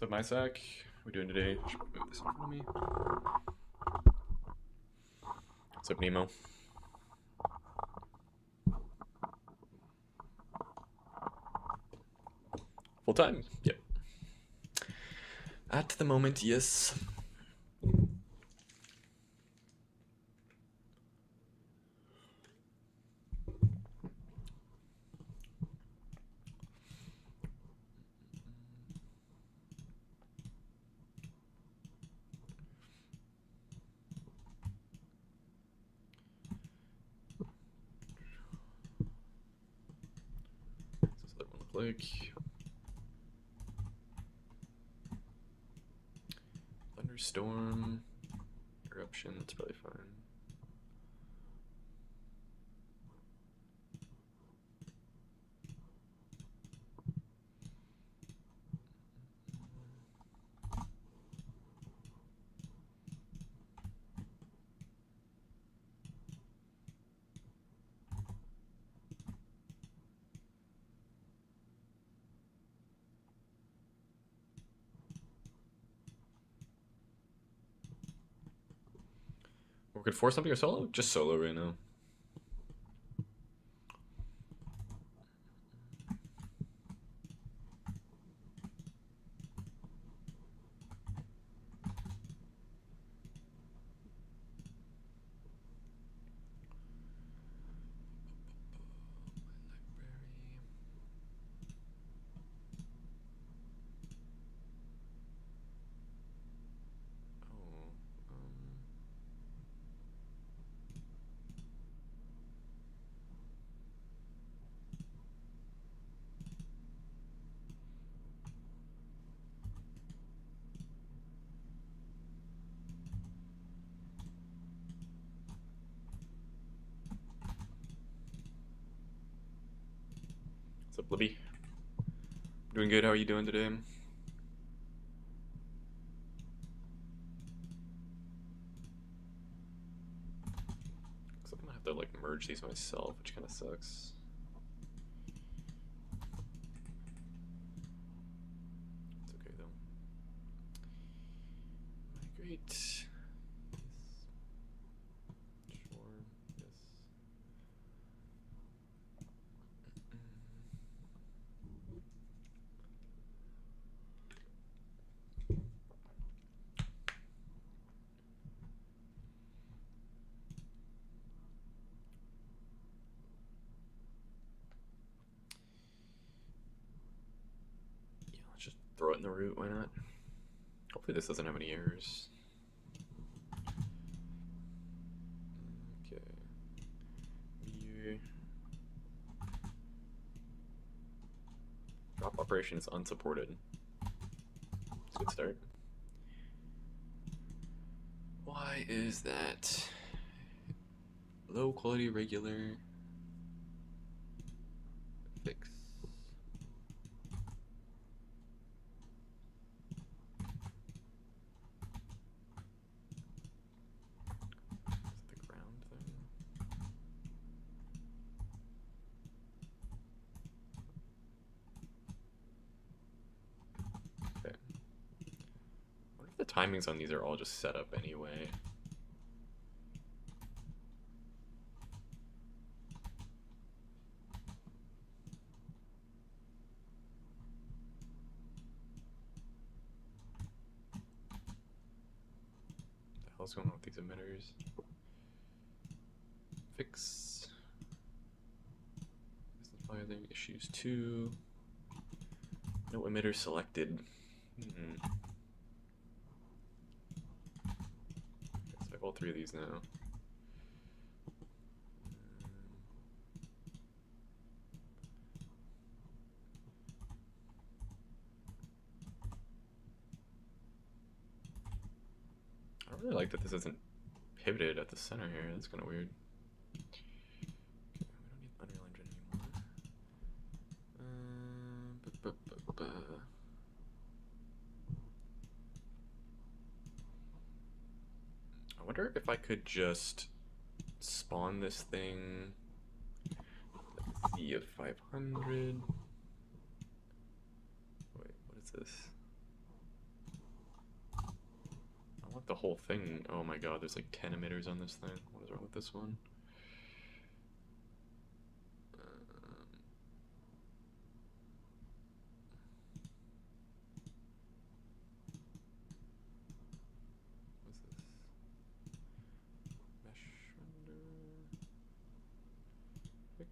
What's up, MySac? What are we doing today? Should move this in front of me. What's up, Nemo? Full time? Yep. At the moment, yes. What's this other one look like? Thunderstorm, eruption, that's probably fine. We could force something or solo? Just solo right now. What's up, Libby? Doing good. How are you doing today? Looks like I'm gonna have to like merge these myself, which kind of sucks. It's okay though. Migrate. Yes. Sure. Yes. Yeah, let's just throw it in the root. Why not? Hopefully this doesn't have any errors. Okay. View. Drop operation is unsupported. That's a good start. Why is that? Low quality regular. Fix. Is it the ground thing? Okay. I wonder if the timings on these are all just set up anyway. What the hell's going on with these emitters? Fix. Filing issues 2. No emitter selected. So I have all 3 of these now. I don't really like that this isn't pivoted at the center here. That's kind of weird. Okay, we don't need Unreal Engine anymore. I wonder if I could just spawn this thing. Let's see, of 500. Wait, what is this? Not the whole thing. Oh my god, there's like 10 emitters on this thing. What is wrong with this one? What's this? Mesh render. Fix.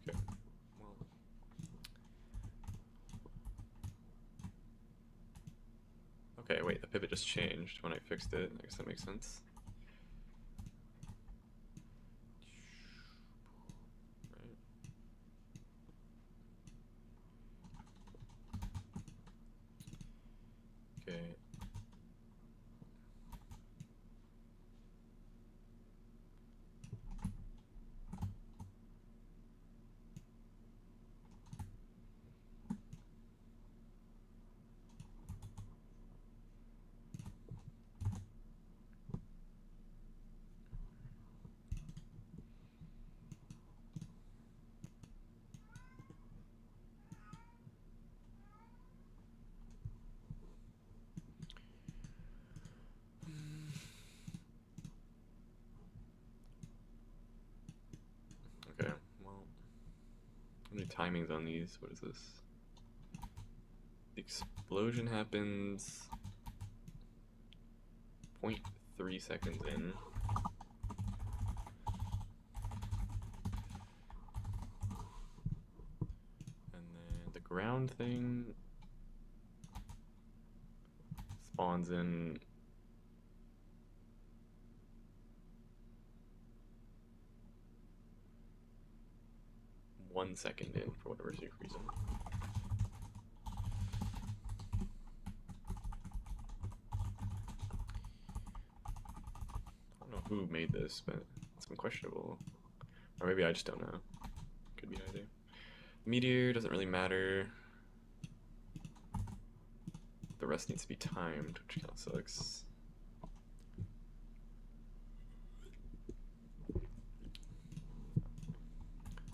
Okay. Well. Okay, wait, the pivot just changed when I fixed it. I guess that makes sense. Right. Okay. Okay, well, how many timings on these? What is this? The explosion happens 0.3 seconds in. And then the ground thing spawns in 1 second in for whatever reason. I don't know who made this, but it's been questionable. Or maybe I just don't know. Could be either. Meteor doesn't really matter. The rest needs to be timed, which kind of sucks.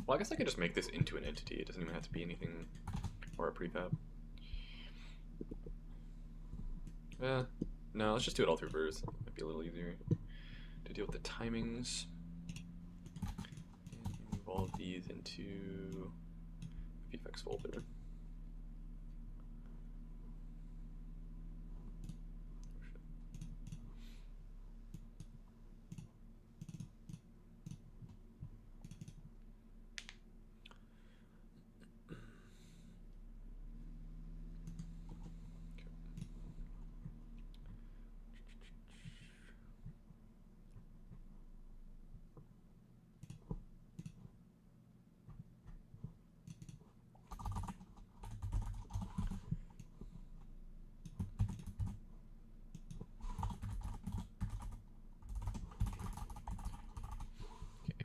Well, I guess I could just make this into an entity. It doesn't even have to be anything or a prefab. No, let's just do it all through verse. Might be a little easier to deal with the timings. And move all of these into the effects folder.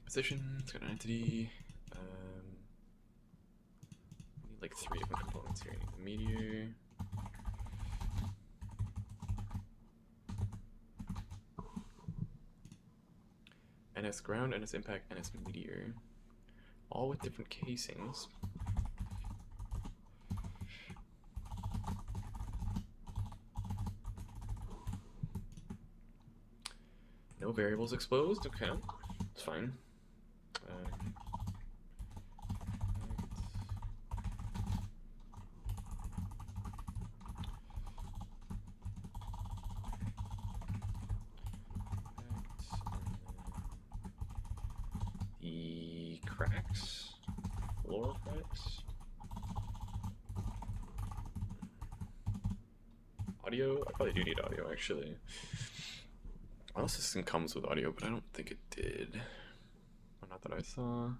Position, it's got an entity. We need like 3 different components here. I need the meteor. NS ground, NS impact, NS meteor. All with different casings. No variables exposed, okay. It's fine. The cracks, floor cracks. Audio? I probably do need audio actually. My system comes with audio, but I don't think it did. Or not that I saw.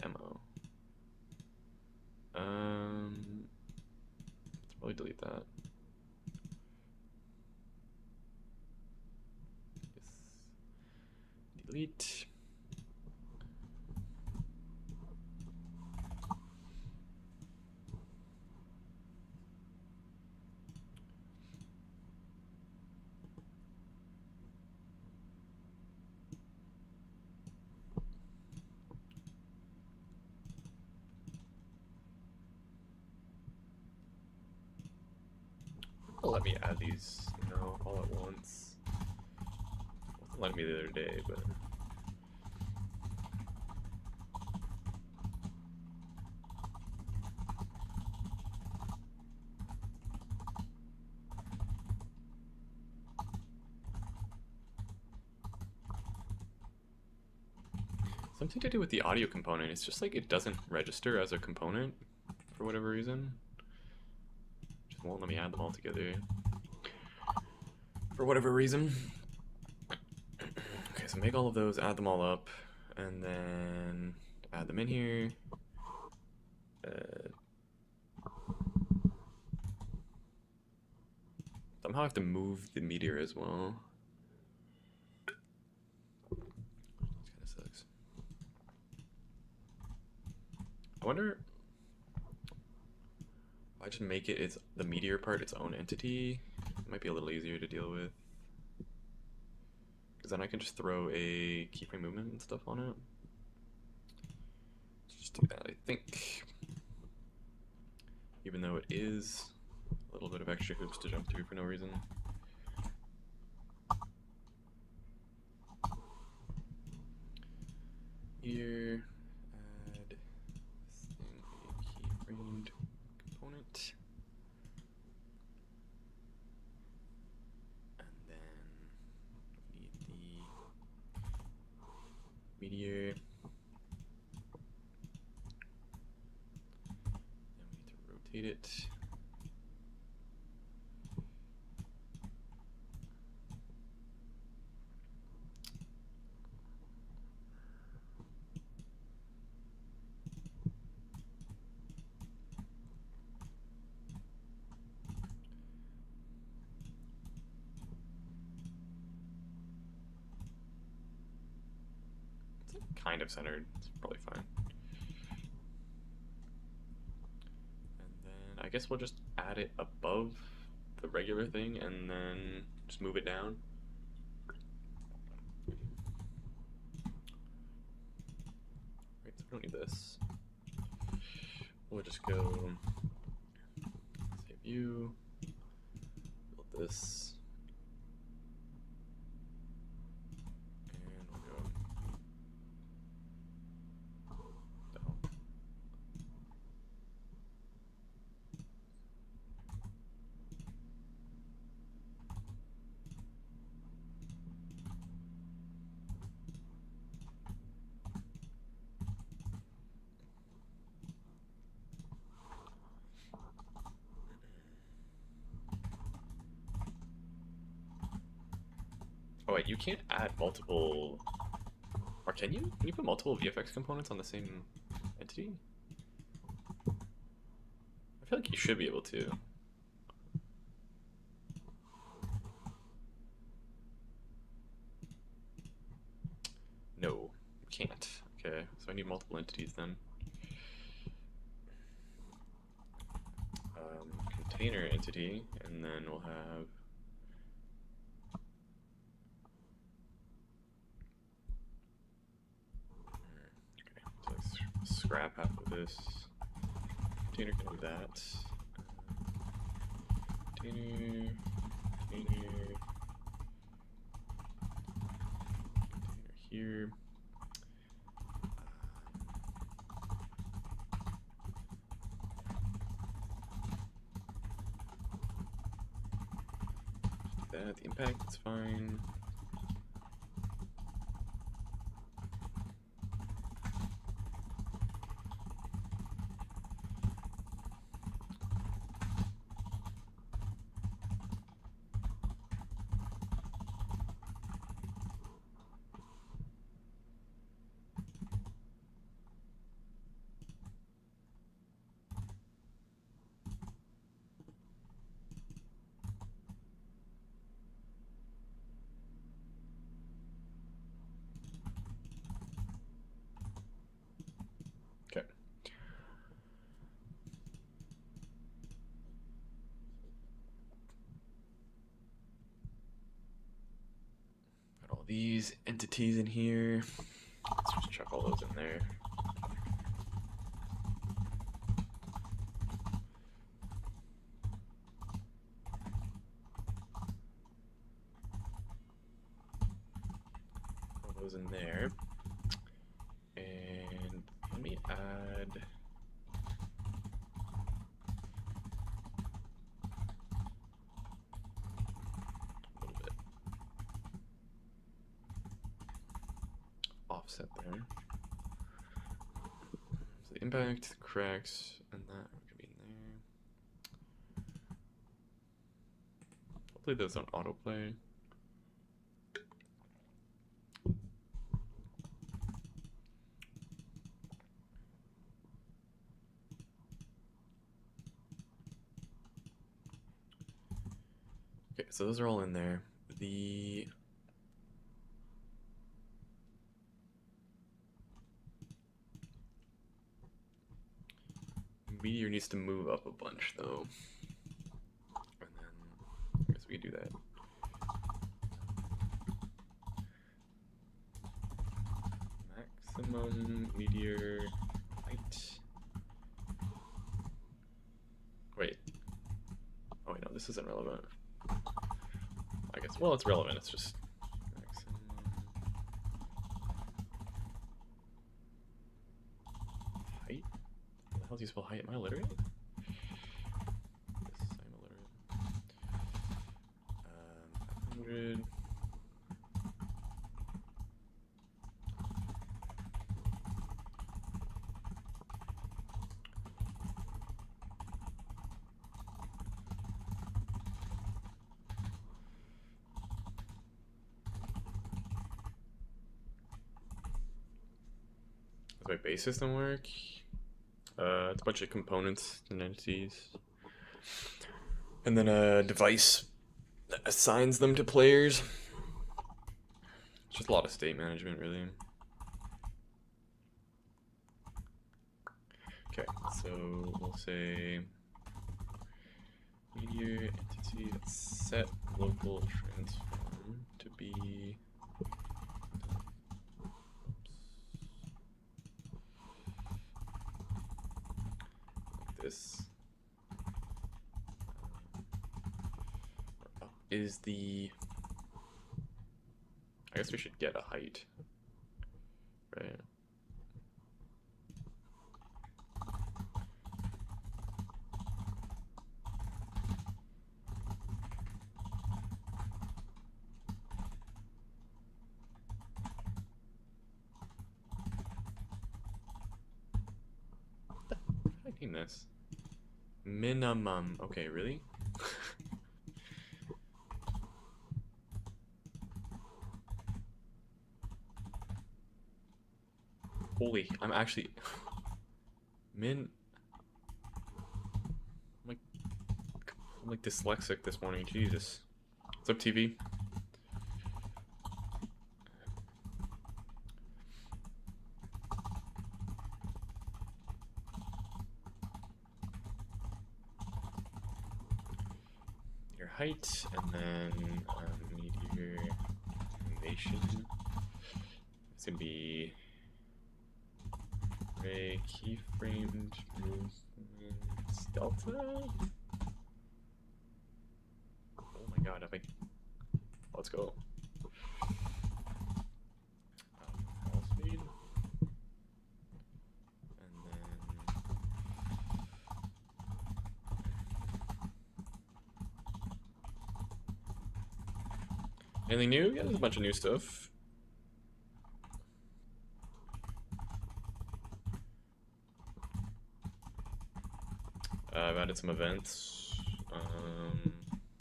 Demo. Let's probably delete that. Yes. Delete. Let me add these, all at once. It wasn't letting me the other day, but. Something to do with the audio component. It's just like it doesn't register as a component for whatever reason. Just won't let me add them all together. For whatever reason. Okay, so make all of those, add them all up, and then add them in here. Somehow I have to move the meteor as well. This kind of sucks. I wonder if I just make it the meteor part its own entity. It might be a little easier to deal with. Because then I can just throw a keyframe movement and stuff on it. Let's just do that, I think. Even though it is a little bit of extra hoops to jump through for no reason. Here, add this thing, a keyframed component. And then we need the meteor. Then we need to rotate it. Kind of centered, it's probably fine. And then I guess we'll just add it above the regular thing and then just move it down. Right, so we don't need this. We'll just go save view, build this. Oh wait, you can't add multiple, or can you? Can you put multiple VFX components on the same entity? I feel like you should be able to. No, you can't. Okay, so I need multiple entities then. Container entity, and then we'll have scrap half of this. Container can do that. Container, here. That, the impact, it's fine. Okay. Got all these entities in here. Let's just chuck all those in there. those in there. And let me add a little bit offset there. So the impact, the cracks, and that could be in there. Hopefully those don't autoplay. Okay, so those are all in there. The meteor needs to move up a bunch though. And then I guess we could do that. Maximum meteor height. Wait. Oh wait, no, this isn't relevant. I guess, well, it's relevant, it's just maximum height? How the hell do you spell height? Am I illiterate? Yes, I'm illiterate. 500. Does my base system work? It's a bunch of components and entities. And then a device that assigns them to players. It's just a lot of state management, really. Okay, so we'll say meteor entity set local transform to be this. Up is the, I guess we should get a height, right? How did I name this? Minimum. Okay, really? Holy, I'm actually I'm like dyslexic this morning. Jesus. What's up, TV? Your height, and then meteor animation. It's gonna be array keyframed movements delta. Oh my god! Let's go. Call speed, and then anything new? Yeah, there's a bunch of new stuff. I've added some events.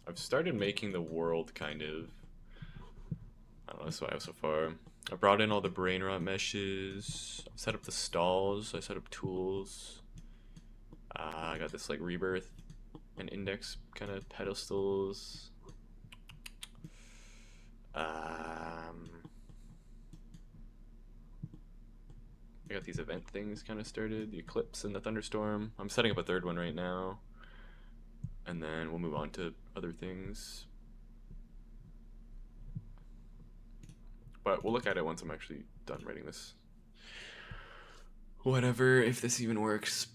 I've started making the world kind of. I don't know, that's what I have so far. I brought in all the Brainrot meshes. I set up the stalls. I set up tools. I got this like rebirth and index kind of pedestals. I got these event things kind of started, the eclipse and the thunderstorm. I'm setting up a third one right now, and then we'll move on to other things. But we'll look at it once I'm actually done writing this. Whatever, if this even works.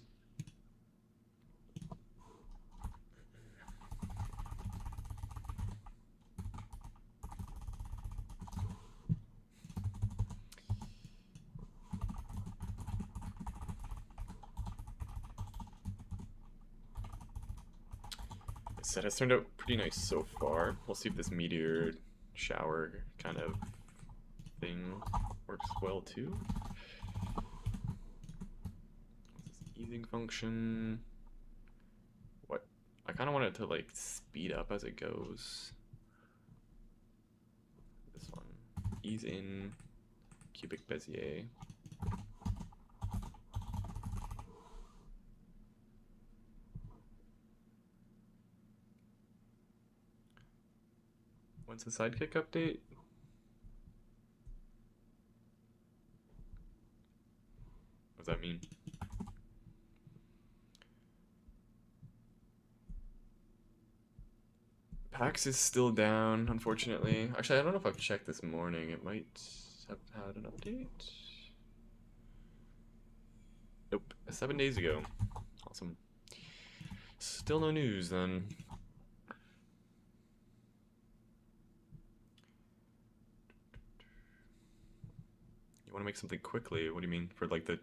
Set has turned out pretty nice so far. We'll see if this meteor shower kind of thing works well too. What's this easing function? What? I kind of want it to like speed up as it goes. This one. Ease in, cubic Bezier. When's the sidekick update? What does that mean? PAX is still down, unfortunately. Actually, I don't know if I've checked this morning. It might have had an update. Nope, 7 days ago. Awesome. Still no news then. You want to make something quickly? What do you mean? For like the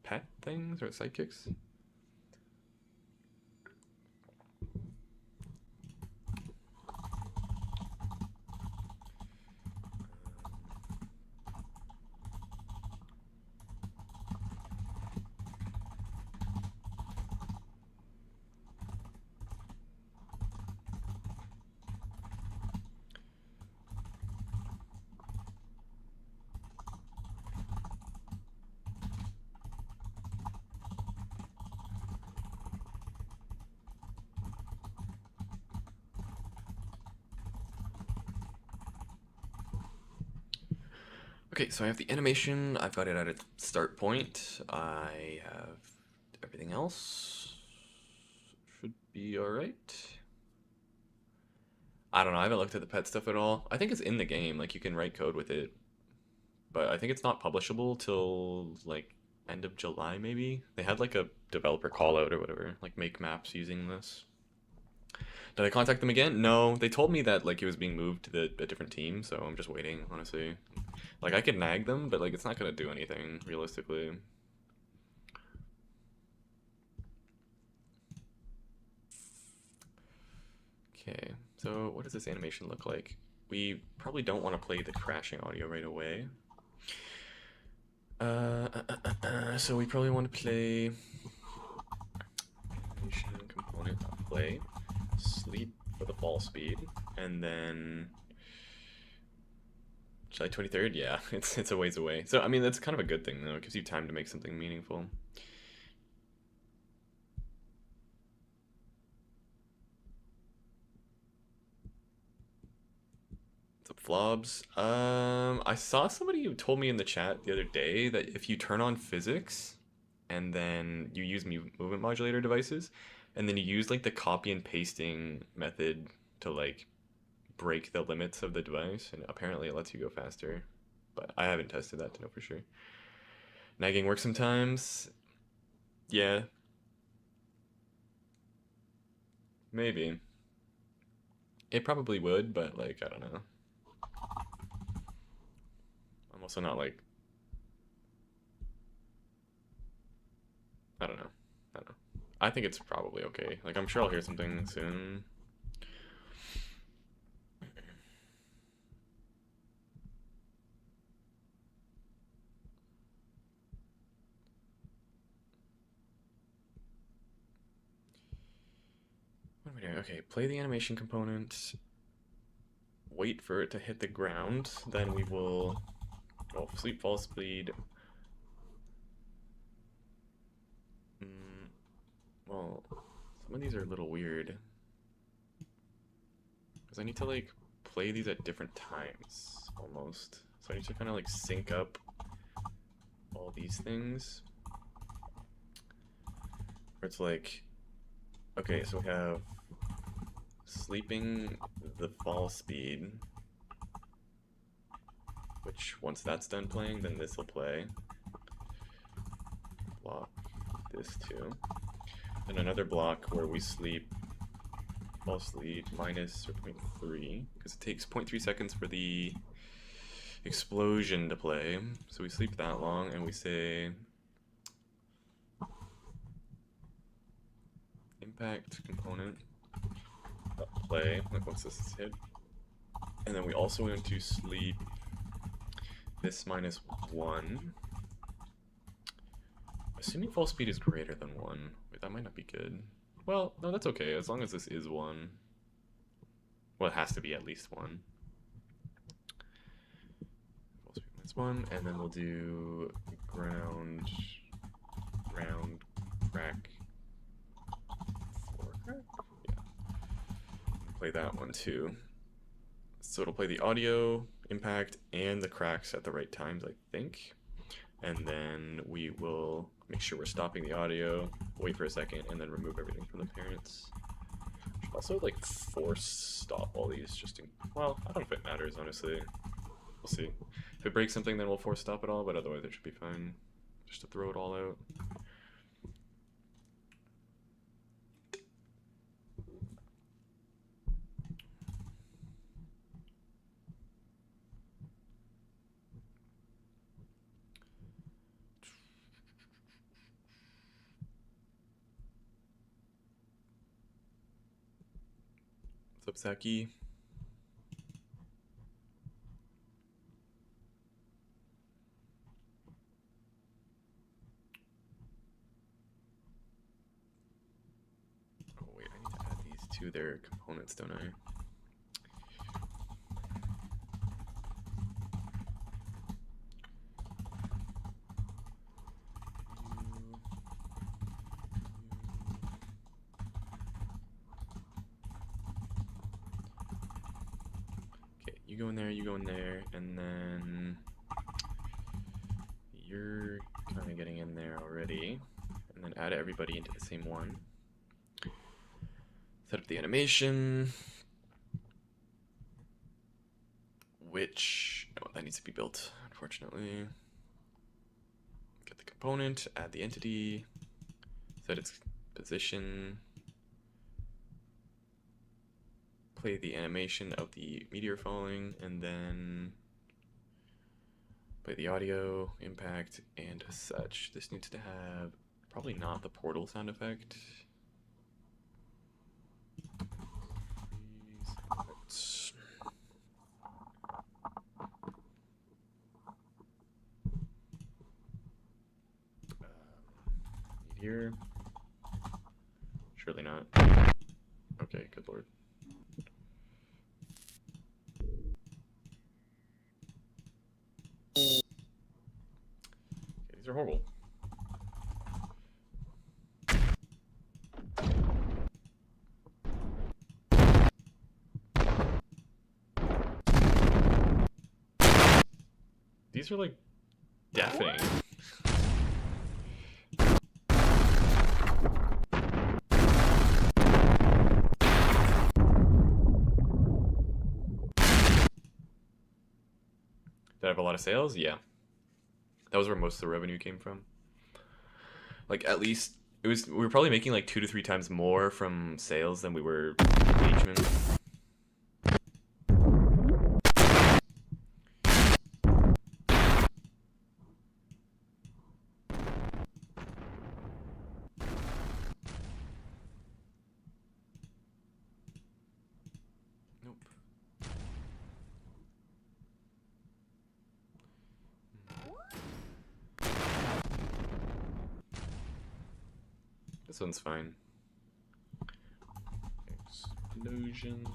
pet things or sidekicks? Okay, so I have the animation, I've got it at its start point, I have everything else, should be alright. I don't know, I haven't looked at the pet stuff at all. I think it's in the game, like you can write code with it, but I think it's not publishable till like end of July maybe? They had like a developer call out or whatever, like make maps using this. Did I contact them again? No, they told me that like it was being moved to a different team, so I'm just waiting, honestly. Like I could nag them, but like it's not gonna do anything realistically. Okay, so what does this animation look like? We probably don't want to play the crashing audio right away. So we probably want to play animation component play sleep for the fall speed, and then July 23rd. Yeah, it's a ways away. So I mean that's kind of a good thing though. It gives you time to make something meaningful. What's up, Flobs? I saw somebody who told me in the chat the other day that if you turn on physics and then you use movement modulator devices, and then you use like the copy and pasting method to like break the limits of the device, and apparently it lets you go faster. But I haven't tested that to know for sure. Nagging works sometimes. Yeah, maybe. It probably would, but like I don't know. I'm also not like I don't know. I don't know. I think it's probably okay. Like I'm sure I'll hear something soon. What am I doing? Okay, play the animation component. Wait for it to hit the ground. Then we will. Oh, sleep, fall, speed. Well, some of these are a little weird. Because I need to like play these at different times almost. So I need to kind of like sync up all these things. Where it's like, okay, so we have sleeping the fall speed, which once that's done playing, then this will play. Block this too. And another block where we sleep fall sleep minus or 0.3, because it takes 0.3 seconds for the explosion to play. So we sleep that long and we say impact component play, like once this is hit. And then we also want to sleep this -1. Assuming fall speed is greater than 1. Wait, that might not be good. Well, no, that's okay, as long as this is 1. Well, it has to be at least 1. Fall speed -1, and then we'll do ground, crack, 4 crack? Yeah. Play that one too. So it'll play the audio, impact, and the cracks at the right times, I think. And then we will make sure we're stopping the audio, wait for a second, and then remove everything from the parents. Should also like force stop all these just in, well, I don't know if it matters, honestly. We'll see. If it breaks something, then we'll force stop it all, but otherwise it should be fine. Just to throw it all out. What's up, Saki? Oh wait, I need to add these to their components, don't I? You go in there, and then you're kind of getting in there already. And then add everybody into the same one. Set up the animation, which, oh, that needs to be built, unfortunately. Get the component, add the entity, set its position, play the animation of the meteor falling, and then play the audio, impact, and such. This needs to have probably not the portal sound effect. Meteor. Surely not. Okay, good lord. Okay, these are horrible. These are like deafening. Did I have a lot of sales? Yeah. That was where most of the revenue came from. Like, at least, we were probably making like 2 to 3 times more from sales than we were engagement. Nope. This one's fine. Explosion.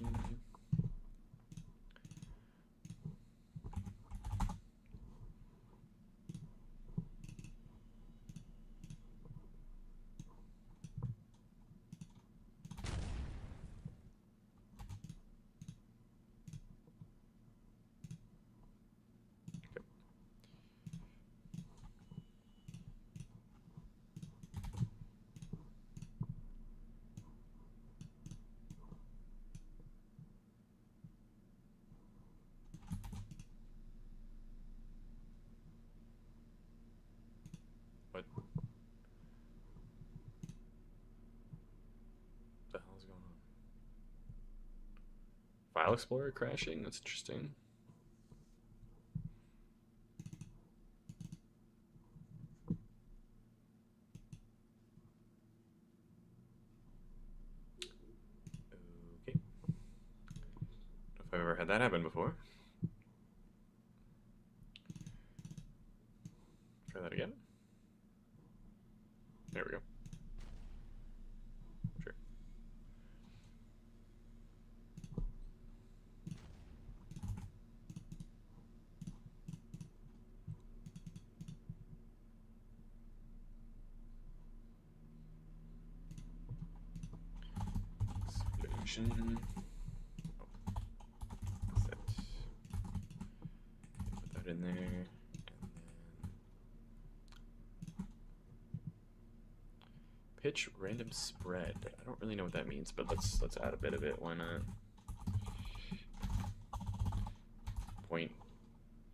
What the hell is going on? File Explorer crashing? That's interesting. Okay. I've ever had that happen before. Try that again. There we go. Sure. Explosion. Oh. Set. Put that in there. Pitch random spread. I don't really know what that means, but let's add a bit of it. Why not? 0.8.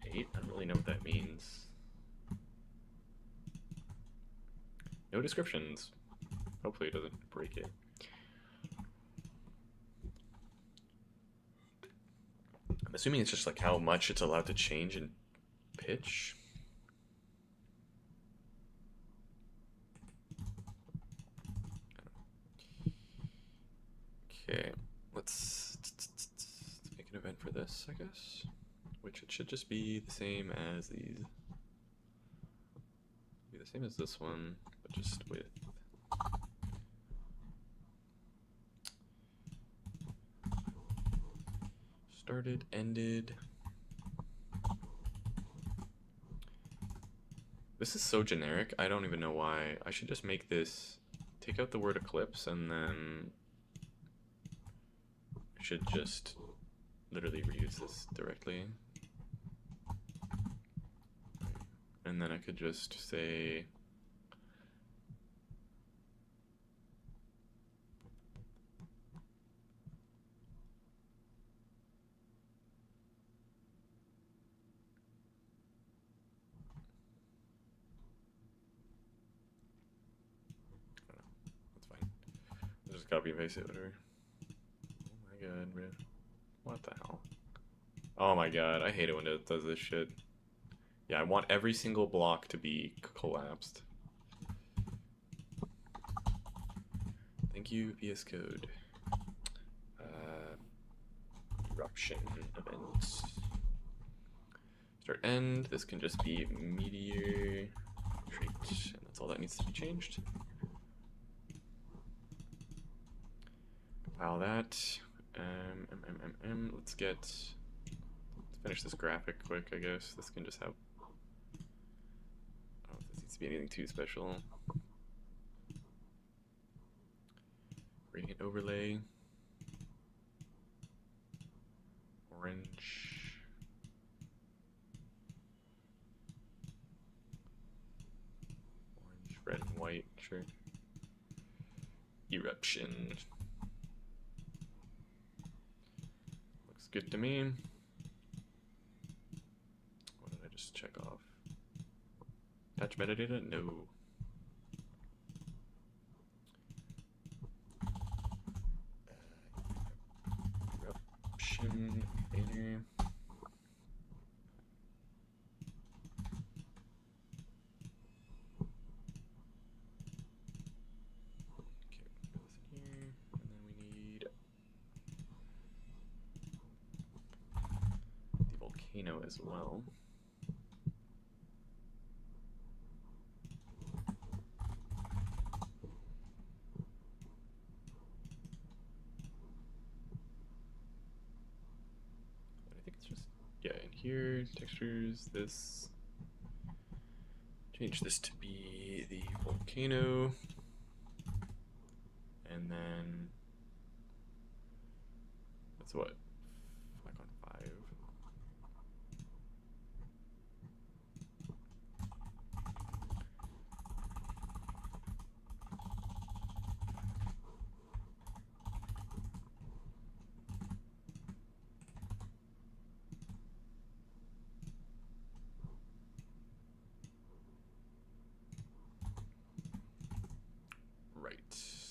I don't really know what that means. No descriptions. Hopefully it doesn't break it. I'm assuming it's just like how much it's allowed to change in pitch. Okay, let's make an event for this, I guess. Which it should just be the same as these. Be the same as this one, but just with started, ended. This is so generic, I don't even know why. I should just make this, take out the word eclipse, and then I should just literally reuse this directly. And then I could just say just copy and paste it, whatever. Oh my god, bro. What the hell? Oh my god, I hate it when it does this shit. Yeah, I want every single block to be collapsed. Thank you, VS Code. Eruption events. Start end. This can just be meteor trait, and that's all that needs to be changed. Compile that. Let's finish this graphic quick, I guess. This can just have, I don't know if this needs to be anything too special. Gradient overlay. Orange. Orange, red, and white, sure. Eruption. Looks good to me. What did I just check off? Attach metadata? No. Eruption container. As well. I think it's just, yeah, in here, textures, this. Change this to be the volcano. And then, that's what? 5 on 5.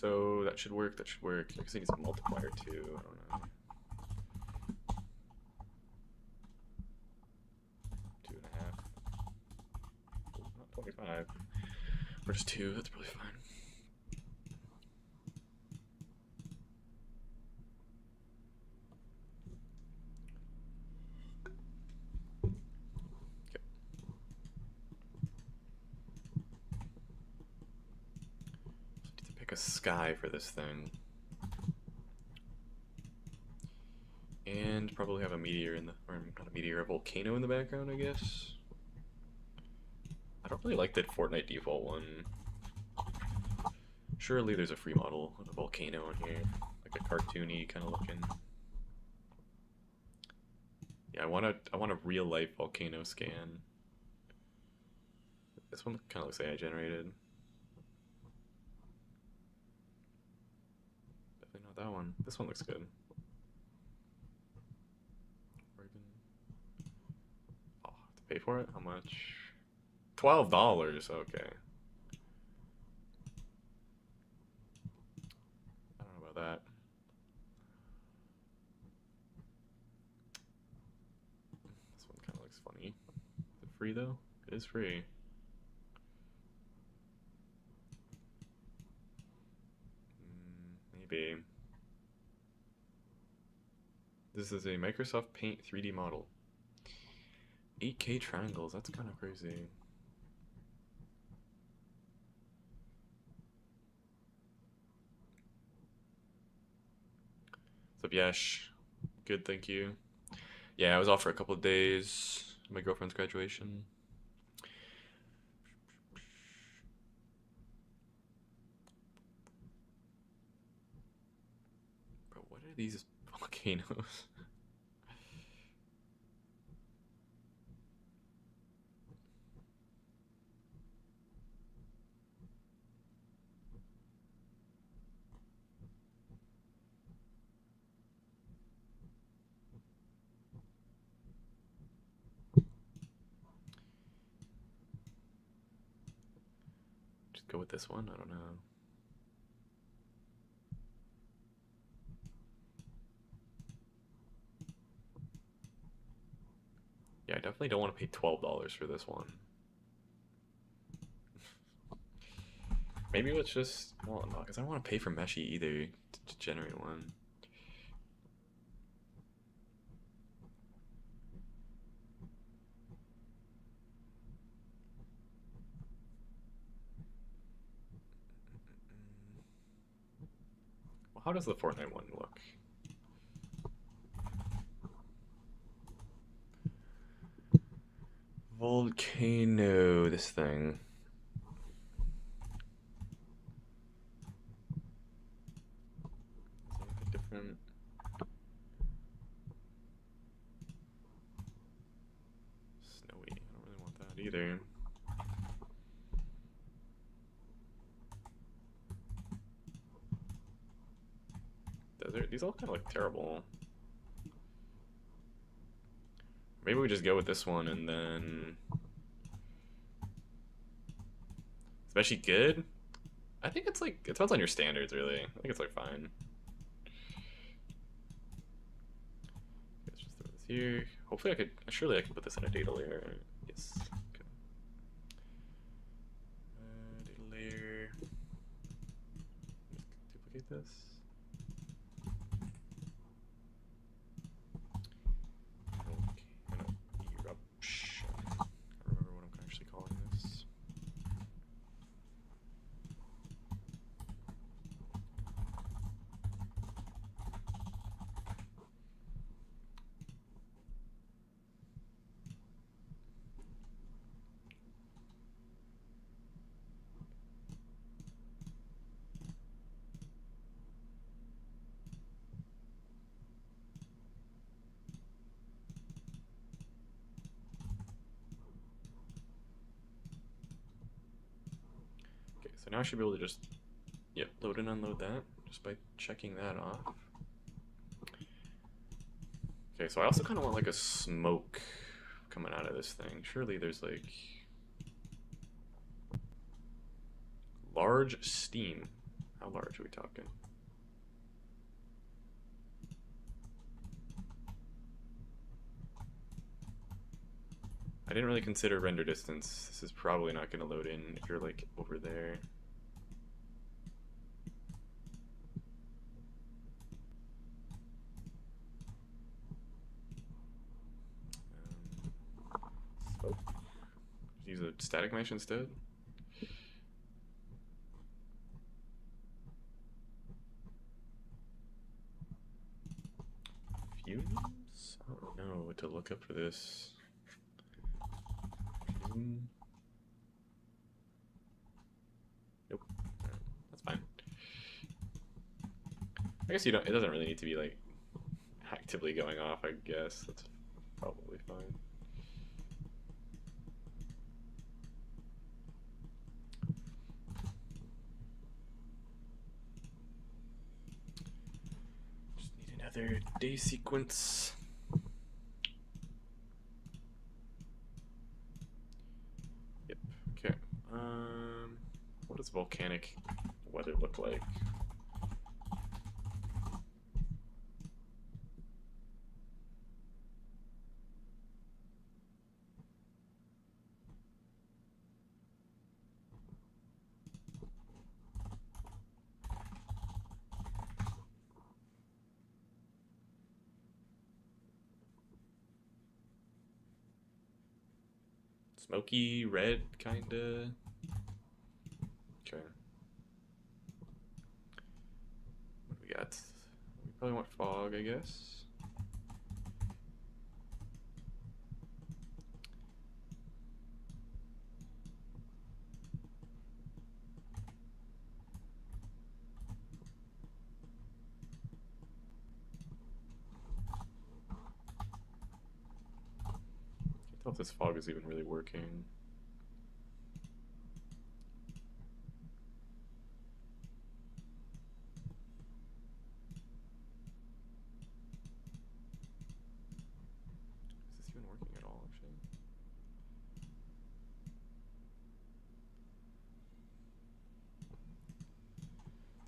So that should work, that should work. I guess it needs a multiplier too, I don't know. 2.5. Not 25. Or just 2, that's probably fine. a sky for this thing. And probably have a meteor in the, or not a meteor, a volcano in the background, I guess. I don't really like the Fortnite default one. Surely there's a free model of a volcano in here, like a cartoony kind of looking. Yeah, I want a real life volcano scan. This one kind of looks AI generated. Definitely not that one. This one looks good. Oh, have to pay for it? How much? $12. Okay. I don't know about that. This one kind of looks funny. Is it free though? It is free. Maybe. This is a Microsoft Paint 3D model. 8K triangles, that's kind of crazy. What's up, Yash? Good, thank you. Yeah, I was off for a couple of days. My girlfriend's graduation. Bro, what are these volcanoes? Just go with this one? I don't know. Yeah, I definitely don't want to pay $12 for this one. Maybe let's just, well, no, because I don't want to pay for Meshi either to generate one. Well, how does the Fortnite one look? Volcano, this thing. Something different. Snowy. I don't really want that either. Desert. These all kind of look terrible. Maybe we just go with this one and then. Especially good? I think it's like, it depends on your standards, really. I think it's like fine. Let's just throw this here. Hopefully I could, surely I can put this in a data layer. Yes. Okay. Data layer. Duplicate this. Eruption. I don't remember what I'm actually calling this. So now I should be able to just, yep, load and unload that just by checking that off. Okay, so I also kind of want like a smoke coming out of this thing. Surely there's like large steam. How large are we talking? I didn't really consider render distance. This is probably not going to load in if you're like over there. Smoke. Use a static mesh instead. what to look up for this. Nope. That's fine. I guess you don't. It doesn't really need to be like actively going off. I guess that's probably fine. Just need another day sequence. Yep. Okay. What does volcanic weather look like? Smoky red, kinda. Okay. What do we got? We probably want fog, I guess. Can't tell if this fog is even really working. Is this even working at all, actually?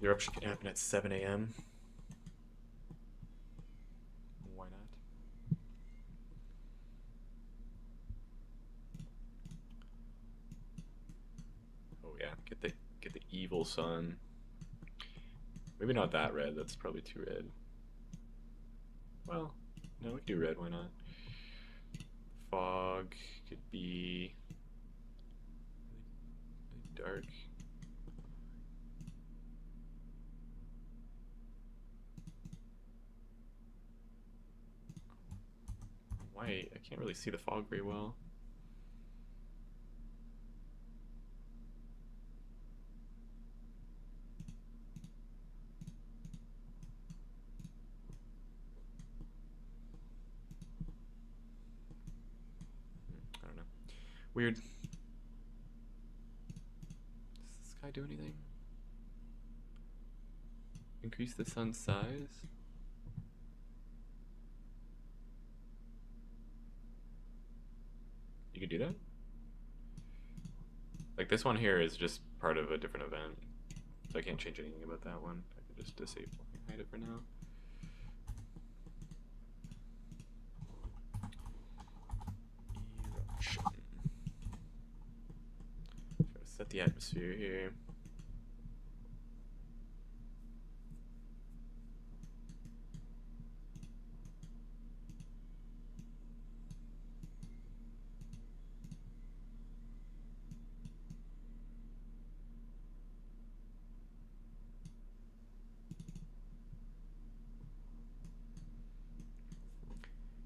The eruption can happen at 7 a.m. Why not? Oh yeah, get the evil sun. Maybe not that red. That's probably too red. Well, no, we can do red. Why not? Fog could be really dark. Why? I can't really see the fog very well. I don't know. Weird. Does this guy do anything? Increase the sun's size? You could do that? Like this one here is just part of a different event. So I can't change anything about that one. I can just disable and hide it for now. Eruption. Try to set the atmosphere here.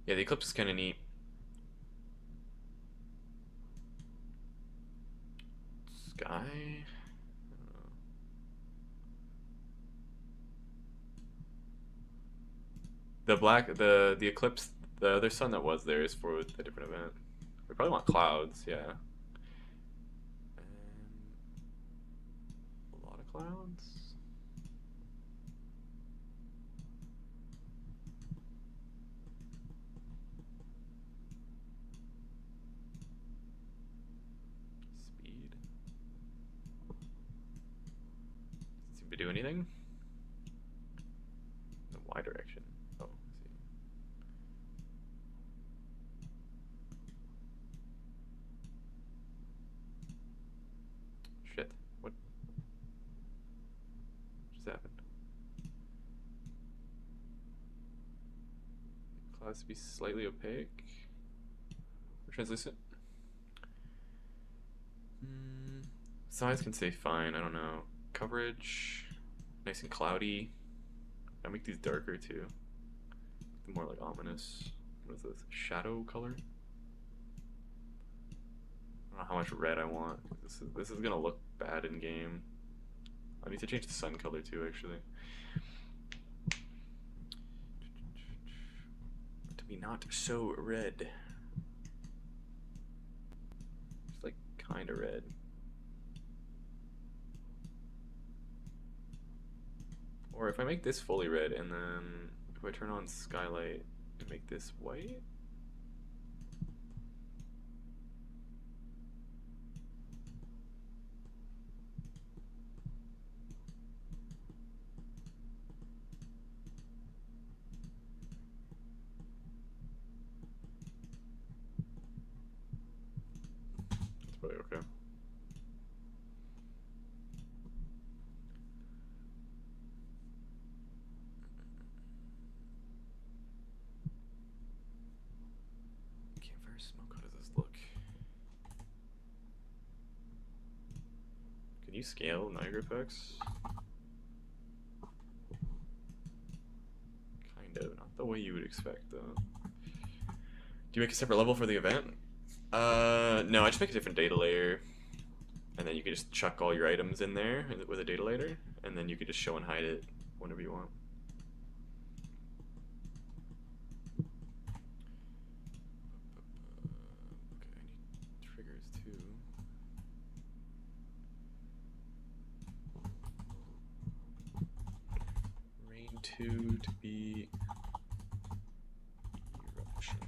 Yeah, the eclipse is kind of neat. Sky? I don't know. The eclipse, the other sun that was there is for a different event. We probably want clouds, yeah. A lot of clouds. Speed. Doesn't seem to do anything. The Y direction. Oh, I see. Shit. What just happened? Clouds to be slightly opaque or translucent. Size can stay fine. I don't know. Coverage, nice and cloudy. I make these darker too. More like ominous. What is this? shadow color. I don't know how much red I want. This is gonna look bad in game. I need to change the sun color too, actually. To be not so red. Just like kind of red. Or if I make this fully red and then if I turn on skylight and make this white. That's probably okay. Campfire smoke, how does this look? Can you scale Niagara effects? Kind of, not the way you would expect though. Do you make a separate level for the event? No, I just make a different data layer. And then you can just chuck all your items in there with a data layer. And then you can just show and hide it whenever you want. Okay, I need triggers too. Rain 2 to be eruption.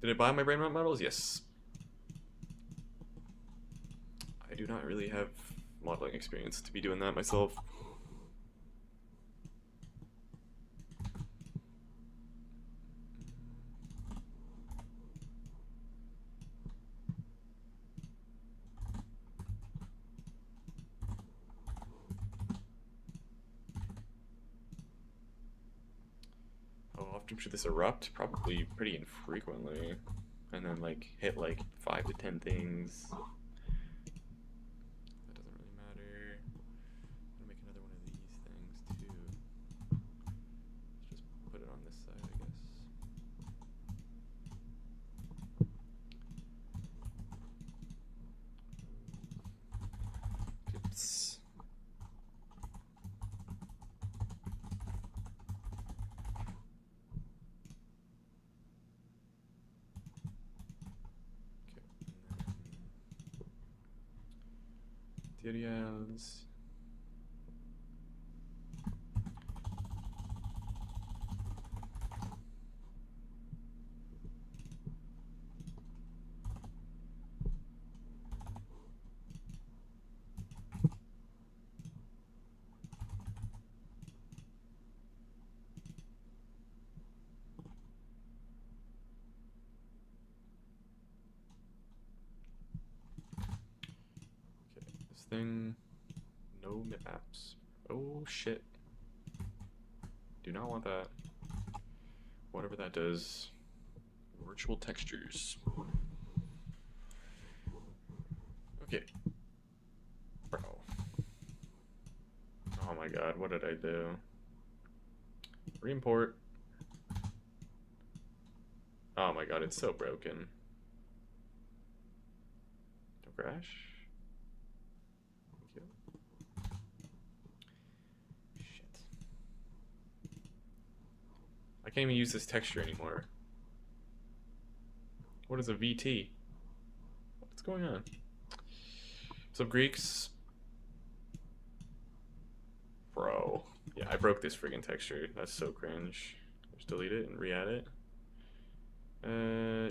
Did I buy my Brainrot models? Yes. I do not really have modeling experience to be doing that myself. How often should this erupt? Probably pretty infrequently. And then like hit like 5 to 10 things. That doesn't really matter. I'm gonna make another one of these things too. Let's just put it on this side, I guess. Oops. Materials. Thing, no maps. Oh shit. Do not want that. Whatever that does. Virtual textures. Okay. Bro. Oh my god, what did I do? Reimport. Oh my god, it's so broken. Don't crash. I can't even use this texture anymore. What is a VT? What's going on? So Greeks. Bro. Yeah, I broke this friggin' texture. That's so cringe. Just delete it and re-add it.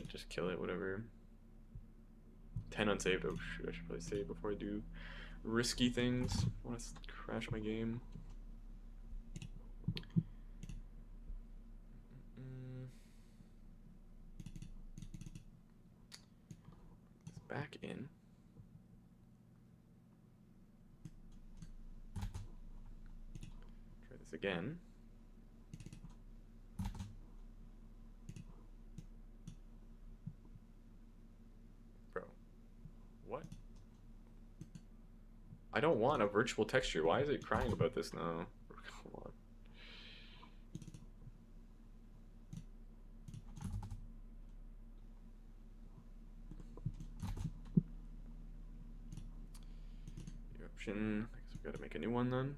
Just kill it, whatever. 10 unsaved. Oh shoot, I should probably save before I do risky things. I want to crash my game. Back in. Try this again. Bro. What? I don't want a virtual texture. Why is it crying about this now? Come on. description. I guess we gotta make a new one then.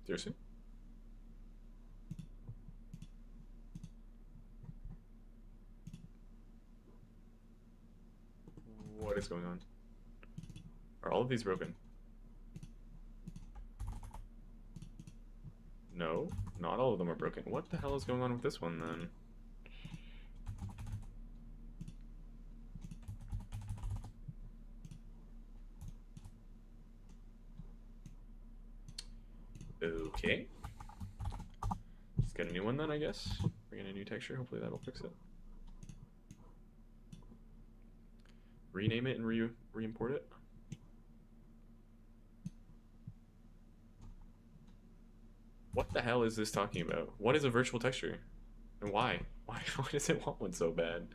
Seriously? What is going on? Are all of these broken? No, not all of them are broken. What the hell is going on with this one then? Okay. Let's get a new one then, I guess. Bring in a new texture. Hopefully that'll fix it. Rename it and re-import it. What the hell is this talking about? What is a virtual texture? And why? Why does it want one so bad?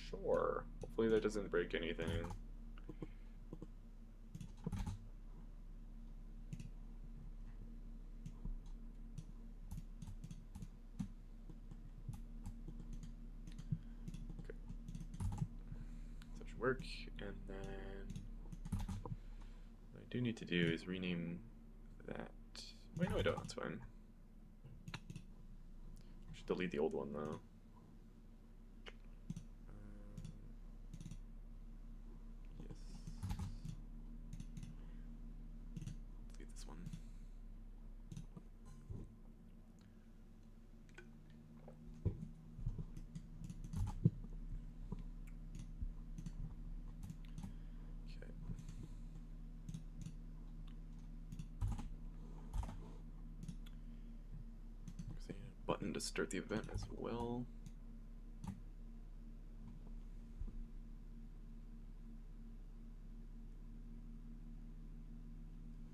Sure. Hopefully that doesn't break anything. Okay. That should work. And then what I do need to do is rename that. Wait, no I don't, that's fine. I should delete the old one though. Button to start the event as well.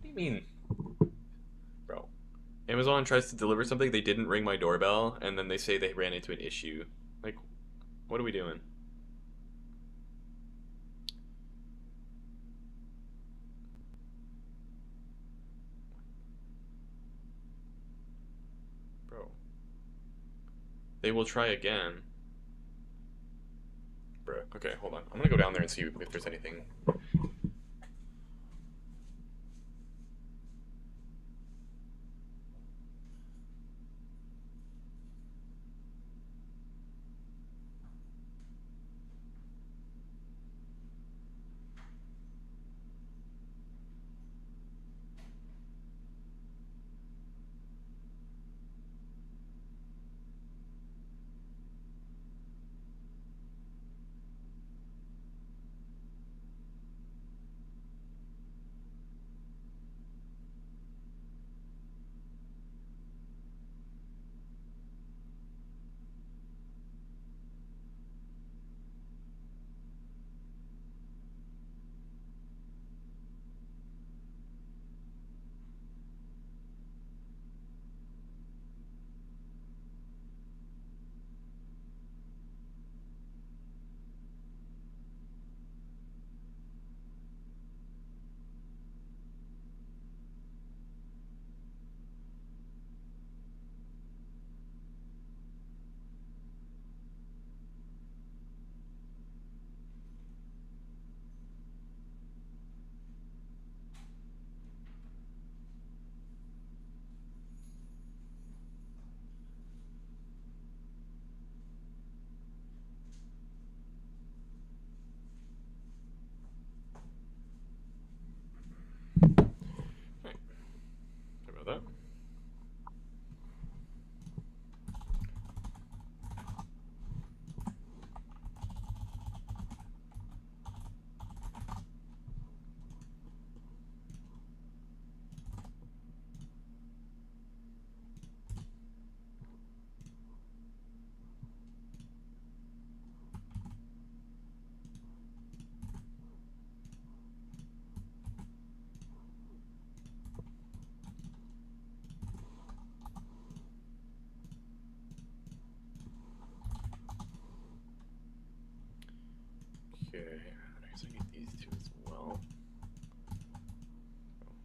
What do you mean? Bro. Amazon tries to deliver something, they didn't ring my doorbell, and then they say they ran into an issue. Like, what are we doing? Bro. They will try again. Bro, okay, hold on. I'm gonna go down there and see if there's anything.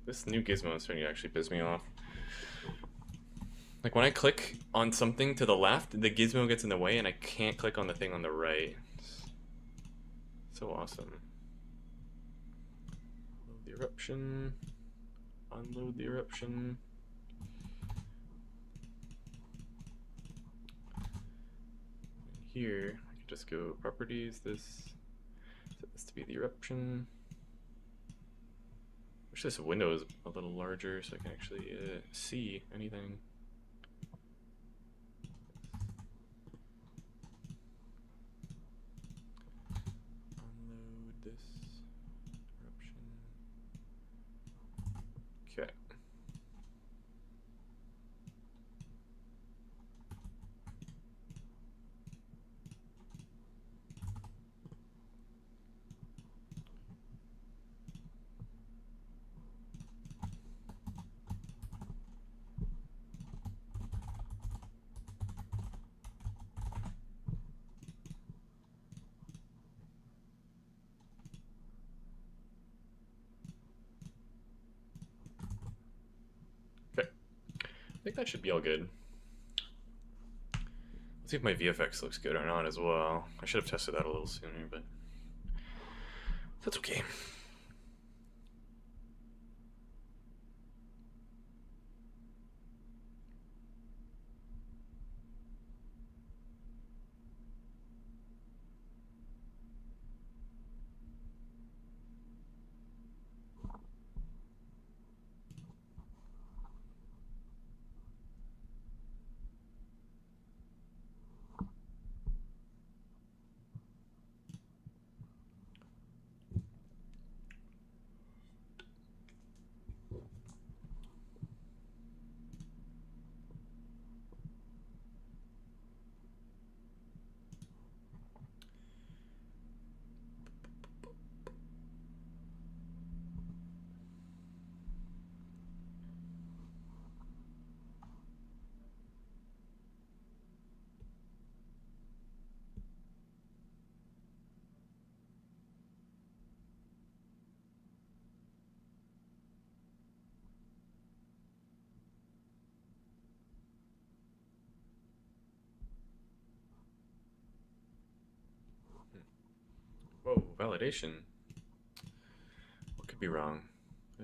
This new gizmo is starting to actually piss me off. Like when I click on something to the left, the gizmo gets in the way and I can't click on the thing on the right. So awesome. Load the eruption. Unload the eruption. Here, I could just go properties, set this to be the eruption. Wish this window is a little larger so I can actually see anything. Unload this eruption. Okay. Okay. I think that should be all good. Let's see if my VFX looks good or not as well. I should have tested that a little sooner, but that's okay. Whoa, validation. What could be wrong? A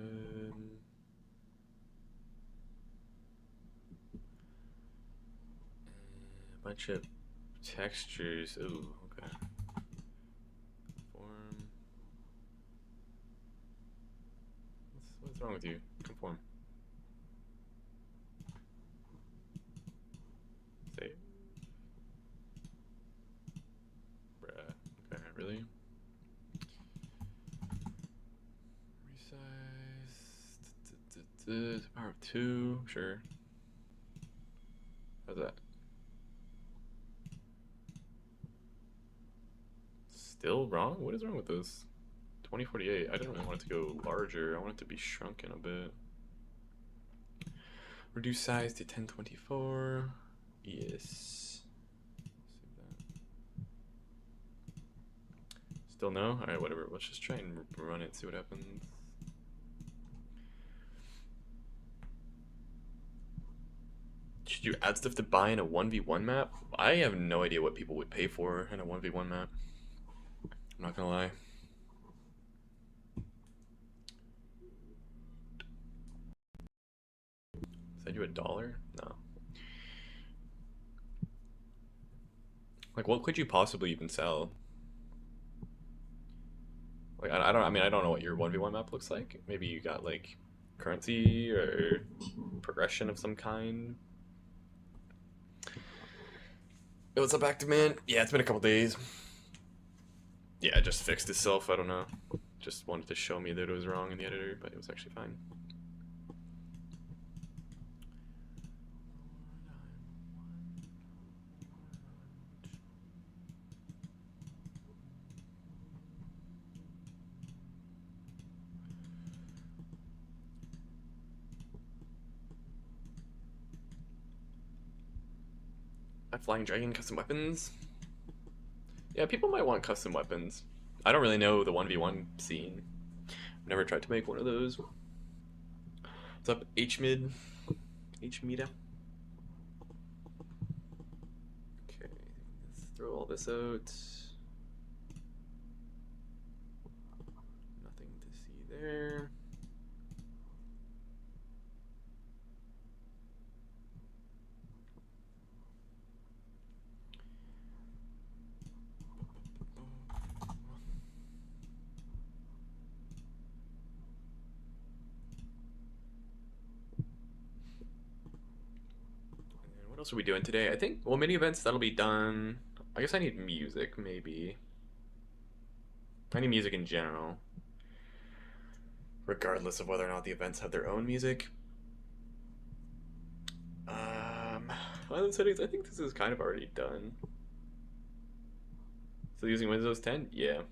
bunch of textures. Ooh, okay. Conform. What's wrong with you? Conform. Save. Bruh. Okay, really? Resize. Power of 2. Sure. How's that? Still wrong? What is wrong with this? 2048. I didn't really want it to go larger. I want it to be shrunken a bit. Reduce size to 1024. Yes. Still no? Alright, whatever. Let's just try and run it, see what happens. Should you add stuff to buy in a 1v1 map? I have no idea what people would pay for in a 1v1 map. I'm not gonna lie. Send you $1? No. Like, what could you possibly even sell? Like, I don't know what your 1v1 map looks like. Maybe you got, like, currency or progression of some kind. Hey, what's up, Active Man? Yeah, it's been a couple days. Yeah, it just fixed itself. I don't know. Just wanted to show me that it was wrong in the editor, but it was actually fine. Flying Dragon custom weapons. Yeah, people might want custom weapons. I don't really know the 1v1 scene. I've never tried to make one of those. What's up, H-mid? H-mida? Okay, let's throw all this out. Nothing to see there. What else are we doing today? I think, well, mini events, that'll be done. I guess I need music, maybe. I need music in general. Regardless of whether or not the events have their own music. Island settings, I think this is kind of already done. Still using Windows 10? Yeah.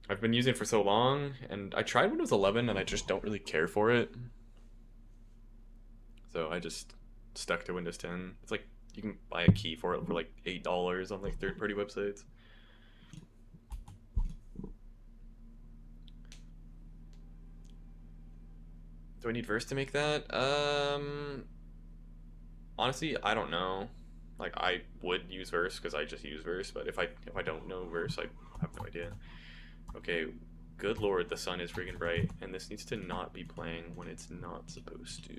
I've been using it for so long, and I tried Windows 11, and I just don't really care for it. So I just stuck to Windows 10. It's like you can buy a key for it for like $8 on like third-party websites. Do I need Verse to make that? Honestly, I don't know. Like I would use Verse because I just use Verse, but if I don't know Verse, I have no idea. Okay, good lord, the sun is freaking bright, and this needs to not be playing when it's not supposed to.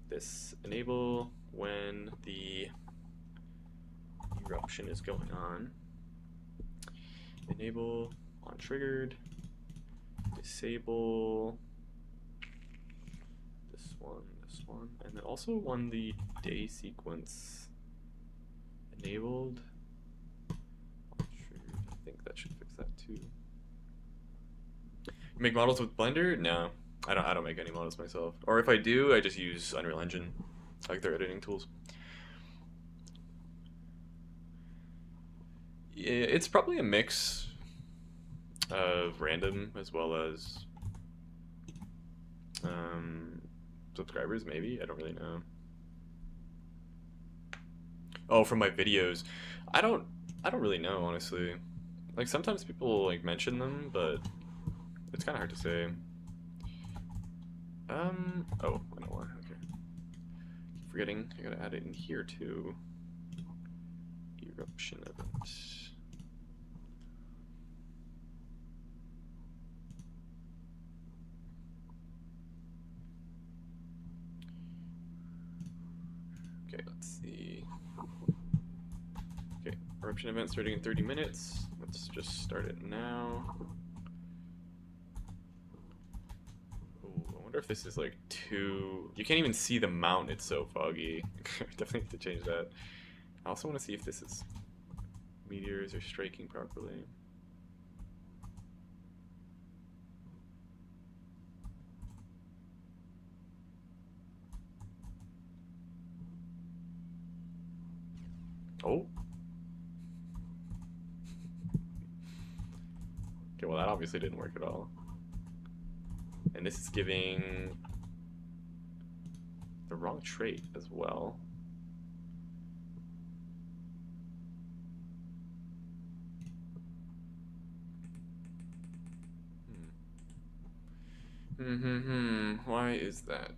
This enable when the eruption is going on. Enable on triggered. Disable this one, and then also when the day sequence enabled. I think that should fix that too. You make models with Blender? No, I don't make any models myself. Or if I do, I just use Unreal Engine, like their editing tools. Yeah, it's probably a mix of random as well as subscribers, maybe. I don't really know. Oh, from my videos, I don't really know, honestly. Like sometimes people like mention them, but it's kind of hard to say. Oh, I know why. Okay. Keep forgetting. I gotta add it in here too. Eruption event. Okay, let's see. Okay, eruption event starting in 30 minutes. Let's just start it now. Ooh, I wonder if this is like too... You can't even see the mountain, it's so foggy. Definitely have to change that. I also want to see if this is... meteors are striking properly. Oh. Okay, well that obviously didn't work at all. And this is giving the wrong trait as well. Why is that?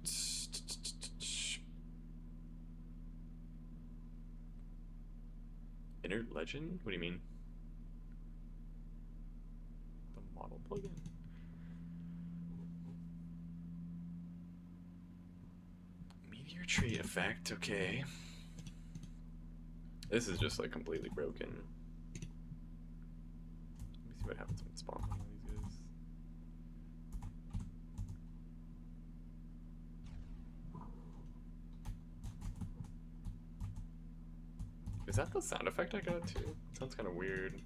Inner legend? What do you mean? The model plugin? Meteor trait effect, okay. This is just like completely broken. Let me see what happens when it spawns one of these guys. Is that the sound effect I got too? It sounds kind of weird.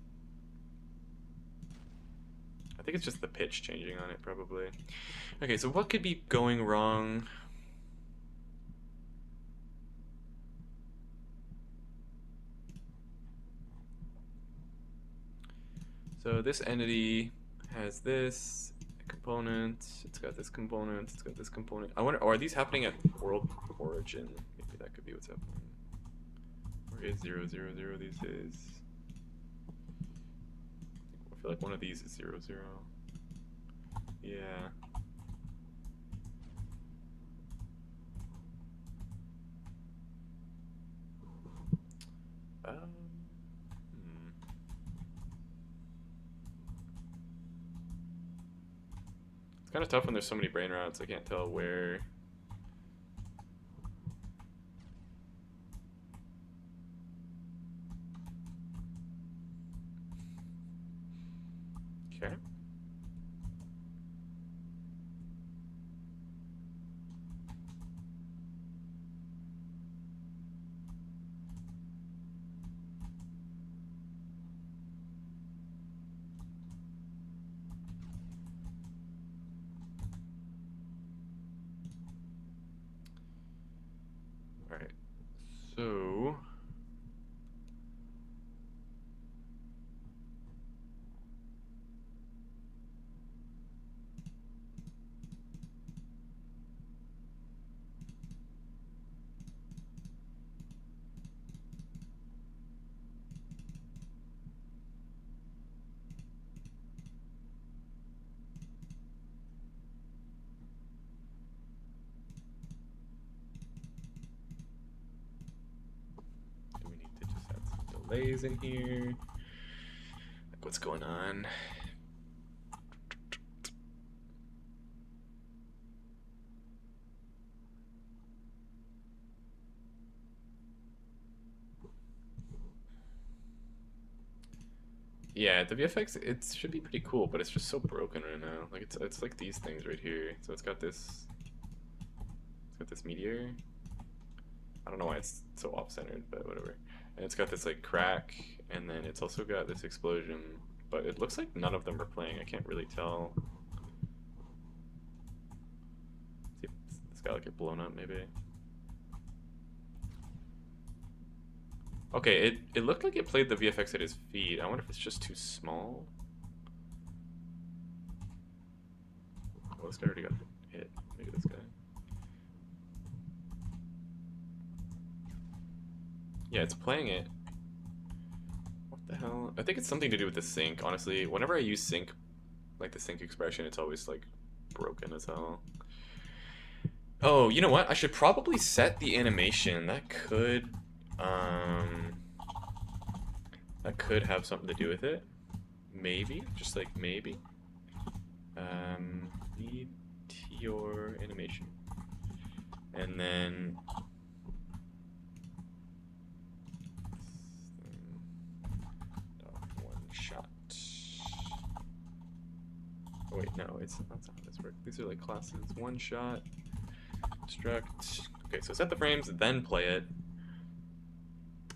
I think it's just the pitch changing on it, probably. Okay, so what could be going wrong? So this entity has this component, it's got this component, it's got this component. I wonder, are these happening at world origin? Maybe that could be what's happening. Or is 0, 0, 0 these days? I feel like one of these is 0, 0. Yeah. kind of tough when there's so many brain rots. I can't tell where. Okay. All right. So. Do we need to just add some delays in here? Like, what's going on? Yeah, the VFX, it should be pretty cool, but it's just so broken right now. Like it's like these things right here. So it's got this meteor. I don't know why it's so off-centered, but whatever. And it's got this like crack, and then it's also got this explosion. But it looks like none of them are playing. I can't really tell. See if this guy will get blown up, maybe. Okay, it looked like it played the VFX at his feet. I wonder if it's just too small. Well, this guy already got hit. Maybe this guy. Yeah, it's playing it. What the hell? I think it's something to do with the sync, honestly. Whenever I use sync, like the sync expression, it's always like broken as hell. Oh, you know what? I should probably set the animation. That could have something to do with it. Maybe, just like maybe. Meteor animation. And then one shot. Oh wait, no, that's not how this works. These are like classes. One shot, construct. Okay, so set the frames, then play it.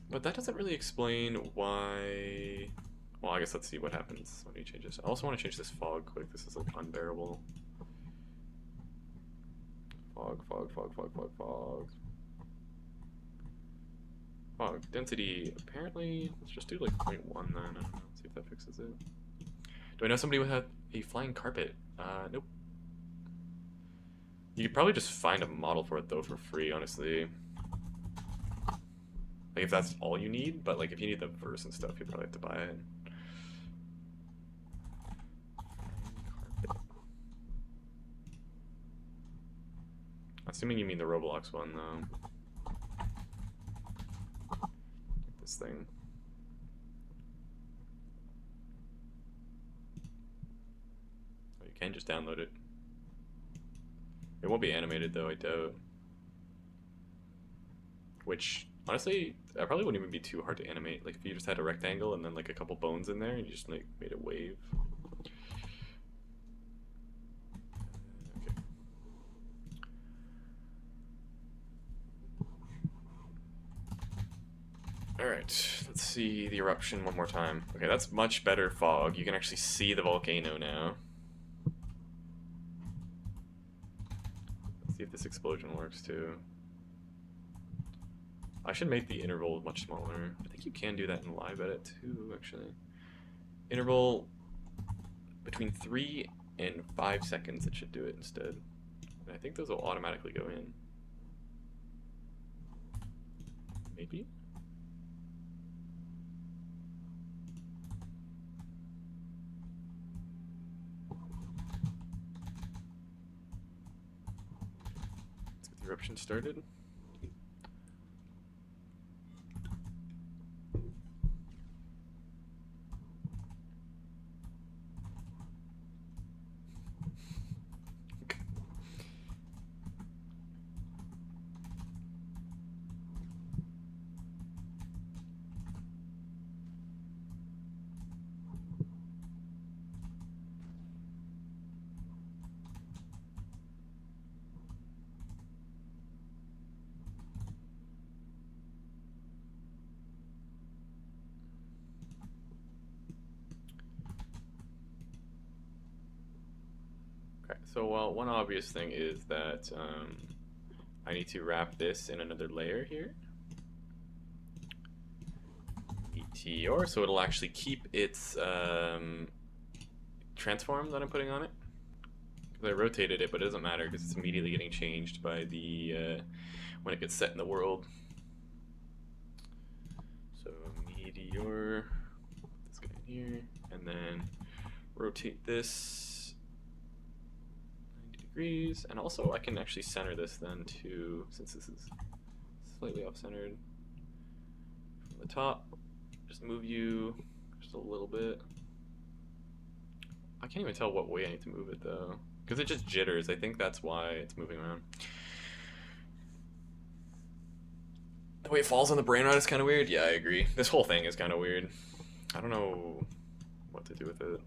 But that doesn't really explain why. Well, I guess let's see what happens when you change this. I also want to change this fog quick. This is like unbearable. Fog, fog, fog, fog, fog, fog. Fog density. Apparently, let's just do like 0.1 then. I don't know. See if that fixes it. Do I know somebody with a flying carpet? Nope. You could probably just find a model for it though for free, honestly. Like if that's all you need, but like if you need the verse and stuff, you probably have to buy it. Assuming you mean the Roblox one though. This thing. Oh, you can just download it. It won't be animated though, I doubt. Which, honestly, that probably wouldn't even be too hard to animate. Like if you just had a rectangle and then like a couple bones in there and you just like made a wave. Okay. Alright, let's see the eruption one more time. Okay, that's much better fog. You can actually see the volcano now. Let's see if this explosion works too. I should make the interval much smaller. I think you can do that in live edit too, actually. Interval between 3 and 5 seconds, it should do it instead. And I think those will automatically go in. Maybe? Let's get the eruption started. So, well, one obvious thing is that I need to wrap this in another layer here. Meteor, so it'll actually keep its transform that I'm putting on it. I rotated it, but it doesn't matter because it's immediately getting changed by the when it gets set in the world. So meteor, put this guy in here, and then rotate this 90 degrees, and also I can actually center this then too, since this is slightly off-centered from the top. Just move you just a little bit. I can't even tell what way I need to move it though, because it just jitters. I think that's why it's moving around. The way it falls on the Brainrot is kind of weird. Yeah, I agree. This whole thing is kind of weird. I don't know what to do with it.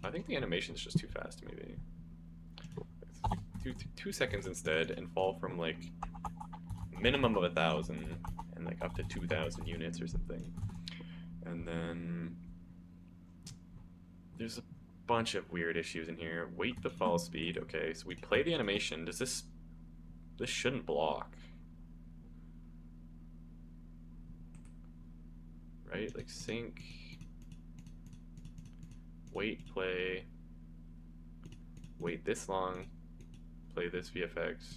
I think the animation is just too fast. Maybe two seconds instead, and fall from like minimum of 1,000 and like up to 2,000 units or something. And then there's a bunch of weird issues in here. Wait the fall speed. Okay, so we play the animation. Does this shouldn't block, right? Like sync, wait, play, wait this long, play this VFX.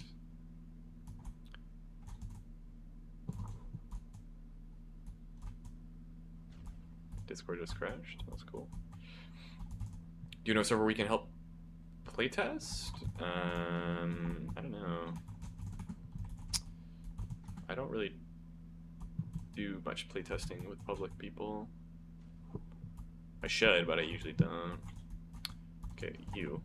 Discord just crashed. That's cool. Do you know a server we can help playtest? I don't know. I don't really do much playtesting with public people. I should, but I usually don't. Okay, you.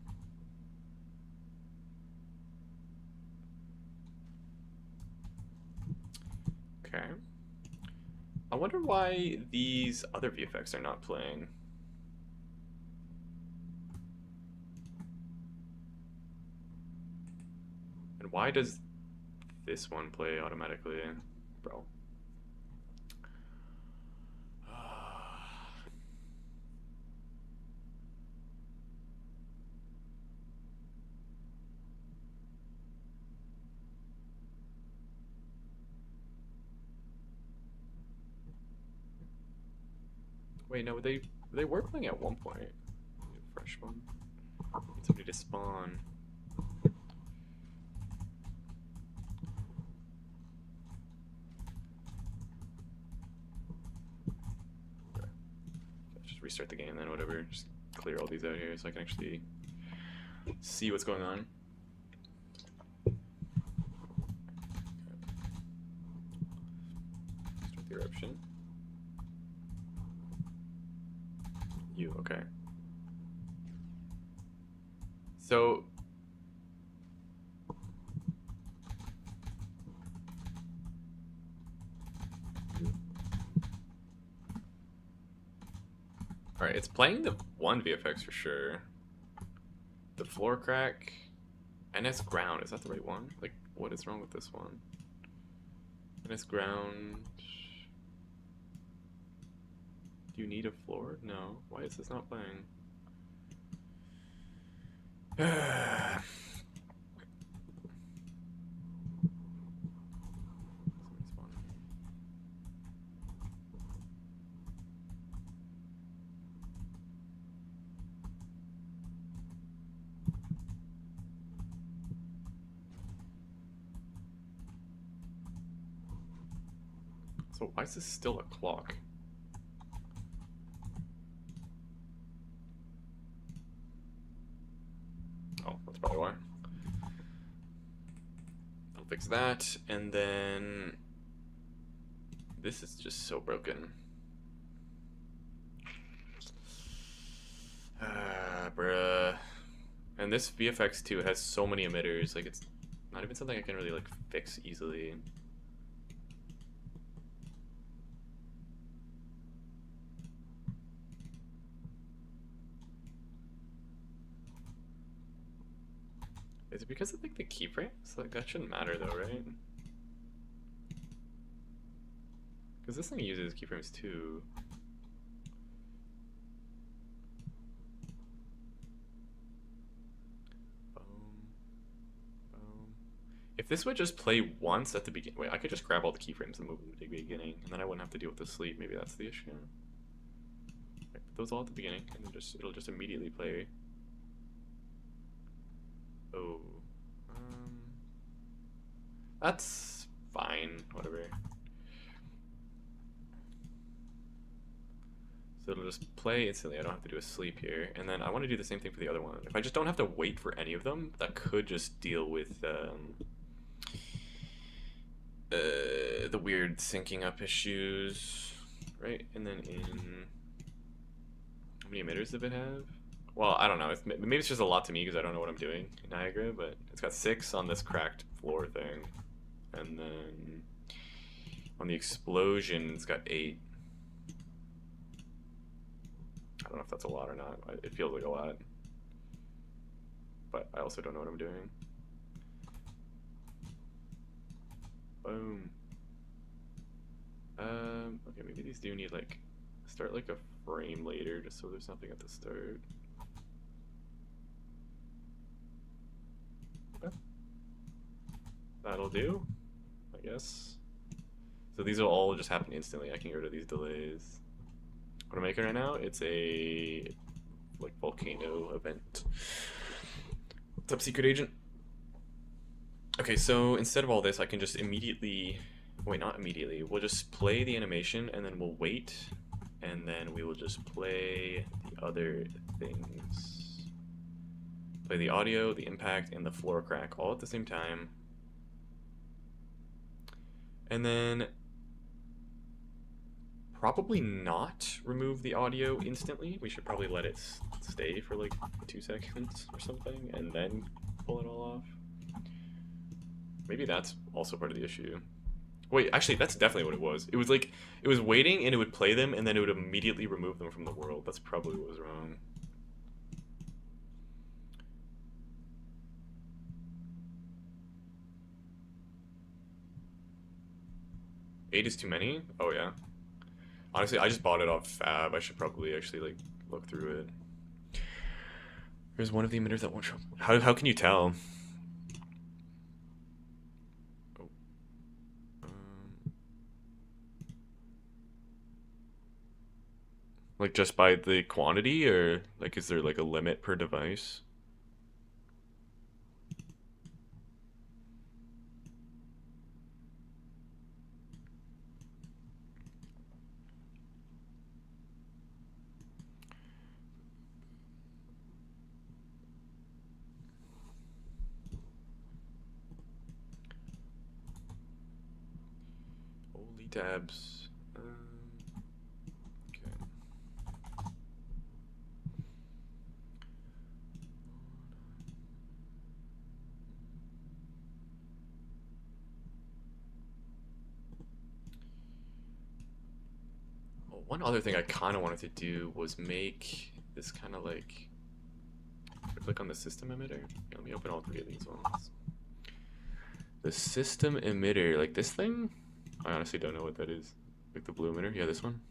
Okay. I wonder why these other VFX are not playing. And why does this one play automatically, bro? Wait, no, they were playing at one point. Fresh one. Need somebody to spawn. Okay. Just restart the game then, whatever. Just clear all these out here so I can actually see what's going on. Start the eruption. You, okay. So alright, it's playing the one VFX for sure. The floor crack. NS ground, is that the right one? Like, what is wrong with this one? NS ground. Do you need a floor? No. Why is this not playing? So why is this still a clock? Oh, that's probably why. I'll fix that, and then this is just so broken. Bruh. And this VFX too has so many emitters, like it's not even something I can really like fix easily. Is it because of like the keyframes? Like that shouldn't matter though, right? Because this thing uses keyframes too. If this would just play once at the beginning, wait, I could just grab all the keyframes and move them at the beginning, and then I wouldn't have to deal with the sleep. Maybe that's the issue. Right, put those all at the beginning, and then it'll just immediately play. Oh, that's fine. Whatever. So it'll just play instantly. I don't have to do a sleep here, and then I want to do the same thing for the other one. If I just don't have to wait for any of them, that could just deal with the weird syncing up issues, right? And then how many emitters does it have? Well, I don't know. Maybe it's just a lot to me because I don't know what I'm doing in Niagara, but it's got 6 on this cracked floor thing, and then on the explosion, it's got 8. I don't know if that's a lot or not. It feels like a lot, but I also don't know what I'm doing. Boom. Okay, maybe these do need like start like a frame later, just so there's nothing at the start. Okay. That'll do, I guess. So these will all just happen instantly. I can get rid of these delays. What I'm making right now, it's a like volcano event. What's up, secret agent? Okay, so instead of all this, I can just immediately, wait, not immediately, we'll just play the animation and then we'll wait, and then we will just play the other things. Play the audio, the impact, and the floor crack all at the same time. And then probably not remove the audio instantly. We should probably let it stay for like 2 seconds or something, and then pull it all off. Maybe that's also part of the issue. Wait, actually, that's definitely what it was. It was like, it was waiting and it would play them and then it would immediately remove them from the world. That's probably what was wrong. Eight is too many? Oh yeah. Honestly, I just bought it off Fab. I should probably actually like look through it. There's one of the emitters that won't show up. How can you tell? Like just by the quantity, or like is there like a limit per device? Holy tabs. One other thing I kind of wanted to do was make this kind of like, click on the system emitter. Let me open all 3 of these ones. The system emitter, like this thing? I honestly don't know what that is. Like the blue emitter? Yeah, this one.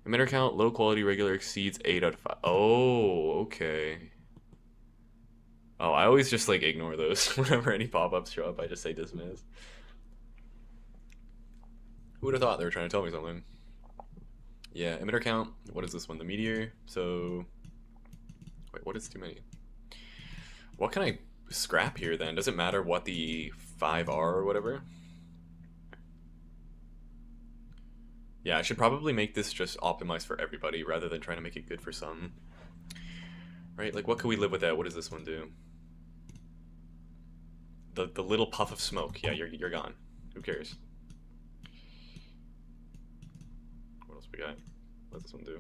Emitter count, low quality, regular, exceeds 8 out of 5. Oh, okay. Oh, I always just like ignore those. Whenever any pop-ups show up, I just say dismiss. Who would have thought they were trying to tell me something? Yeah, emitter count. What is this one? The meteor. So, wait, what is too many? What can I scrap here then? Does it matter what the 5 are or whatever? Yeah, I should probably make this just optimized for everybody rather than trying to make it good for some. Right? Like, what can we live without? What does this one do? The little puff of smoke. Yeah, you're gone. Who cares? What else we got? What does this one do?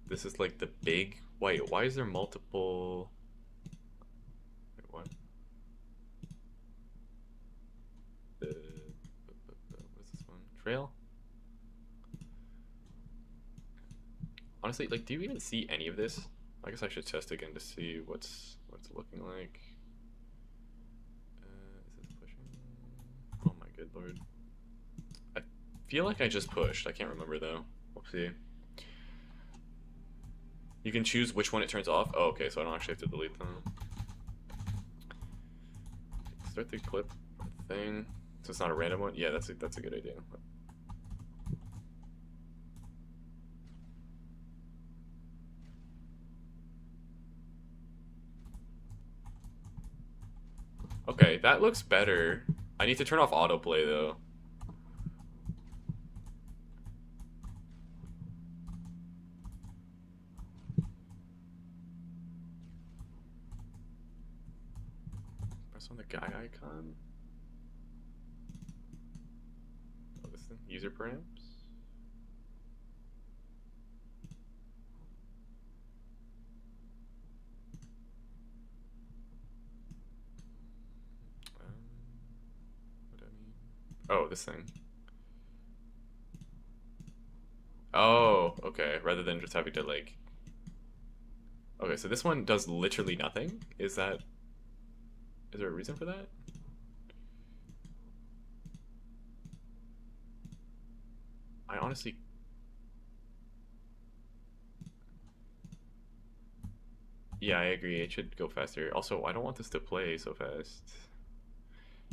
This is like the big... Wait, why is there multiple... Wait, what? What is this one? Trail? Honestly, like, do you even see any of this? I guess I should test again to see what's looking like. Is this pushing? Oh my good lord. I feel like I just pushed. I can't remember though. We'll see. You can choose which one it turns off. Oh, okay, so I don't actually have to delete them. Start the clip thing. So it's not a random one? Yeah, that's a good idea. Okay, that looks better. I need to turn off autoplay though. Press on the guy icon. Oh, this thing? User params? What do I mean? Oh, this thing. Oh, okay. Rather than just having to like... Okay, so this one does literally nothing? Is there a reason for that? I honestly... Yeah, I agree. It should go faster. Also, I don't want this to play so fast.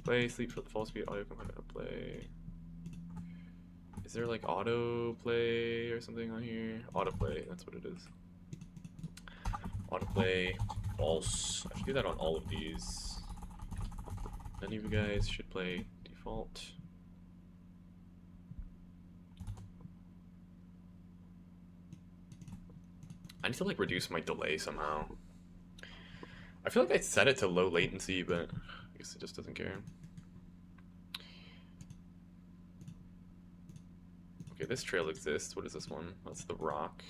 Play, sleep, full speed, audio component, play. Is there like auto play or something on here? Autoplay, that's what it is. Autoplay, false. I should do that on all of these. None of you guys should play default. I need to like reduce my delay somehow. I feel like I set it to low latency, but I guess it just doesn't care. Okay, this trail exists. What is this one? That's the rock.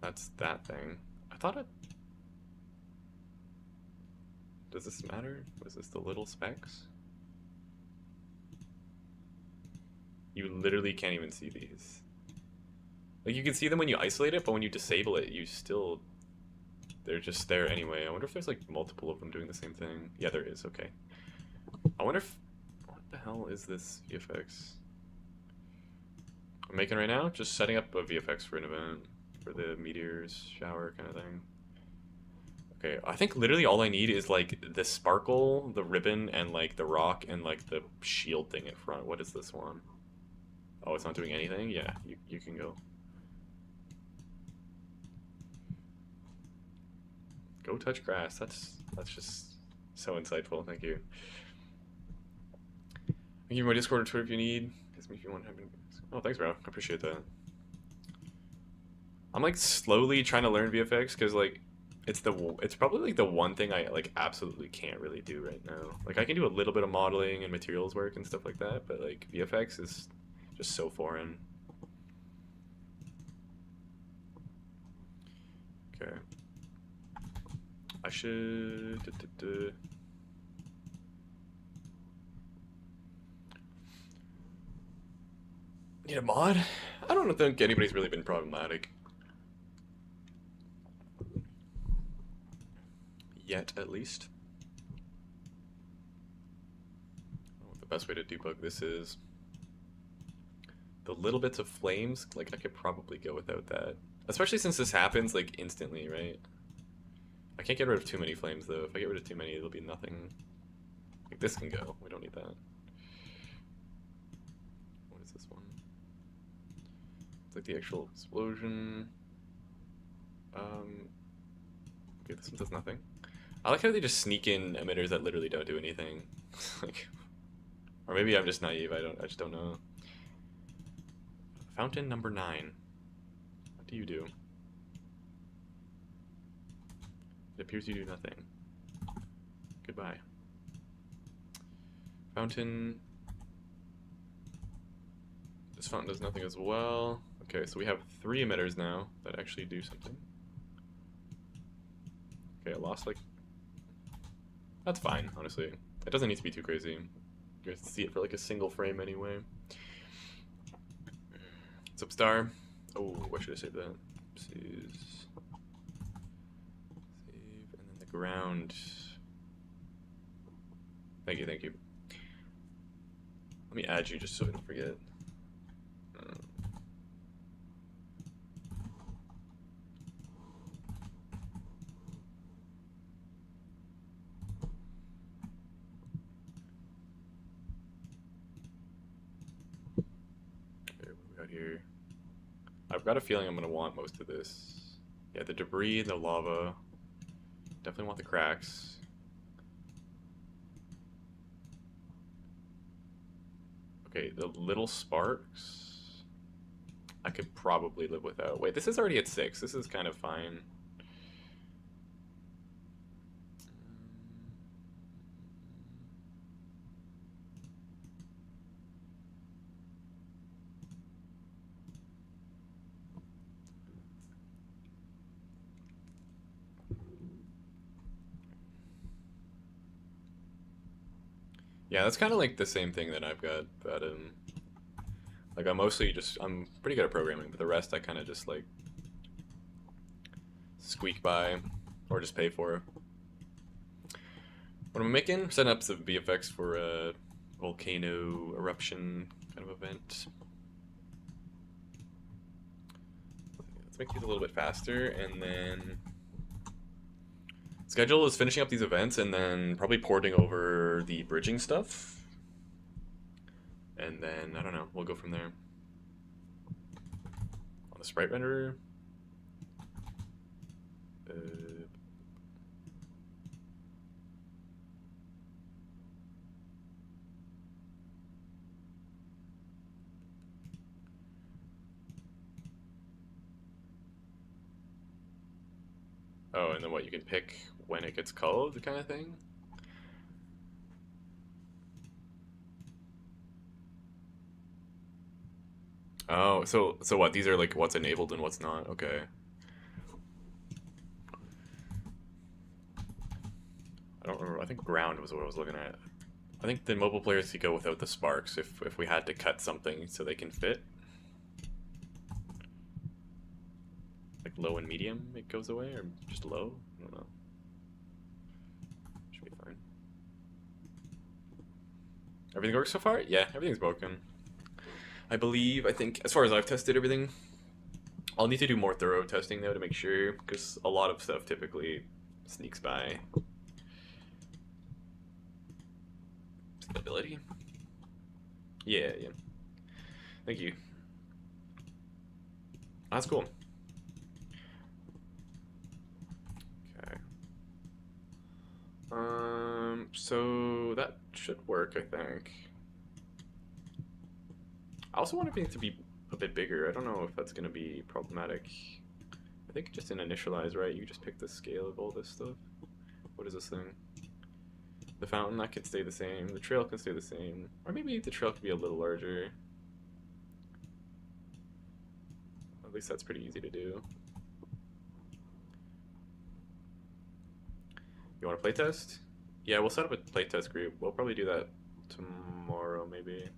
That's that thing. I thought it... Does this matter? What is this, the little specks? You literally can't even see these. Like, you can see them when you isolate it, but when you disable it, you still... They're just there anyway. I wonder if there's, like, multiple of them doing the same thing. Yeah, there is. Okay. I wonder if... What the hell is this VFX? I'm making right now? Just setting up a VFX for an event. For the meteors shower kind of thing. Okay, I think literally all I need is, like, the sparkle, the ribbon, and, like, the rock, and, like, the shield thing in front. What is this one? Oh, it's not doing anything? Yeah, you can go. Go touch grass. That's just so insightful. Thank you. I can give you my Discord or Twitter if you need. Ask me if you want to have any... Oh, thanks, bro. I appreciate that. I'm, like, slowly trying to learn VFX, because, like, it's probably, like, the one thing I, like, absolutely can't really do right now. Like, I can do a little bit of modeling and materials work and stuff like that, but, like, VFX is just so foreign. Okay. I should... Need a mod? I don't think anybody's really been problematic. Yet, at least. I don't know what the best way to debug this is. The little bits of flames, like, I could probably go without that. Especially since this happens, like, instantly, right? I can't get rid of too many flames, though. If I get rid of too many, it'll be nothing. Like, this can go. We don't need that. What is this one? It's like the actual explosion. Okay, this one does nothing. I like how they just sneak in emitters that literally don't do anything. Like, or maybe I'm just naive. I just don't know. Fountain number 9. What do you do? It appears you do nothing. Goodbye. Fountain. This fountain does nothing as well. Okay, so we have 3 emitters now that actually do something. Okay, I lost, like... That's fine, honestly. It doesn't need to be too crazy. You guys see it for like a single frame anyway. What's up, Star? Oh, why should I save that? Save, and then the ground. Thank you, thank you. Let me add you just so I don't forget. got a feeling I'm gonna want most of this. Yeah, the debris, the lava. Definitely want the cracks. Okay, the little sparks. I could probably live without. Wait, this is already at 6. This is kind of fine. Yeah, that's kind of like the same thing that I've got, but like I'm pretty good at programming, but the rest I kind of just like squeak by or just pay for. What am I making? Setting up some VFX for a volcano eruption kind of event. Let's make these a little bit faster, and then schedule is finishing up these events, and then probably porting over the bridging stuff, and then I don't know. We'll go from there. On the sprite renderer. Oh, and then what, you can pick when it gets called kind of thing? Oh, so what? These are like what's enabled and what's not. Okay. I don't remember. I think ground was what I was looking at. I think the mobile players could go without the sparks if we had to cut something so they can fit. Like low and medium, it goes away, or just low? I don't know. Should be fine. Everything works so far? Yeah, everything's broken. I believe, I think, as far as I've tested everything, I'll need to do more thorough testing though to make sure, because a lot of stuff typically sneaks by. Stability? Yeah, yeah. Thank you. That's cool. Okay. So that should work, I think. I also want everything to be a bit bigger. I don't know if that's going to be problematic. I think just in initialize, right? You just pick the scale of all this stuff. What is this thing? The fountain, that can stay the same. The trail can stay the same. Or maybe the trail could be a little larger. At least that's pretty easy to do. You want to playtest? Yeah, we'll set up a playtest group. We'll probably do that tomorrow, maybe.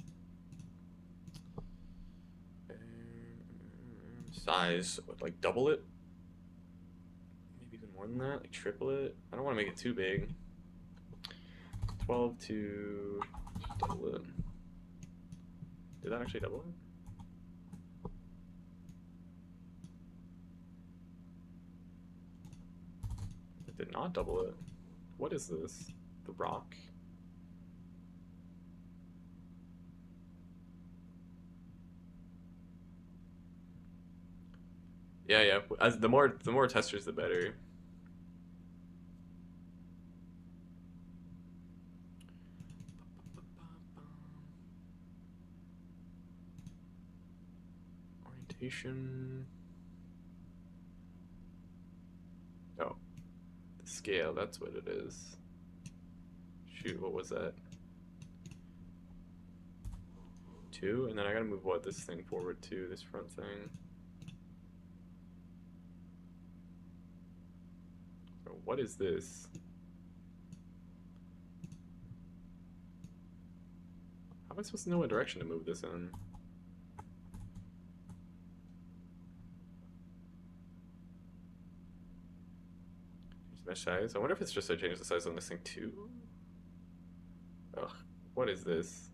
Size, like double it? Maybe even more than that, like triple it? I don't want to make it too big. 12 to double it. Did that actually double it? It did not double it. What is this? The rock? Yeah, yeah. As the more testers, the better. Orientation. Oh, the scale. That's what it is. Shoot, what was that? 2, and then I gotta move what this thing forward to this front thing. So what is this? How am I supposed to know what direction to move this in? Change the mesh size. I wonder if it's just I change the size on this thing too. Ugh, what is this?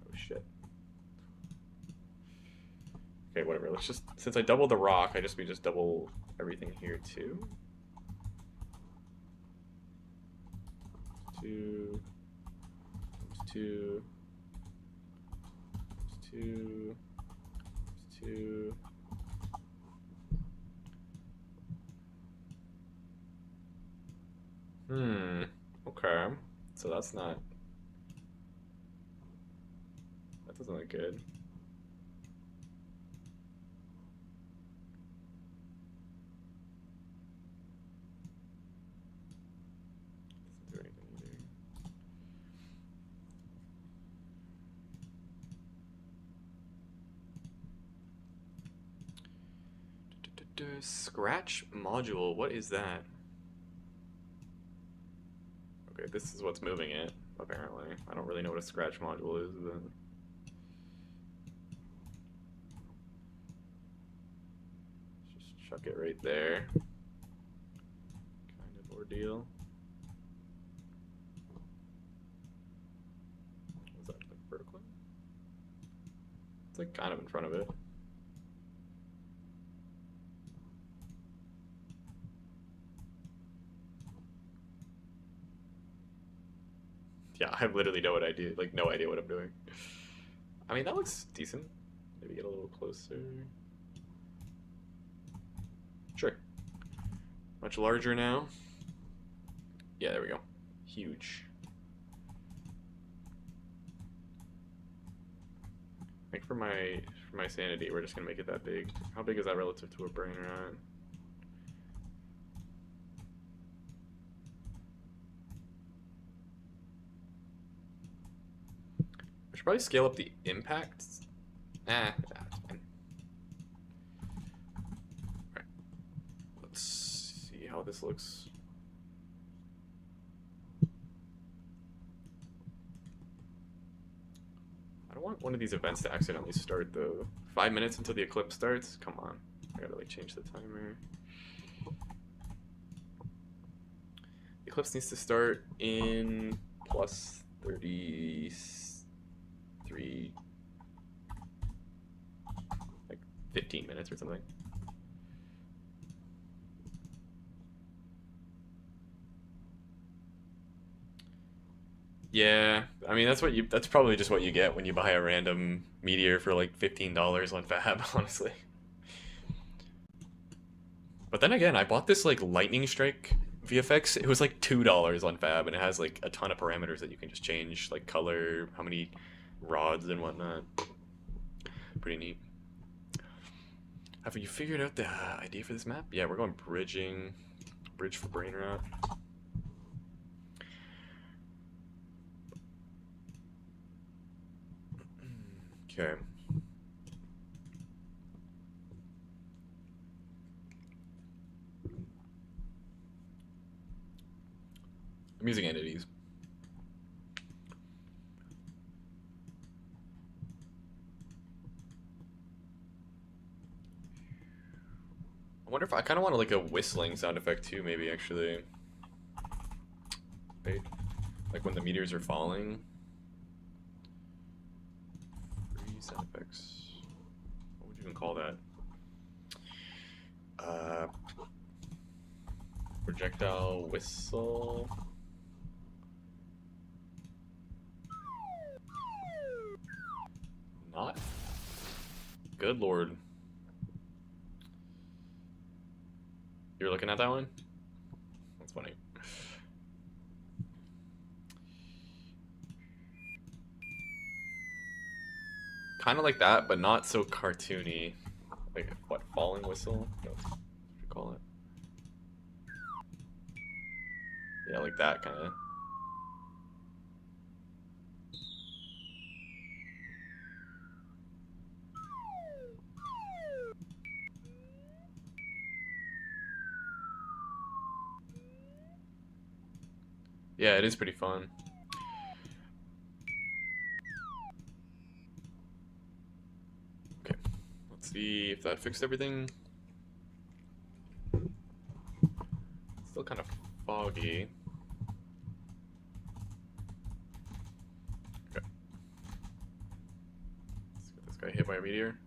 Oh shit. Okay, whatever. Let's just, since I doubled the rock, we just double everything here too. 2, 2, 2, 2. Okay. So that's not. That doesn't look good. Doesn't do anything either. Scratch module. What is that? Okay, this is what's moving it, apparently. I don't really know what a scratch module is, but... Let's just chuck it right there. Kind of ordeal. Was that like vertical? It's like kind of in front of it. Yeah, I have literally no idea, like no idea what I'm doing. I mean, that looks decent. Maybe get a little closer. Sure. Much larger now. Yeah, there we go. Huge. I think for my sanity, we're just gonna make it that big. How big is that relative to a Brainrot? I should probably scale up the impact. Nah, it's fine. Alright. Let's see how this looks. I don't want one of these events to accidentally start though. 5 minutes until the eclipse starts? Come on. I gotta like change the timer. The eclipse needs to start in plus 33, like 15 minutes or something. Yeah, I mean that's probably just what you get when you buy a random meteor for like $15 on Fab, honestly. But then again, I bought this like lightning strike VFX. It was like $2 on Fab, and it has like a ton of parameters that you can just change, like color, how many rods and whatnot. Pretty neat. Have you figured out the idea for this map? Yeah, we're going bridge for Brainrot. Okay. I'm using entities. I wonder if I kind of want like a whistling sound effect too, maybe actually. Wait, like when the meteors are falling. Free sound effects. What would you even call that? Projectile whistle. Not. Good lord. You're looking at that one? That's funny. Kind of like that, but not so cartoony. Like, what, falling whistle? What should you call it? Yeah, like that kind of. Yeah, it is pretty fun. Okay, let's see if that fixed everything. Still kind of foggy. Okay. Let's get this guy hit by a meteor.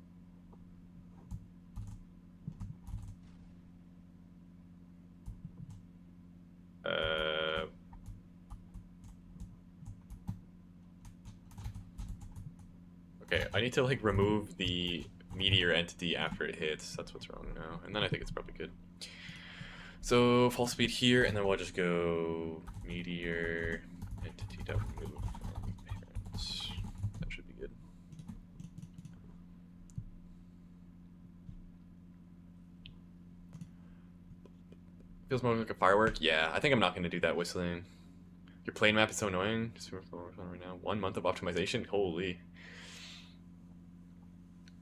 Okay, I need to like remove the meteor entity after it hits. That's what's wrong now. And then I think it's probably good. So full speed here, and then we'll just go meteor entity remove parents. That should be good. Feels more like a firework. Yeah, I think I'm not going to do that whistling. Your plane map is so annoying. Just right now. 1 month of optimization. Holy.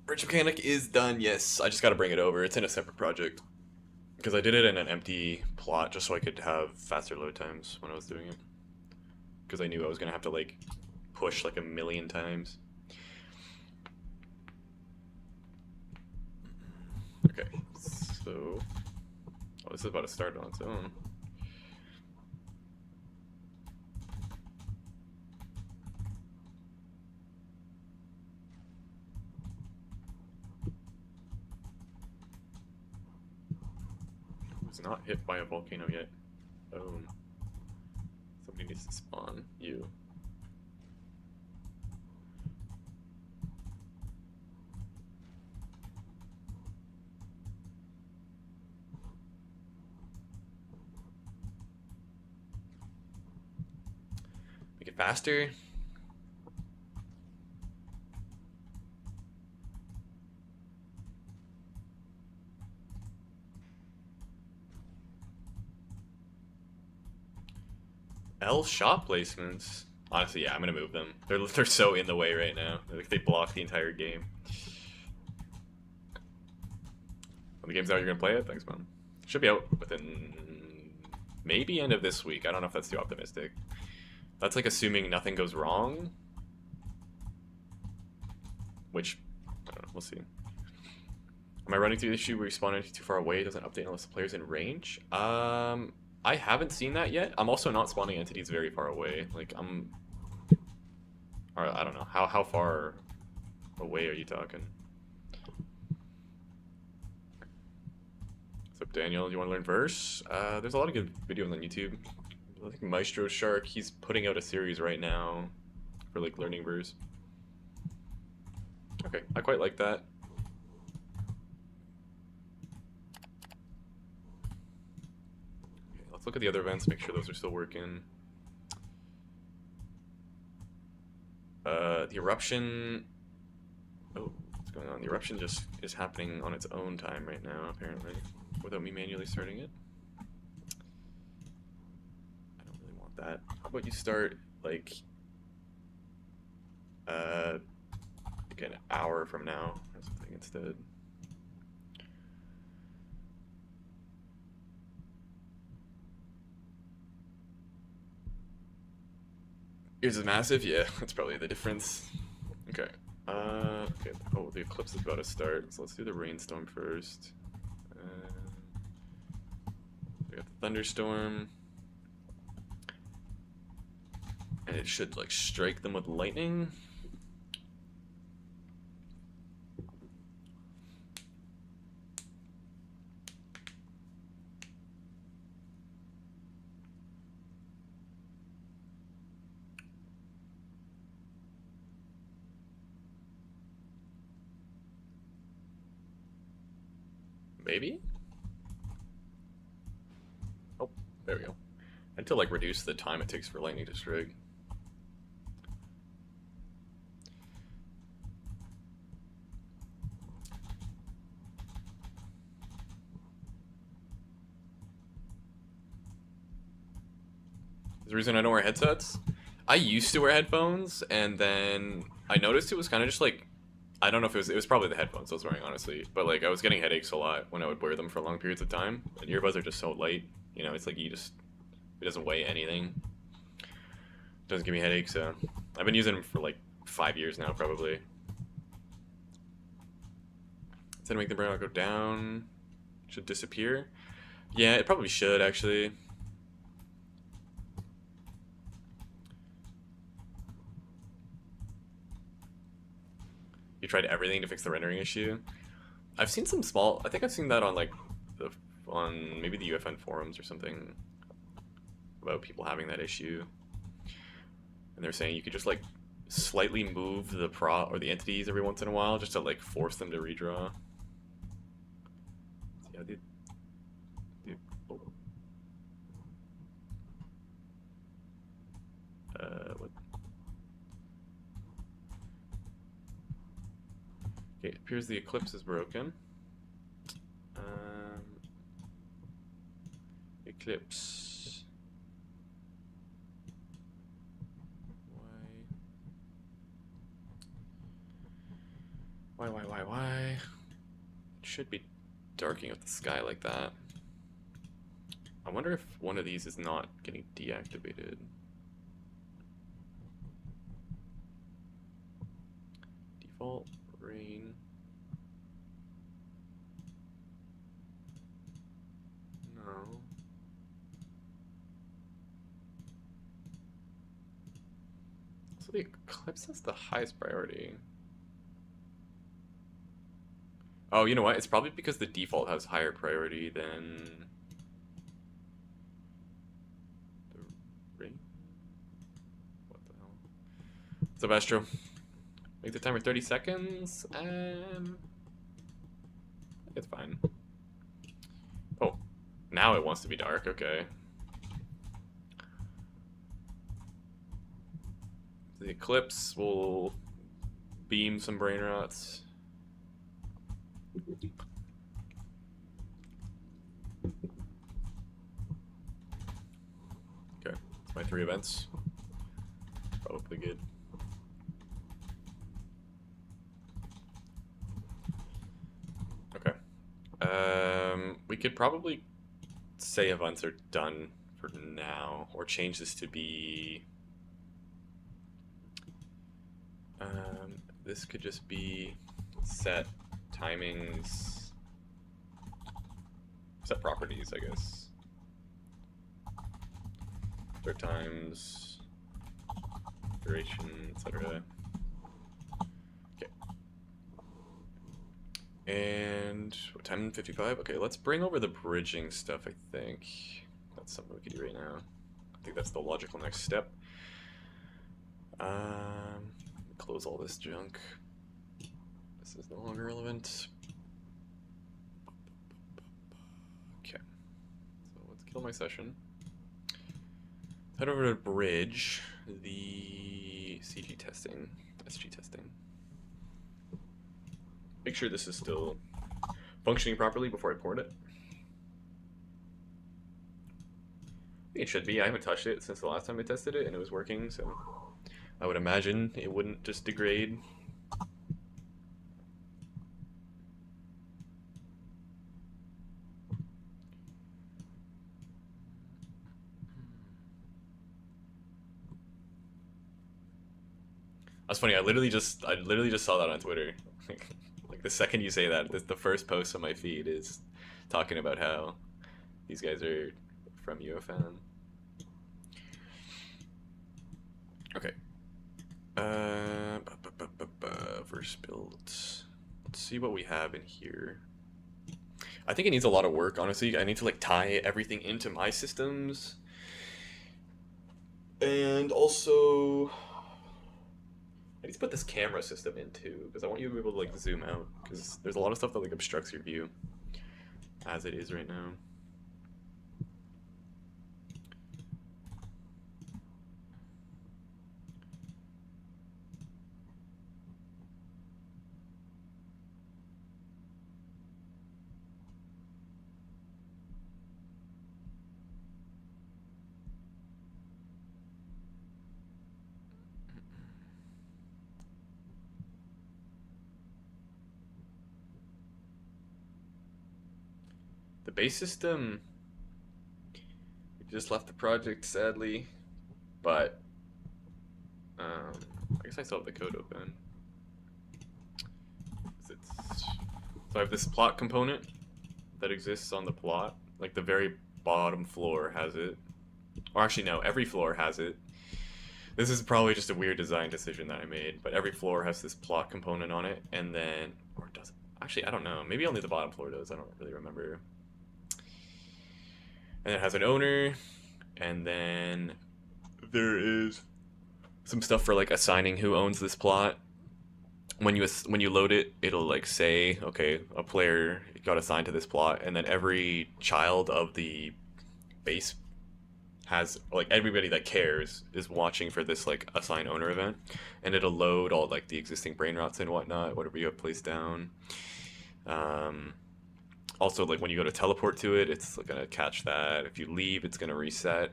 Bridge mechanic is done. Yes, I just got to bring it over. It's in a separate project because I did it in an empty plot just so I could have faster load times when I was doing it. Because I knew I was going to have to like push like 1,000,000 times. Okay, so this is about to start on its own. Who's not hit by a volcano yet? Oh. Somebody needs to spawn you. Make it faster. L shop placements. Honestly, yeah, I'm gonna move them. They're so in the way right now. Like they block the entire game. When the game's out, you're gonna play it. Thanks, man. Should be out within maybe end of this week. I don't know if that's too optimistic. That's like assuming nothing goes wrong. Which, I don't know, we'll see. Am I running through the issue where you spawn entity too far away? It doesn't update unless the player's in range? I haven't seen that yet. I'm also not spawning entities very far away. Like, or I don't know. How far away are you talking? What's up, Daniel? You want to learn verse? There's a lot of good videos on YouTube. I think Maestro Shark, he's putting out a series right now for like learning verse. Okay, I quite like that. Okay, let's look at the other events, make sure those are still working. The eruption. Oh, what's going on? The eruption just is happening on its own time right now, apparently, without me manually starting it. I don't really want that. How about you start like an hour from now or something instead? Yours is massive? Yeah, that's probably the difference. Okay. Okay. Oh, the eclipse is about to start, so let's do the rainstorm first. We got the thunderstorm. And it should, like, strike them with lightning. Maybe? Oh, there we go. I had to like reduce the time it takes for lightning to strike. The reason I don't wear headsets? I used to wear headphones, and then I noticed it was kind of just like, I don't know if it was probably the headphones I was wearing, honestly, but like I was getting headaches a lot when I would wear them for long periods of time. And earbuds are just so light, you know, it's like it doesn't weigh anything. It doesn't give me headaches, so I've been using them for like 5 years now, probably. Instead of make the Brainrot go down, should disappear. Yeah, it probably should, actually. You tried everything to fix the rendering issue. I've seen some small. I think I've seen that on like on maybe the UEFN forums or something about people having that issue, and they're saying you could just like slightly move the or the entities every once in a while just to like force them to redraw. See how oh. What? Okay, it appears the eclipse is broken. Eclipse. Why? It should be darking up the sky like that. I wonder if one of these is not getting deactivated. Default rain. No. So the eclipse has the highest priority. Oh, you know what? It's probably because the default has higher priority than the rain. What the hell? So, Astro, make the timer 30 seconds, and it's fine. Oh, now it wants to be dark. Okay. The eclipse will beam some brain rots. Okay, it's my 3 events. Probably good. Okay. We could probably say events are done for now, or change this to be. This could just be set timings, set properties, I guess. Start times, duration, etc. Okay. And what time? 55. Okay, let's bring over the bridging stuff. I think that's something we could do right now. I think that's the logical next step. Close all this junk. This is no longer relevant. Okay, so let's kill my session. Head over to bridge the SG testing. Make sure this is still functioning properly before I port it. I think it should be. I haven't touched it since the last time I tested it, and it was working, so I would imagine it wouldn't just degrade. That's funny. I literally just saw that on Twitter. Like the second you say that, the first post on my feed is talking about how these guys are from UEFN. Okay. First build. Let's see what we have in here. I think it needs a lot of work, honestly. I need to like tie everything into my systems. And also I need to put this camera system in too, because I want you to be able to like zoom out, because there's a lot of stuff that like obstructs your view as it is right now. The base system, we just left the project sadly, but I guess I still have the code open. So I have this plot component that exists on the plot, like the very bottom floor has it. Or actually no, every floor has it. This is probably just a weird design decision that I made, but every floor has this plot component on it, and then, or does it? Actually, I don't know. Maybe only the bottom floor does. I don't really remember. And it has an owner, and then there is some stuff for like assigning who owns this plot. When you load it, it'll like say, okay, a player got assigned to this plot, and then every child of the base has like everybody that cares is watching for this like assign owner event, and it'll load all like the existing brain rots and whatnot, whatever you have placed down. Um, Also, like when you go to teleport to it, it's gonna catch that. If you leave, it's gonna reset.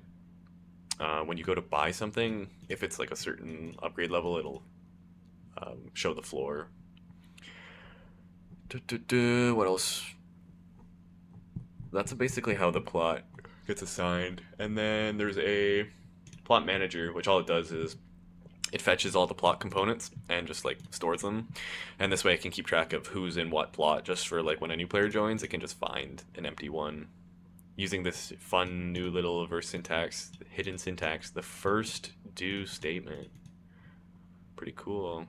When you go to buy something, if it's like a certain upgrade level, it'll show the floor. What else? That's basically how the plot gets assigned. And then there's a plot manager, which all it does is it fetches all the plot components and just like stores them. And this way it can keep track of who's in what plot, just for like when a new player joins, it can just find an empty one. Using this fun new little verse syntax, hidden syntax, the first do statement. Pretty cool.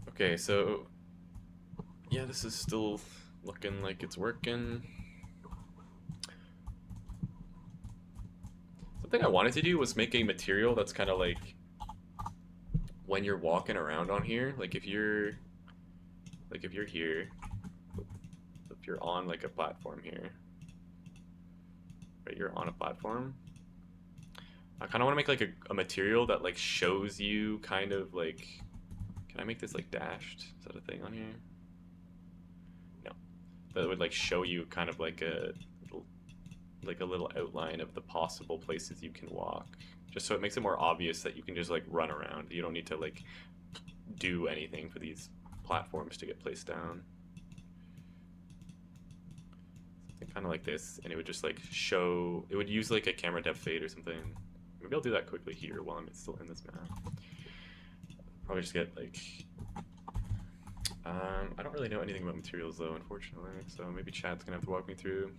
Okay, so yeah, this is still looking like it's working. Something I wanted to do was make a material that's kind of like when you're walking around on here, like if you're here, if you're on like a platform here, right? You're on a platform. I kind of want to make like a material that like shows you kind of like. Can I make this like dashed? Is that a thing on here? No. That would like show you kind of like a little outline of the possible places you can walk, just so it makes it more obvious that you can just like run around. You don't need to like do anything for these platforms to get placed down. Something kind of like this, and it would just like show. It would use like a camera depth fade or something. Maybe I'll do that quickly here while I'm still in this map. Probably just get like. I don't really know anything about materials though, unfortunately. So maybe chat's gonna have to walk me through.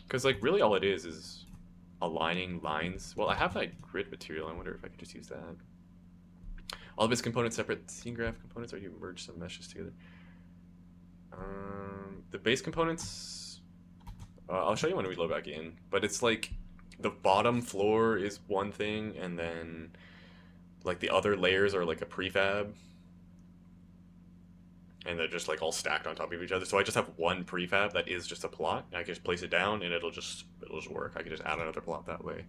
Because like really all it is aligning lines. Well, I have that grid material. I wonder if I could just use that. All of its components separate scene graph components, or you merge some meshes together. The base components, I'll show you when we load back in. But it's like the bottom floor is one thing, and then like the other layers are like a prefab. And they're just like all stacked on top of each other. So I just have one prefab that is just a plot. I can just place it down and it'll just work. I can just add another plot that way.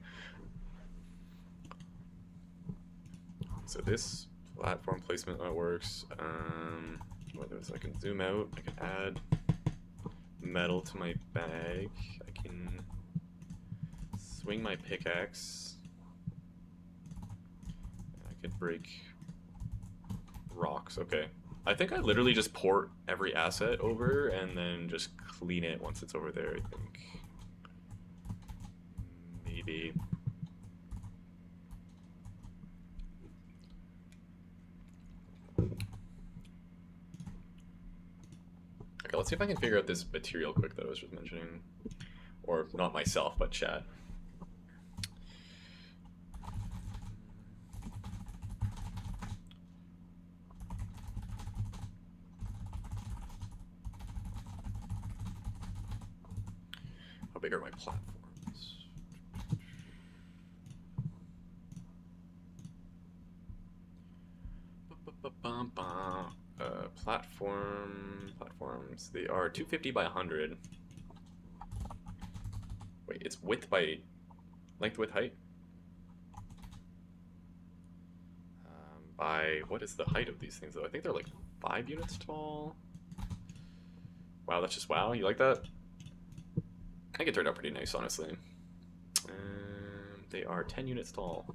So this platform placement that works. So I can zoom out. I can add metal to my bag. I can swing my pickaxe. I could break rocks. Okay. I think I literally just port every asset over and then just clean it once it's over there, I think. Maybe. Okay, let's see if I can figure out this material quick that I was just mentioning. Or not myself, but chat. How big are my platforms? Platforms. They are 250 by 100. Wait, it's width by length, width, height. By what is the height of these things though? I think they're like 5 units tall. Wow, that's just wow. You like that? I think it turned out pretty nice, honestly. They are 10 units tall.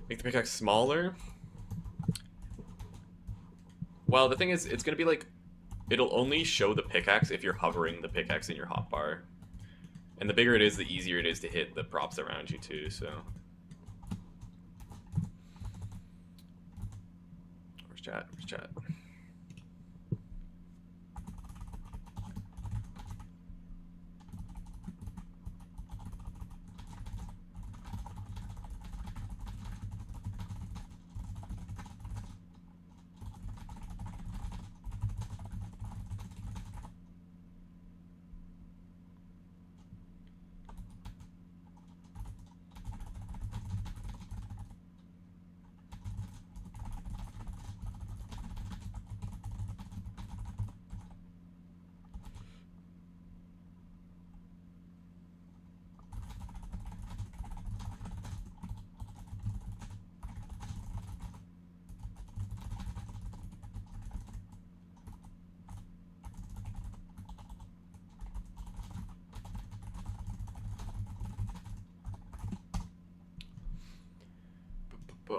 Make the pickaxe smaller. Well, the thing is, it's gonna be like, it'll only show the pickaxe if you're hovering the pickaxe in your hotbar. And the bigger it is, the easier it is to hit the props around you too, so. Where's chat? Where's chat?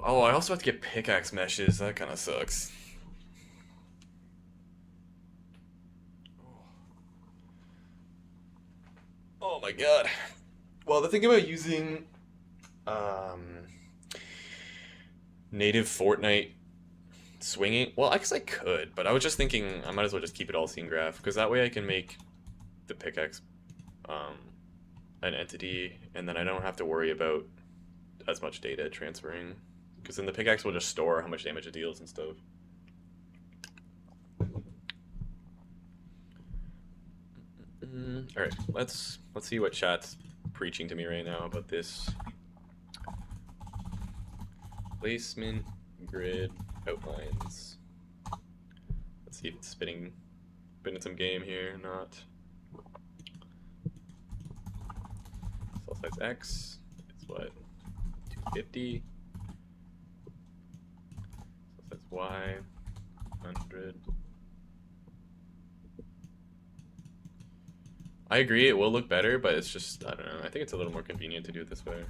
Oh, I also have to get pickaxe meshes. That kind of sucks. Oh my god. Well, the thing about using um, native Fortnite swinging, well, I guess I could, but I was just thinking I might as well just keep it all scene graph because that way I can make the pickaxe um, an entity, and then I don't have to worry about as much data transferring because then the pickaxe will just store how much damage it deals and stuff. All right, let's see what chat's preaching to me right now about this placement grid outlines. Let's see if it's spinning some game here or not. Cell size X is what? 250. Cell size Y 100. I agree it will look better, but it's just, I don't know, I think it's a little more convenient to do it this way.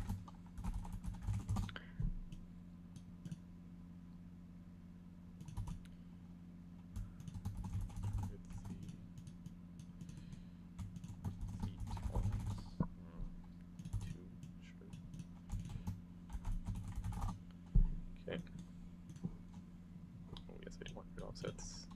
Okay. Oh yes, I didn't want good offsets.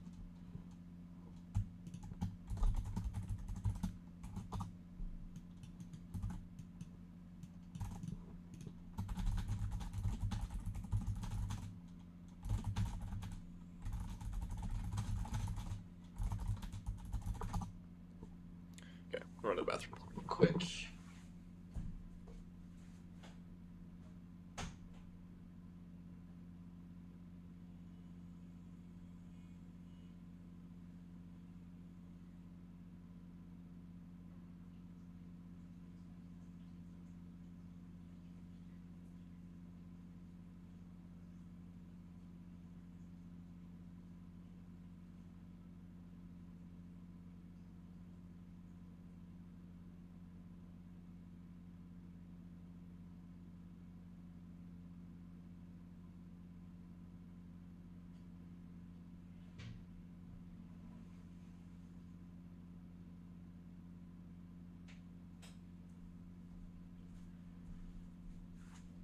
Okay, run to the bathroom quick.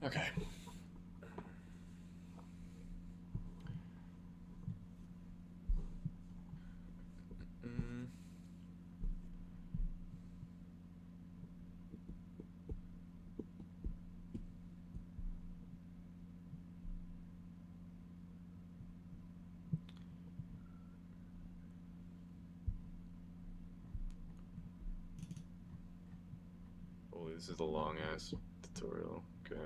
Okay. Oh, this is a long ass tutorial. Okay.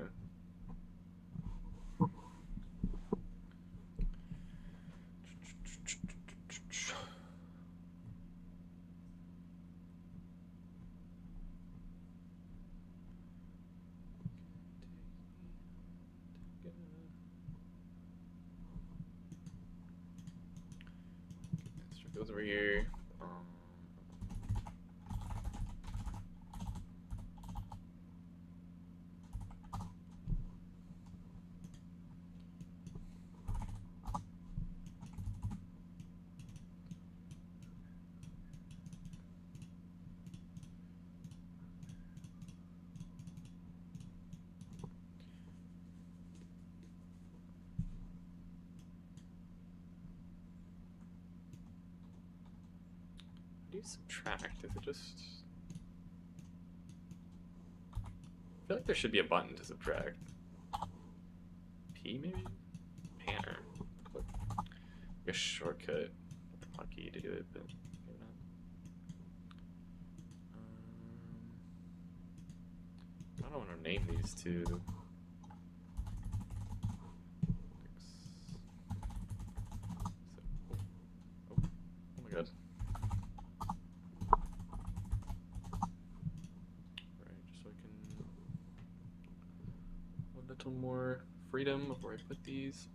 Goes over here. How do you subtract? Is it just... I feel like there should be a button to subtract. P maybe? Panner. Like a shortcut. Lucky to do it, but maybe not. I don't want to name these two. Oh my god. Right, just so I can a little more freedom before I put these.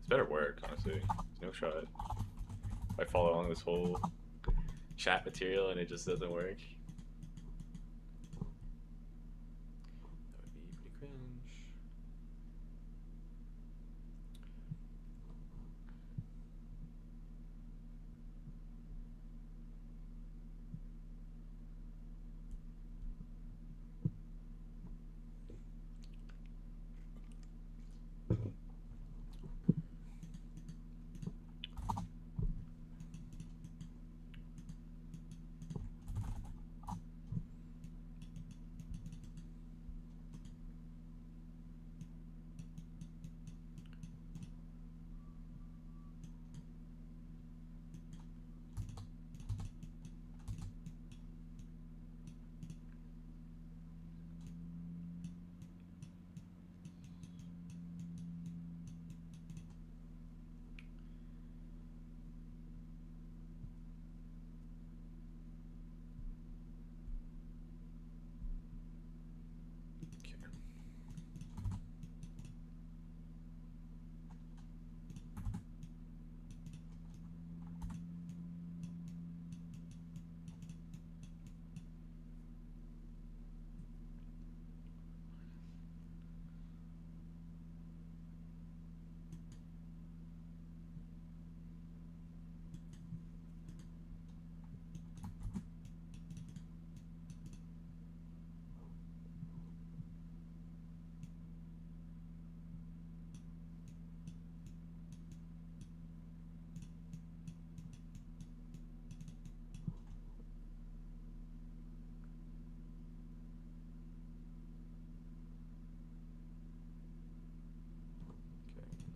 This better work, honestly. There's no shot. If I follow along this whole chat material and it just doesn't work, that would be pretty cringe.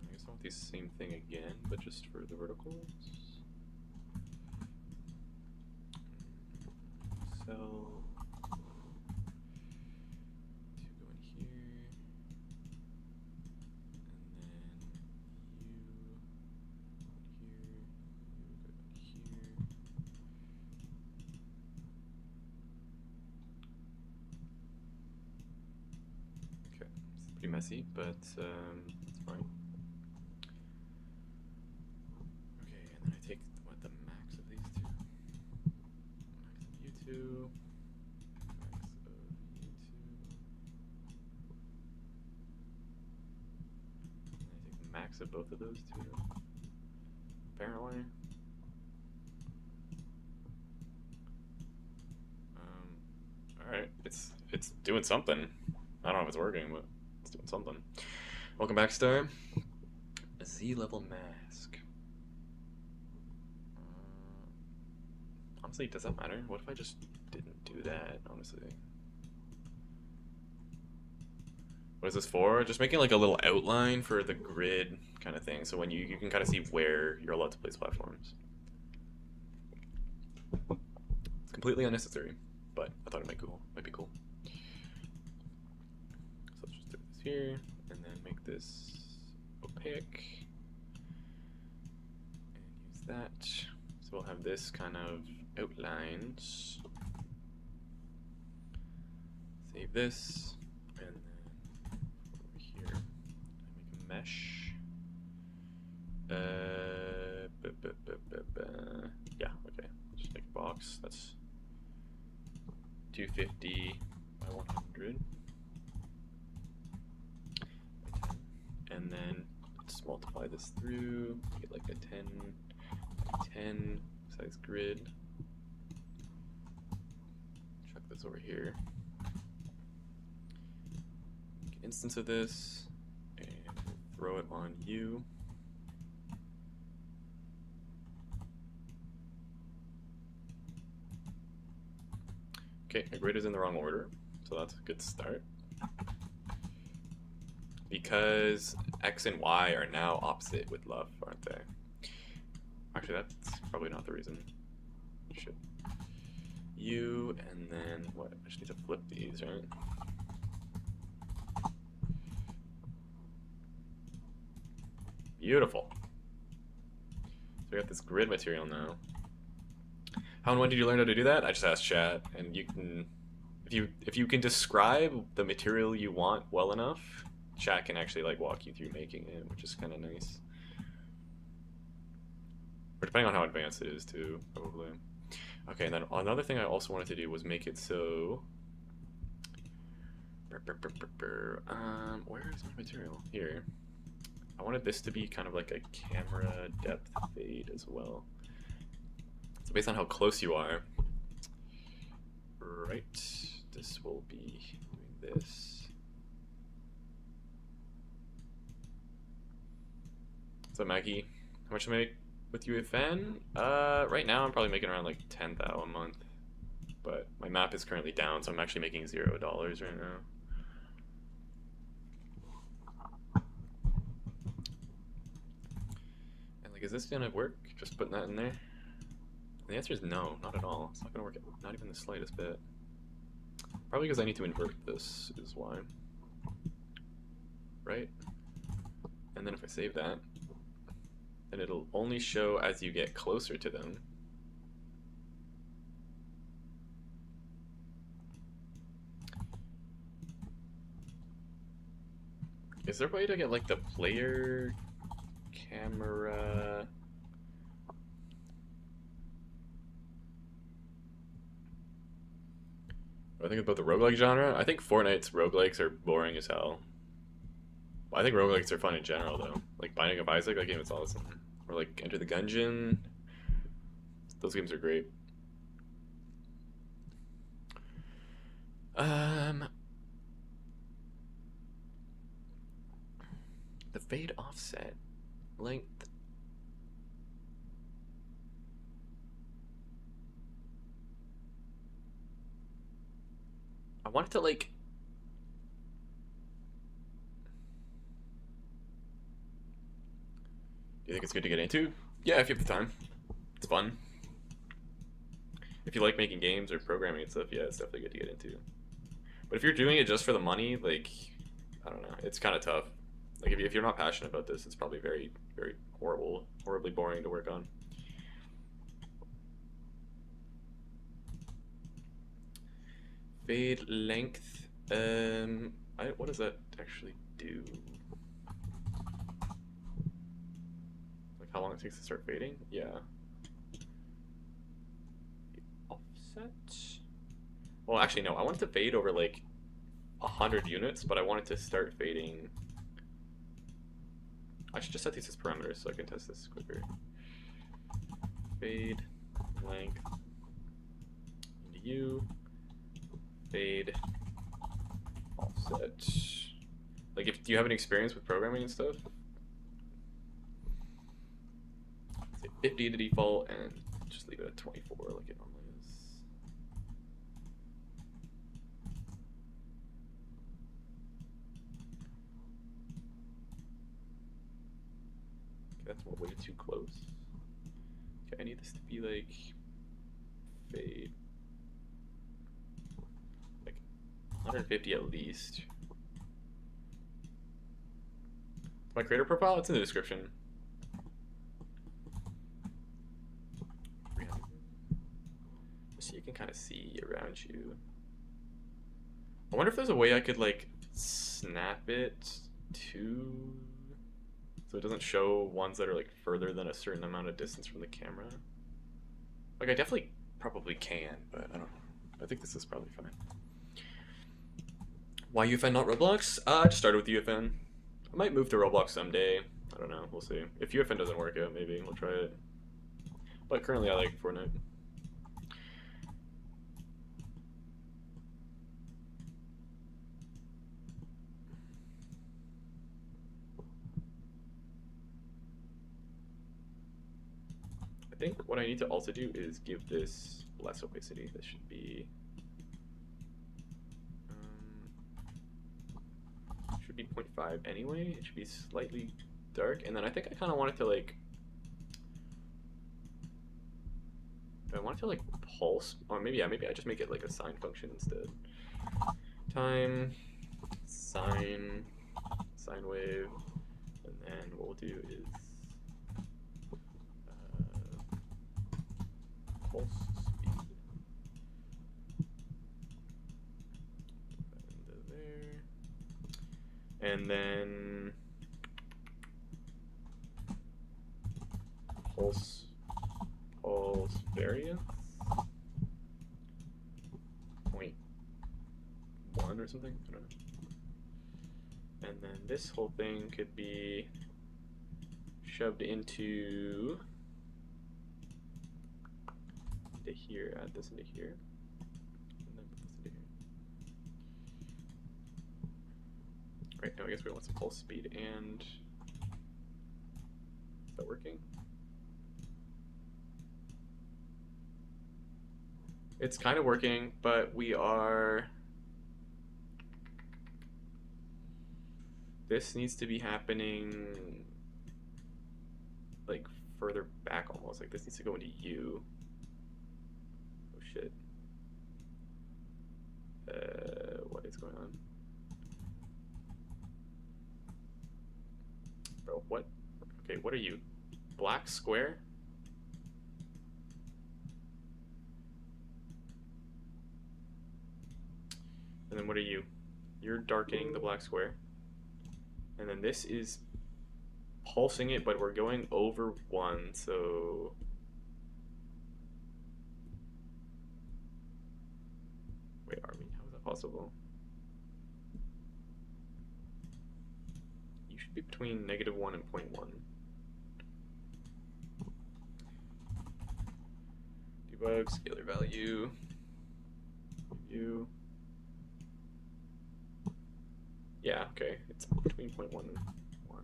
I guess I want the same thing again, but just for the verticals. So, to go in here, and then you go here. Okay, it's pretty messy, but it's fine. Okay, and then I take the max of these two. Max of you two. Max of you two. And I take the max of both of those two. Apparently. Alright, it's doing something. I don't know if it's working, but it's doing something. Welcome back, Star. A Z-level mask. Honestly, does that matter? What if I just didn't do that, honestly? What is this for? Just making like a little outline for the grid kind of thing, so when you can kind of see where you're allowed to place platforms. It's completely unnecessary, but I thought it might be cool. So let's just do this here, and then make this opaque, and use that. So we'll have this kind of outlines. Save this, and then over here, I make a mesh. Yeah, okay. Just make a box. That's 250 by 100 by 10, and then let's multiply this through. Get like a 10 by 10 size grid. Chuck this over here. Make an instance of this, and we'll throw it on you. Okay, my grid is in the wrong order, so that's a good start. Because X and Y are now opposite with love, aren't they? Actually, that's probably not the reason. Shit. U, and then what? I just need to flip these, right? Beautiful. So we got this grid material now. How and when did you learn how to do that? I just asked chat, and you can, if you can describe the material you want well enough, chat can actually like walk you through making it, which is kind of nice. Or depending on how advanced it is too, probably. Okay, and then another thing I also wanted to do was make it so... where is my material? Here. I wanted this to be kind of like a camera depth fade as well. So based on how close you are, right, this will be doing this. So Maggie, how much do I make with UEFN? Right now I'm probably making around like 10,000 a month. But my map is currently down, so I'm actually making $0 right now. And like, is this gonna work? Just putting that in there? And the answer is no, not at all. It's not gonna work, not even the slightest bit. Probably because I need to invert this is why. Right? And then if I save that, then it'll only show as you get closer to them. Is there a way to get like the player camera? What do I think about the roguelike genre? I think Fortnite's roguelikes are boring as hell. Well, I think roguelikes are fun in general though. Like Binding of Isaac, that game is awesome. Or like Enter the Gungeon. Those games are great. The fade offset length. I want it to like. Do you think it's good to get into? Yeah, if you have the time. It's fun. If you like making games or programming and stuff, yeah, it's definitely good to get into. But if you're doing it just for the money, like, I don't know, it's kind of tough. Like, if you're not passionate about this, it's probably very, very horribly boring to work on. Fade length. What does that actually do? Like how long it takes to start fading? Yeah. The offset. Well, actually, no. I want it to fade over like 100 units, but I want it to start fading. I should just set these as parameters so I can test this quicker. Fade length into U. Fade offset. Like, do you have any experience with programming and stuff? Say 50 the default and just leave it at 24 like it normally is. Okay, that's way too close. Okay, I need this to be like fade. 150 at least. My creator profile, it's in the description. Just so you can kind of see around you. I wonder if there's a way I could like snap it to so it doesn't show ones that are like further than a certain amount of distance from the camera. Like I definitely probably can, but I don't know. I think this is probably fine. Why UEFN, not Roblox? I just started with UEFN. I might move to Roblox someday. I don't know. We'll see. If UEFN doesn't work out, maybe we'll try it. But currently I like Fortnite. I think what I need to also do is give this less opacity. This should be... should be 0.5 anyway. It should be slightly dark, and then I think I kind of want it to like. Do I want it to like pulse, or maybe maybe I just make it like a sine function instead. Time, sine wave, and then what we'll do is pulse speed. And then pulse pulse variance 0.1 or something. I don't know. And then this whole thing could be shoved into here. Add this into here, and then put this into here. Right now, I guess we want some pulse speed. And is that working? It's kind of working, but we are. This needs to be happening like further back almost. Like this needs to go into U. Oh shit. What is going on? Bro, what? Okay, what are you? Black square? And then what are you? You're darkening the black square. And then this is pulsing it, but we're going over 1, so... Wait, are we? How is that possible? You should be between -1 and 0.1. Debug, scalar value, view. Yeah, okay, it's between 0.1 and 1.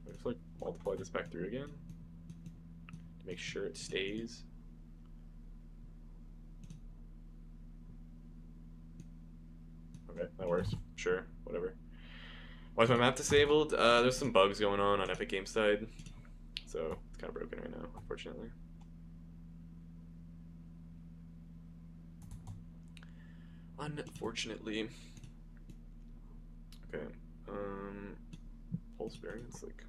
I just like multiply this back through again to make sure it stays. Okay, that works. Sure, whatever. Why is my map disabled? There's some bugs going on Epic Games side, so it's kind of broken right now, unfortunately. Unfortunately. Okay. Pulse variance, like.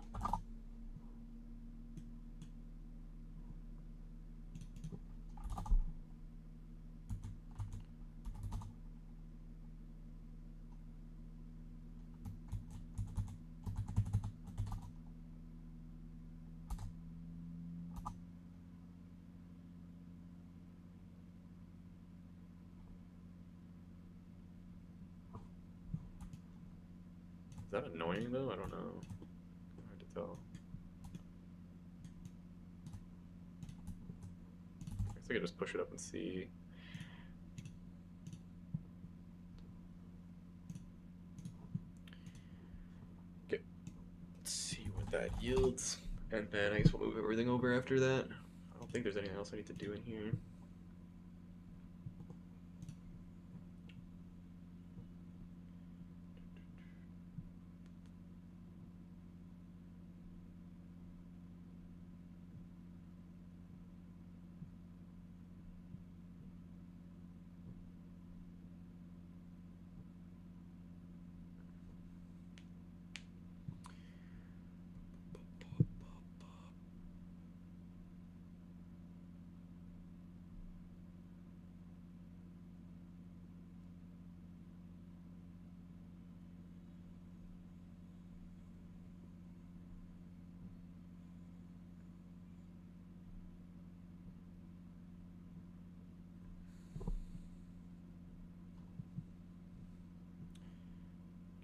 Is that annoying though? I don't know. Hard to tell. I guess I could just push it up and see. Okay. Let's see what that yields. And then I guess we'll move everything over after that. I don't think there's anything else I need to do in here.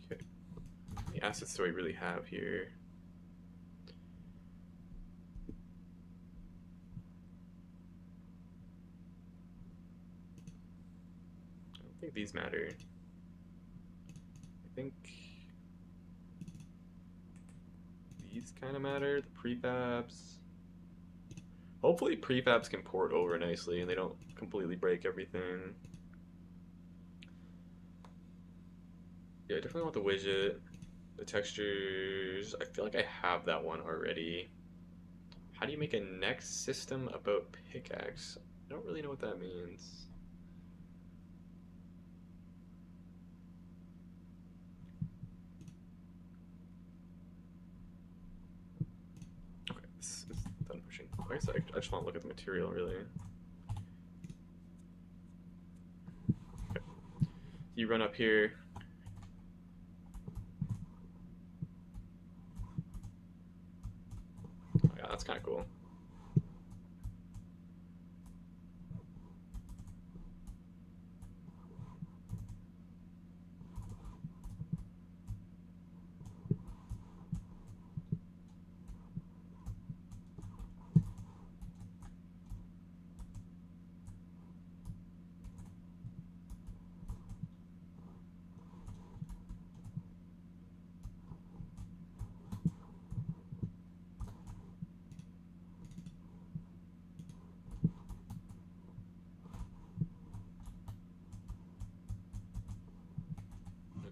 Okay. The assets do I really have here? I don't think these matter. I think these kind of matter, the prefabs. Hopefully prefabs can port over nicely and they don't completely break everything. Yeah, I definitely want the widget. The textures, I feel like I have that one already. How do you make a next system about pickaxe? I don't really know what that means. Okay, this is done pushing. I guess I just want to look at the material really. You run up here. Oh, yeah, that's kind of cool.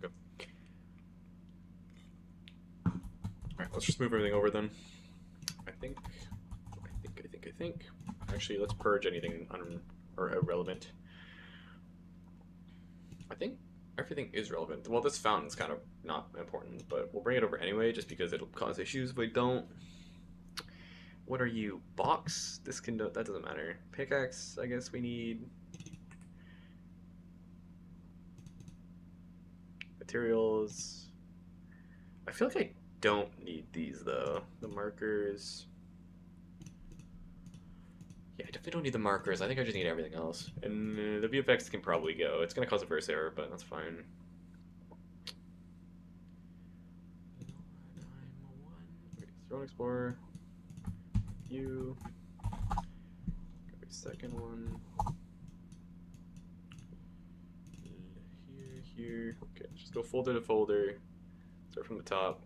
Okay. Alright, let's just move everything over then. I think. Actually, let's purge anything or irrelevant. I think everything is relevant. Well, this fountain's kind of not important, but we'll bring it over anyway, just because it'll cause issues if we don't. What are you? Box? This can that doesn't matter. Pickaxe, I guess we need. Materials. I feel like I don't need these though. The markers. Yeah, I definitely don't need the markers. I think I just need everything else. And the VFX can probably go. It's going to cause a verse error, but that's fine. Throne Explorer. You. Copy second one. Here. Okay, just go folder to folder. Start from the top.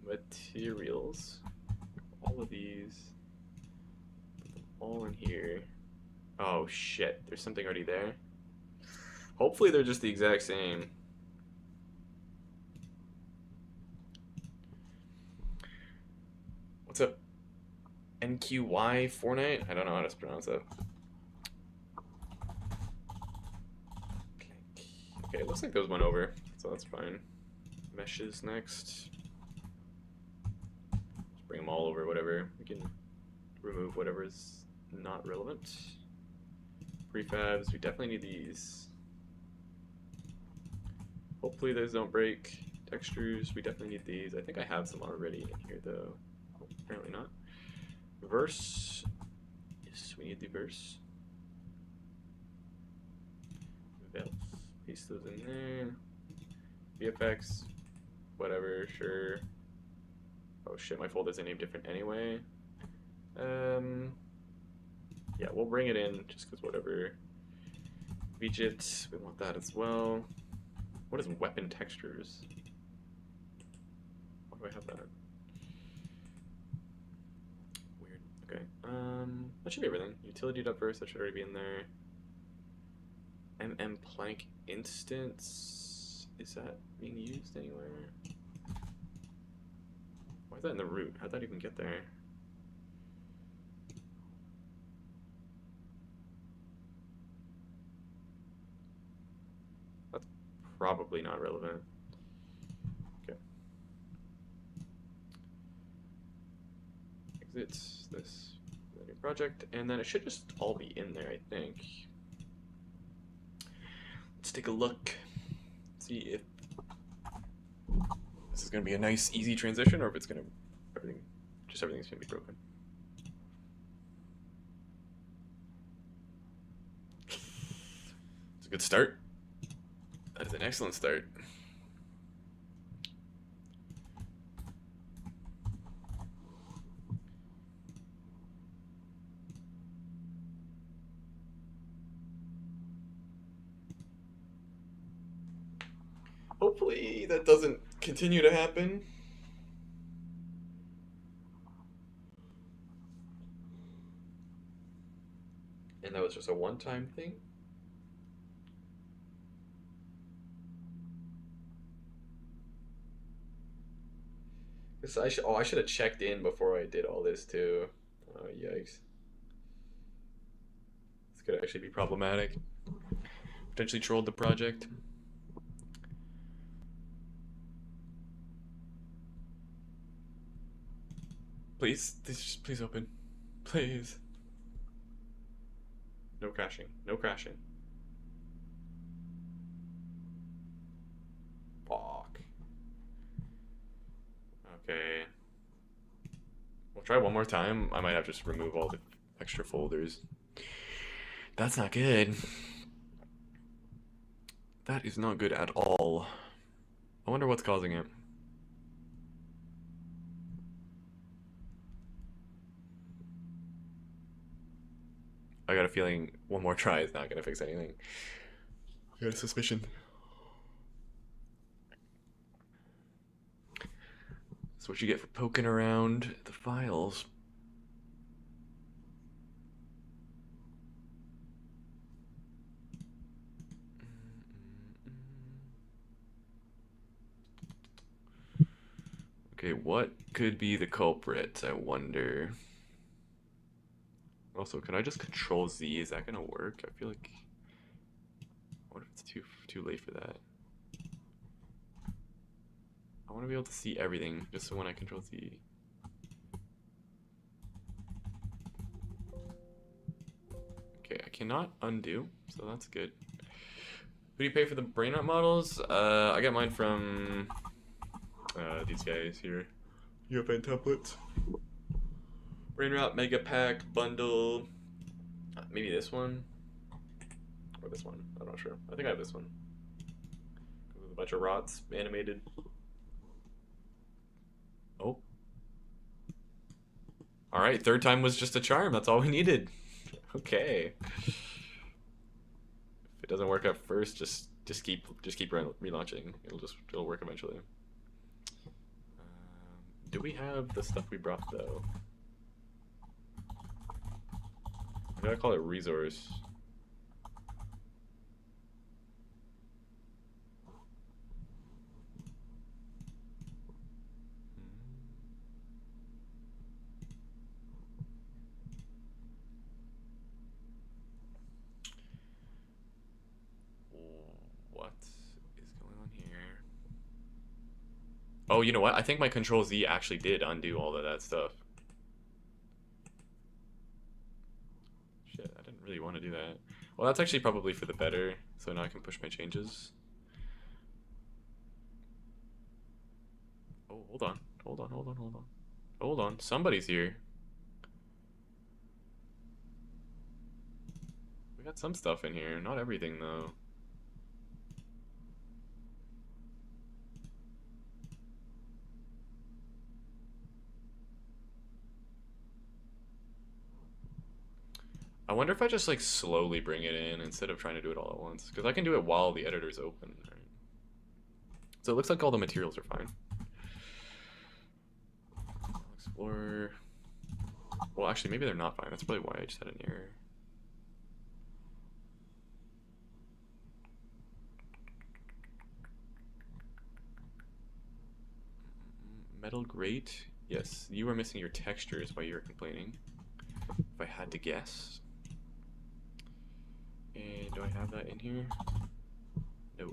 Materials. All of these. All in here. Oh shit, there's something already there. Hopefully they're just the exact same. What's up? NQY Fortnite? I don't know how to pronounce that. Okay, it looks like those went over, so that's fine. Meshes next. Just bring them all over, whatever. We can remove whatever's not relevant. Prefabs, we definitely need these. Hopefully those don't break. Textures, we definitely need these. I think I have some already in here though. Oh, apparently not. Verse. Yes, we need the verse. Veils. Paste those in there. VFX. Whatever, sure. Oh shit, my folders are named different anyway. Yeah, we'll bring it in just because whatever. Widget, we want that as well. What is weapon textures? Why do I have that? Weird. Okay. That should be everything. Utility.verse, that should already be in there. Plank instance. Is that being used anywhere? Why is that in the root? How'd that even get there? That's probably not relevant. Okay. Exit this new project, and then it should just all be in there, I think. Let's take a look. See if this is going to be a nice, easy transition, or if it's going to everything's going to be broken. It's a good start. That is an excellent start. Hopefully that doesn't continue to happen. And that was just a one-time thing. I should have checked in before I did all this too. Oh, yikes. This could actually be problematic. Potentially trolled the project. Please, please open. Please. No crashing. No crashing. Okay. We'll try one more time. I might have to just remove all the extra folders. That's not good. That is not good at all. I wonder what's causing it. I got a feeling one more try is not going to fix anything. I got a suspicion. That's what you get for poking around the files. Okay, what could be the culprit, I wonder? Also, can I just control Z? Is that gonna work? I feel like... What if it's too late for that? I want to be able to see everything, just so when I control Z. Okay, I cannot undo, so that's good. Who do you pay for the Brainrot models? I got mine from these guys here. UEFN templates. Brainrot Mega Pack Bundle. Maybe this one? Or this one? I'm not sure. I think I have this one. With a bunch of rots animated. Oh. Alright, third time was just a charm. That's all we needed. Okay. If it doesn't work at first, just keep relaunching. It'll work eventually. Do we have the stuff we brought though? What do I call it? Resource. What is going on here? Oh, you know what? I think my Control Z actually did undo all of that stuff. Shit, I didn't really want to do that. Well, that's actually probably for the better, so now I can push my changes. Oh, hold on. Hold on. Somebody's here. We got some stuff in here. Not everything, though. I wonder if I just like slowly bring it in instead of trying to do it all at once. Because I can do it while the editor's open, right? So it looks like all the materials are fine. Explore. Well, actually, maybe they're not fine. That's probably why I just had an error. Metal grate. Yes, you were missing your textures while you were complaining. If I had to guess. And do I have that in here? No.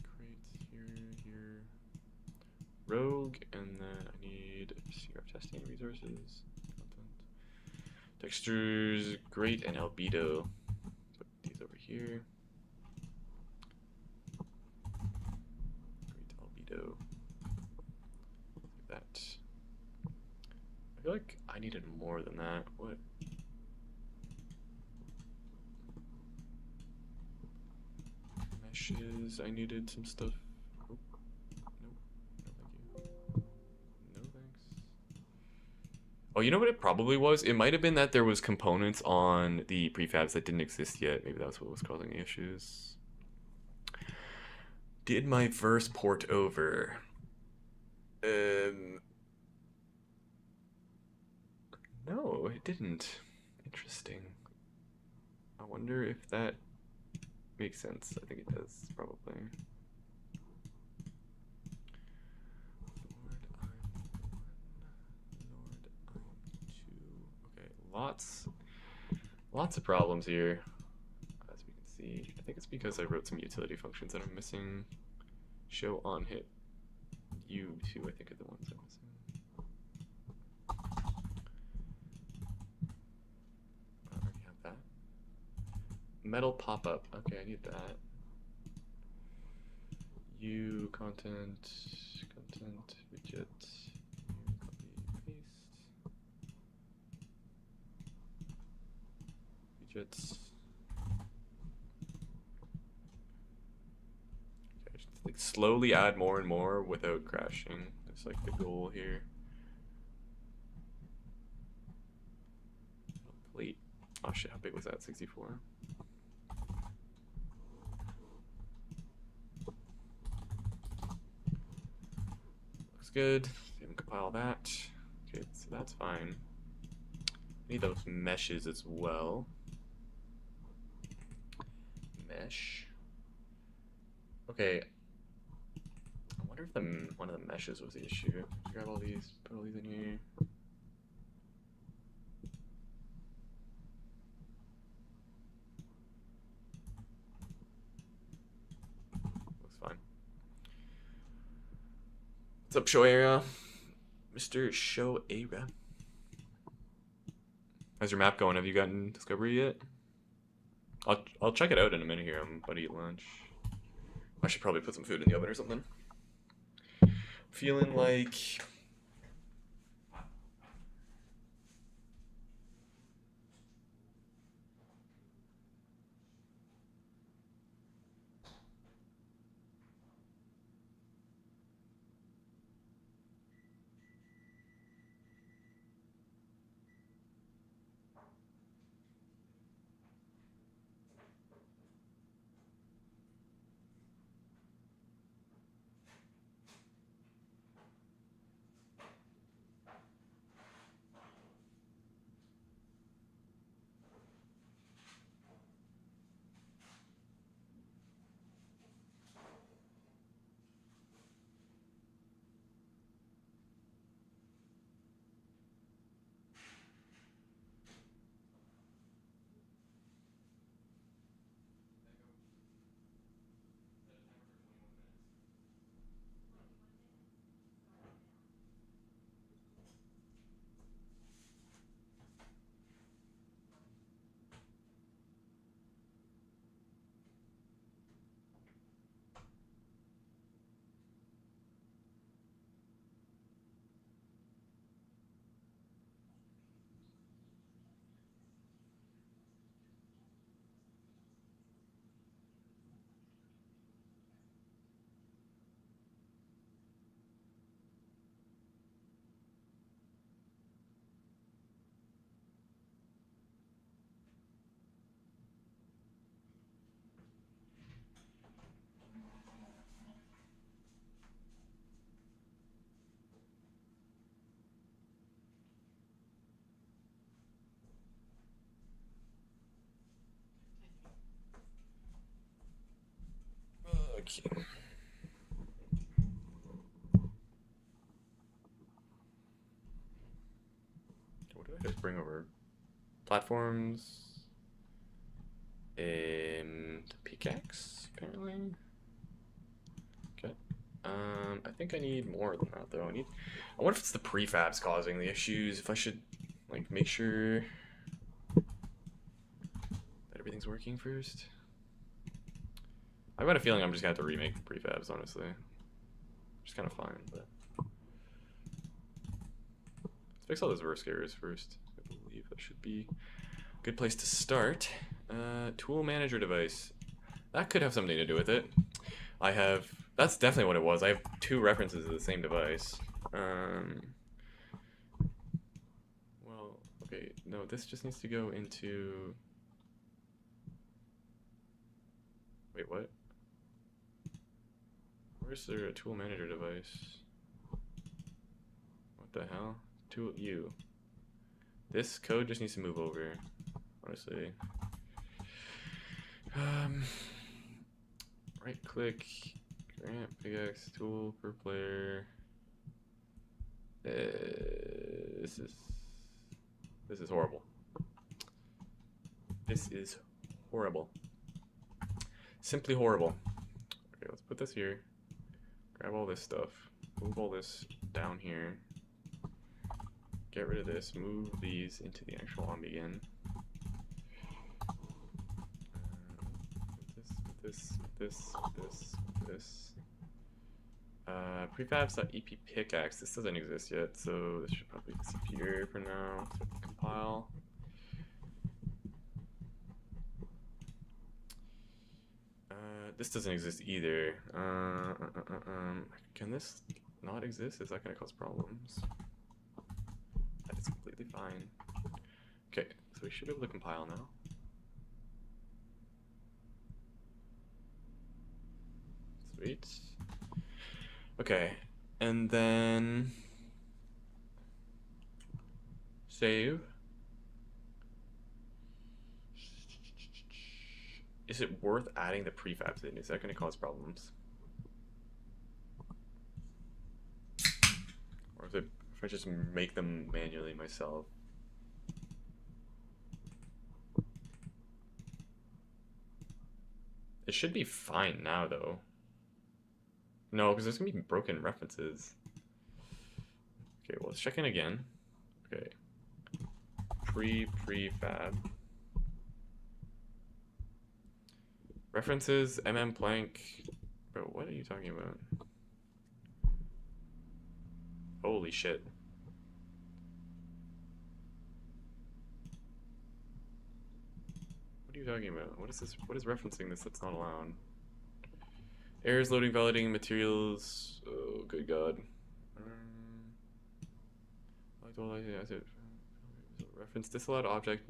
Crate here. Rogue, and then I need CRF testing resources. Content. Textures, grate, and albedo. Put these over here. Grate, albedo. Like that. I feel like I needed more than that. What? Meshes. I needed some stuff. Oh, nope. No, thank you. No thanks. Oh, you know what it probably was? It might have been that there was components on the prefabs that didn't exist yet. Maybe that's what was causing the issues. Did my verse port over? No, it didn't. Interesting. I wonder if that makes sense. I think it does, probably. Lord, I'm 2. Okay, lots of problems here, as we can see. I think it's because I wrote some utility functions that I'm missing. Show on hit U2, I think, are the ones I'm missing. I already have that. Metal pop-up. Okay, I need that. U content widget, copy paste widgets. Okay, just like slowly add more and more without crashing. That's like the goal here. Plate. Oh shit, how big was that? 64. Good. Didn't compile that. Okay, so that's fine. Need those meshes as well. Mesh. Okay. I wonder if one of the meshes was the issue. Grab all these, put all these in here. Looks fine. What's up, Shoera? Mr. Shoera. How's your map going? Have you gotten Discovery yet? I'll check it out in a minute here. I'm about to eat lunch. I should probably put some food in the oven or something. Feeling like okay. What did I just bring over? Platforms. The pickaxe, apparently. Okay. I think I need more than that though. I wonder if it's the prefabs causing the issues. If I should like make sure that everything's working first. I've got a feeling I'm just gonna have to remake the prefabs, honestly. Which is kind of fine, but let's fix all those verse errors first. I believe that should be a good place to start. Tool manager device. That could have something to do with it. That's definitely what it was. I have two references to the same device. Well, okay, no, this just needs to go into... Wait, what? Where's there a tool manager device? What the hell? Tool U. This code just needs to move over, honestly. Right click, grant pickaxe tool per player. This is horrible. This is horrible. Simply horrible. Okay, let's put this here. Grab all this stuff. Move all this down here. Get rid of this. Move these into the actual on begin. This. Prefabs.ep pickaxe. This doesn't exist yet, so this should probably disappear for now. So compile. This doesn't exist either. Can this not exist? Is that going to cause problems? That is completely fine. Okay, so we should be able to compile now. Sweet. Okay, and then save. Is it worth adding the prefabs in? Is that going to cause problems? Or if I just make them manually myself? It should be fine now, though. No, because there's going to be broken references. Okay, well, let's check in again. Okay. Prefab. References, plank. Bro, what are you talking about? Holy shit. What are you talking about? What is this? What is referencing this that's not allowed? Errors loading, validating materials. Oh, good god. Reference disallowed object.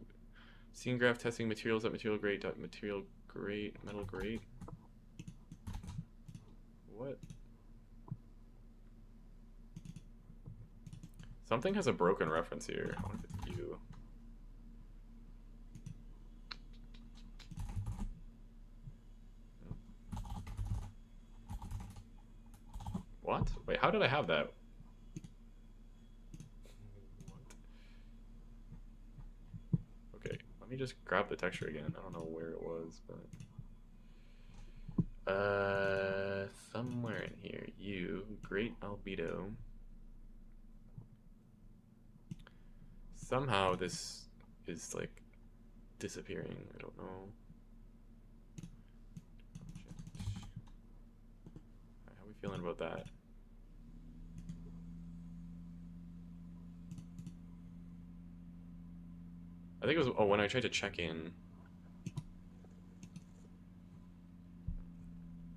Scene graph testing materials at material grade. Material grade. Metal grade. What? Something has a broken reference here. I wonder if it's you. What? Wait, how did I have that? What? Okay, let me just grab the texture again. I don't know where it was, but... somewhere in here. You, great albedo. Somehow this is, like, disappearing. I don't know. How are we feeling about that? I think it was, oh, when I tried to check in.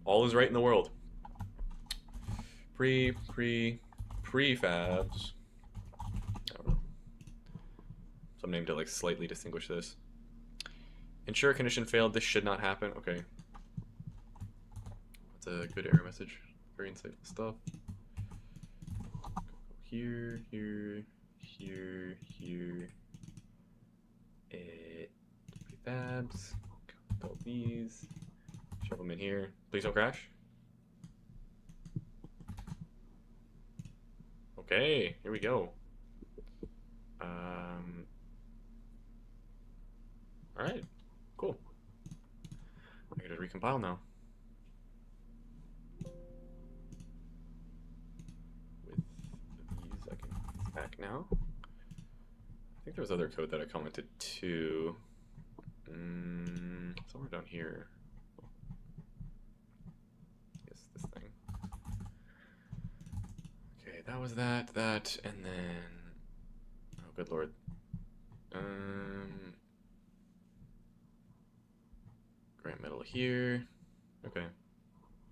All is right in the world. Prefabs. I don't know. Some name to like slightly distinguish this. Ensure condition failed. This should not happen. Okay. That's a good error message. Very insightful stuff. Go here, here, here, here. Prefabs. All these. Shove them in here. Please don't crash. Okay, here we go. Alright, cool. I gotta recompile now. With these, I can use back now. I think there was other code that I commented too. Somewhere down here. Yes, this thing. Okay, that was that, and then... Oh, good lord. Grant metal here. Okay.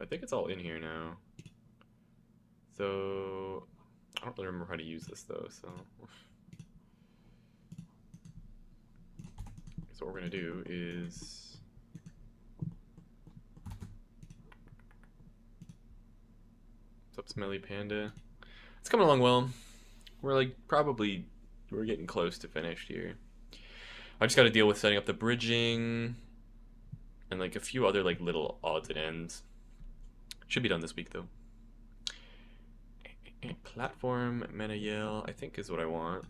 I think it's all in here now. So... I don't really remember how to use this though, so... So what we're gonna do is... What's up, Smelly Panda? It's coming along well. We're like, probably... We're getting close to finished here. I just gotta deal with setting up the bridging... And like a few other like little odds and ends. Should be done this week though. Platform meta yell, I think is what I want.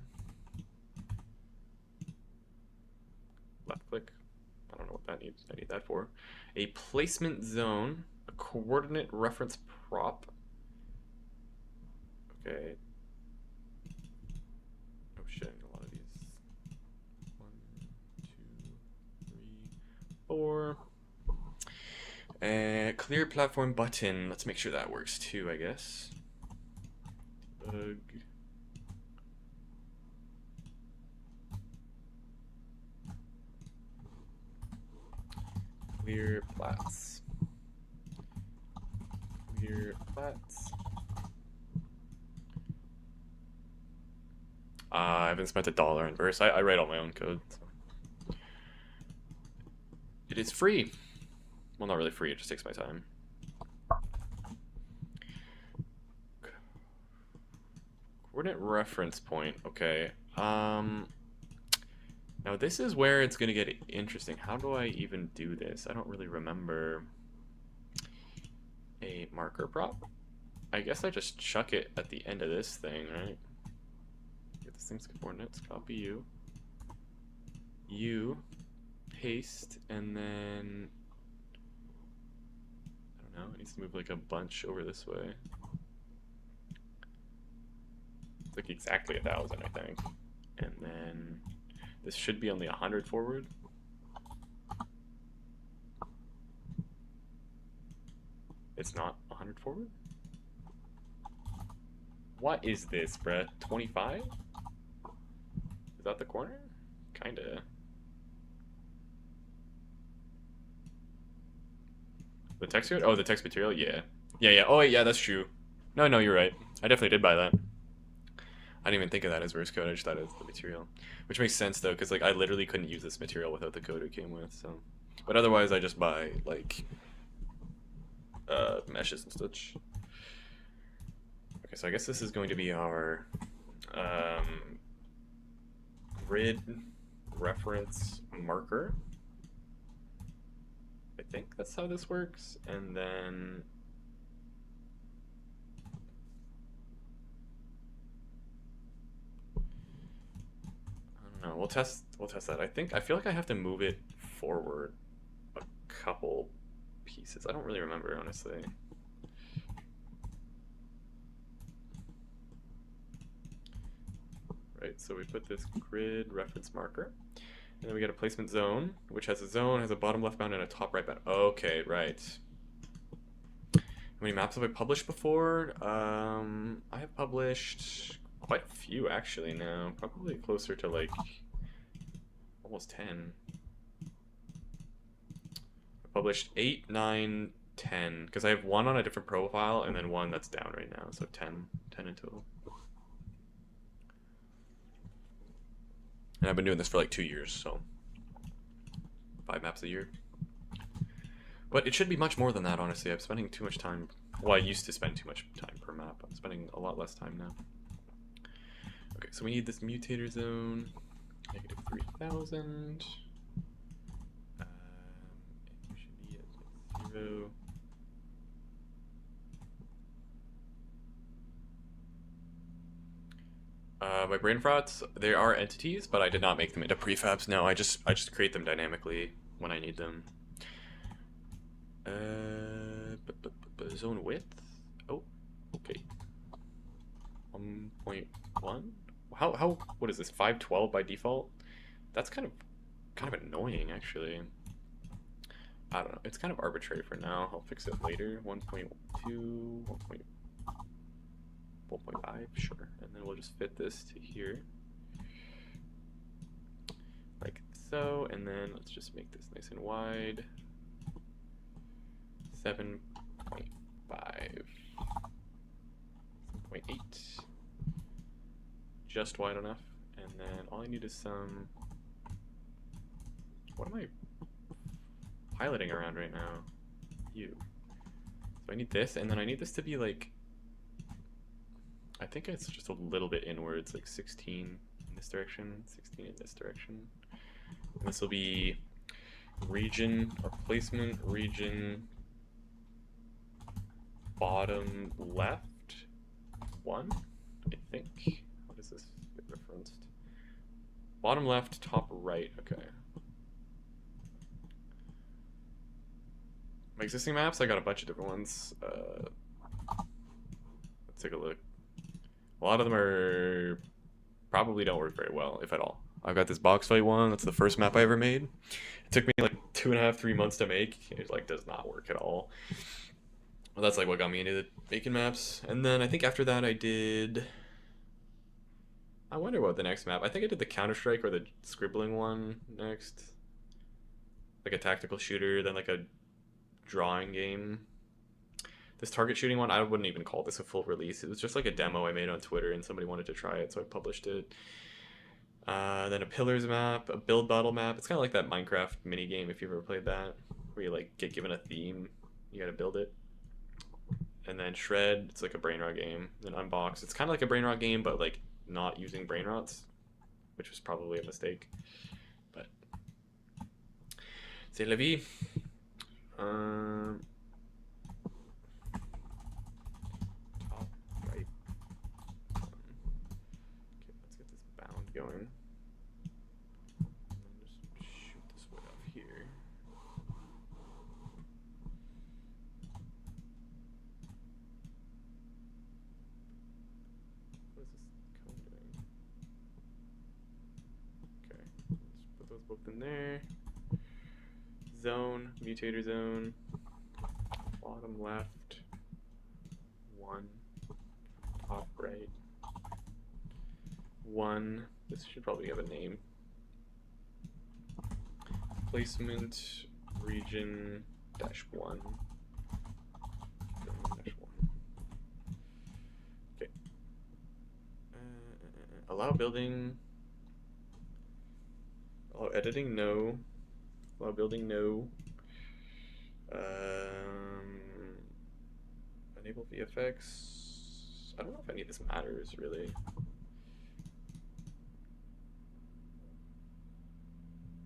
Left click. I don't know what that needs. I need that for. A placement zone, a coordinate reference prop. Okay. Oh shit, a lot of these. 1, 2, 3, 4. Clear platform button. Let's make sure that works too, I guess. Bug. Clear plats. Clear plats. I haven't spent $1 in verse. I write all my own code. So. It is free. Well, not really free. It just takes my time. Coordinate reference point. Okay. Now this is where it's gonna get interesting. How do I even do this? I don't really remember a marker prop. I guess I just chuck it at the end of this thing, right? Get this thing's coordinates, copy U, paste, and then I don't know, it needs to move like a bunch over this way. It's like exactly 1,000, I think. And then this should be only 100 forward. It's not 100 forward? What is this, bruh? 25? Is that the corner? Kinda. The text code? Oh, the text material? Yeah. Yeah. Oh, yeah, that's true. No, you're right. I definitely did buy that. I didn't even think of that as verse code. I just thought it was the material. Which makes sense, though, because like I literally couldn't use this material without the code it came with, so. But otherwise, I just buy, like, meshes and such. Okay, so I guess this is going to be our grid reference marker. I think that's how this works. And then I don't know. We'll test that. I feel like I have to move it forward a couple pieces. I don't really remember, honestly. Right, so we put this grid reference marker, and then we get a placement zone, which has a zone, has a bottom left bound, and a top right bound. Okay, right. How many maps have I published before? I have published quite a few, actually, now. Probably closer to, like, almost 10. I published 8, 9, 10, because I have one on a different profile, and then one that's down right now, so 10 in total. And I've been doing this for like 2 years, so 5 maps a year. But it should be much more than that, honestly. I'm spending too much time. Well, I used to spend too much time per map. I'm spending a lot less time now. Okay, so we need this mutator zone. Negative 3,000. It should be at 0. My Brainrots, they are entities, but I did not make them into prefabs. No, I just create them dynamically when I need them. Zone width? Oh, okay. 1.1? How, what is this, 512 by default? That's kind of annoying, actually. I don't know, it's kind of arbitrary for now. I'll fix it later. 1.2, 1.5, sure. And then we'll just fit this to here. Like so, and then let's just make this nice and wide. 7.5. 7.8. Just wide enough. And then all I need is some... What am I piloting around right now? You. So I need this, and then I need this to be like... I think it's just a little bit inwards, like 16 in this direction, 16 in this direction. And this will be region or placement, region, bottom left, 1, I think. What is this get referenced? Bottom left, top right, okay. My existing maps, I got a bunch of different ones. Let's take a look. A lot of them are probably don't work very well, if at all. I've got this box fight one. That's the first map I ever made. It took me like 2.5, 3 months to make. It like does not work at all. Well, that's like what got me into the bacon maps. And then I think after that I did. I wonder what the next map. I think I did the Counter Strike or the scribbling one next. Like a tactical shooter, then like a drawing game. This target shooting one, I wouldn't even call this a full release. It was just like a demo I made on Twitter, and somebody wanted to try it, so I published it. Then a pillars map, a build battle map. It's kind of like that Minecraft mini game if you've ever played that, where you like get given a theme, you gotta build it. And then shred, it's like a Brainrot game. Then unbox, it's kind of like a Brainrot game, but like not using Brainrots, which was probably a mistake. But c'est la vie. Top right. Okay, let's get this bound going. And then just shoot this way off here. What is this cone doing? Okay, let's put those both in there. Zone, mutator zone, bottom left, 1, top right, 1, this should probably have a name, placement, region, -1, okay, allow building, allow editing, no. Allow building, no. Enable VFX. I don't know if any of this matters really.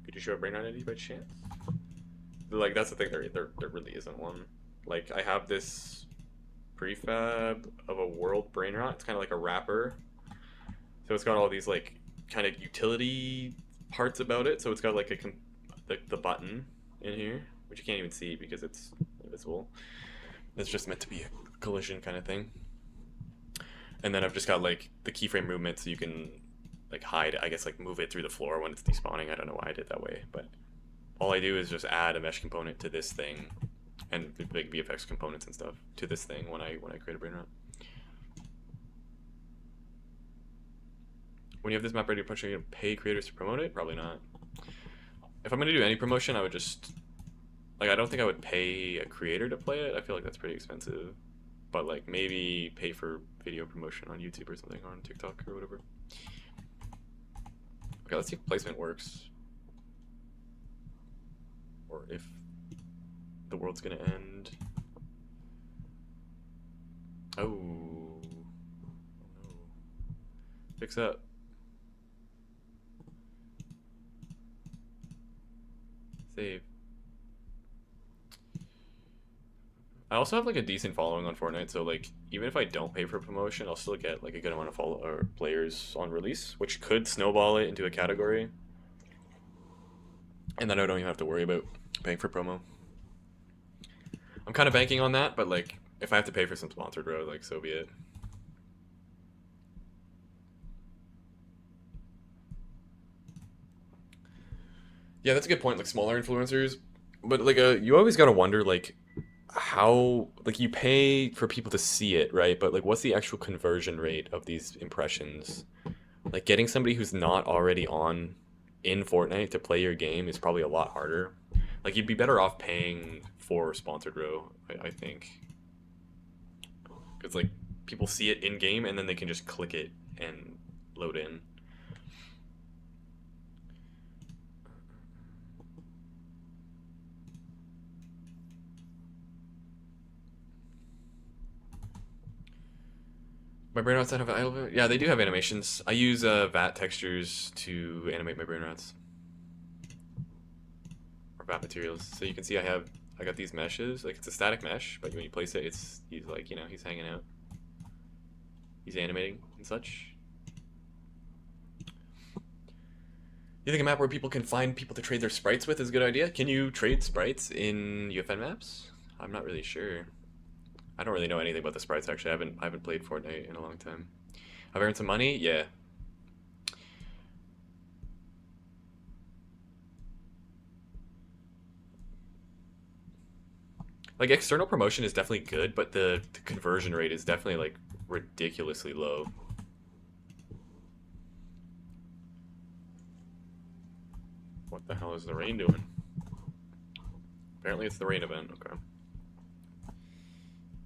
Could you show a Brainrot ID by chance? Like that's the thing. There really isn't one. Like I have this prefab of a world Brainrot. It's kind of like a wrapper. So it's got all these like kind of utility parts about it. So it's got like a the button in here, which you can't even see because it's invisible. It's just meant to be a collision kind of thing. And then I've just got like the keyframe movement so you can like hide, I guess like move it through the floor when it's despawning. I don't know why I did that way, but all I do is just add a mesh component to this thing and the big VFX components and stuff to this thing when I create a Brainrot. When you have this map ready to push, are you gonna pay creators to promote it? Probably not. If I'm going to do any promotion, I would just, like, I don't think I would pay a creator to play it. I feel like that's pretty expensive. But, like, maybe pay for video promotion on YouTube or something, or on TikTok or whatever. Okay, let's see if placement works. Or if the world's going to end. Oh. Oh, no. Fix up. Save. I also have like a decent following on Fortnite, so like even if I don't pay for promotion, I'll still get like a good amount of players on release, which could snowball it into a category. And then I don't even have to worry about paying for promo. I'm kind of banking on that, but like if I have to pay for some sponsored row, like so be it. Yeah, that's a good point. Like smaller influencers, but like you always gotta wonder like how like you pay for people to see it, right? But like what's the actual conversion rate of these impressions? Like getting somebody who's not already in Fortnite to play your game is probably a lot harder. Like you'd be better off paying for sponsored row, I think, because like people see it in game and then they can just click it and load in. My Brainrots don't have yeah, they do have animations. I use VAT textures to animate my Brainrots. Or VAT materials. So you can see I got these meshes. Like it's a static mesh, but when you place it, he's like, you know, he's hanging out. He's animating and such. You think a map where people can find people to trade their sprites with is a good idea? Can you trade sprites in UEFN maps? I'm not really sure. I don't really know anything about the sprites actually. I haven't played Fortnite in a long time. I've earned some money? Yeah. Like external promotion is definitely good, but the conversion rate is definitely like ridiculously low. What the hell is the rain doing? Apparently it's the rain event. Okay.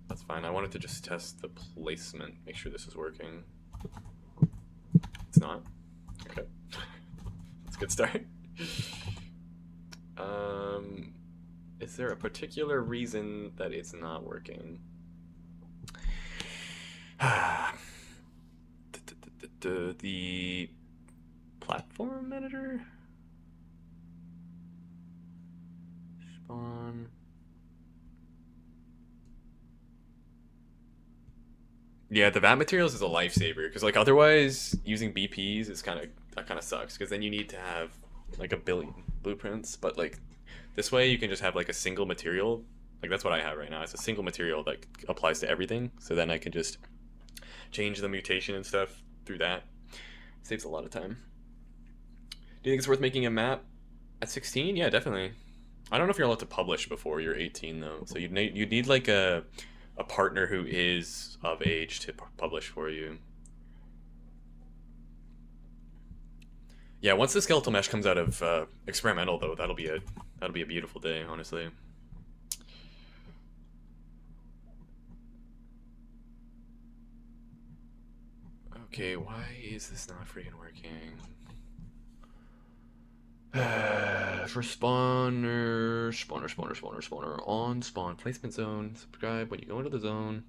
That's fine. I wanted to just test the placement, make sure this is working. It's not. Okay. That's a good start. Is there a particular reason that it's not working? The platform editor? Spawn. Yeah, the VAT materials is a lifesaver because like otherwise using BPs is that kind of sucks because then you need to have like a billion blueprints, but like this way you can just have like a single material. Like that's what I have right now. It's a single material that applies to everything. So then I can just change the mutation and stuff through that. Saves a lot of time. Do you think it's worth making a map at 16? Yeah, definitely. I don't know if you're allowed to publish before you're 18 though. So you'd need like a partner who is of age to publish for you. Yeah, once the skeletal mesh comes out of experimental though, that'll be a beautiful day, honestly. Okay, why is this not freaking working? For spawner, on spawn, placement zone, subscribe when you go into the zone.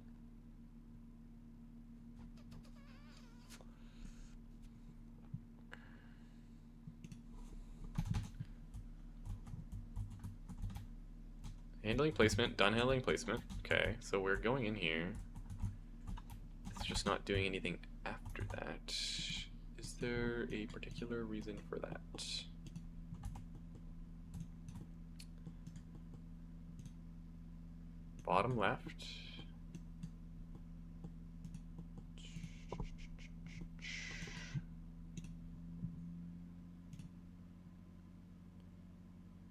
Handling placement, done handling placement. Okay, so we're going in here. It's just not doing anything after that. Is there a particular reason for that? Bottom left.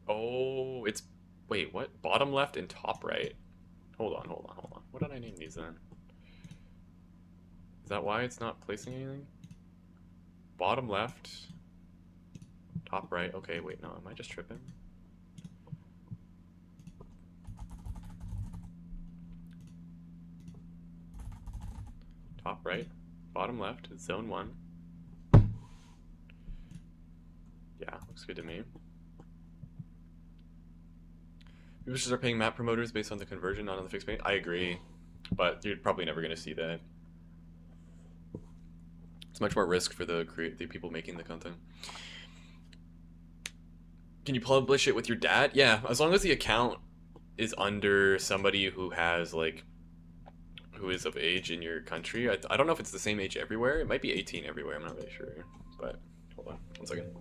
Oh, it's... Wait, what? Bottom left and top right. Hold on. What did I name these then? Is that why it's not placing anything? Bottom left. Top right. Okay, wait, no, am I just tripping? Top right. Bottom left. Zone 1. Yeah, looks good to me. People should start paying map promoters based on the conversion, not on the fixed pay. I agree, but you're probably never going to see that. It's much more risk for the people making the content. Can you publish it with your dad? Yeah, as long as the account is under somebody who has like who is of age in your country. I don't know if it's the same age everywhere. It might be 18 everywhere. I'm not really sure, but hold on 1 second.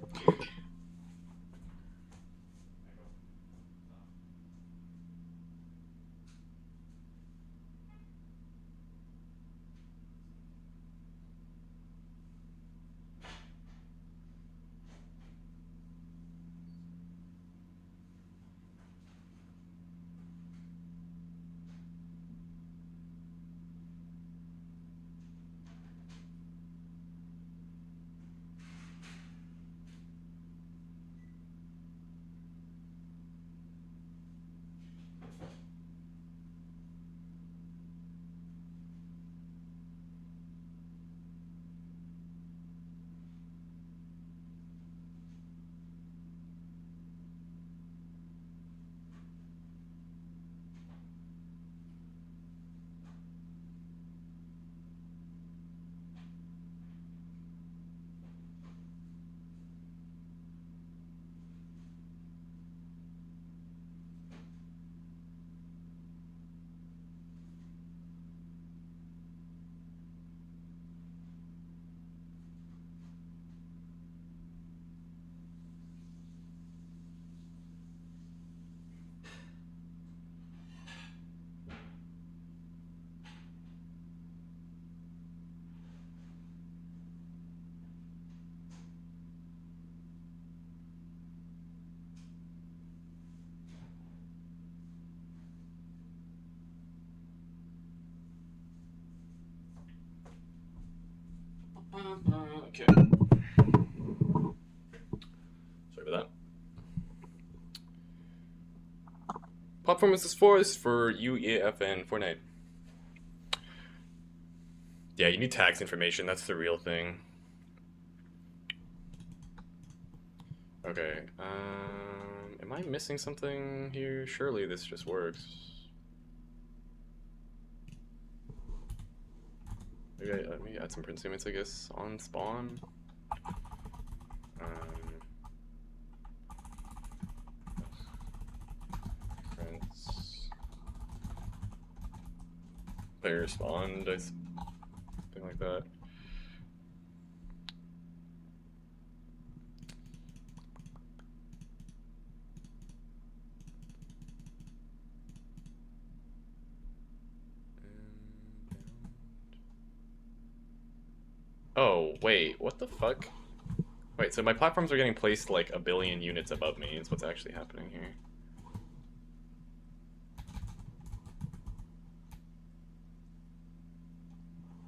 Okay. Sorry about that. Platform is this for UEFN Fortnite. Yeah, you need tax information. That's the real thing. Okay. Am I missing something here? Surely this just works. Maybe let me add some print statements, I guess, on spawn. Prints. Player spawned, something like that. Oh, wait, what the fuck? Wait, so my platforms are getting placed like a billion units above me, is what's actually happening here.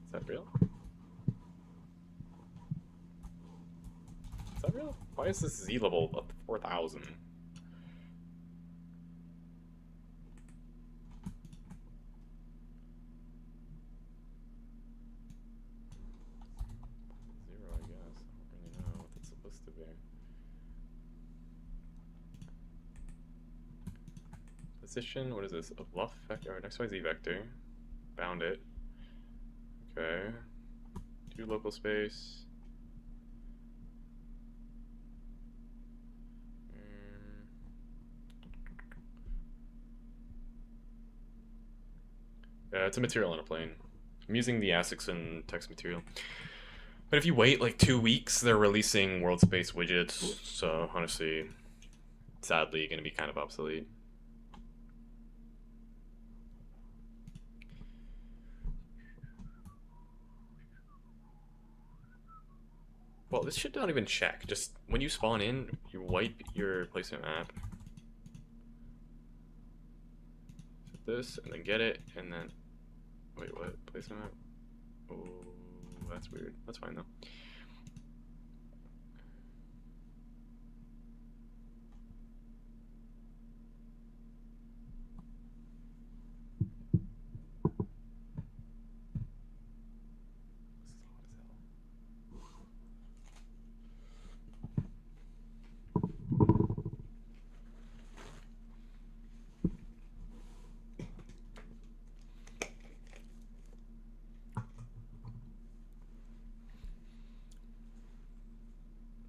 Is that real? Is that real? Why is this Z level up to 4,000? Zero, I guess. I don't really know what that's supposed to be. Position, what is this? A bluff vector, or an XYZ vector. Bound it. Okay. 2 local space. Yeah, it's a material on a plane. I'm using the ASICs and text material. But if you wait like 2 weeks, they're releasing world space widgets. So honestly, sadly, going to be kind of obsolete. Well, this should not even check. Just when you spawn in, you wipe your placement map. Set this, and then get it, and then... Wait, what? Placement map? Oh, that's weird. That's fine, though.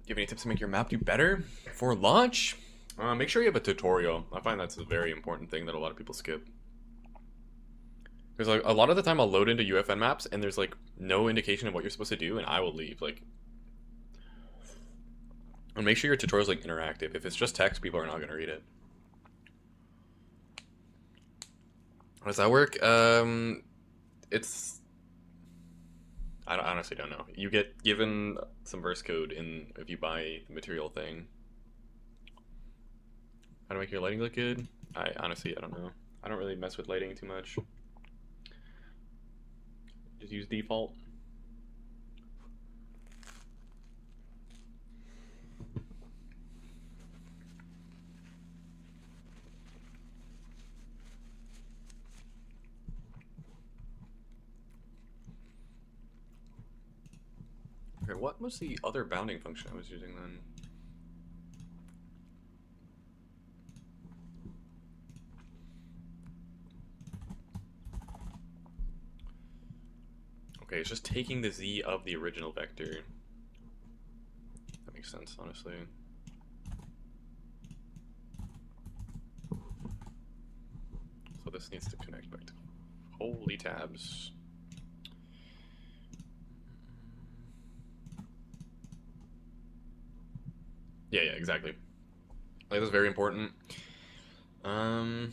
Do you have any tips to make your map do better for launch? Make sure you have a tutorial. I find that's a very important thing that a lot of people skip. Because like, a lot of the time I'll load into UEFN maps and there's like no indication of what you're supposed to do and I will leave. Like, and make sure your tutorial's like interactive. If it's just text, people are not going to read it. How does that work? It's... I honestly don't know. You get given some verse code in if you buy the material thing. How to make your lighting look good? I don't know. I don't really mess with lighting too much. Just use default. Okay, what was the other bounding function I was using then? Okay, it's just taking the z of the original vector. That makes sense, honestly. So this needs to connect back to... Holy tabs. Yeah, exactly. Like, that's very important. Honestly,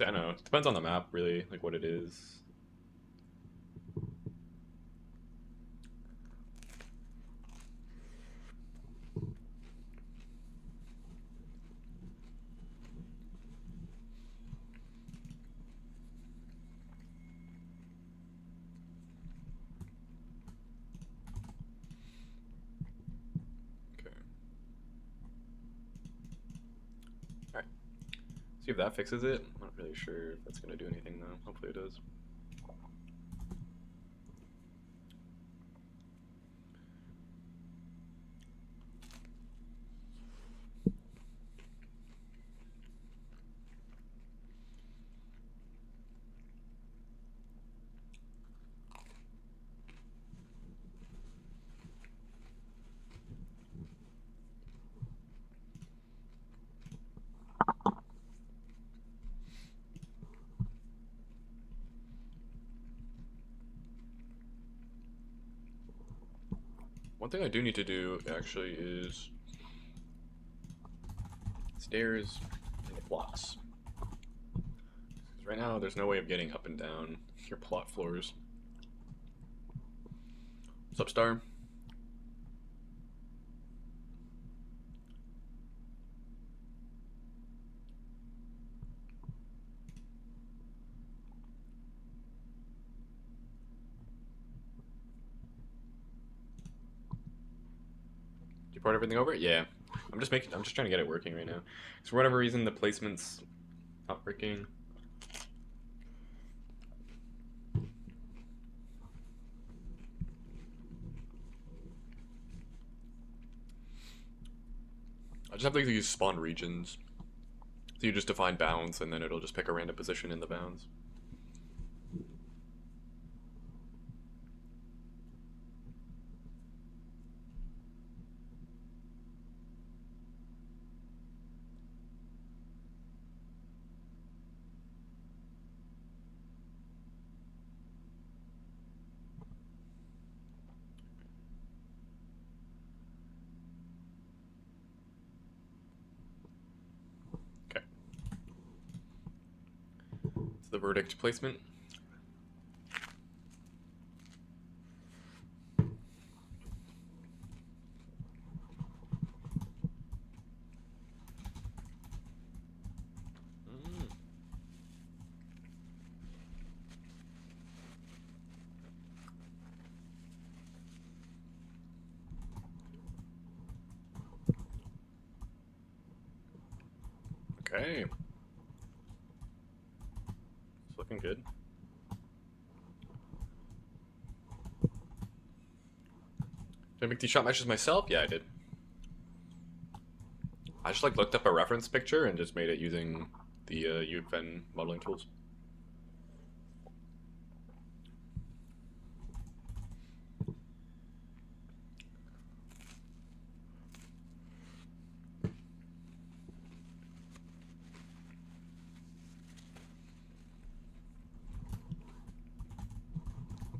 I don't know. It depends on the map, really, like what it is. See if that fixes it. I'm not really sure if that's gonna do anything though. Hopefully it does. One thing I do need to do actually is stairs and plots. Because right now there's no way of getting up and down your plot floors. What's up, Star? Did you port everything over? Yeah. I'm just trying to get it working right now. So for whatever reason the placement's not working. I just have to use spawn regions. So you just define bounds and then it'll just pick a random position in the bounds. Okay. It's the verdict placement. Okay. It's looking good. Did I make these shot matches myself? Yeah, I did. I just like looked up a reference picture and just made it using the UEFN modeling tools.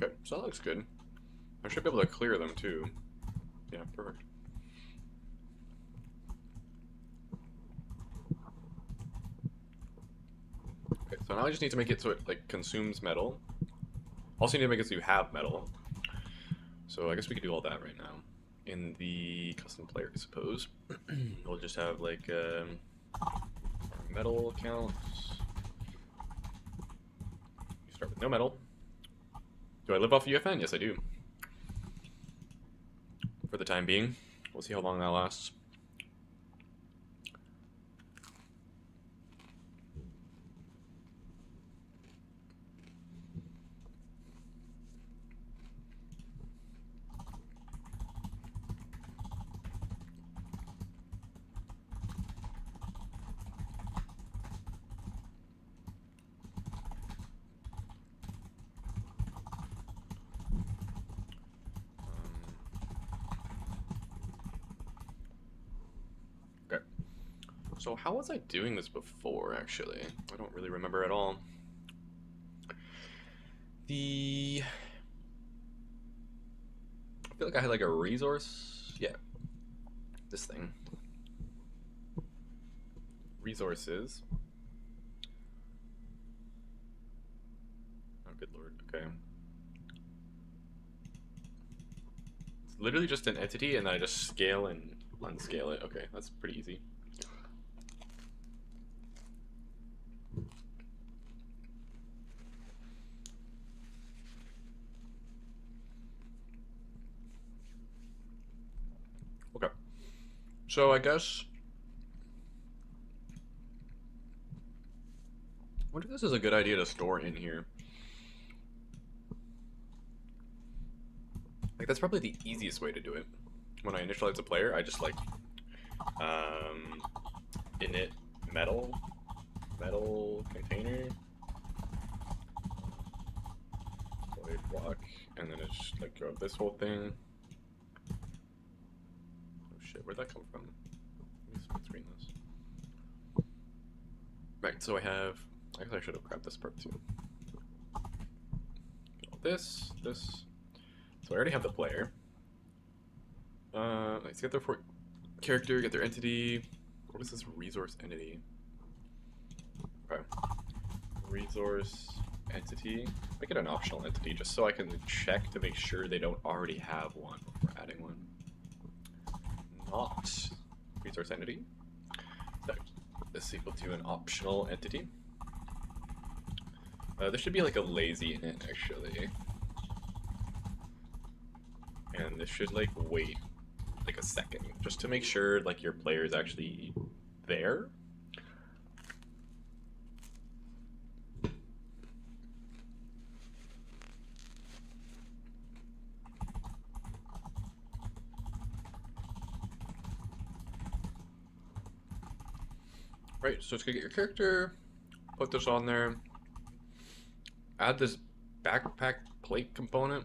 Okay, so that looks good. I should be able to clear them too. Yeah, perfect. Okay, so now I just need to make it so it like consumes metal. Also need to make it so you have metal. So I guess we could do all that right now. In the custom player, I suppose. We'll just have like metal counts. You start with no metal. Do I live off UEFN? Yes, I do. For the time being. We'll see how long that lasts. So how was I doing this before, actually? I don't really remember at all. I feel like I had like a resource. Yeah. This thing. Resources. Oh, good lord. Okay. It's literally just an entity, and then I just scale and unscale it. Okay, that's pretty easy. So I guess This is a good idea to store in here. Like, that's probably the easiest way to do it. When I initialize a player, I just like init metal container void block, and then it's just like grab this whole thing. Oh shit, where'd that come from? Let me split screen this. Right, so I have, actually I should have grabbed this part too. This. So I already have the player. Let's get their character, get their entity. What is this resource entity? Okay. Resource entity. Make it an optional entity just so I can check to make sure they don't already have one before adding one. Not resource entity. So this is equal to an optional entity. There should be like a lazy in it actually. And this should like wait like a second just to make sure like your player is actually there. Right, so it's gonna get your character, put this on there, add this backpack plate component.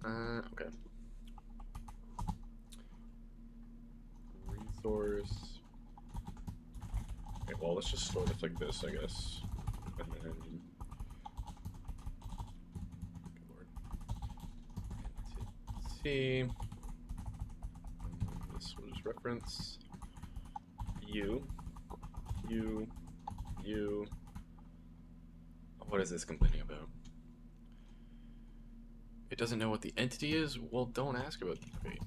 Okay. Resource. Okay, well, let's just store this like this, I guess. And then. Good lord. Entity. And this will just reference you. What is this complaining about? It doesn't know what the entity is? Well, don't ask about the fate.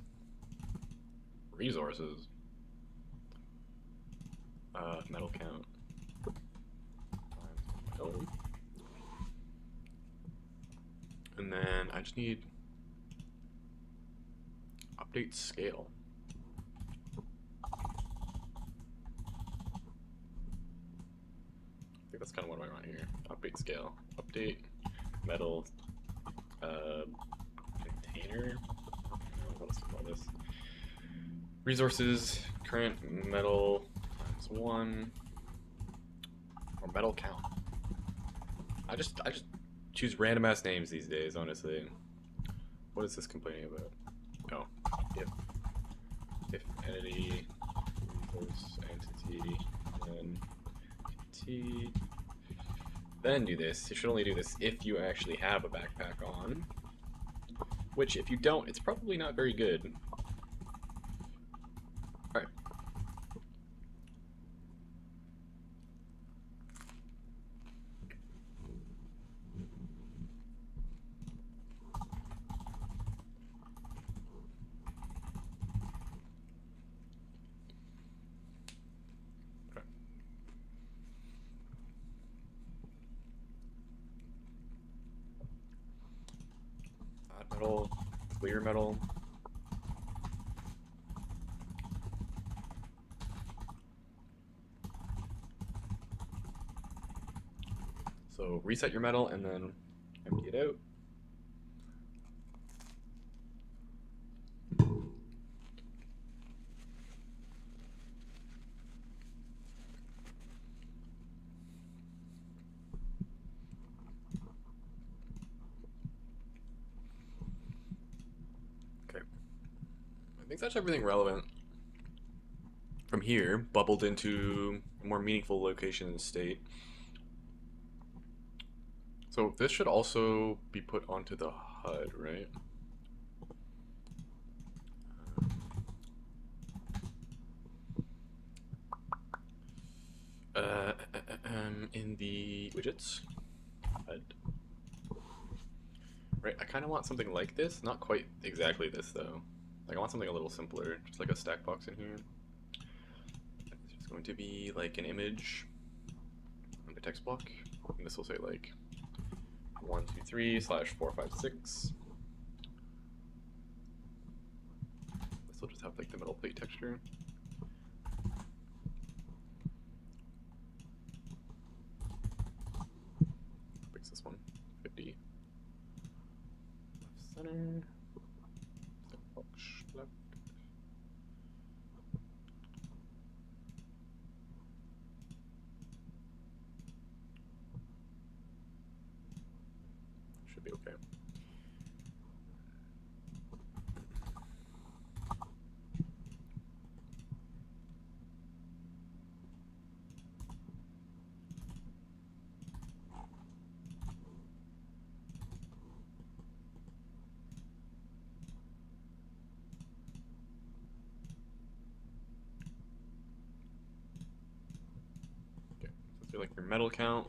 Resources. Metal count. Metal. And then I just need update scale. I think that's kind of what I want here. Update scale. Update metal container. What else do we call this? Resources, current metal times 1, or metal count. I just choose random ass names these days, honestly. What is this complaining about? Oh, if entity, resource entity, then do this. You should only do this if you actually have a backpack on. Which, if you don't, it's probably not very good. Alright. Okay. Add metal, clear metal. So reset your metal and then empty it out. Okay. I think that's everything relevant. From here, bubbled into a more meaningful location and state. So this should also be put onto the HUD, right? In the widgets, HUD. Right, I kind of want something like this, not quite exactly this though. Like I want something a little simpler, just like a stack box in here. It's just going to be like an image on the text block, and this will say like 123/456. This will just have like the metal plate texture. Should be okay. So like your metal count.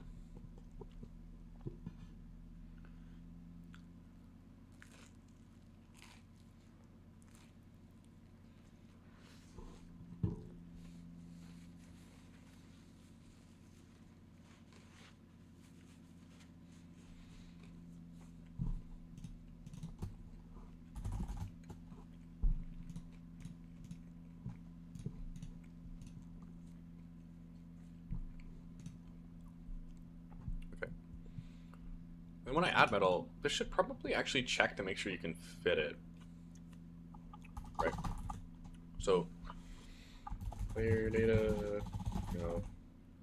And when I add metal, this should probably actually check to make sure you can fit it. Right? So, player data,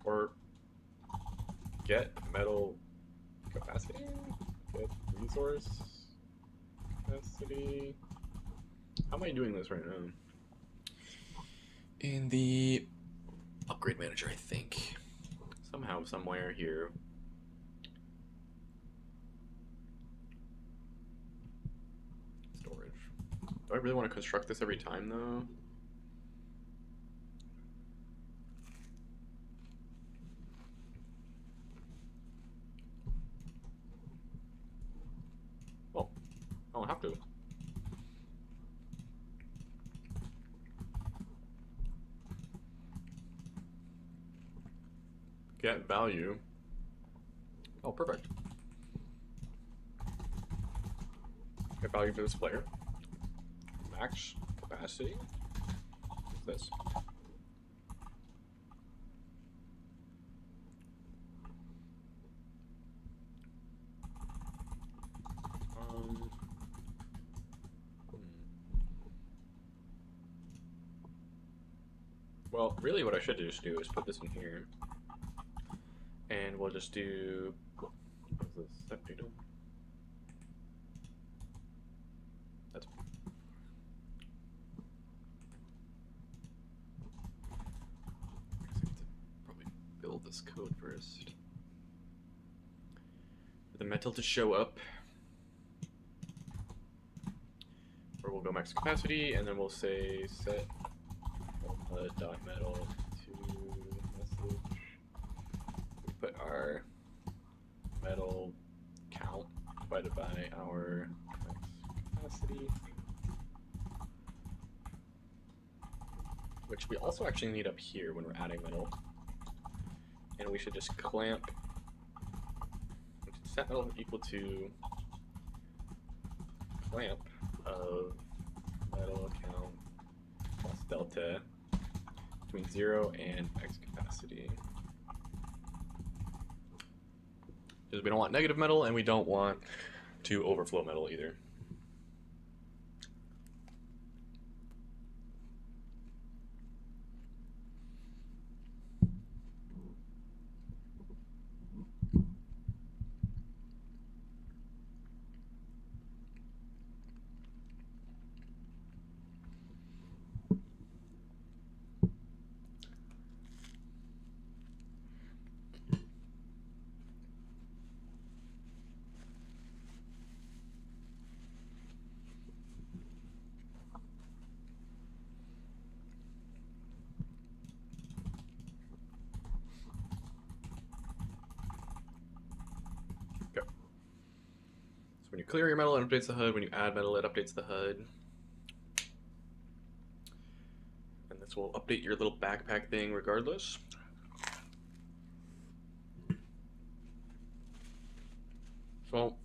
or get metal capacity, get resource capacity. How am I doing this right now? In the upgrade manager, I think. Somehow, somewhere here. Do I really want to construct this every time, though? Well, I don't have to. Get value. Oh, perfect. Get value for this player. Max capacity. What's this? Well, really what I should just do is put this in here. And we'll just do... What's this? Step data? That's... Probably build this code first. For the metal to show up. Or we'll go max capacity, and then we'll say set dot metal to message. We put our metal count divided by our max capacity, which we also actually need up here when we're adding metal. And we should just clamp set metal equal to clamp of metal count plus delta between 0 and max capacity. Because we don't want negative metal and we don't want to overflow metal either. When you clear your metal, it updates the HUD. When you add metal, it updates the HUD. And this will update your little backpack thing regardless. So,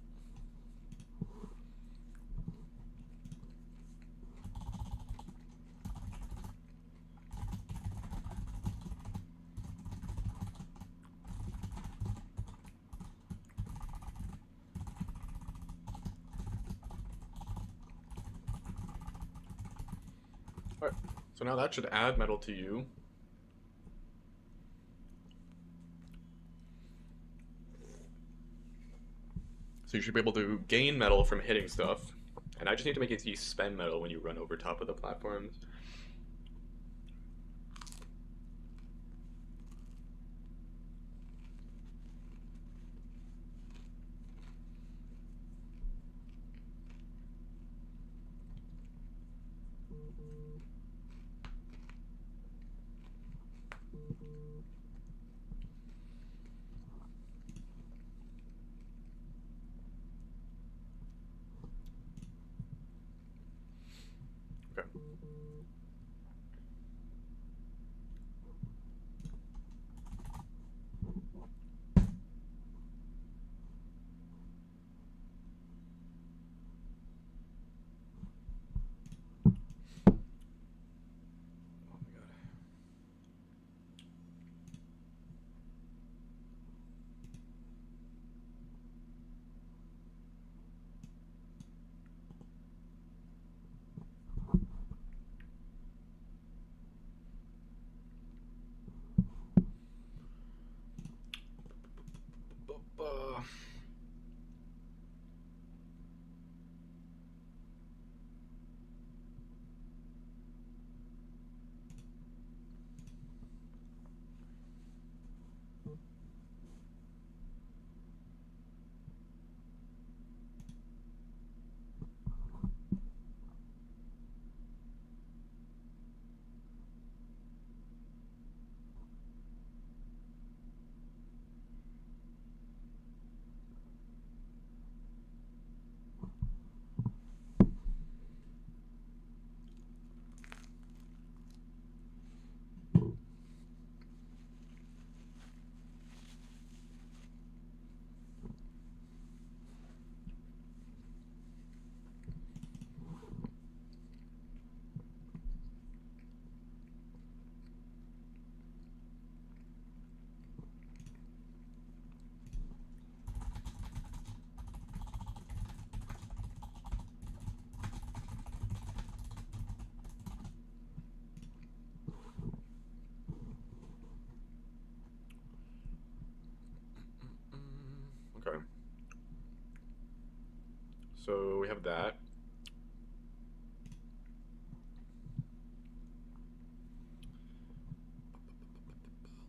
So now that should add metal to you. So you should be able to gain metal from hitting stuff. And I just need to make it so you spend metal when you run over top of the platforms. Okay. Okay. So we have that.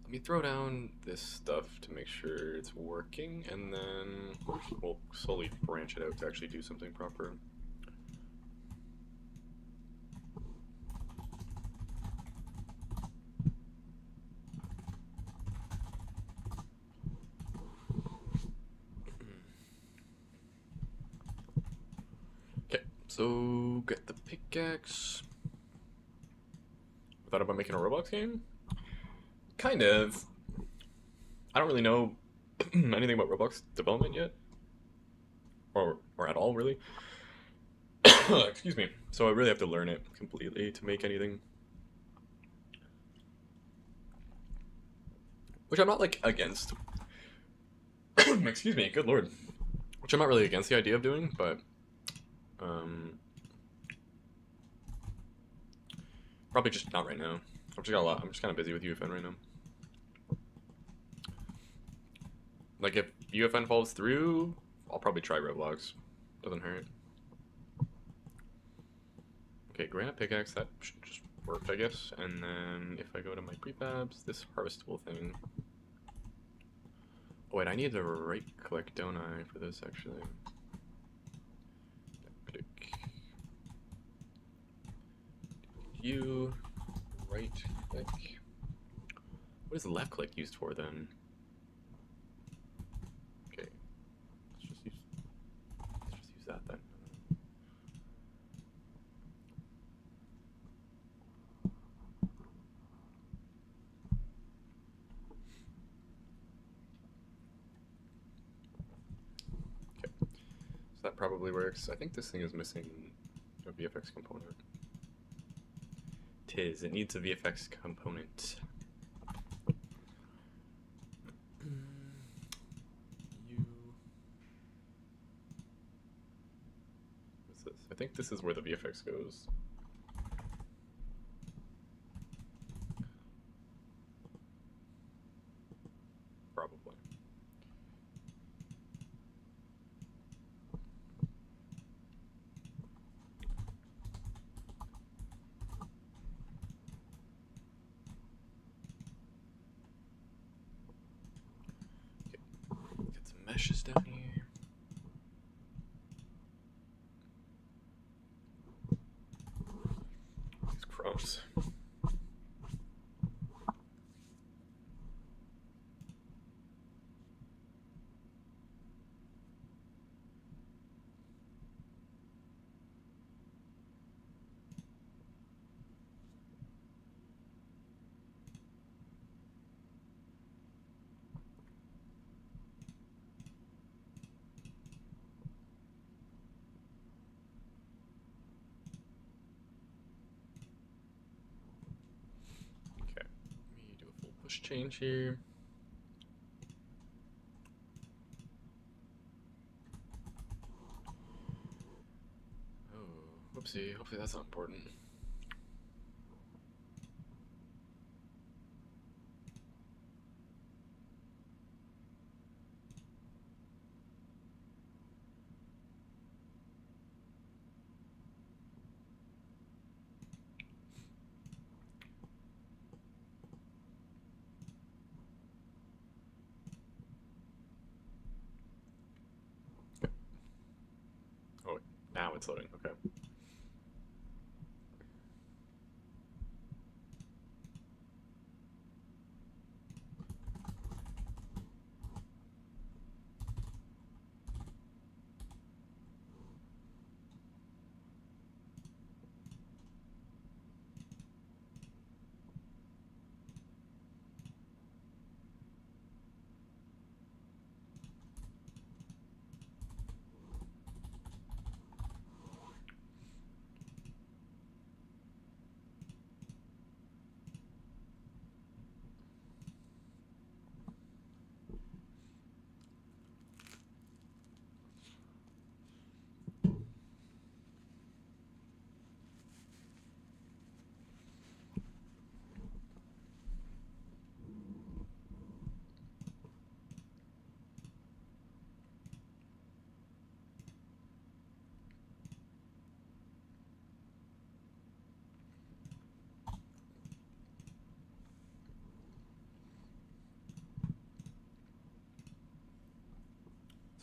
Let me throw down this stuff to make sure it's working, and then we'll slowly branch it out to actually do something proper. Okay, so get the pickaxe. Thought about making a Roblox game? Kind of. I don't really know anything about Roblox development yet. Or at all, really. Excuse me. So I really have to learn it completely to make anything. Which I'm not, like, against. Excuse me, good lord. Which I'm not really against the idea of doing, but... probably just not right now. I've just got a lot. I'm just kind of busy with UEFN right now. Like, if UEFN falls through, I'll probably try Roblox. Doesn't hurt. Okay, granite pickaxe, that should just work, I guess. And then if I go to my prefabs, this harvestable thing. Oh wait, I need to right click, don't I, for this actually? Click. You right click. What is left click used for then? Okay, let's just use that then. That probably works. I think this thing is missing a VFX component. Tis. It needs a VFX component. What's this? I think this is where the VFX goes. meshes down here. These crumbs. Push change here. Oh, whoopsie. Hopefully that's not important. Oh, now it's loading. Okay.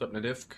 What's up, Nadifk?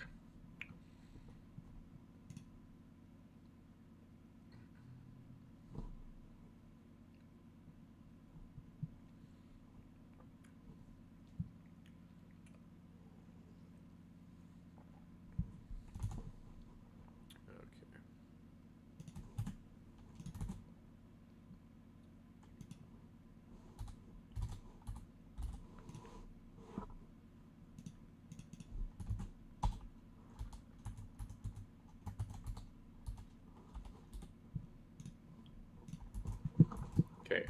Okay,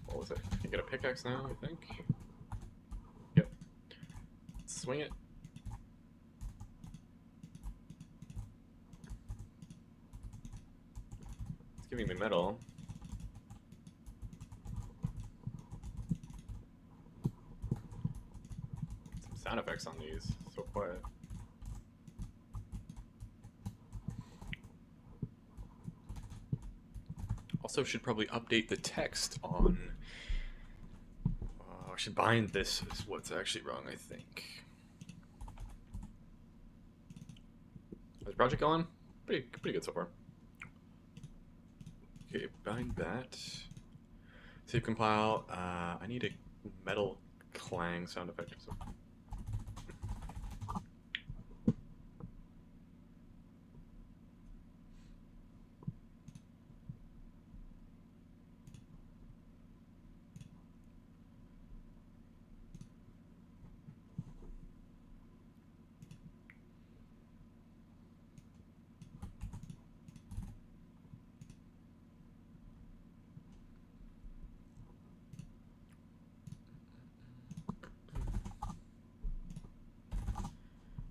what was it? You get a pickaxe now, I think? Yep. Swing it. It's giving me metal. Some sound effects on these. So quiet. Also should probably update the text on... I should bind this as what's actually wrong, I think. How's the project going? Pretty good so far. Okay, bind that. Save compile. I need a metal clang sound effect or something.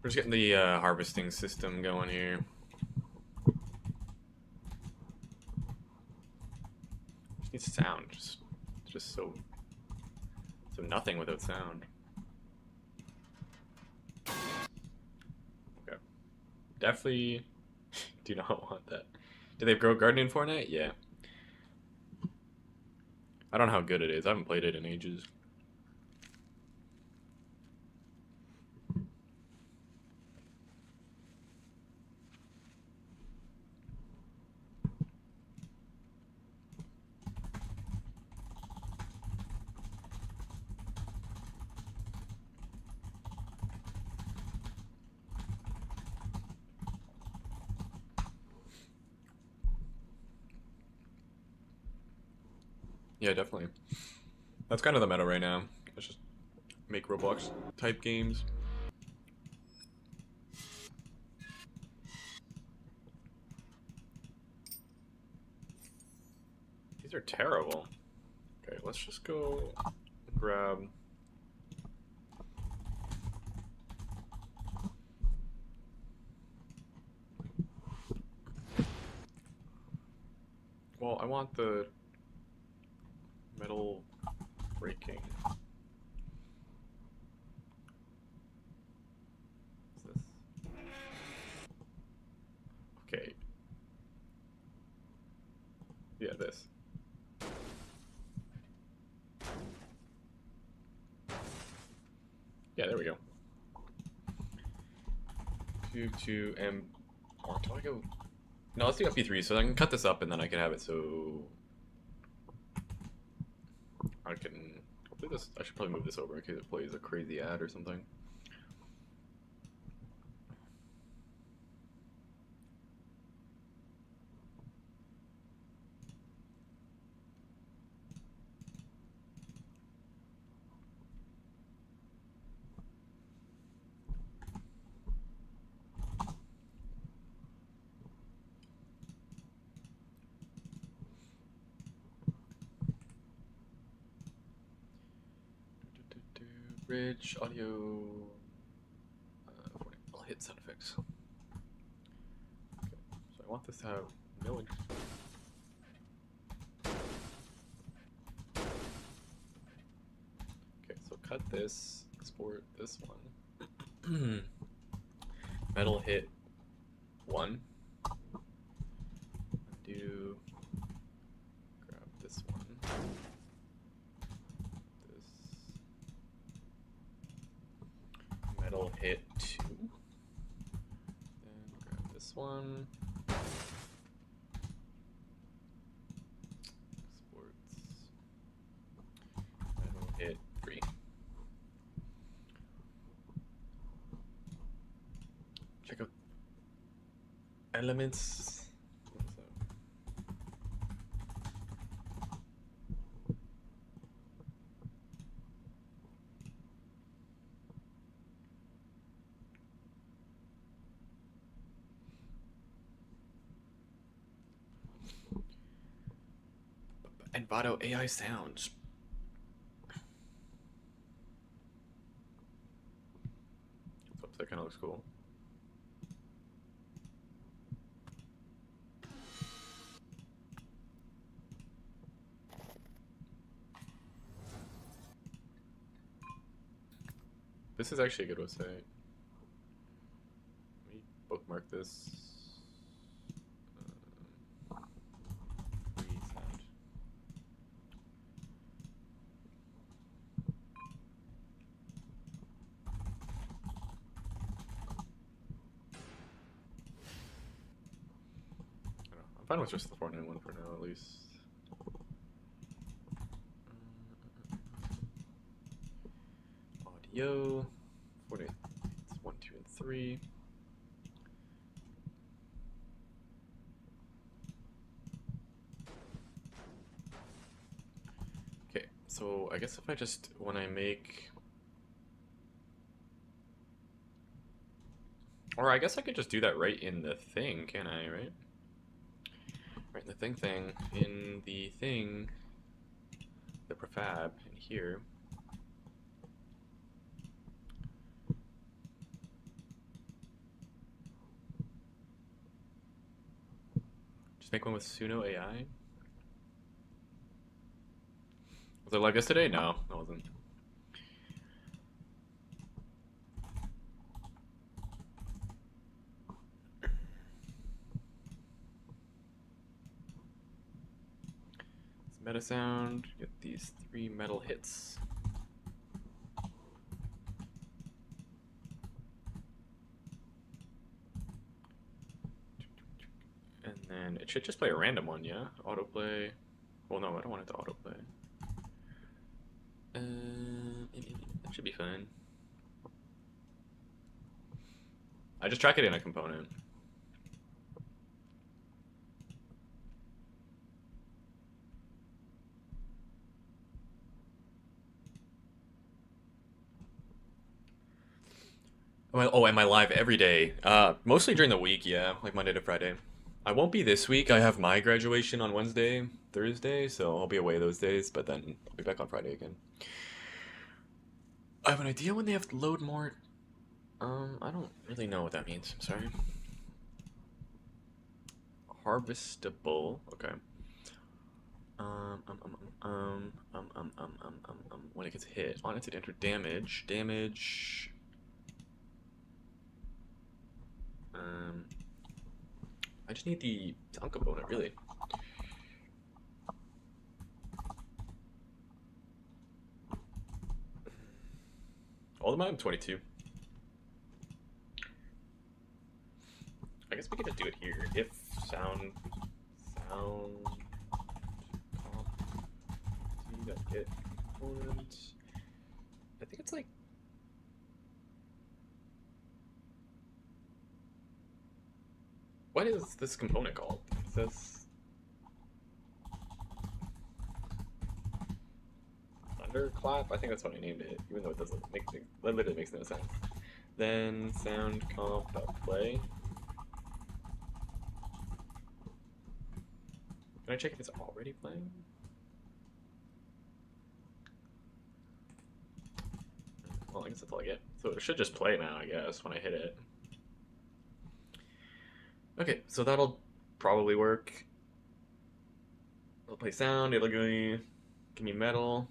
We're just getting the harvesting system going here. Just needs sound. Just so nothing without sound. Okay. Definitely do not want that. Do they grow garden in Fortnite? Yeah. I don't know how good it is. I haven't played it in ages. Yeah, definitely. That's kind of the meta right now. Let's just make Roblox type games. These are terrible. Okay, let's just go grab. Well, I want the metal breaking. What's this? Okay. Yeah, this. Yeah, there we go. Q2M. Or do I go? No, let's do FP3 so I can cut this up and then I can have it so I can. Hopefully this. I should probably move this over in case it plays a crazy ad or something. Bridge audio. I'll hit sound effects. Okay, so I want this to have no interest. Okay, so cut this, export this one. Metal hit 1. Undo. Grab this one. This. Metal hit 2. Then grab this one. Exports. Metal hit 3. Check out elements. Envato AI sounds. Oops, that kind of looks cool. This is actually a good website. Let me bookmark this. Free sound. I don't know. I'm fine with just the Fortnite one for now, at least. Audio. Fortnite. It's 1, 2, and 3. Okay, so I guess if I just, when I make, or I guess I could just do that right in the thing, can I, right? Right in the in the thing, the prefab in here. Just make one with Suno AI. Was I live yesterday? No, I wasn't. It's meta sound. Get these 3 metal hits. And then it should just play a random one, yeah? Autoplay. Well, no, I don't want it to autoplay. That should be fine. I just track it in a component. Am I live every day? Mostly during the week, yeah, like Monday to Friday. I won't be this week. I have my graduation on Wednesday, Thursday, so I'll be away those days, but then I'll be back on Friday again. I have an idea when they have to load more. I don't really know what that means. I'm sorry. Harvestable. Okay. When it gets hit, on it to enter damage. Damage. Um, I just need the sound component, really. All of mine, 22. I guess we could just do it here. If sound comp get component. I think it's like what is this component called? It says thunderclap. I think that's what I named it, even though it doesn't make it literally makes no sense. Then sound comp play. Can I check if it's already playing? Well, I guess that's all I get. So it should just play now, I guess, when I hit it. Okay, so that'll probably work. It'll play sound, it'll give me metal.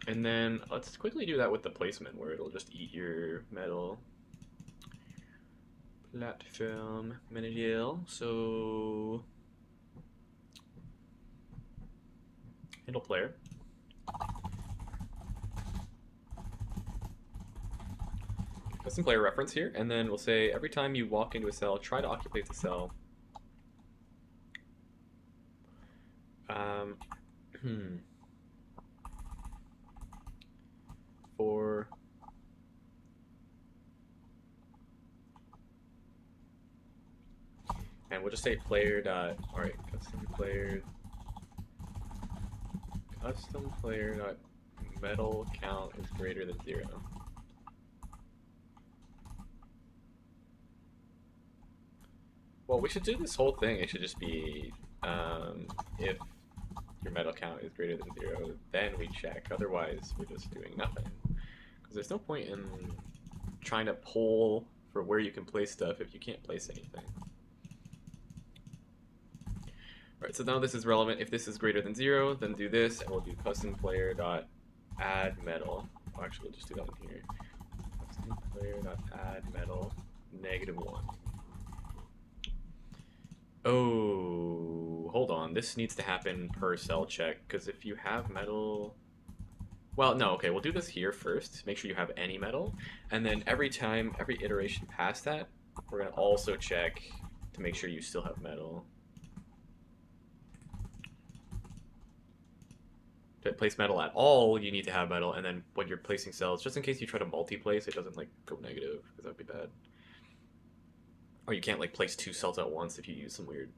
And then let's quickly do that with the placement where it'll just eat your metal. Platform material. So handle player. Custom player reference here, and then we'll say every time you walk into a cell, try to occupy the cell. For and we'll just say player dot. All right, custom player dot metal count is greater than 0. Well, we should do this whole thing. It should just be if your metal count is greater than 0, then we check. Otherwise, we're just doing nothing. Because there's no point in trying to pull for where you can place stuff if you can't place anything. Alright, so now this is relevant. If this is greater than 0, then do this, and we'll do custom player dot add metal. Oh, actually, we'll just do that in here. Custom player dot add metal -1. Oh, hold on. This needs to happen per cell check, because if you have metal... Well, no, okay, we'll do this here first. Make sure you have any metal. And then every time, every iteration past that, we're going to also check to make sure you still have metal. To place metal at all, you need to have metal. And then when you're placing cells, just in case you try to multi-place, it doesn't like go negative, because that would be bad. Or you can't like place 2 cells at once if you use some weird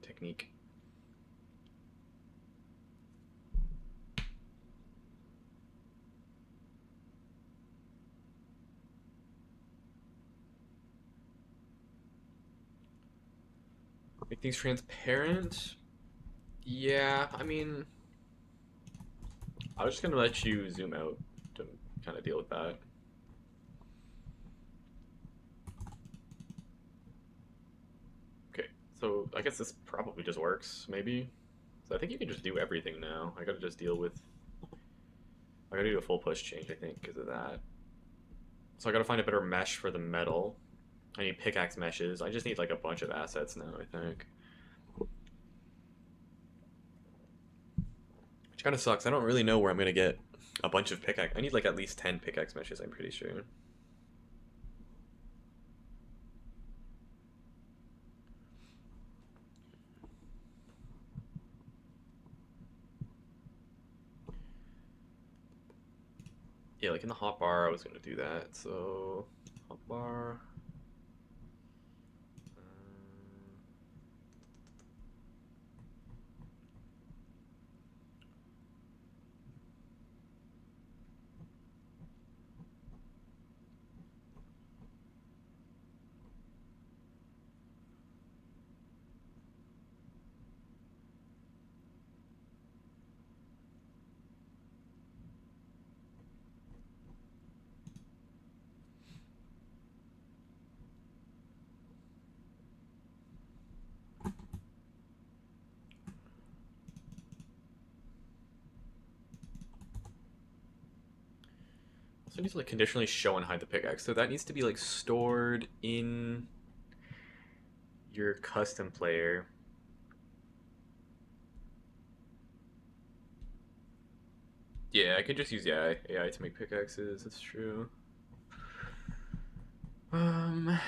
technique. Make things transparent? Yeah, I mean... I was just gonna let you zoom out to kind of deal with that. So I guess this probably just works, maybe. So I think you can just do everything now. I gotta just deal with... I gotta do a full push change, I think, because of that. So I gotta find a better mesh for the metal. I need pickaxe meshes. I just need like a bunch of assets now, I think. Which kind of sucks. I don't really know where I'm gonna get a bunch of pickaxe. I need like at least 10 pickaxe meshes, I'm pretty sure. Yeah, like in the hotbar, I was gonna do that. So hotbar. So I need to like conditionally show and hide the pickaxe. So that needs to be like stored in your custom player. Yeah, I could just use AI to make pickaxes. That's true. Um,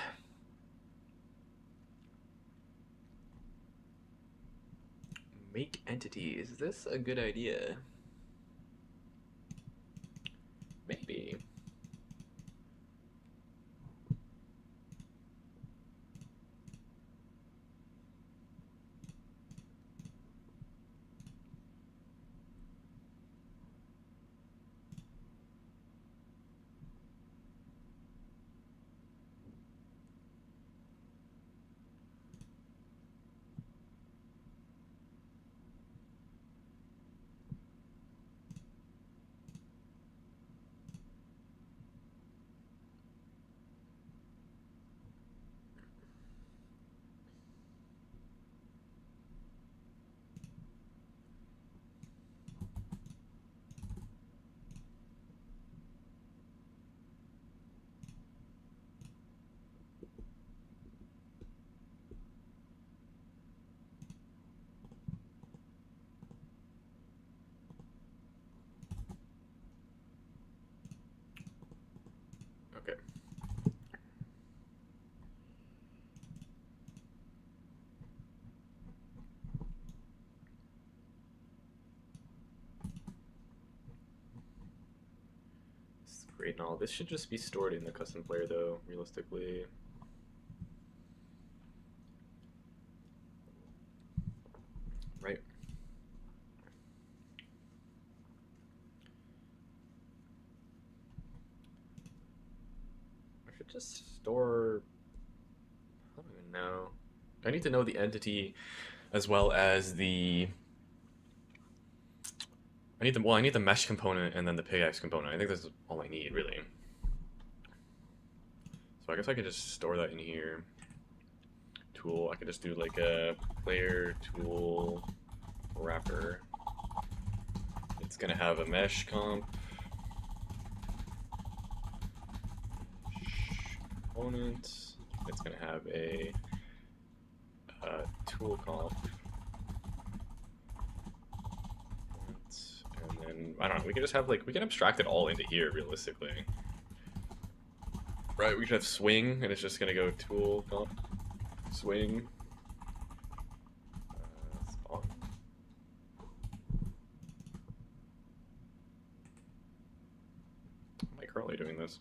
Make entity. Is this a good idea? Maybe. Okay. This is great and all. This should just be stored in the custom player though, realistically. Right. I should just store. I don't even know. I need to know the entity as well as the. I need the mesh component and then the pickaxe component. I think that's all I need really. So I guess I could just store that in here. Tool. I could just do like a player tool wrapper. It's gonna have a mesh comp. Component. It's gonna have a tool comp. And then I don't know. We can just have like we can abstract it all into here realistically. Right. We could have swing, and it's just gonna go tool comp swing. Spawn. Am I currently doing this?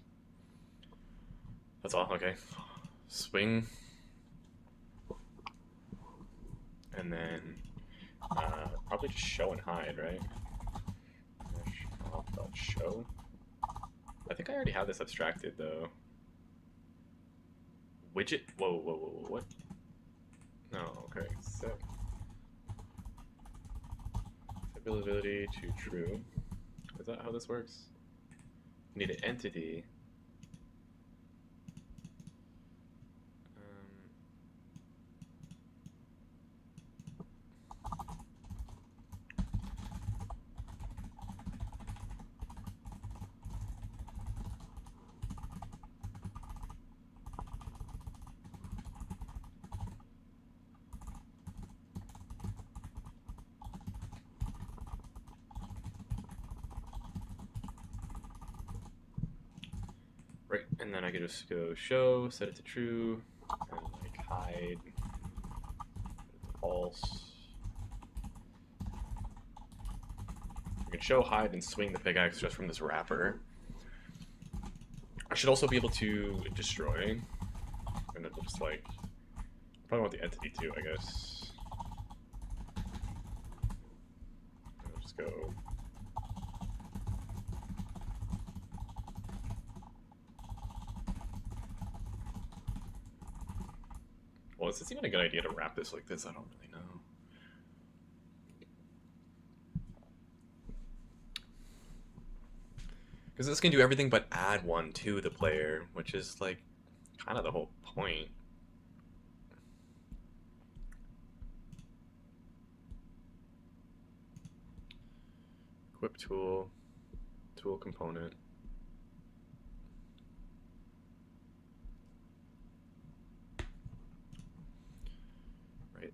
That's all. Okay. Swing. And then probably just show and hide, right? Show. I think I already have this abstracted though. Widget. Whoa. What? No. Okay. Set availability to true. Is that how this works? Need an entity. Right, and then I could just go show, set it to true, and like hide, set it to false. I can show, hide, and swing the pickaxe just from this wrapper. I should also be able to destroy, and then just like, probably want the entity too, I guess. I'll just go. Well, is this even a good idea to wrap this like this? I don't really know. Because this can do everything but add one to the player, which is like kind of the whole point. Equip tool, tool component.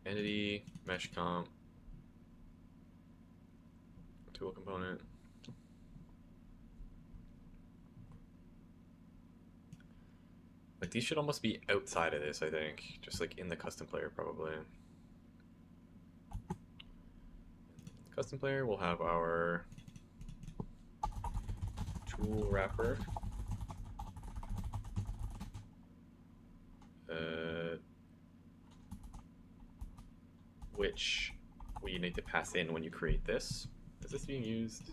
Entity, mesh comp, tool component. Like these should almost be outside of this, I think. Just like in the custom player probably. Custom player will have our tool wrapper. Which we need to pass in when you create this. Is this being used?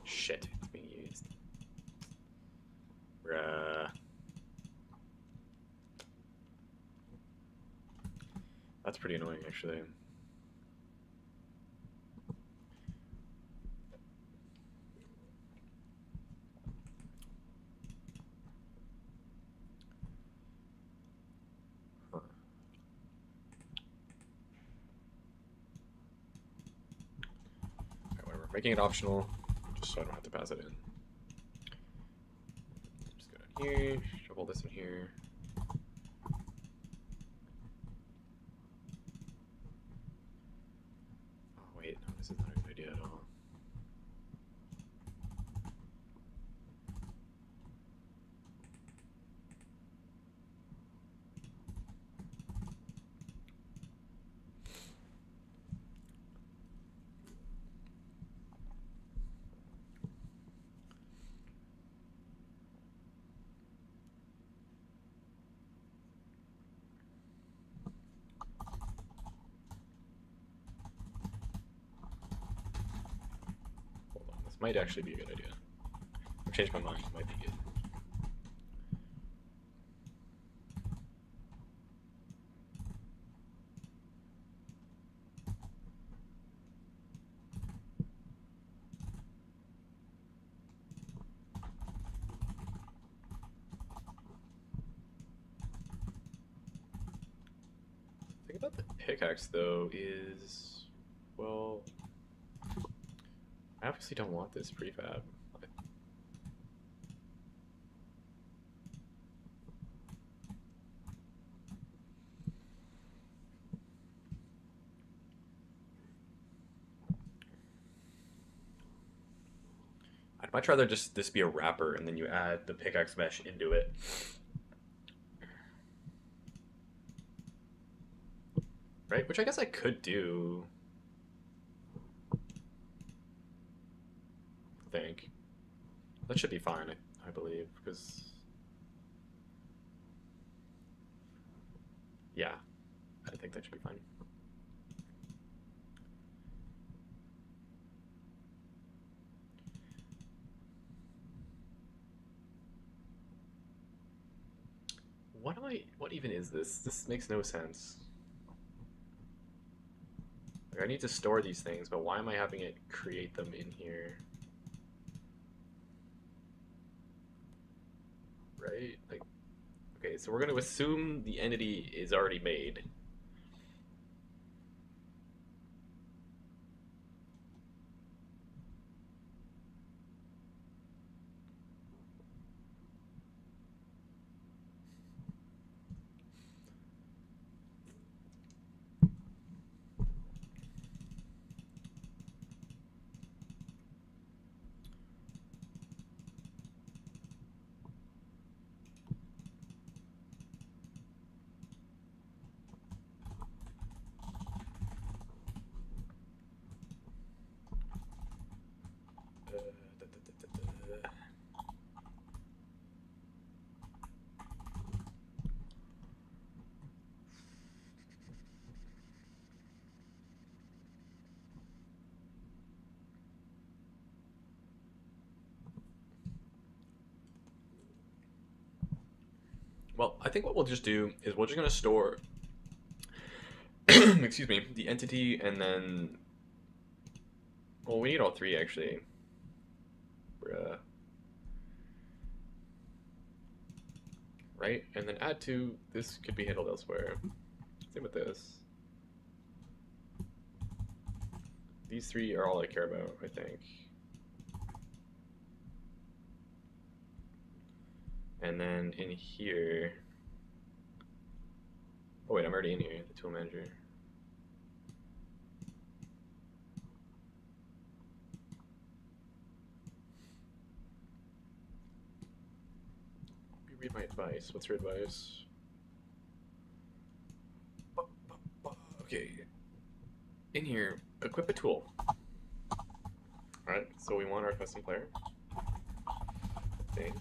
Shit, it's being used. Bruh. That's pretty annoying, actually. Huh. Okay, whatever. Making it optional, just so I don't have to pass it in. Just go down here, shuffle this in here. Oh wait, no, this is not a good idea at all. Hold on, this might actually be a good idea. I've changed my mind, it might be good. The thing about the pickaxe though is, well, I obviously don't want this prefab. I'd much rather just this be a wrapper and then you add the pickaxe mesh into it. Right? Which I guess I could do. I think. That should be fine, I believe, because... Yeah, I think that should be fine. What even is this? This makes no sense. Like, I need to store these things, but why am I having it create them in here? Right? Like, okay, so we're going to assume the entity is already made. Well, I think what we'll just do is we're just going to store, excuse me, the entity and then, well, we need all three actually. Bruh. Right? And then add to, this could be handled elsewhere. Same with this. These three are all I care about, I think. And then in here, oh wait, I'm already in here, the tool manager. Read my advice. What's your advice? Okay. In here, equip a tool. Alright, so we want our custom player. I think.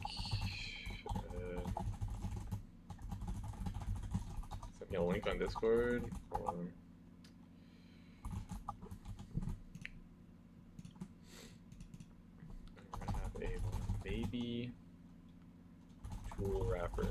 Send me a link on Discord. Or... we're gonna have a baby tool wrapper.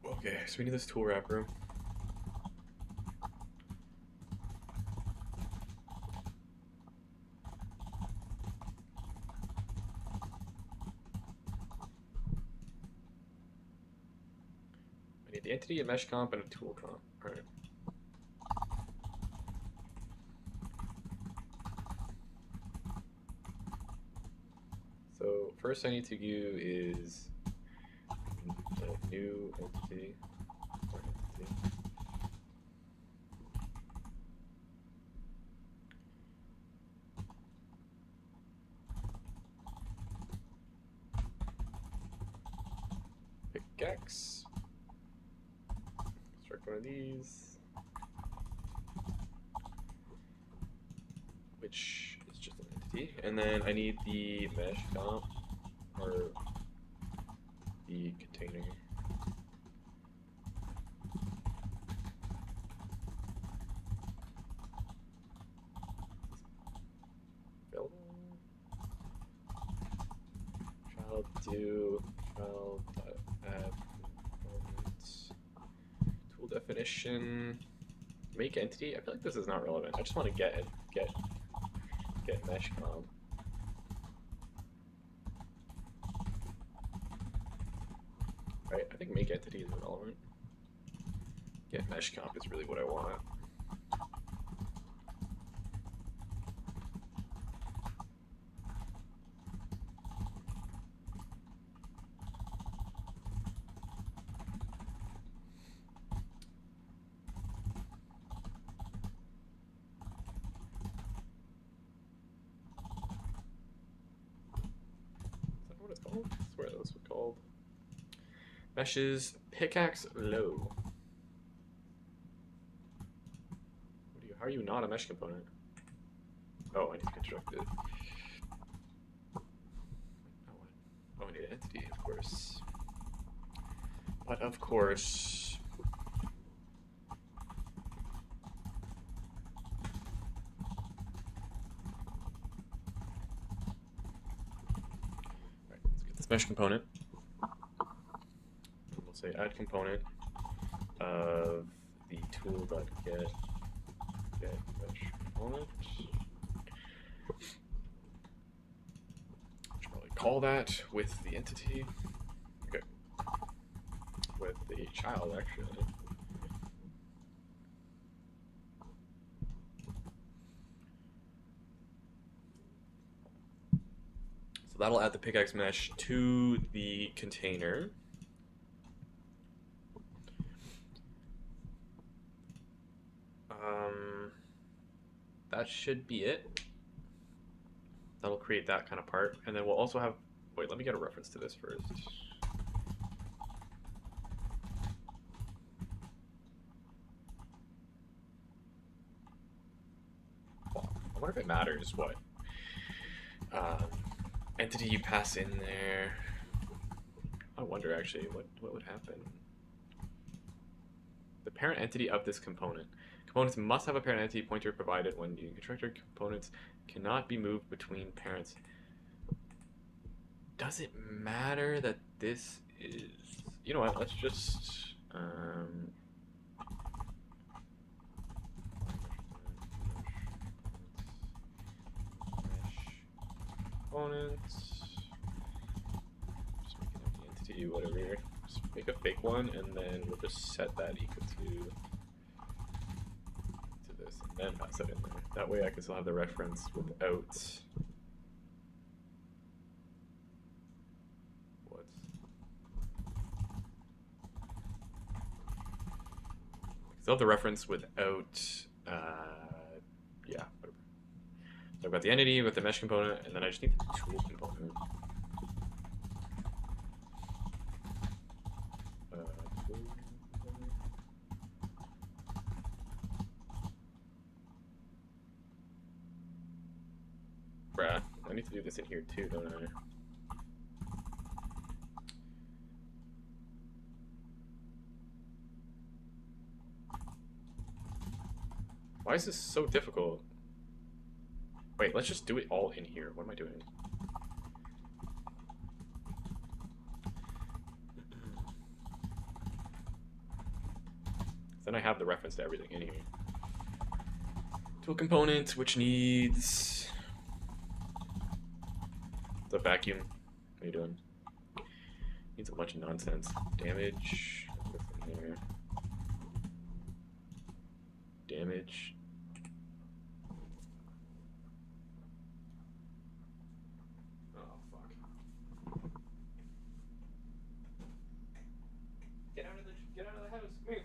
Okay, so we need this tool wrapper. I need the entity, a mesh comp, and a tool comp. Alright. So first I need to do is a new entity. Pickaxe. Construct one of these, which is just an entity, and then I need the mesh comp or the container. Child do child add components, tool definition, make entity. I feel like this is not relevant. I just want to get mesh comp. Right, I think make entity is irrelevant. Get mesh comp is really what I want. Called? I swear those were called. Meshes pickaxe low. How are you not a mesh component? Oh, I need to construct it. Oh, I need an entity, of course. But of course. Mesh component. We'll say add component of the tool.get mesh component. Should probably call that with the entity. Okay. With the child, actually. So that'll add the pickaxe mesh to the container. That should be it. That'll create that kind of part. And then we'll also have, wait, let me get a reference to this first. I wonder if it matters what entity you pass in there. I wonder actually what would happen. The parent entity of this component. Components must have a parent entity pointer provided when using constructor. Components cannot be moved between parents. Does it matter that this is... You know what, let's just... components. Just make an empty entity, whatever. Just make a fake one, and then we'll just set that equal to this. this and then pass it in there. That way I can still have the reference without... What? Still have the reference without... yeah, whatever. So I've got the entity with the mesh component, and then I just need the tool component. Bruh, I need to do this in here too, don't I? Why is this so difficult? Wait, let's just do it all in here. What am I doing? Then I have the reference to everything in here. Tool component, which needs... The vacuum. What are you doing? Needs a bunch of nonsense. Damage. In there. Damage. Oh, fuck. Get out of the house. Come here.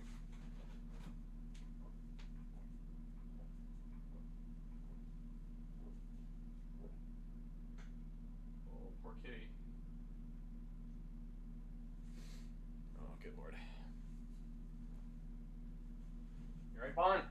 Oh, poor kitty. Oh, good lord. You alright, Fawn?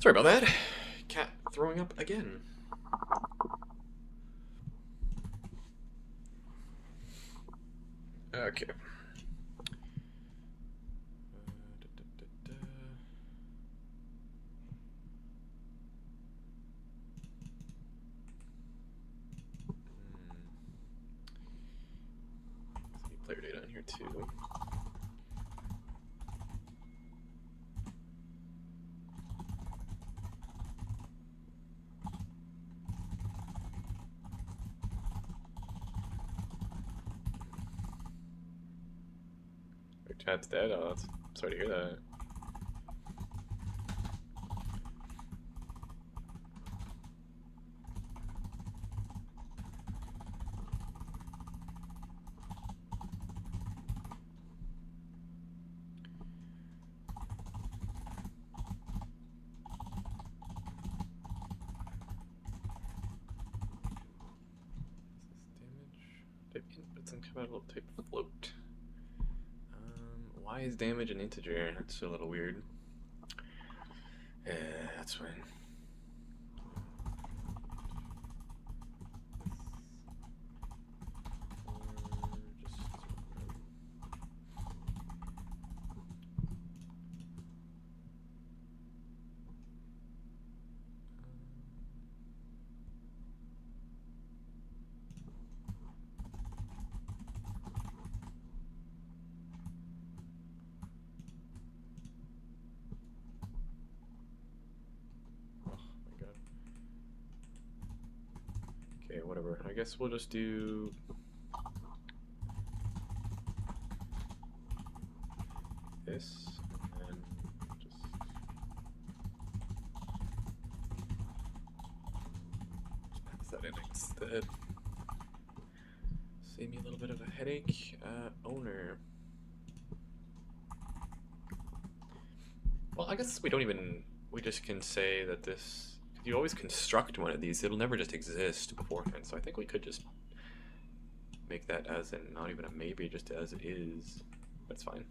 Sorry about that. Cat throwing up again. Okay. Player data in here too. Your chat's dead. Oh, that's sorry to hear that. Type inputs and compatible type float. Why is damage an integer? That's a little weird. That's fine. Okay, whatever. I guess we'll just do this and then just pass that in instead. Save me a little bit of a headache. Owner. Well, I guess we just can say that this. You always construct one of these, it'll never just exist beforehand, so I think we could just make that as in not even a maybe, just as it is. That's fine.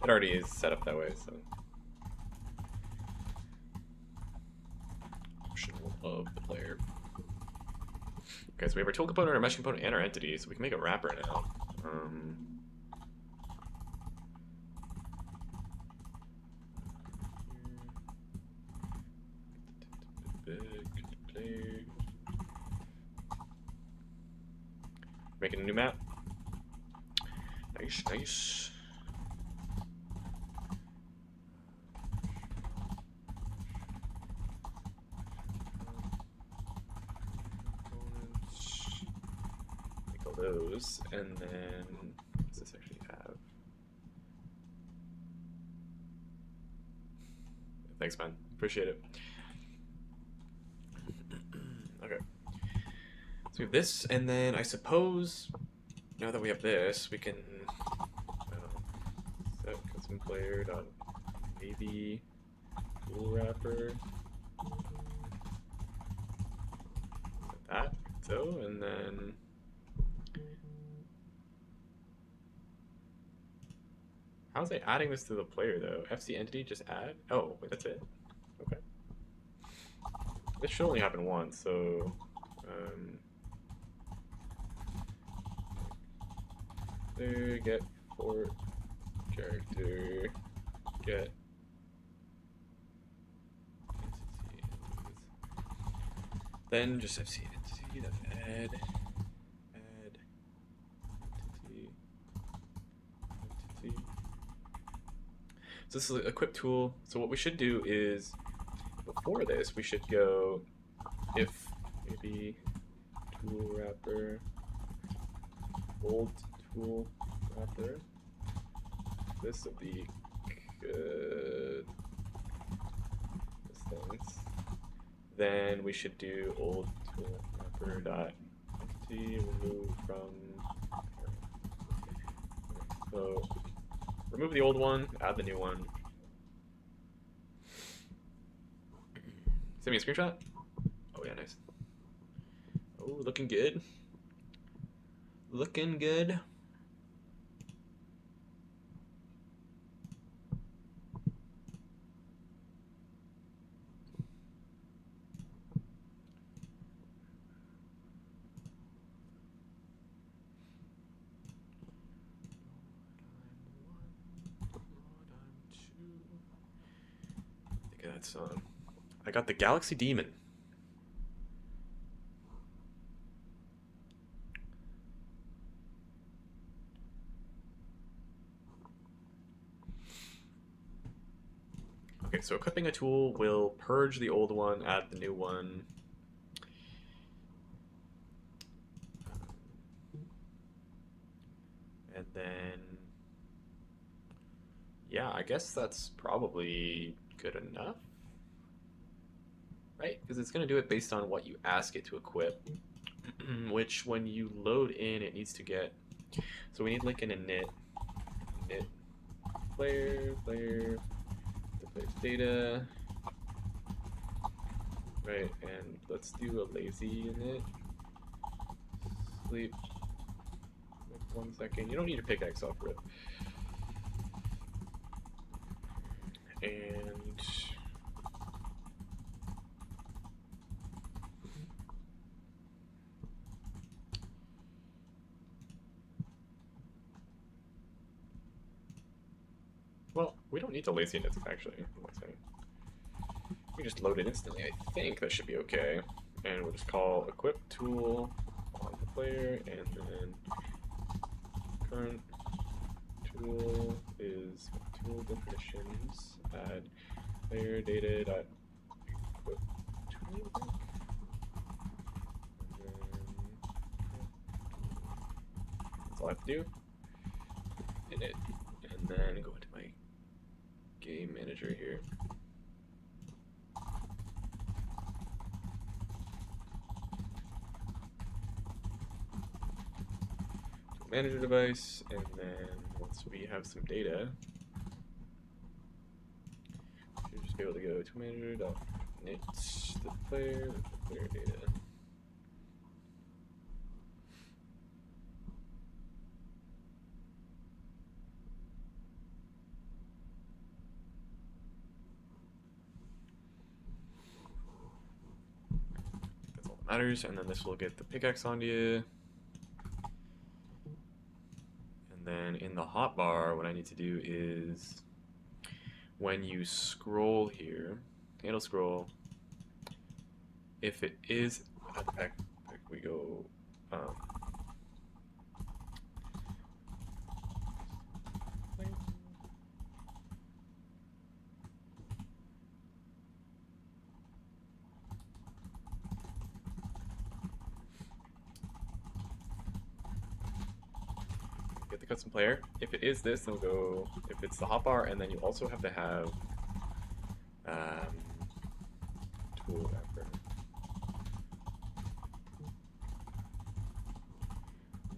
It already is set up that way, so. Optional of the player. Okay, so we have our tool component, our mesh component, and our entity, so we can make a wrapper now. Making a new map. Nice, nice. Make all those, and then what does this actually have? Thanks, man. Appreciate it. Okay. So we have this, and then I suppose now that we have this, we can set custom player dot maybe tool wrapper. Like that, so, and then how's it adding this to the player though? FC entity just add? Oh, wait, that's it. Okay. This should only happen once, so get Fort character get entity, then just FC entity, that's add entity. So this is a quick tool. So what we should do is before this we should go if maybe tool wrapper old tool wrapper. This will be good. This things. Then we should do old tool wrapper dot entity remove from. So remove the old one, add the new one. Send me a screenshot. Oh yeah, nice. Oh, looking good. Looking good. Okay, that's I got the Galaxy Demon. Okay, so equipping a tool will purge the old one, add the new one. And then, yeah, I guess that's probably good enough, right? Because it's going to do it based on what you ask it to equip, which when you load in, it needs to get. So we need like an init player, the player's data, right? And let's do a lazy init. Sleep. Like 1 second. You don't need a pickaxe off rip. And well, we don't need the lazy init actually. We just load it instantly. I think that should be okay. And we'll just call equip tool on the player, and then current tool is tool definitions. Add player data dot equip tool. And then that's all I have to do. Init, and then go into my game manager here. Manager device, and then once we have some data, we'll just be able to go to manager.init the player data. That's all that matters, and then this will get the pickaxe onto you. And then in the hotbar, what I need to do is when you scroll here, handle scroll, if it is back we go. Get the custom player. If it is this, then we'll go. If it's the hotbar, and then you also have to have tool wrapper.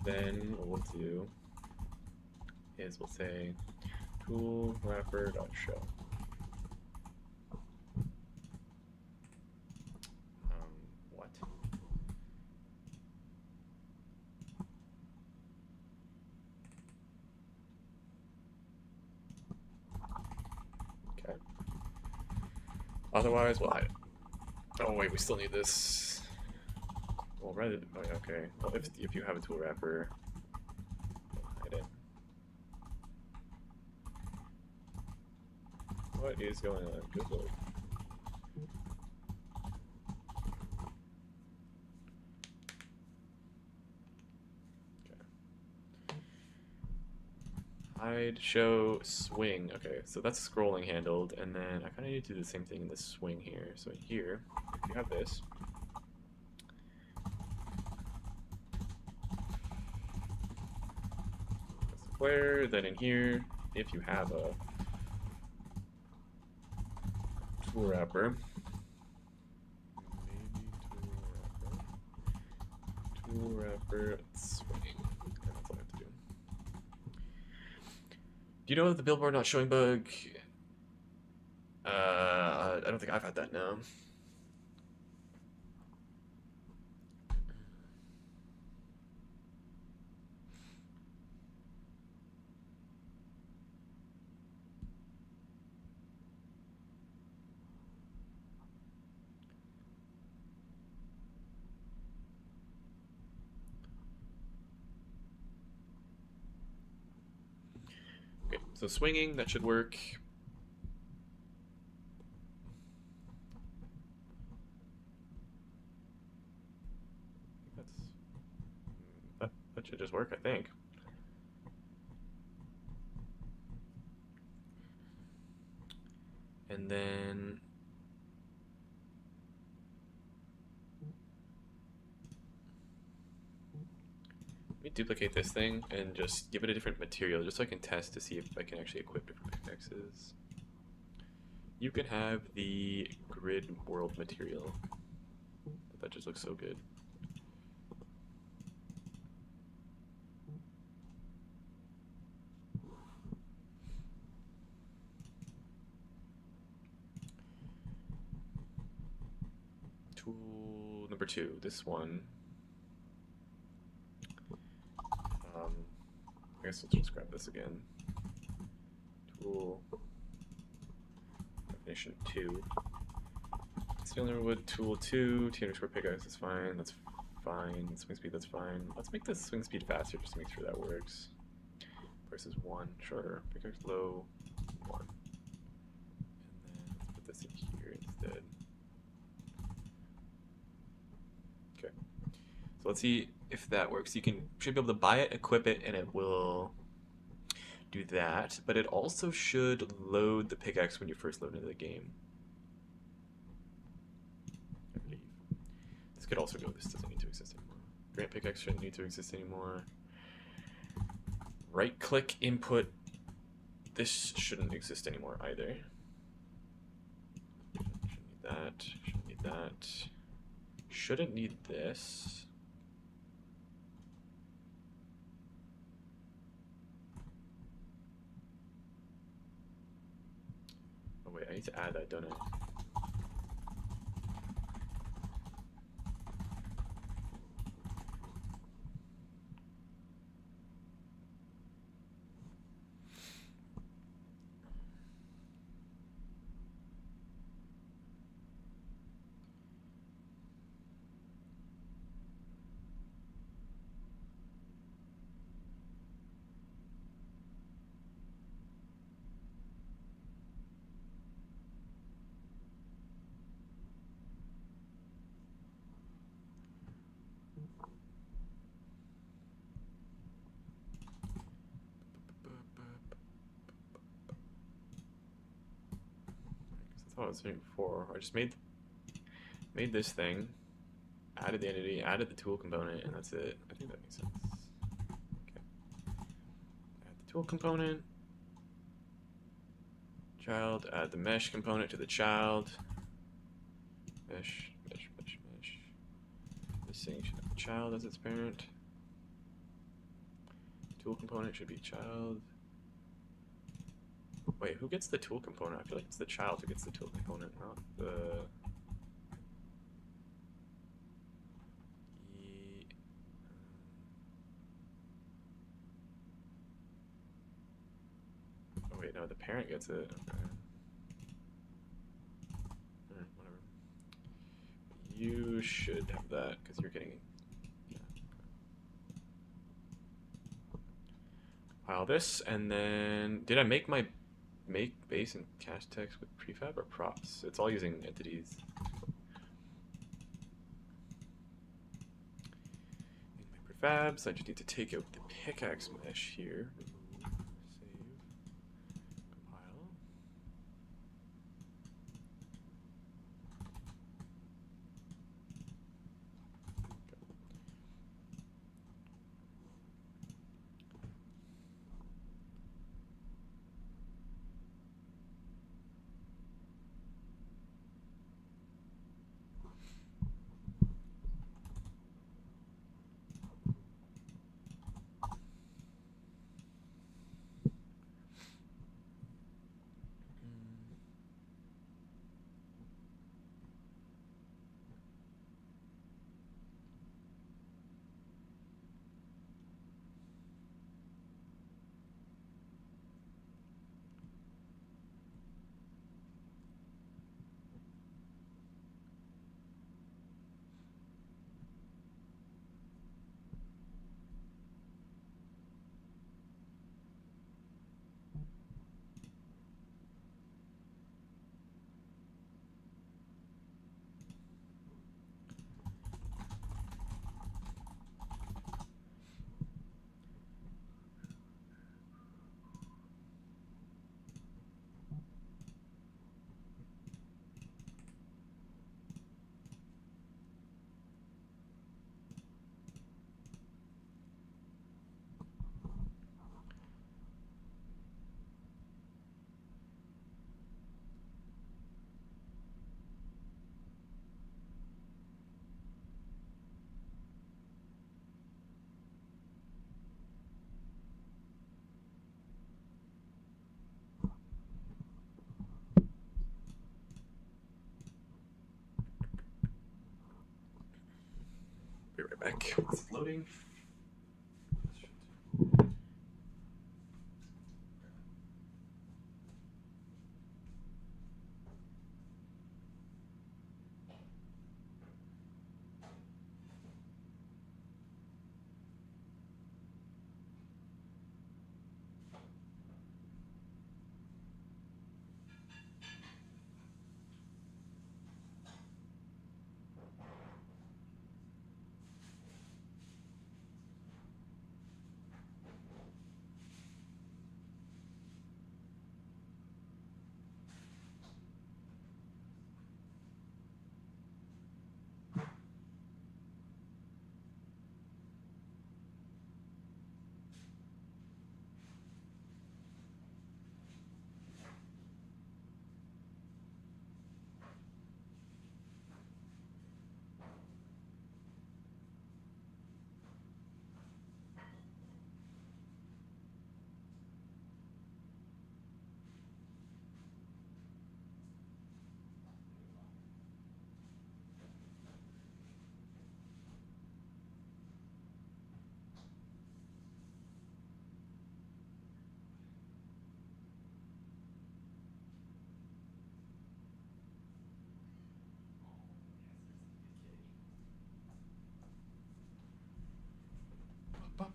Then what we'll do is we'll say tool wrapper.show. What? Okay. Otherwise, we'll hide it. Oh wait, we still need this. Well, rather, okay. Well, if you have a tool wrapper, hide it. What is going on? Good lord. Hide, show, swing. Okay, so that's scrolling handled, and then I kind of need to do the same thing in the swing here. So here, if you have this, that's the player. Then in here, if you have a tool wrapper, tool wrapper, swing. Okay, that's all I have to do. Do you know the billboard not showing bug? I don't think I've had that now. Okay, so swinging, that should work. that should just work, I think. And then let me duplicate this thing and just give it a different material just so I can test to see if I can actually equip different pickaxes. You can have the grid world material. That just looks so good. Tool number 2, this one. I guess let's just grab this again. Tool definition 2. Cylinder wood tool 2. T underscore pickaxe is fine. That's fine. Swing speed, that's fine. Let's make this swing speed faster just to make sure that works. Price is 1. Sure. Pickaxe low 1. And then let's put this in here instead. Okay. So let's see if that works. You should be able to buy it, equip it, and it will do that. But it also should load the pickaxe when you first load into the game. I believe. This could also go. This doesn't need to exist anymore. Grant pickaxe shouldn't need to exist anymore. Right click input. This shouldn't exist anymore either. Shouldn't need that. Shouldn't need that. Shouldn't need this. Oh wait, I need to add that, don't I? That's what I was doing before. I just made this thing, added the entity, added the tool component, and that's it. I think that makes sense. Okay. Add the tool component. Child, add the mesh component to the child. Mesh, mesh, mesh, mesh. This thing should have the child as its parent. Tool component should be child. Wait, who gets the tool component? I feel like it's the child who gets the tool component, not the... Oh wait, no, the parent gets it. Okay. Whatever. You should have that, because you're getting... Yeah. Compile this, and then... Did I make my... Make base and cache text with prefab or props? It's all using entities. In my prefabs, I just need to take out the pickaxe mesh here. Remove, save, compile. back. It's loading.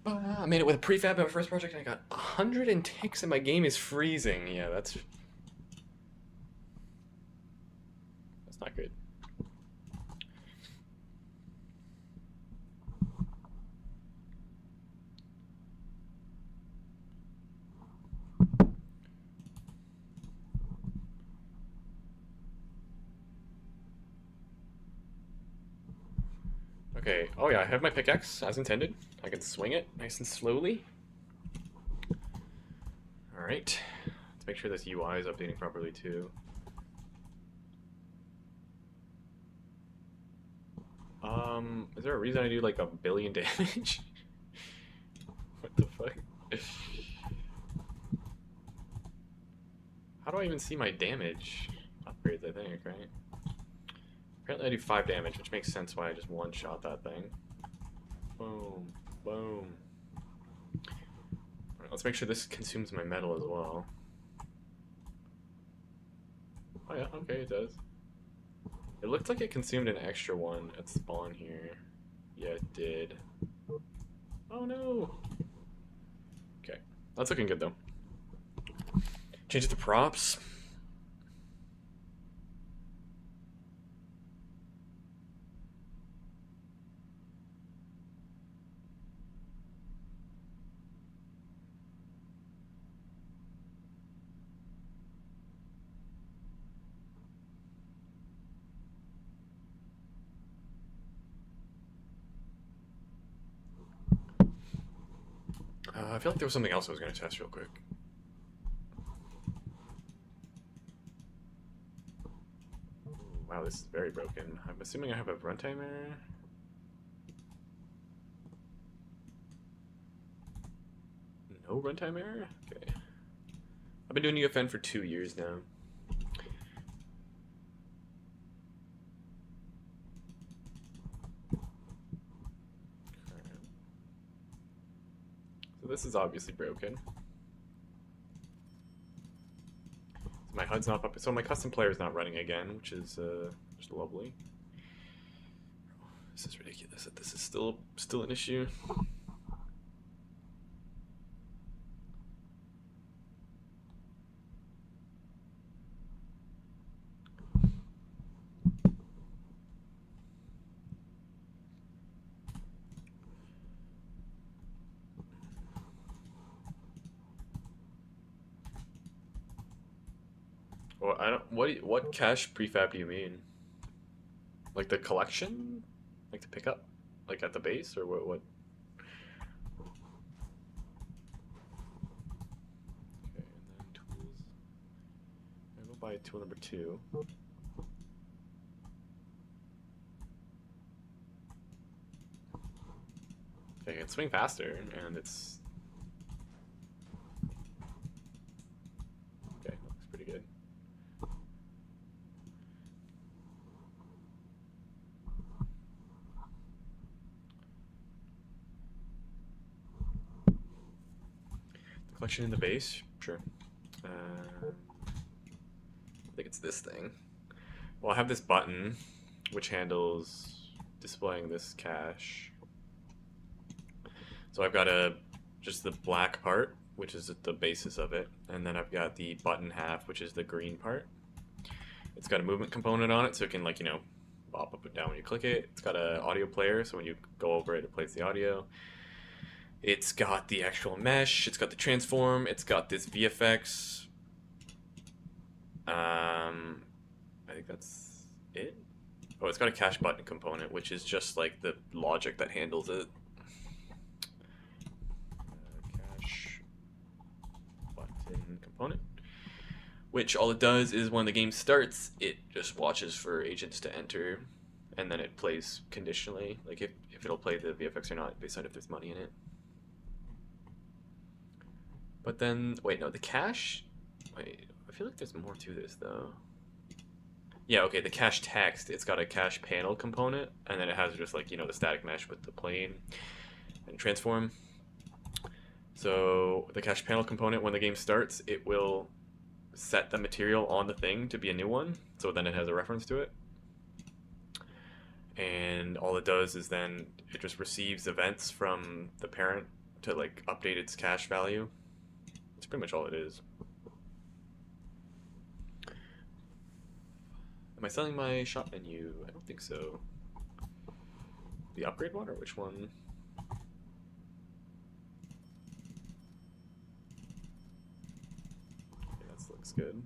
I made it with a prefab in my first project and I got 100 ticks and my game is freezing. Yeah, that's not good. Okay, oh yeah, I have my pickaxe as intended. I can swing it nice and slowly. Alright, let's make sure this UI is updating properly too. Is there a reason I do like 1 billion damage? What the fuck? How do I even see my damage upgrades, I think, right? Apparently I do 5 damage, which makes sense why I just one-shot that thing. Boom. Boom. Alright, let's make sure this consumes my metal as well. Oh yeah, okay, it does. It looked like it consumed an extra one at spawn here. Yeah, it did. Oh no! Okay, that's looking good though. Change it to props. I feel like there was something else I was going to test real quick. Wow, this is very broken. I'm assuming I have a runtime error. No runtime error? Okay. I've been doing UEFN for 2 years now. So this is obviously broken. So my HUD's not up. So my custom player is not running again, which is just lovely. This is ridiculous that this is still an issue. Well, I don't. What cache prefab do you mean? Like the collection, like to pick up, like at the base, or what? Okay, and then tools. I go buy tool number 2. Okay, I can swing faster, and it's okay. That looks pretty good. Function in the base? Sure. I think it's this thing. Well, I have this button, which handles displaying this cache. So I've got just the black part, which is the basis of it, and then I've got the button half, which is the green part. It's got a movement component on it, so it can, like, you know, bop up and down when you click it. It's got an audio player, so when you go over it, it plays the audio. It's got the actual mesh, it's got the transform, it's got this VFX. I think that's it. Oh, it's got a cache button component, which is just like the logic that handles it. Cache button component. Which all it does is when the game starts, it just watches for agents to enter, and then it plays conditionally, like if it'll play the VFX or not, based on if there's money in it. But then, wait, no, the cache, wait, I feel like there's more to this though. Yeah, okay, the cache text, it's got a cache panel component, and then it has just like, you know, the static mesh with the plane and transform. So the cache panel component, when the game starts, it will set the material on the thing to be a new one, so then it has a reference to it. And all it does is then it just receives events from the parent to like update its cache value. That's pretty much all it is. Am I selling my shop menu? I don't think so. The upgrade one, or which one? Yeah, that looks good.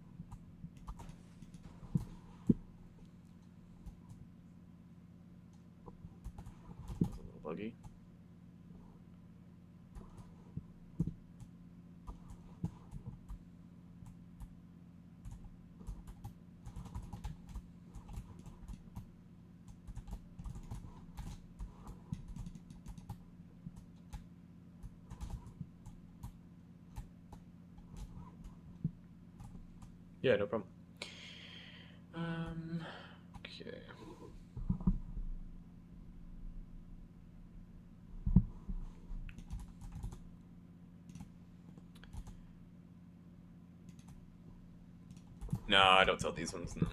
That's a little buggy. Yeah, no problem. Okay. No, I don't sell these ones, no.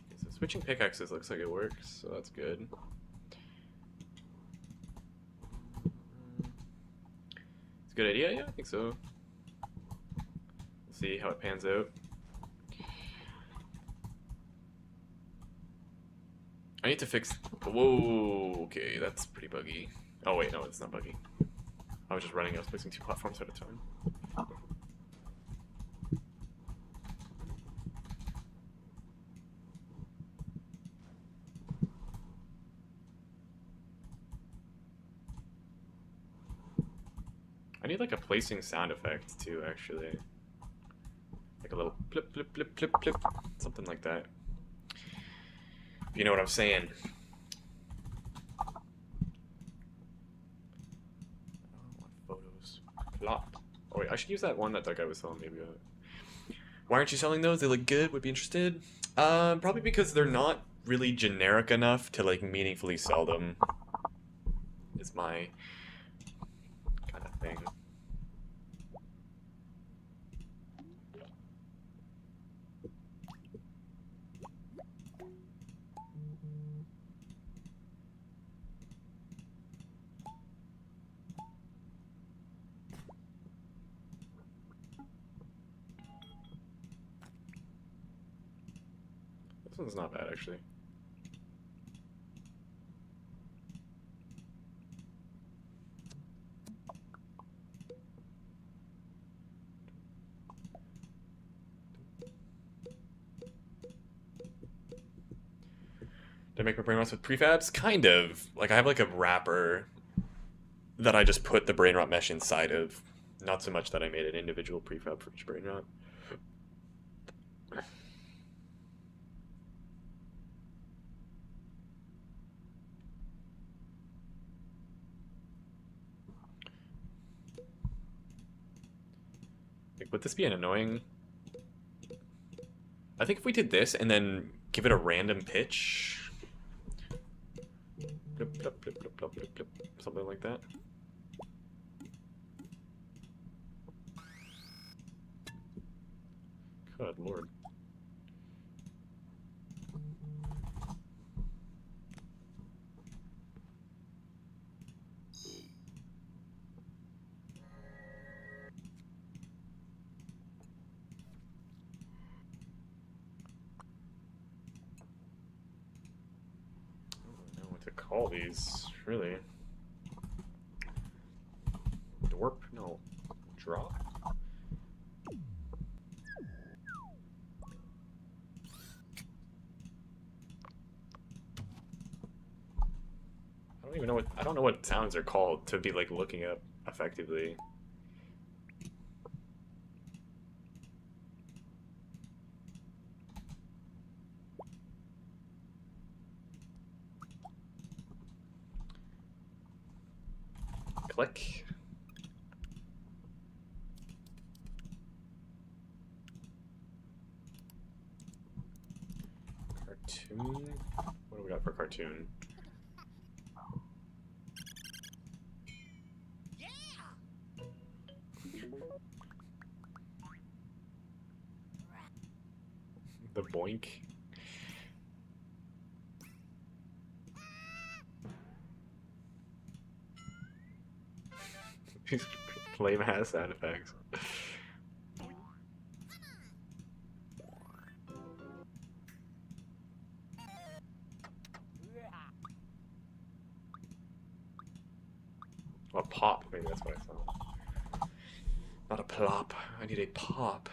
Okay, so switching pickaxes looks like it works, so that's good. It's a good idea, yeah, I think so. We'll see how it pans out. I need to fix... Whoa, okay, that's pretty buggy. Oh wait, no, it's not buggy. I was just running, I was fixing 2 platforms at a time. I need like a placing sound effect too, actually. Like a little flip, flip, flip, flip, flip. Something like that. If you know what I'm saying. Photos. Plop. Oh wait, I should use that one that guy was selling maybe. Why aren't you selling those? They look good, would be interested. Probably because they're not really generic enough to like meaningfully sell them. Is my kind of thing. This one's not bad, actually. Did I make my Brainrots with prefabs? Kind of. Like, I have like a wrapper that I just put the Brainrot mesh inside of. Not so much that I made an individual prefab for each Brainrot. Like, would this be an annoying I think if we did this and then give it a random pitch, blip, blip, blip, blip, blip, blip, blip, something like that. Good lord. I don't know what to call these, really. Dwarp? No. Drop? I don't even know what, I don't know what sounds are called to be like looking up effectively. Click. Cartoon? What do we got for cartoon? The boink. These lame ass sound effects. A pop, maybe that's what I saw. Not a plop. I need a pop.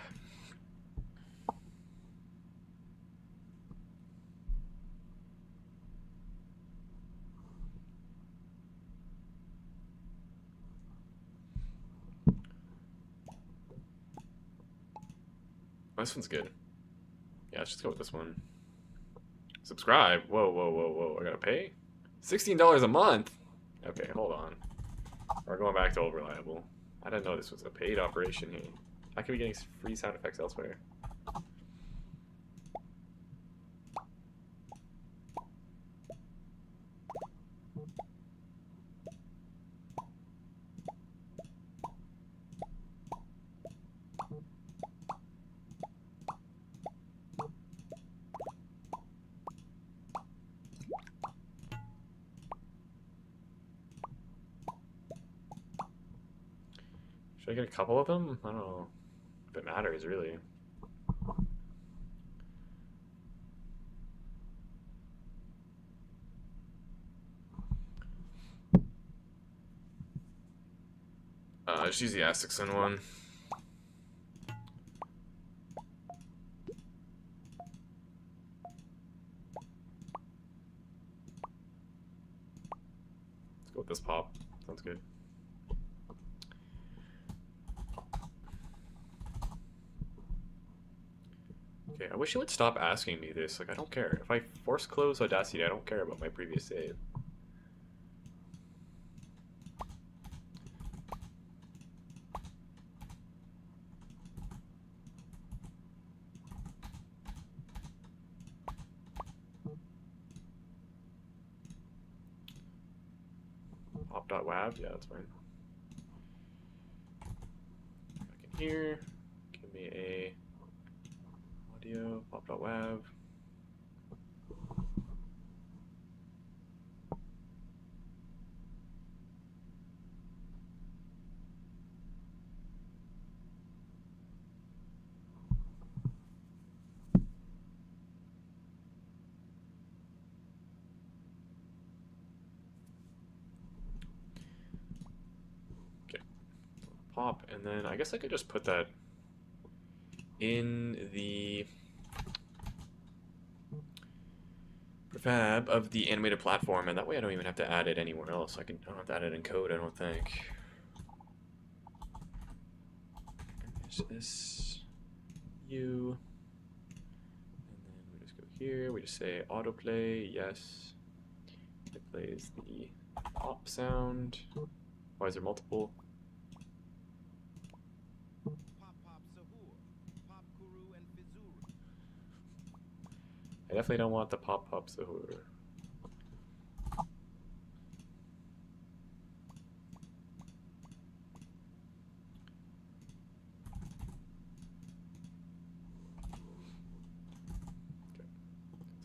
Oh, this one's good. Yeah, let's just go with this one. Subscribe? Whoa, whoa, whoa, whoa. I gotta pay? $16 a month? Okay, hold on. We're going back to old reliable. I didn't know this was a paid operation here. I could be getting free sound effects elsewhere. Should I get a couple of them? I don't know if it matters, really. Just use the Astixon one. Let's go with this pop. Sounds good. Okay, I wish you would stop asking me this. Like, I don't care. If I force close Audacity, I don't care about my previous save. Pop.wav? Yeah, that's fine. Back in here. Give me a audio. Pop.wav. Pop, and then I guess I could just put that in the prefab of the animated platform, and that way I don't even have to add it anywhere else. I don't have to add it in code, I don't think. There's this U, and then we just go here, we just say autoplay, yes. It plays the pop sound. Why is there multiple? I definitely don't want the pop-ups. If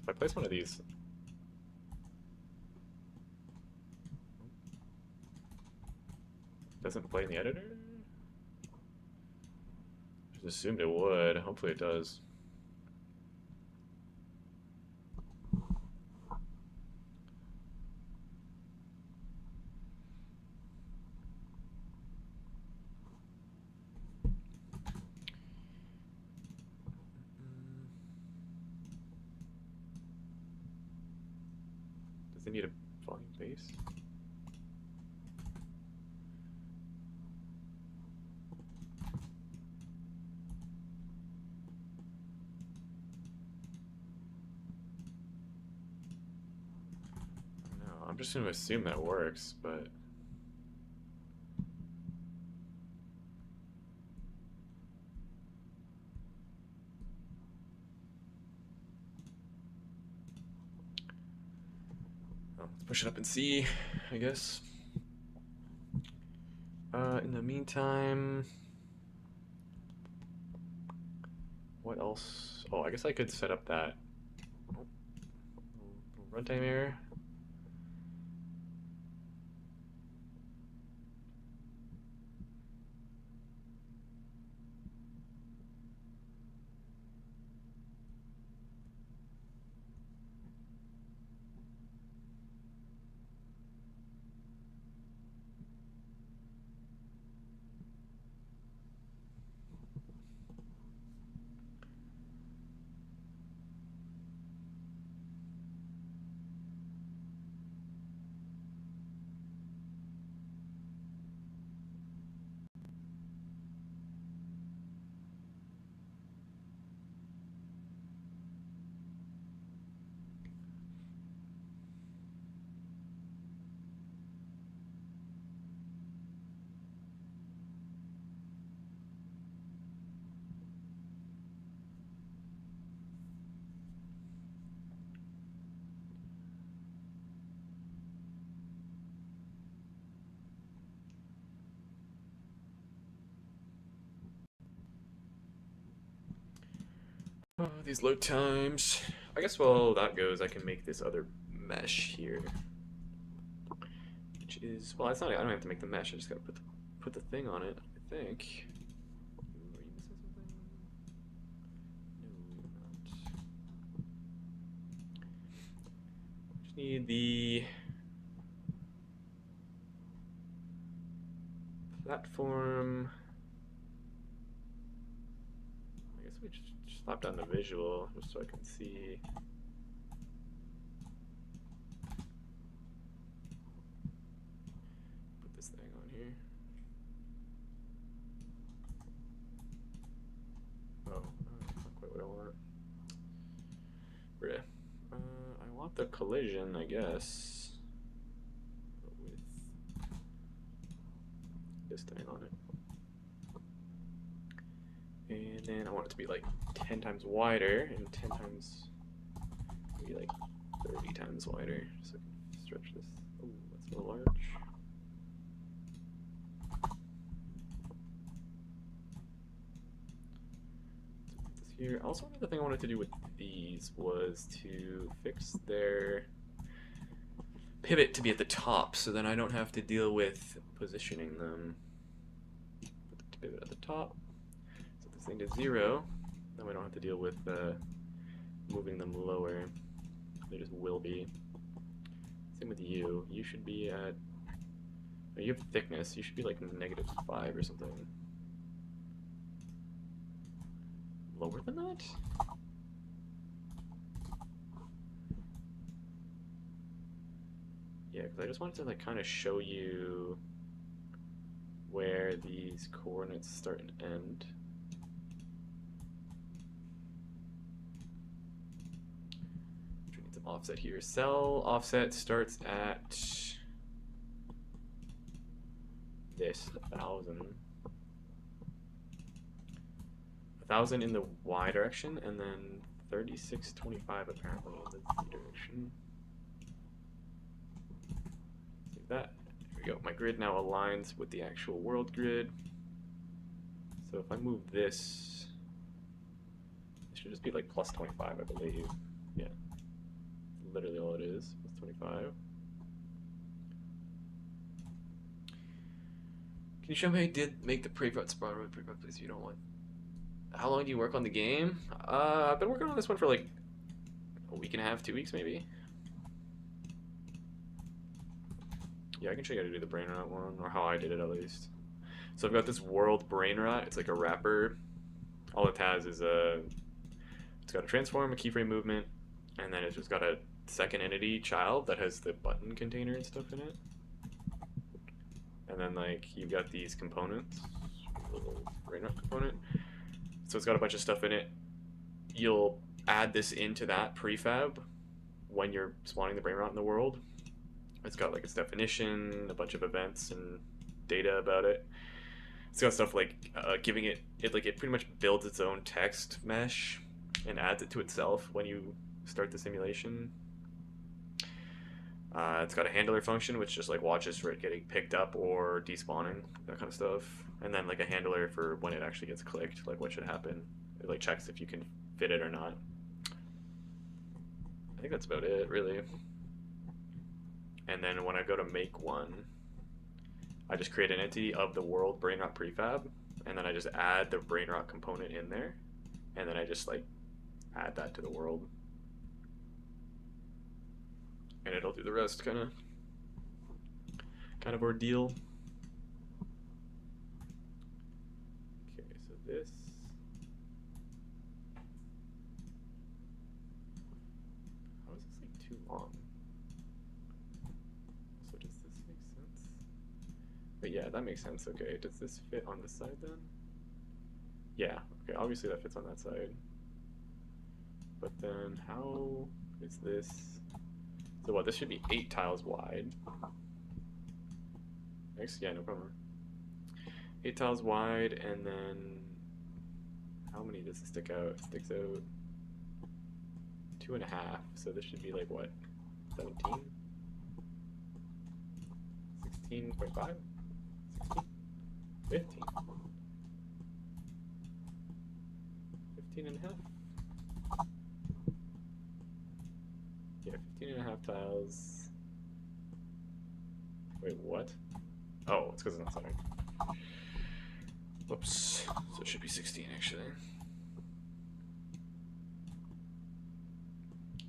I place one of these, doesn't play in the editor? I just assumed it would. Hopefully it does. Does it need a volume base? No, I'm just going to assume that works, but... Well, let's push it up and see, I guess. In the meantime... What else? Oh, I guess I could set up that runtime error. Oh, these load times. I guess while that goes, I can make this other mesh here. Which is, well, it's not, I don't have to make the mesh, I just gotta put the thing on it, I think. Ooh, are you missing something? No, you're not. Just need the platform. I guess we just slap down the visual just so I can see. Put this thing on here. Oh, not quite what I want. Bruh. I want the collision, I guess, but with this thing on it. And then I want it to be like 10 times wider and 10 times, maybe like 30 times wider, so I can stretch this. Oh, that's a little large. So put this here. Also, another thing I wanted to do with these was to fix their pivot to be at the top, so then I don't have to deal with positioning them. Put the pivot at the top. Thing to 0, then we don't have to deal with moving them lower. They just will be. Same with you. You should be at, oh, you have thickness. You should be like -5 or something. Lower than that? Yeah, because I just wanted to like kind of show you where these coordinates start and end. Offset here. Cell offset starts at this 1,000. 1,000 in the Y direction, and then 3625 apparently in the Z direction. Save that. There we go. My grid now aligns with the actual world grid. So if I move this, it should just be like plus 25, I believe. Yeah. Literally all it is, plus 25. Can you show me how you did make the Brainrot spawn with Brainrot, please? You don't want. How long do you work on the game? I've been working on this one for like a week and a half, 2 weeks maybe. Yeah, I can show you how to do the Brainrot one, or how I did it at least. So I've got this world Brainrot. It's like a wrapper. All it has is it's got a transform, a keyframe movement, and then it's just got a second entity child that has the button container and stuff in it. And then like you've got these components, little Brainrot component. So it's got a bunch of stuff in it. You'll add this into that prefab when you're spawning the Brainrot in the world. It's got like its definition, a bunch of events and data about it. It's got stuff like giving it pretty much builds its own text mesh and adds it to itself when you start the simulation. It's got a handler function which just like watches for it getting picked up or despawning, that kind of stuff. And then like a handler for when it actually gets clicked, like what should happen. It like checks if you can fit it or not. I think that's about it, really. And then when I go to make one, I just create an entity of the world Brainrot prefab, and then I just add the Brainrot component in there, and then I just like add that to the world. And it'll do the rest, kind of ordeal. Okay, so this. How is this like too long? So does this make sense? But yeah, that makes sense. Okay, does this fit on this side then? Yeah. Okay, obviously that fits on that side. But then how is this? So what, this should be 8 tiles wide. Next, yeah, no problem. 8 tiles wide, and then how many does it stick out? It sticks out 2.5. So this should be like what? 17? 16.5? 16? 15? 15.5? Yeah, 15.5 tiles. Wait, what? Oh, it's because it's not centered. Whoops. So it should be 16 actually.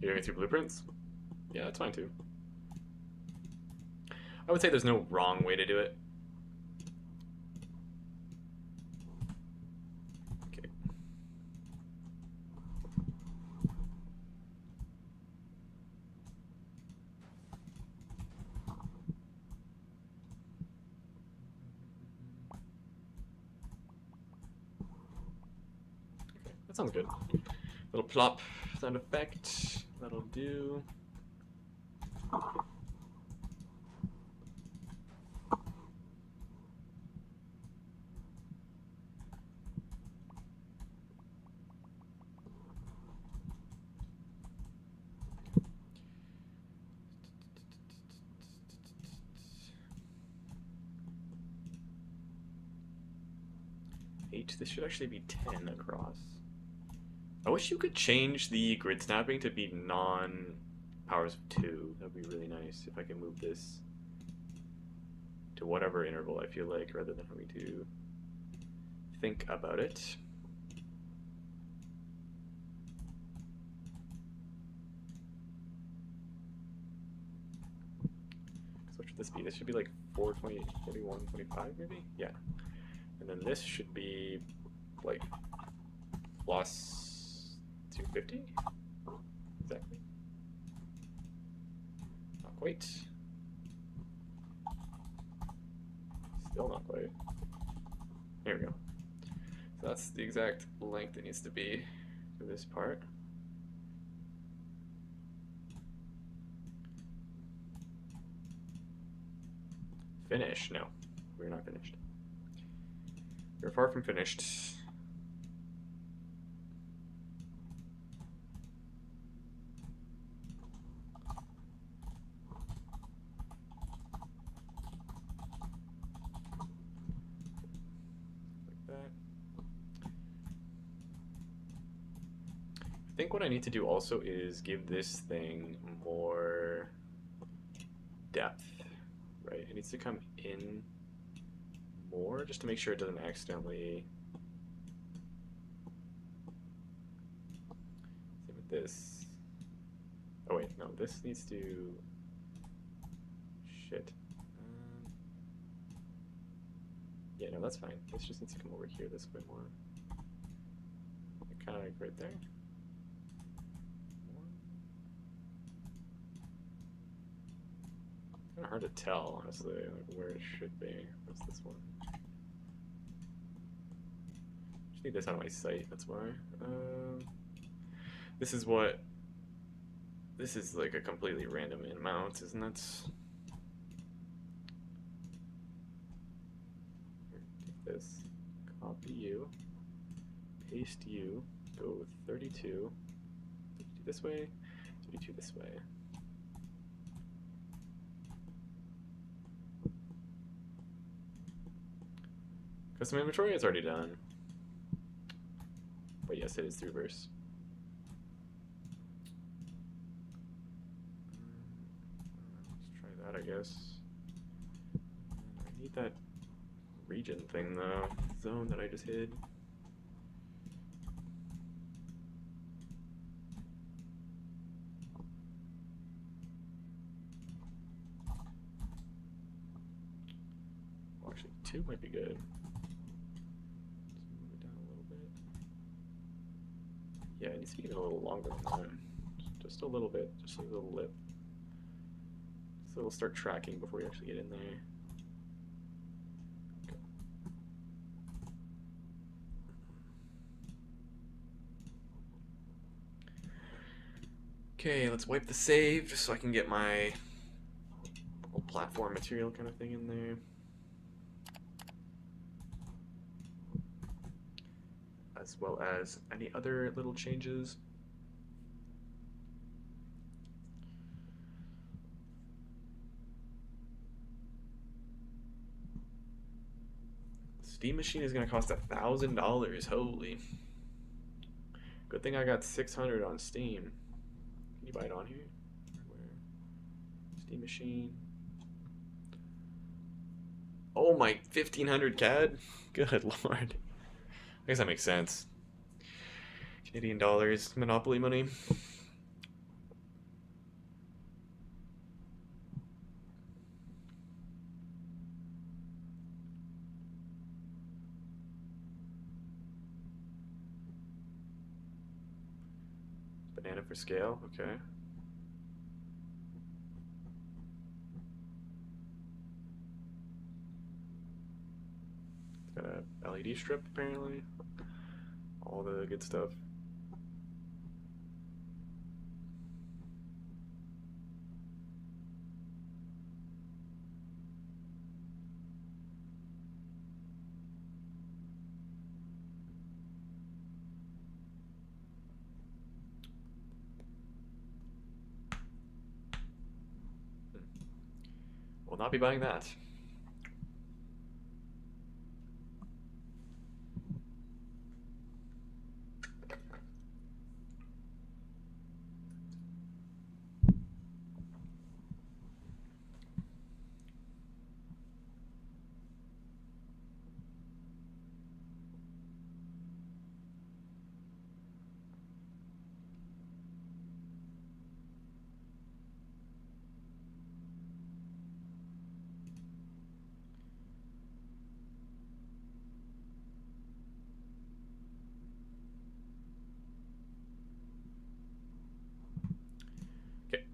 You're going through blueprints? Yeah, that's fine too. I would say there's no wrong way to do it. Okay. Okay, that sounds good. Little plop sound effect. That'll do. This should actually be 10 across. I wish you could change the grid snapping to be non-powers of 2. That would be really nice if I can move this to whatever interval I feel like, rather than having to think about it. So what should this be? This should be like 420, 41, 25 maybe? Yeah. And then this should be like plus 250? Exactly. Not quite. Still not quite. Here we go. So that's the exact length it needs to be for this part. Finish? No, we're not finished. We're far from finished. think what I need to do also is give this thing more depth, right? It needs to come in more just to make sure it doesn't accidentally. Same with this. Oh wait, no, this needs to. Shit. Yeah, no, that's fine. This just needs to come over here this way more. Kind of like right there. Kind of hard to tell, honestly, like where it should be. What's this one? Just need this out of my sight. That's why. This is what. This is like a completely random amount, isn't it? Take this. Copy you. Paste you. Go with 32. 32 this way. 32 this way. Custom inventory is already done. But yes, it is the reverse. Let's try that, I guess. I need that region thing, though. Zone that I just hid. Well, actually, 2 might be good. Yeah, it needs to be even a little longer than that. Just a little bit, just a little lip. So it'll start tracking before you actually get in there. Okay, let's wipe the save just so I can get my little platform material kind of thing in there. As well as any other little changes. Steam machine is gonna cost $1,000. Holy! Good thing I got 600 on Steam. Can you buy it on here? Where? Steam machine. Oh my, 1,500 CAD. Good lord. I guess that makes sense. Canadian dollars, Monopoly money. Banana for scale, okay. It's got a LED strip apparently. All the good stuff. Will not be buying that. Okay.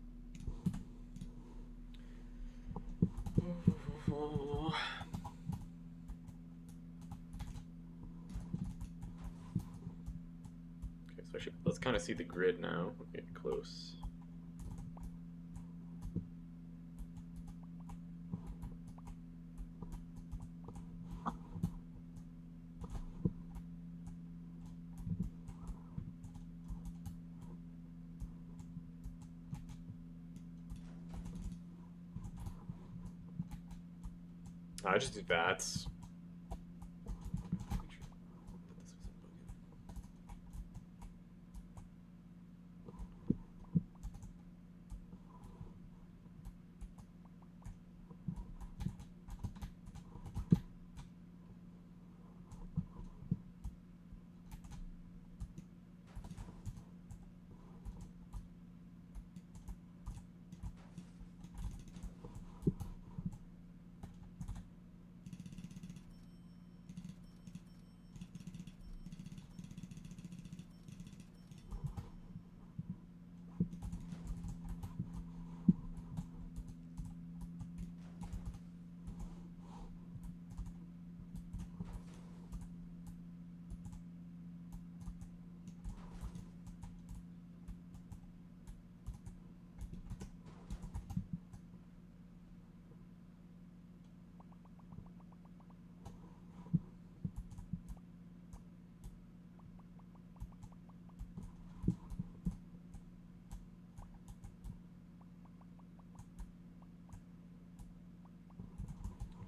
Okay, so let's kind of see the grid now. We're getting close. I just did VATs.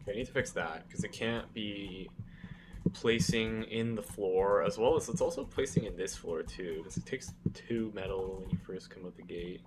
Okay, I need to fix that because it can't be placing in the floor as well as it's also placing in this floor too because it takes 2 metal when you first come out the gate.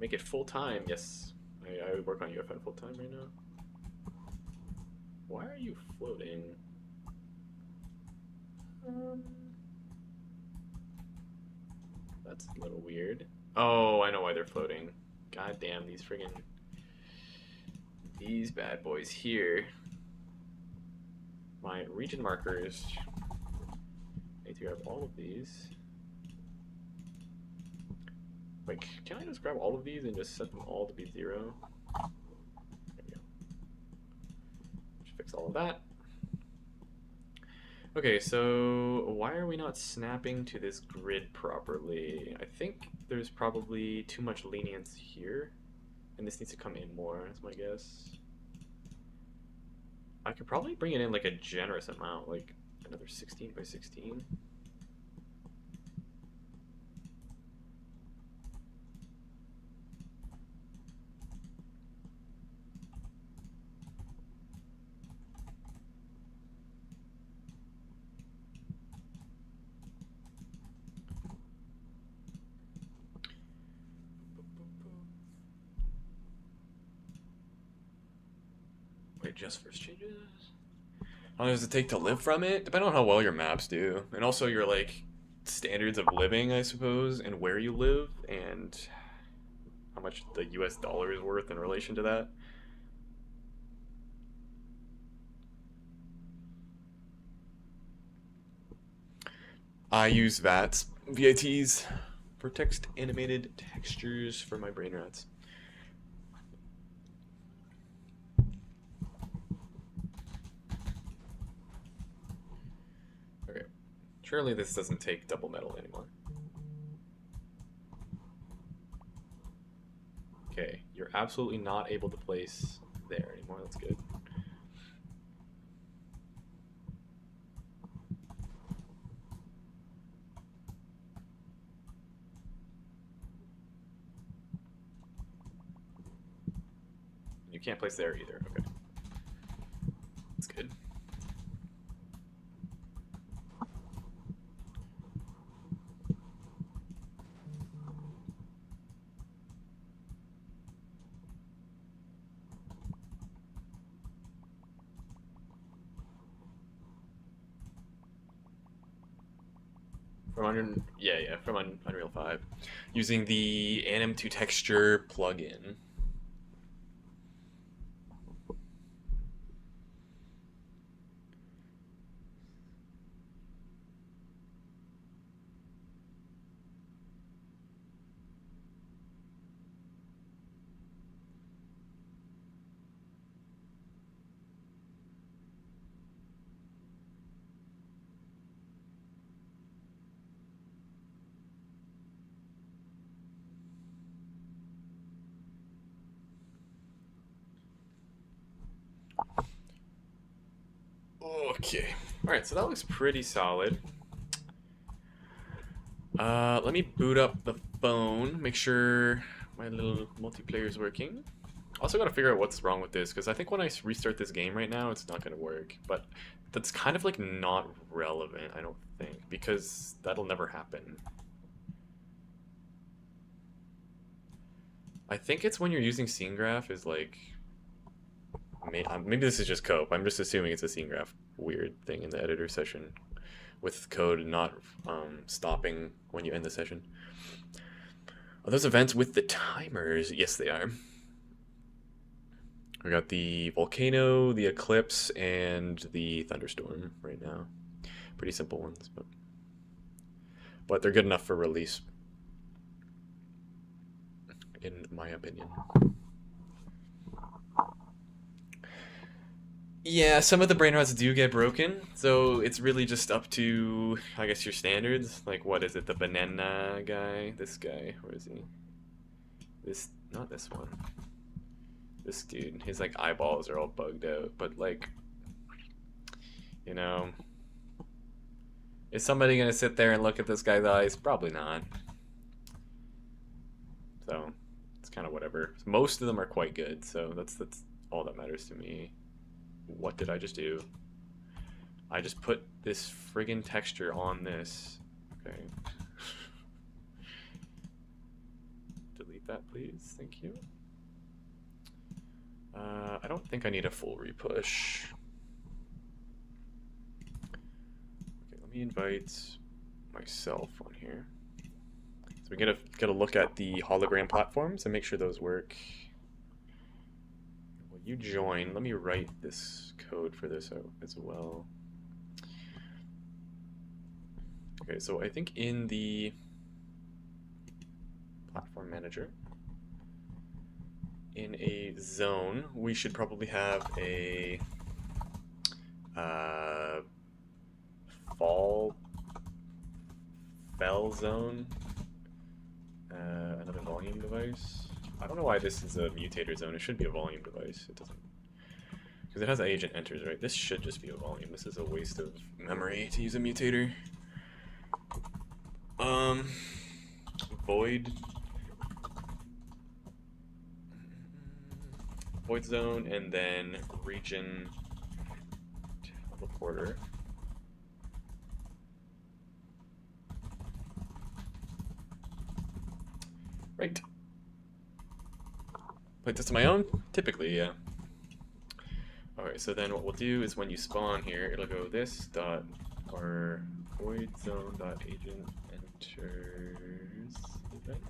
Make it full time. Yes, I work on UEFN full time right now. Why are you floating? Um, that's a little weird. Oh, I know why they're floating. God damn these bad boys here. My region markers. I need to grab all of these. Like, can I just grab all of these and just set them all to be 0? There we go. Just fix all of that. Okay, so why are we not snapping to this grid properly? I think there's probably too much lenience here, and this needs to come in more, that's my guess. I could probably bring it in like a generous amount, like another 16 by 16. Wait, just first changes? How long does it take to live from it? Depending on how well your maps do. And also your, like, standards of living, I suppose, and where you live, and how much the US dollar is worth in relation to that. I use VATs for text animated textures for my Brainrots. Okay, surely this doesn't take double metal anymore. Okay, you're absolutely not able to place there anymore, that's good. You can't place there either, okay. That's good. From Unreal 5, using the Anim to Texture plugin. Okay. Alright, so that looks pretty solid. Let me boot up the phone, make sure my little multiplayer is working. Also gotta figure out what's wrong with this, because I think when I restart this game right now, it's not gonna work. But that's kind of like not relevant, I don't think, because that'll never happen. I think it's when you're using scene graph is like... Maybe this is just cope. I'm just assuming it's a scene graph weird thing in the editor session with code not stopping when you end the session. Are those events with the timers? Yes, they are. We got the volcano, the eclipse, and the thunderstorm right now. Pretty simple ones, but they're good enough for release. in my opinion. Yeah, some of the brain rots do get broken, so it's really just up to, I guess, your standards. Like, what is it, the banana guy? This guy, where is he? This, not this one. This dude, his, like, eyeballs are all bugged out, but, like, you know, is somebody gonna sit there and look at this guy's eyes? Probably not. So, it's kind of whatever. Most of them are quite good, so that's all that matters to me. What did I just do? I just put this friggin' texture on this. Okay. Delete that, please. Thank you. I don't think I need a full repush. Okay, let me invite myself on here. So we get a look at the hologram platforms and make sure those work. Will you join? Let me write this code for this out as well. Okay, so I think in the platform manager, in a zone, we should probably have a fell zone, another volume device. I don't know why this is a mutator zone. It should be a volume device. It doesn't, because it has agent enters, right? This should just be a volume. This is a waste of memory to use a mutator. Void zone, and then region teleporter. Right. Play this on my own? Typically, yeah. Alright, so then what we'll do is when you spawn here, it'll go this dot or void zone dot agent enters event.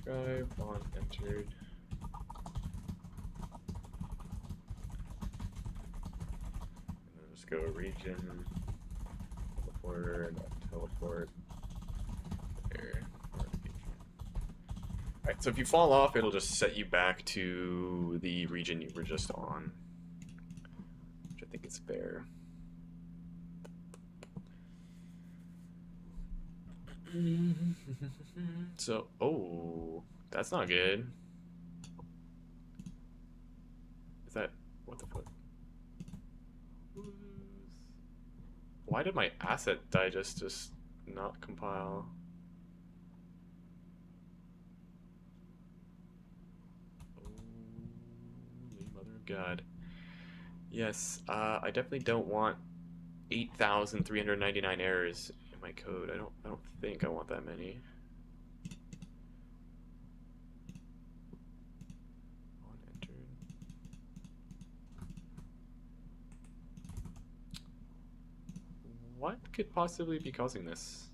Drive on entered. Go region teleporter teleport there. Alright, so if you fall off, it'll just set you back to the region you were just on, which I think is fair. So, oh, that's not good. Is that, what the fuck? Why did my asset digest just not compile? Holy mother of God. Yes, I definitely don't want 8,399 errors in my code. I don't think I want that many. What could possibly be causing this?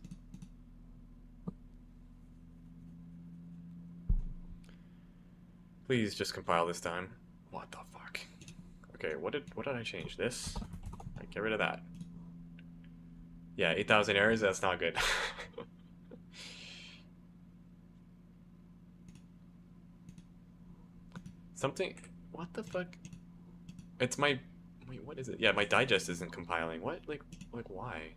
Please just compile this time. What the fuck? Okay, what did I change? This? Right, get rid of that. Yeah, 8,000 errors, that's not good. Something, what the fuck? It's my, wait, what is it? Yeah, my digest isn't compiling. What? Like why?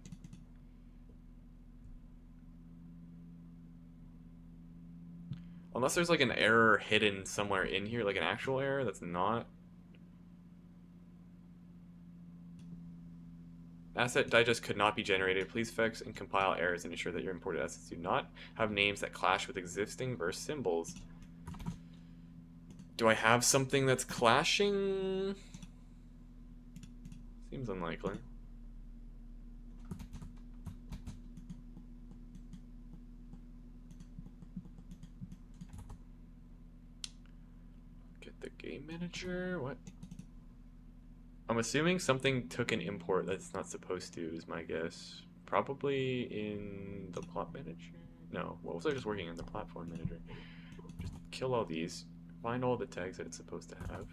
Unless there's like an error hidden somewhere in here, like an actual error that's not. Asset digest could not be generated. Please fix and compile errors and ensure that your imported assets do not have names that clash with existing verse symbols. Do I have something that's clashing? Seems unlikely. Get the game manager. What? I'm assuming something took an import that's not supposed to, is my guess. Probably in the plot manager? No, what was I just working in? The platform manager. Just kill all these. Find all the tags that it's supposed to have.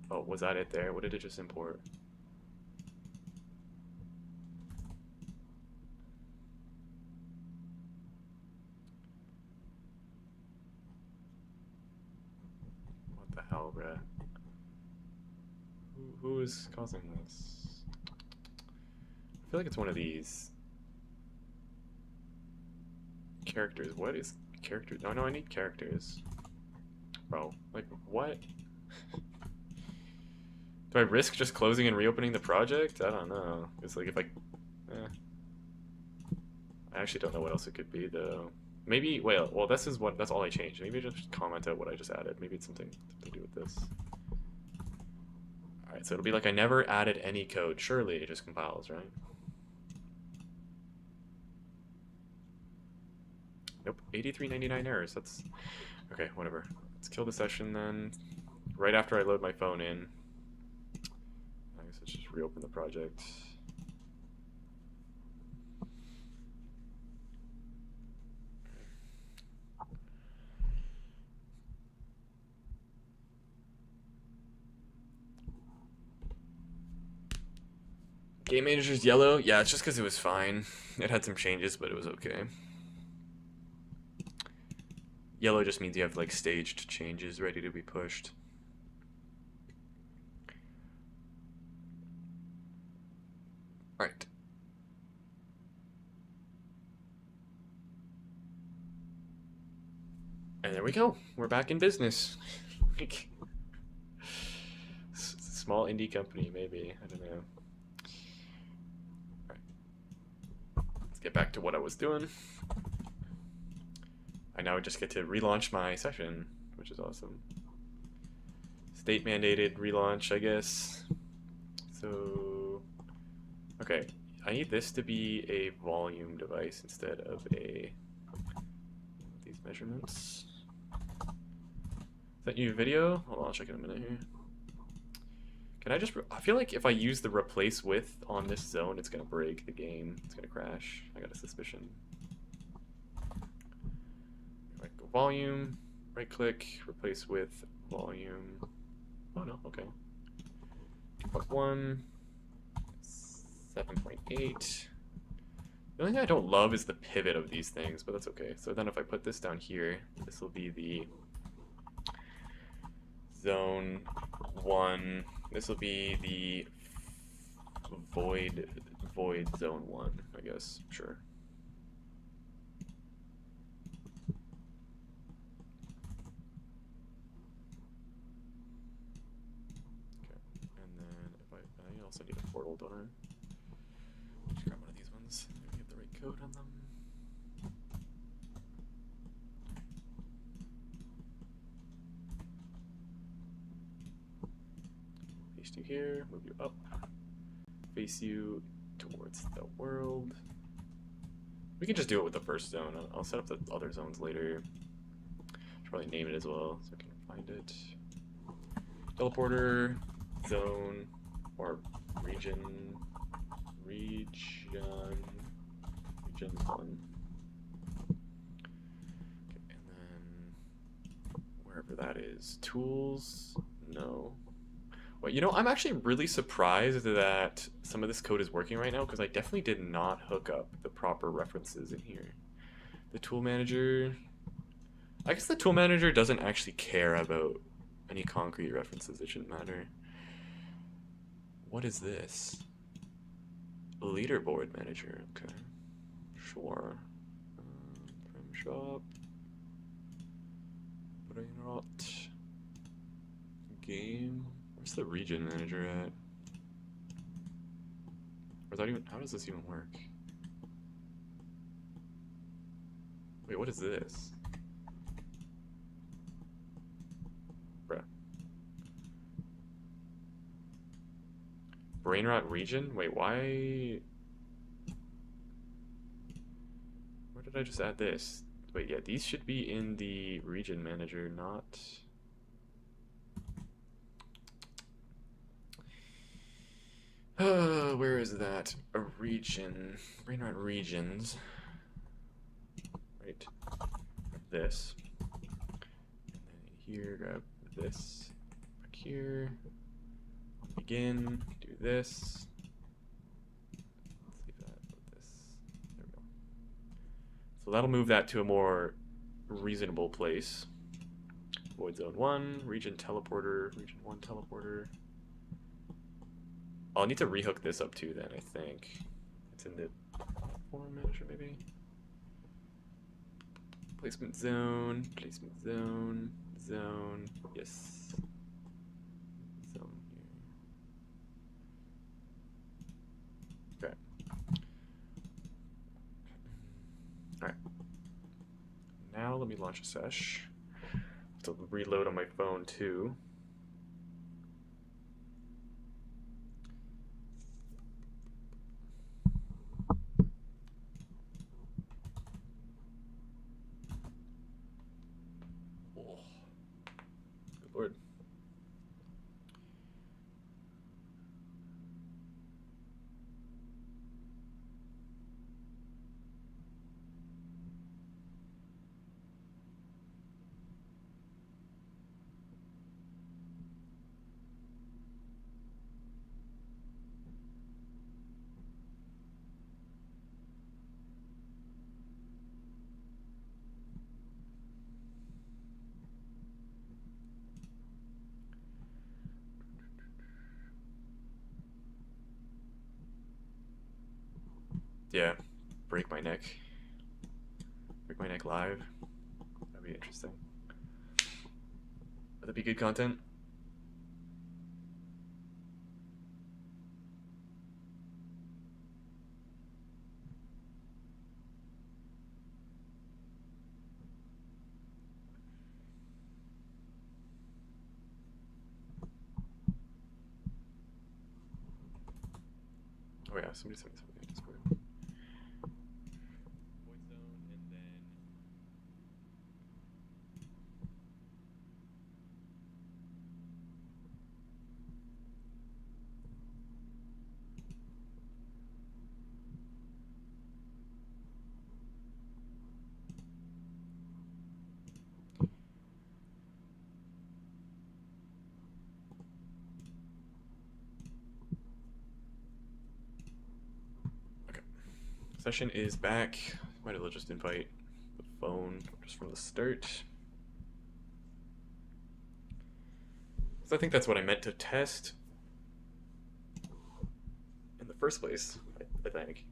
Oh, was that it there? What did it just import? hell, bruh? Who is causing this? I feel like it's one of these characters. What is character? No, I need characters. Bro, like, what? Do I risk just closing and reopening the project? I don't know. It's like if I... I actually don't know what else it could be, though. Maybe, well, this is that's all I changed. Maybe just comment out what I just added. Maybe it's something to do with this. Alright, so it'll be like I never added any code. Surely it just compiles, right? Nope, 8399 errors. That's... Okay, whatever. Let's kill the session then. Right after I load my phone in. I guess let's just reopen the project. Game manager's yellow? Yeah, it's just because it was fine. It had some changes, but it was okay. Yellow just means you have like staged changes ready to be pushed. Alright. And there we go. We're back in business. Small indie company, maybe. I don't know. Let's get back to what I was doing. I now just get to relaunch my session, which is awesome. State mandated relaunch, I guess. So, okay, I need this to be a volume device instead of these measurements. Is that new video? Hold on, I'll check in a minute here. Can I just, I feel like if I use the replace with on this zone, it's gonna break the game. It's gonna crash. I got a suspicion. Right, go volume, right click, replace with volume. Oh no, okay. 2.1, 7.8. The only thing I don't love is the pivot of these things, but that's okay. So then if I put this down here, this will be the zone 1. This will be the void zone 1, I guess. Sure. Okay. And then if I also need a portal, don't I? Just grab one of these ones. Maybe get the right code on them. Paste you here, move you up, face you towards the world. We can just do it with the first zone. I'll set up the other zones later. Should probably name it as well so I can find it. Teleporter, zone, or region 1. Okay, and then wherever that is, tools, no. Well, you know, I'm actually really surprised that some of this code is working right now because I definitely did not hook up the proper references in here. The tool manager, I guess the tool manager doesn't actually care about any concrete references. It shouldn't matter. What is this? Leaderboard manager, okay. Sure. Frame shop. Brainrot. Game. Where's the region manager at? Or is that even, how does this even work? Wait, what is this? Bruh. Brainrot region? Wait, why? Where did I just add this? Wait, yeah, these should be in the region manager, not... where is that? A region. Brainrot regions. Right. Grab this. And then here, grab this. Back here. Begin. Do this. Let's leave that with this. There we go. So that'll move that to a more reasonable place. Void Zone 1, Region Teleporter, Region 1 Teleporter. I'll need to rehook this up too then, I think. It's in the Form Manager maybe? Placement Zone, Zone, yes. Zone here. Okay. Alright. Now let me launch a sesh. To reload on my phone too. Oh, good lord. Yeah, break my neck. Break my neck live. That'd be interesting. Would that be good content? Oh yeah, somebody sent me something in Discord. Void Zone and then session is back. Might as well just invite the phone just from the start. So I think that's what I meant to test in the first place, I think.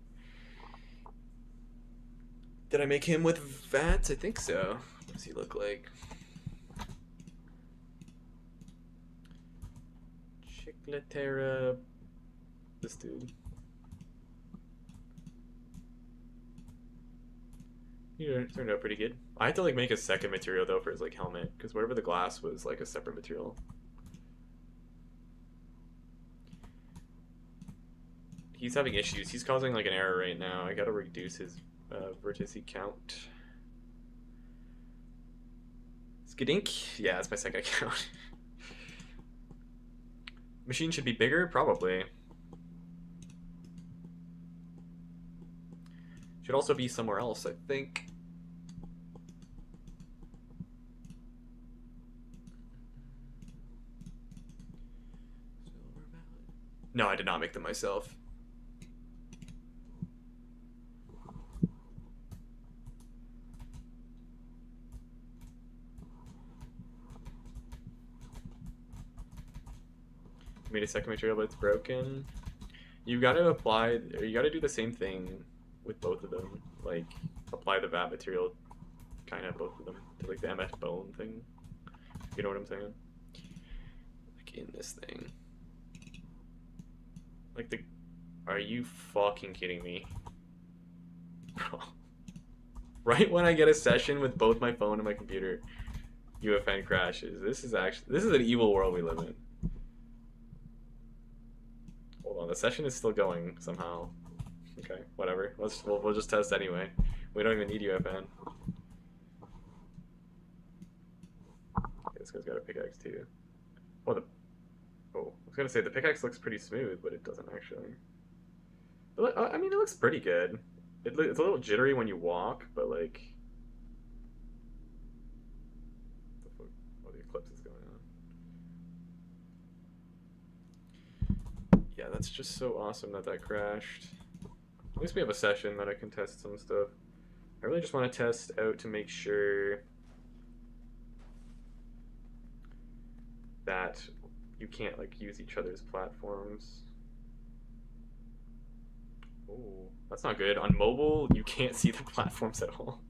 Did I make him with VATS? I think so. What does he look like? Chiclatera. This dude. He turned out pretty good. I had to like make a second material though for his like helmet, because whatever the glass was like a separate material. He's having issues. He's causing like an error right now. I gotta reduce his vertice count. Skidink? Yeah, that's my second account. Machine should be bigger? Probably. Should also be somewhere else, I think. No, I did not make them myself. Made a second material, but it's broken. You gotta apply, or you gotta do the same thing with both of them. Like, apply the VAT material, kind of both of them, to like the MF bone thing. You know what I'm saying? Like in this thing. Like the, are you fucking kidding me? Bro. Right when I get a session with both my phone and my computer, UEFN crashes. This is an evil world we live in. Hold on, the session is still going somehow. Okay, whatever. We'll just test anyway. We don't even need UEFN. Okay, this guy's got a pickaxe too. Oh, I was gonna say the pickaxe looks pretty smooth, but it doesn't actually. I mean, it looks pretty good. It's a little jittery when you walk, but like. Oh, the eclipse is going on. Yeah, that's just so awesome that crashed. At least we have a session that I can test some stuff. I really just want to test out to make sure that you can't like use each other's platforms. Oh, that's not good. On mobile, you can't see the platforms at all.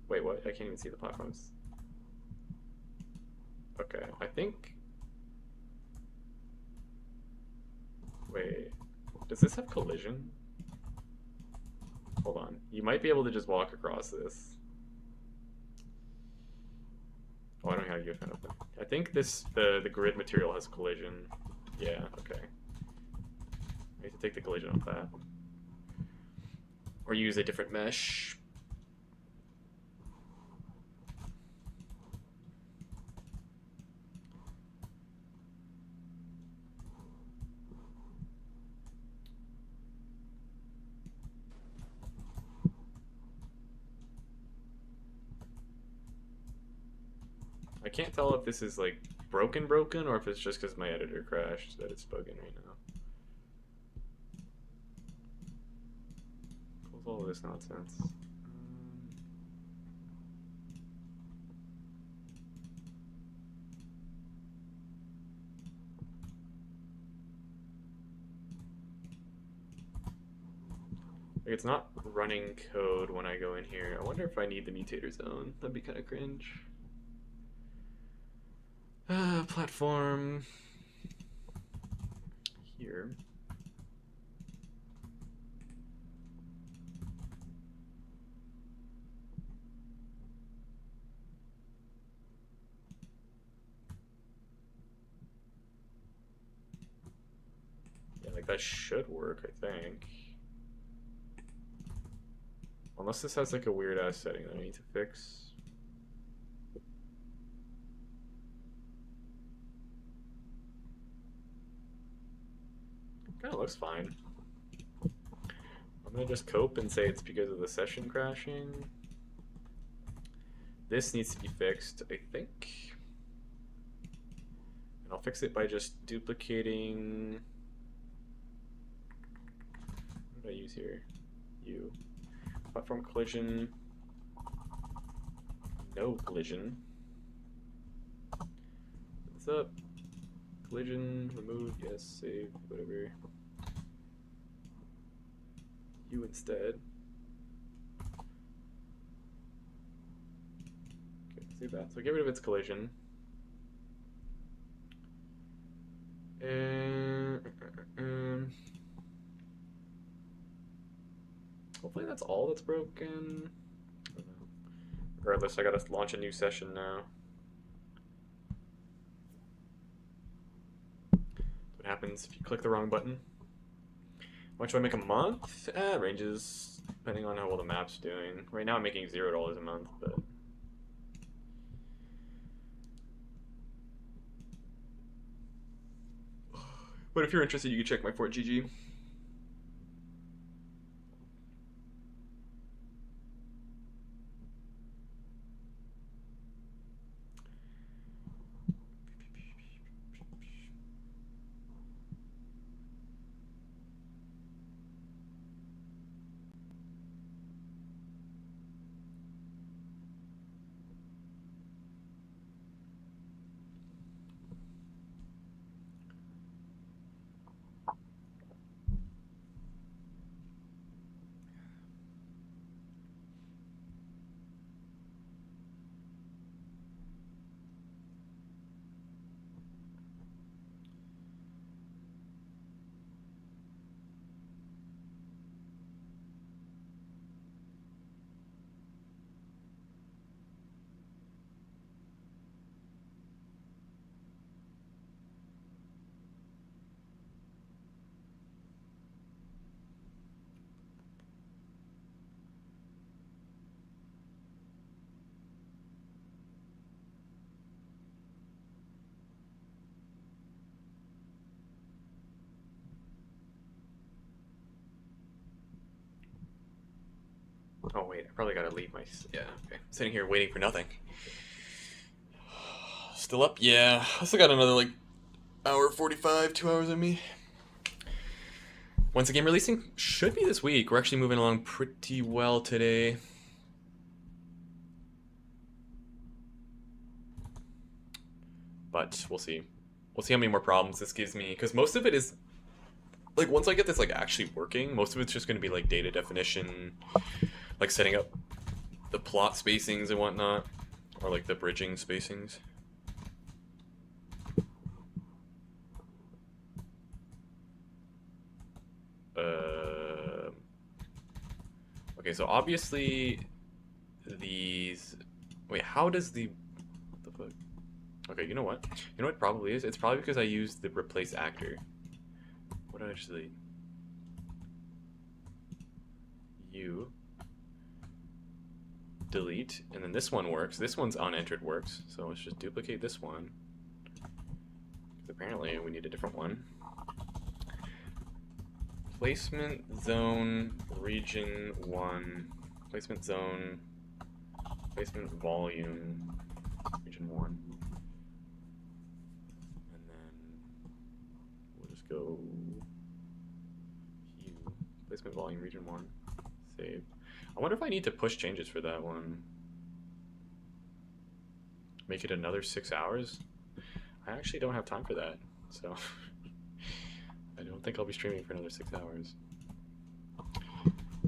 Wait, what? I can't even see the platforms. Okay, I think... Wait, does this have collision? Hold on. You might be able to just walk across this. Oh, I don't have UEFN open. I think the grid material has collision. Yeah, okay. I need to take the collision off that. Or use a different mesh. I can't tell if this is like broken or if it's just because my editor crashed that it's bugging right now. Close all of this nonsense. Like it's not running code when I go in here. I wonder if I need the mutator zone. That'd be kind of cringe. Platform here. Yeah, like that should work, I think. Unless this has like a weird ass setting that I need to fix. Kind of looks fine. I'm gonna just cope and say it's because of the session crashing. This needs to be fixed, I think. And I'll fix it by just duplicating. What did I use here? U. Platform collision. No collision. What's up? Collision, remove, yes, save, whatever. U instead. Okay, save that. So get rid of its collision. And hopefully that's all that's broken. I don't know. Regardless, I gotta launch a new session now. What happens if you click the wrong button? How much do I make a month? Ranges depending on how well the map's doing. Right now I'm making $0 a month, but if you're interested, you can check my Fort GG. Oh wait, I probably gotta leave my... Yeah, okay. Sitting here waiting for nothing. Still up? Yeah. I still got another like hour 45, 2 hours in me. When's the game releasing? Should be this week. We're actually moving along pretty well today. but we'll see. We'll see how many more problems this gives me, because most of it is like once I get this like actually working, most of it's just going to be like data definition, like setting up the plot spacings and whatnot, or like the bridging spacings. Okay, so obviously these. Wait, how does the fuck? Okay, you know what? You know what it probably is? It's probably because I used the replace actor. What did I just delete? U. Delete, and then this one works. This one's unentered works, so let's just duplicate this one. Apparently we need a different one. Placement zone region 1. Placement zone. Placement volume region 1. And then we'll just go hue. Placement volume region 1. Save. I wonder if I need to push changes for that one. Make it another 6 hours? I actually don't have time for that, so I don't think I'll be streaming for another 6 hours.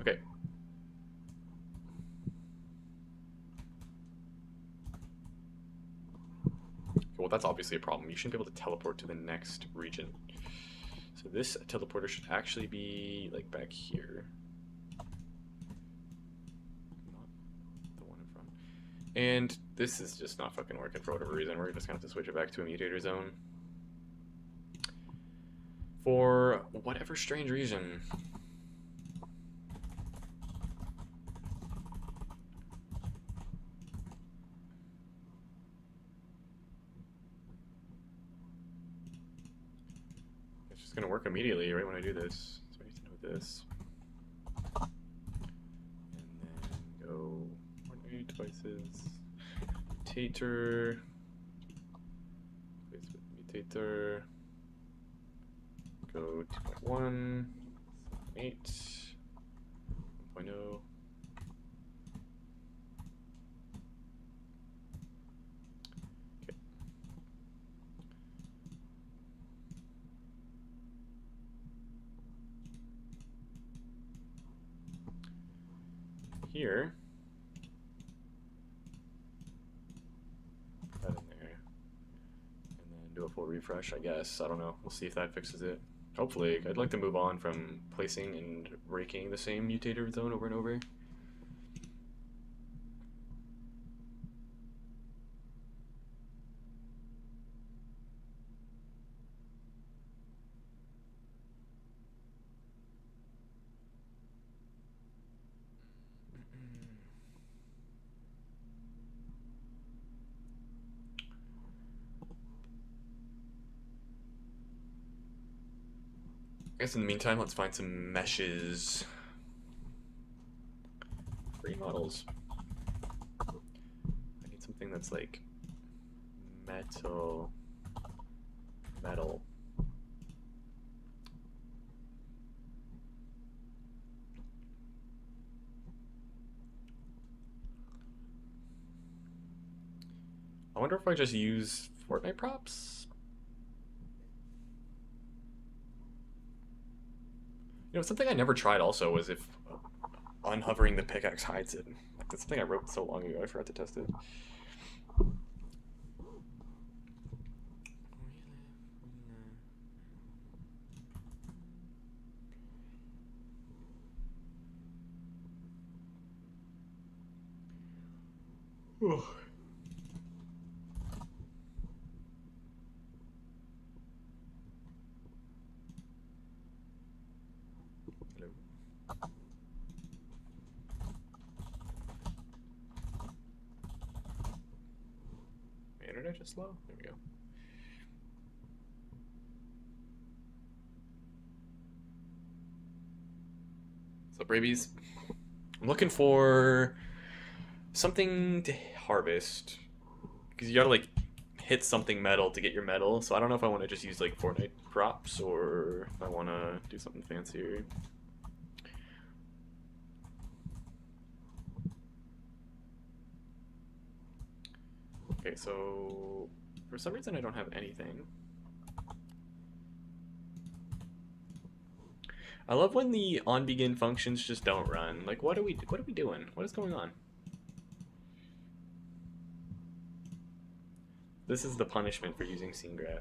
Okay. Well, that's obviously a problem. You shouldn't be able to teleport to the next region. So this teleporter should actually be like back here. Not the one in front. And this is just not fucking working for whatever reason. We're just gonna have to switch it back to a mutator zone. For whatever strange reason. It's just gonna work immediately right when I do this. So I need to know this. And then go Fortnite devices. Mutator. Place with mutator. Go 2.1, 8, 1.0. Okay. Here, put that in there, and then do a full refresh, I guess. I don't know. We'll see if that fixes it. Hopefully. I'd like to move on from placing and raking the same mutator zone over and over. I guess in the meantime, let's find some meshes. Free models. I need something that's like metal. I wonder if I just use Fortnite props? You know, something I never tried also was if unhovering the pickaxe hides it. Like, that's something I wrote so long ago, I forgot to test it. Internet just slow? There we go. So Bravies, I'm looking for something to harvest, because you gotta like hit something metal to get your metal. So I don't know if I want to just use like Fortnite props or if I want to do something fancier. Okay, so For some reason I don't have anything. I love when the on begin functions just don't run. Like, what are we doing? What is going on? This is the punishment for using scene graph.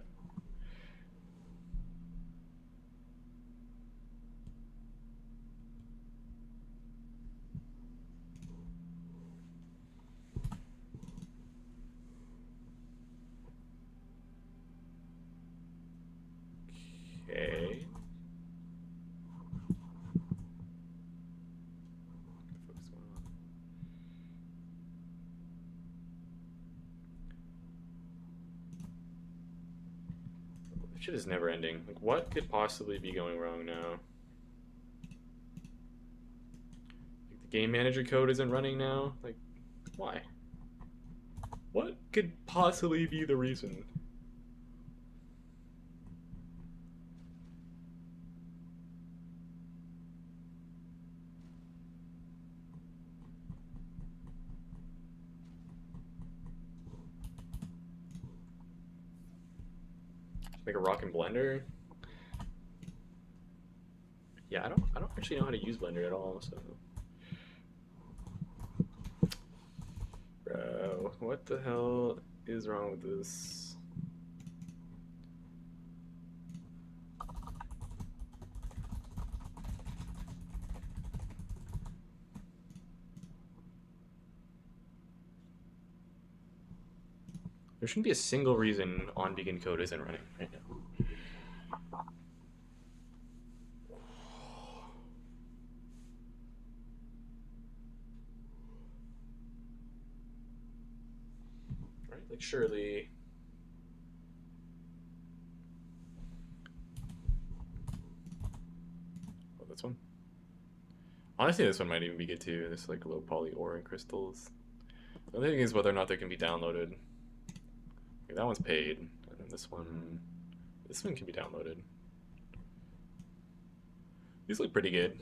Okay. What the fuck's going on? This shit is never ending. Like, what could possibly be going wrong now? Like, the game manager code isn't running now? Like, why? What could possibly be the reason? Like a rockin' blender? Yeah, I don't actually know how to use Blender at all, so. Bro, what the hell is wrong with this? There shouldn't be a single reason on begin code isn't running right now. Right? Like, surely. Oh, this one? Honestly, this one might even be good too. This like low poly ore and crystals. The other thing is whether or not they can be downloaded. Okay, that one's paid, and then this one can be downloaded. These look pretty good.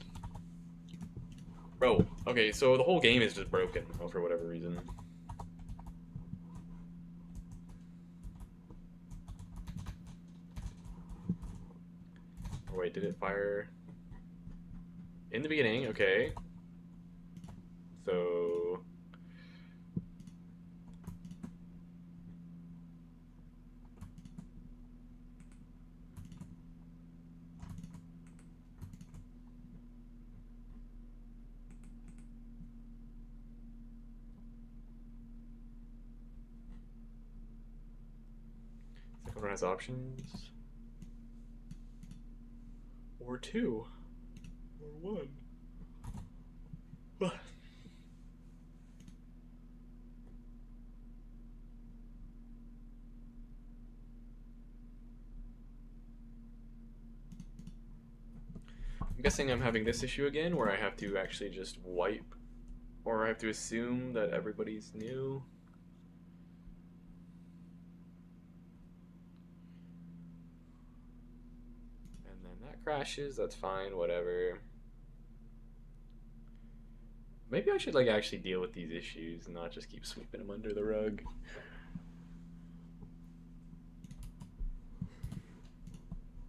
Bro, okay, so the whole game is just broken for whatever reason. Oh, wait, did it fire in the beginning? Okay. So second one has options. Or two. Or one. I'm guessing I'm having this issue again where I have to actually just wipe, or I have to assume that everybody's new. And then that crashes, that's fine, whatever. Maybe I should like actually deal with these issues and not just keep sweeping them under the rug.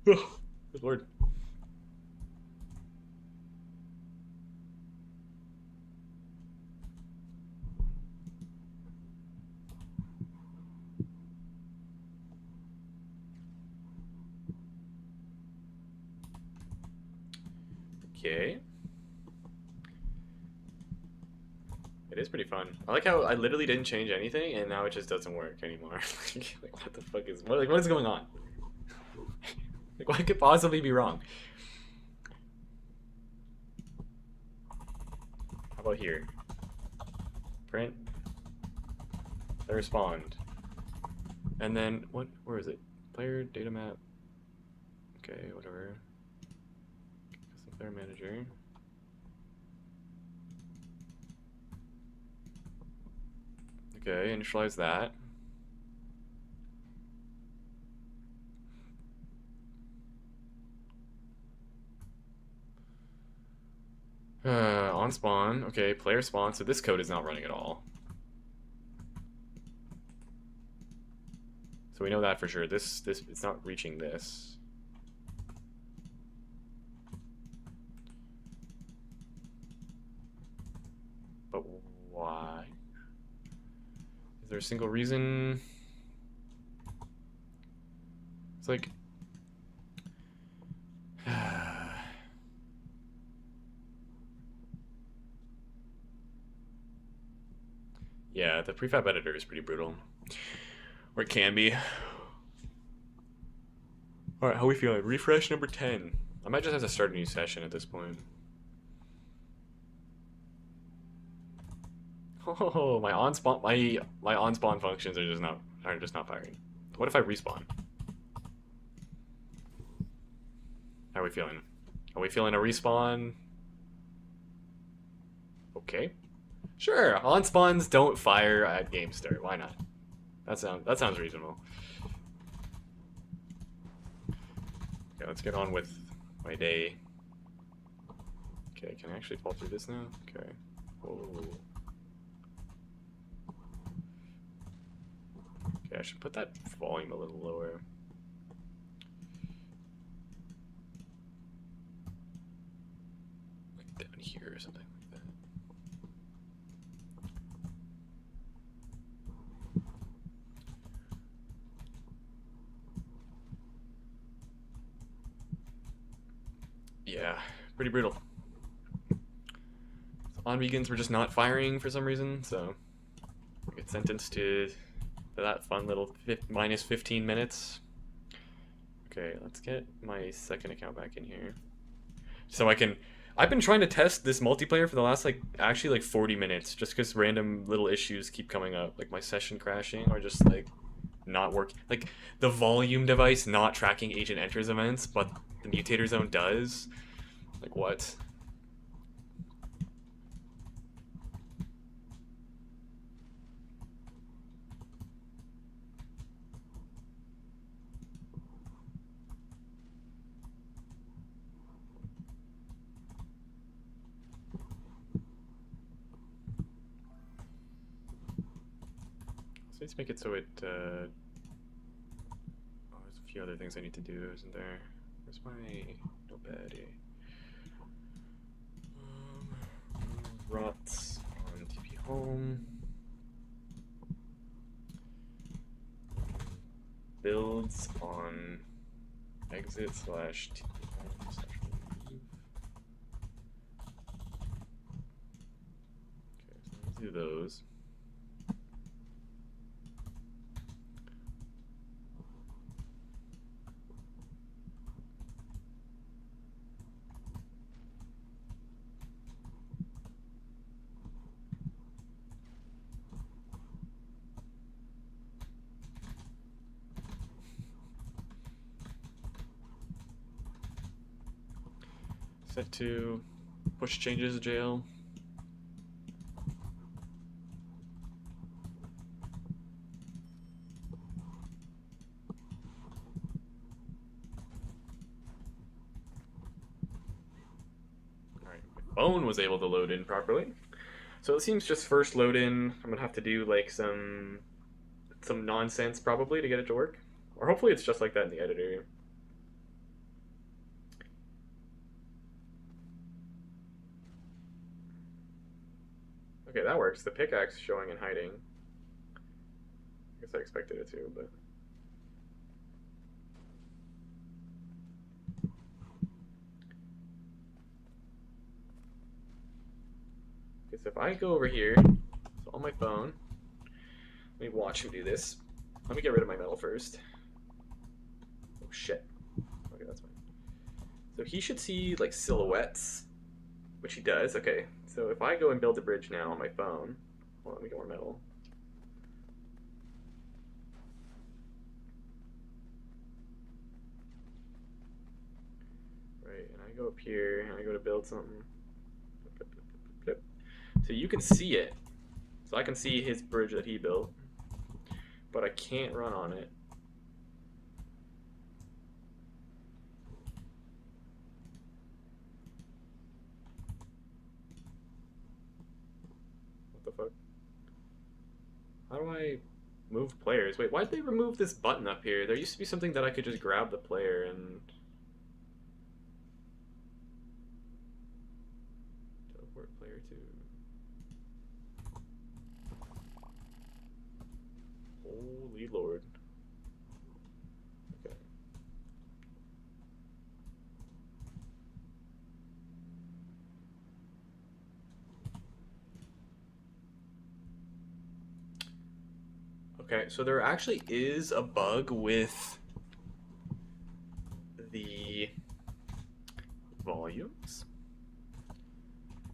Good lord. Okay. It is pretty fun. I like how I literally didn't change anything and now it just doesn't work anymore. Like what the fuck is what is going on? Like what could possibly be wrong? How about here? Print. I respond. And then what where is it? Player data map. Okay, whatever. Custom player manager. Okay, initialize that. On spawn. Okay, player spawn. So this code is not running at all. So we know that for sure. This it's not reaching this. But why? Is there a single reason? It's like yeah, the prefab editor is pretty brutal. Or it can be. Alright, how we feeling? Refresh number 10. I might just have to start a new session at this point. Oh, my on spawn my on spawn functions are just not firing. What if I respawn? How are we feeling? Are we feeling a respawn? Okay. Sure, on spawns don't fire at game start. Why not? That sounds reasonable. Okay, let's get on with my day. Okay, can I actually fall through this now? Okay. Oh. Okay, I should put that volume a little lower. Like down here or something like that. Yeah, pretty brutal. So on vegans were just not firing for some reason, so I get sentenced to that fun little minus 15 minutes. Okay, let's get my second account back in here. So I've been trying to test this multiplayer for the last actually 40 minutes just because random little issues keep coming up. Like my session crashing or just not working. Like the volume device not tracking agent enters events, but the mutator zone does. Like what? So let's make it so it oh, there's a few other things I need to do, isn't there? Where's my notepad? Rots on TP home. Builds on exit / TP home / leave. Okay, so let's do those. Set to push changes to jail. Alright, my phone was able to load in properly. So it seems just first load in, I'm gonna have to do some nonsense probably to get it to work. Or hopefully it's just like that in the editor. Okay, that works. The pickaxe showing and hiding. I guess I expected it to, but... Okay, so if I go over here, so on my phone, let me watch him do this. Let me get rid of my metal first. Oh shit. Okay, that's fine. So he should see silhouettes, which he does. Okay, so if I go and build a bridge now on my phone, well, let me get more metal. Right, and I go up here and I go to build something. So you can see it. So I can see his bridge that he built, but I can't run on it. What the fuck? How do I Move players. Wait, why'd they remove this button up here? There used to be something that I could just grab the player and... teleport player to... Holy Lord. Okay. Okay, so there actually is a bug with the volumes.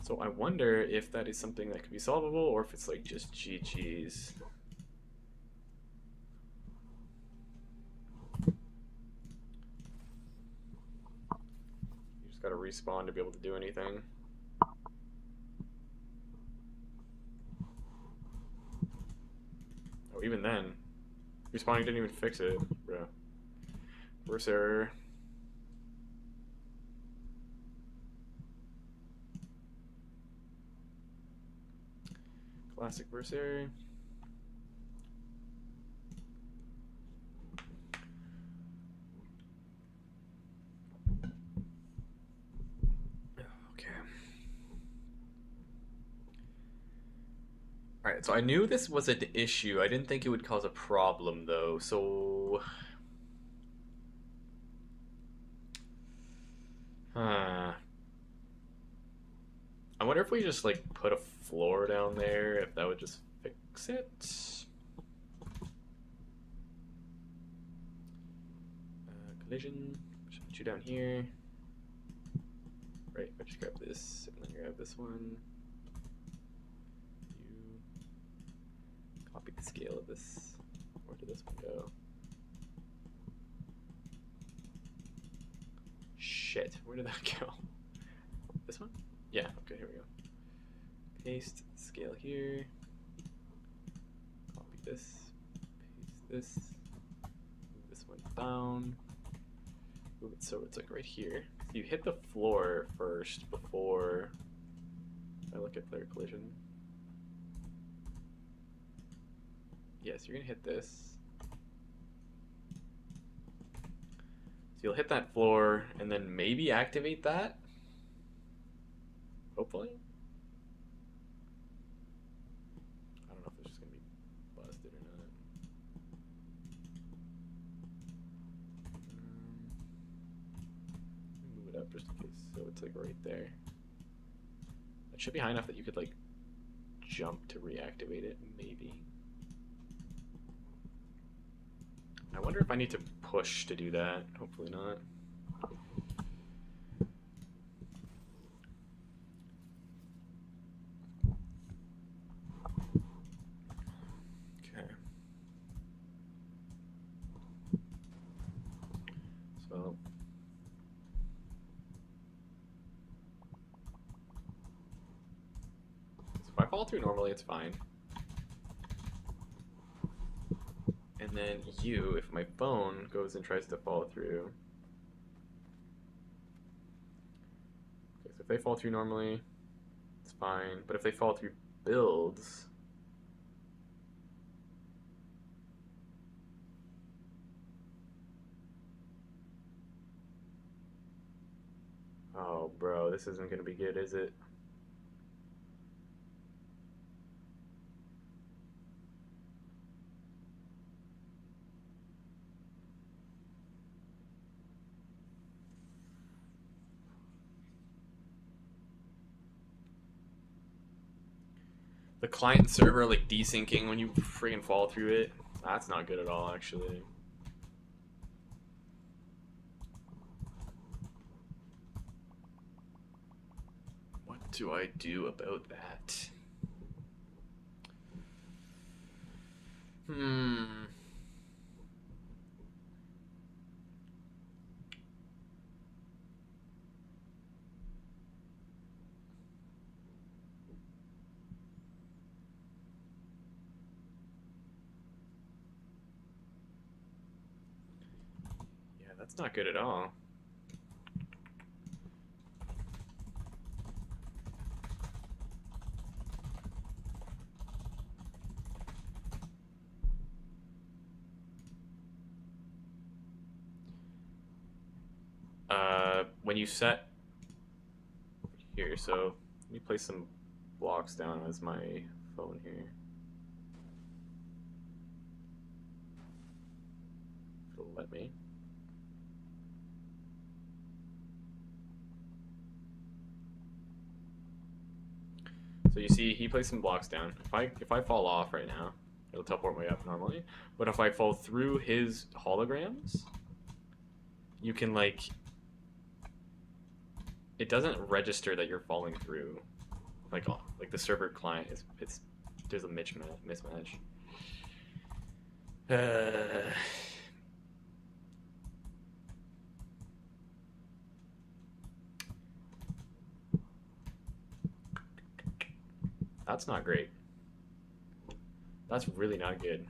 So I wonder if that is something that could be solvable or if it's like just GG's. You just gotta respawn to be able to do anything. Oh, even then, respawning didn't even fix it, bro. Worse error. Classic verse error. Okay. Alright, so I knew this was an issue. I didn't think it would cause a problem, though, so... I wonder if we just, like, put a floor down there, if that would just fix it? Collision. Just put you down here. Right, I just grab this, and then grab this one. Copy the scale of this. Where did this one go? Shit, where did that go? This one? Yeah, okay, here we go. Paste, scale here. Copy this. Paste this. Move this one down. Move it so it's like right here. You hit the floor first before I look at player collision. Yes, you're gonna hit this. So you'll hit that floor and then maybe activate that. Hopefully. I don't know if it's just gonna be busted or not. Move it up just in case, so it's like right there. It should be high enough that you could like jump to reactivate it, maybe. I wonder if I need to push to do that. Hopefully not. Okay. So if I fall through normally, it's fine. And then you, if my phone goes and tries to follow through. Okay, so if they fall through normally, it's fine. But if they fall through builds, oh bro, this isn't gonna be good, is it? The client server like desyncing when you freaking fall through it. That's not good at all, actually. What do I do about that? Yeah, that's not good at all. when you set here, so let me place some blocks down as my phone here. It'll let me. So you see, he placed some blocks down. If I fall off right now, it'll teleport me up normally. But if I fall through his holograms, you can like, it doesn't register that you're falling through. Like the server client is there's a mismatch. That's not great. That's really not good.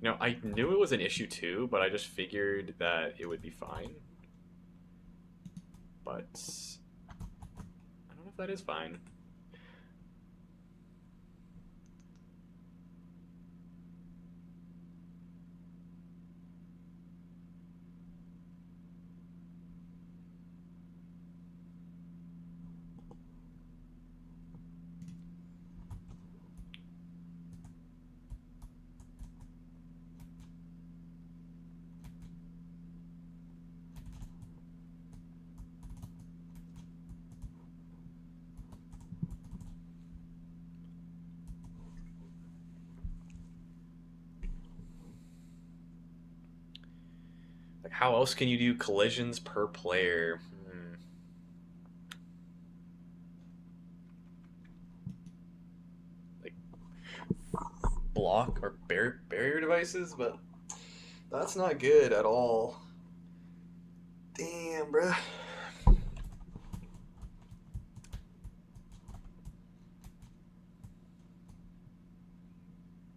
You know, I knew it was an issue too, but I just figured that it would be fine. But I don't know if that is fine. Like, how else can you do collisions per player? Like, block or barrier devices, but that's not good at all. Damn, bruh.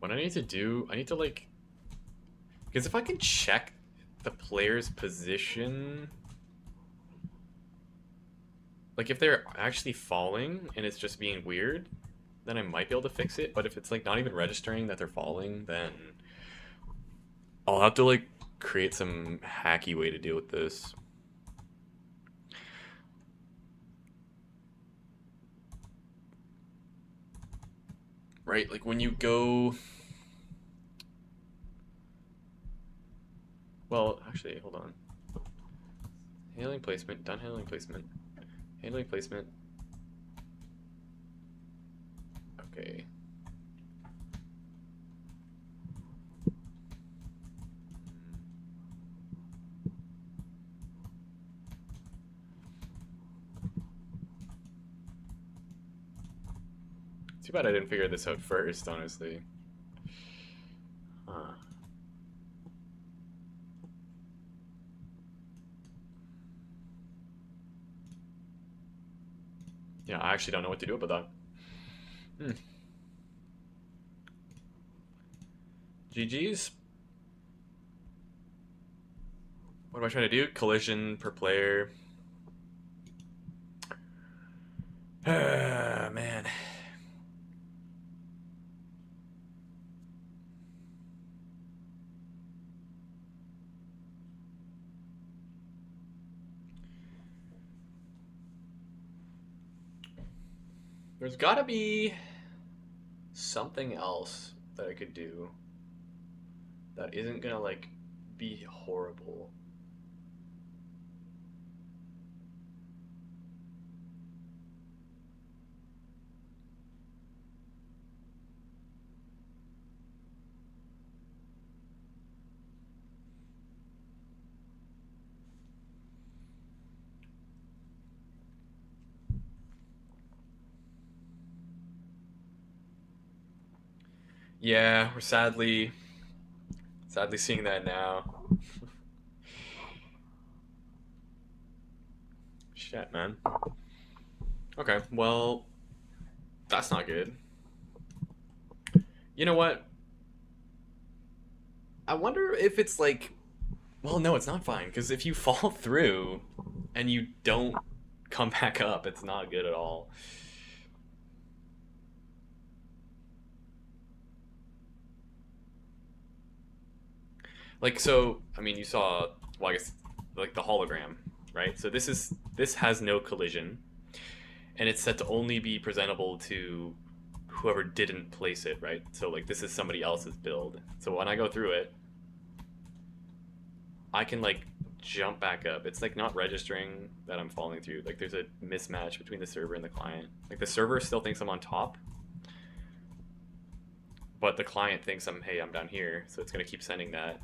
What I need to do, I need to like, because if I can check the player's position, like if they're actually falling and it's just being weird, then I might be able to fix it. But if it's like not even registering that they're falling, then I'll have to like create some hacky way to deal with this. Right, like when you go, well, actually, hold on. Handling placement, done handling placement. Handling placement. Okay. Too bad I didn't figure this out first, honestly. Huh. Yeah, I actually don't know what to do about that. GG's. What am I trying to do? Collision per player. Man. There's gotta be something else that I could do that isn't gonna like be horrible. Yeah, we're sadly seeing that now. Shit, man. Okay, well, that's not good. You know what? I wonder if it's like, well, no, it's not fine because if you fall through and you don't come back up, it's not good at all. Like, so, I mean, you saw, well, I guess like the hologram, right? So this has no collision, and it's set to only be presentable to whoever didn't place it, right? So like this is somebody else's build. So when I go through it, I can like jump back up. It's like not registering that I'm falling through. Like there's a mismatch between the server and the client. Like the server still thinks I'm on top, but the client thinks I'm down here. So it's gonna keep sending that.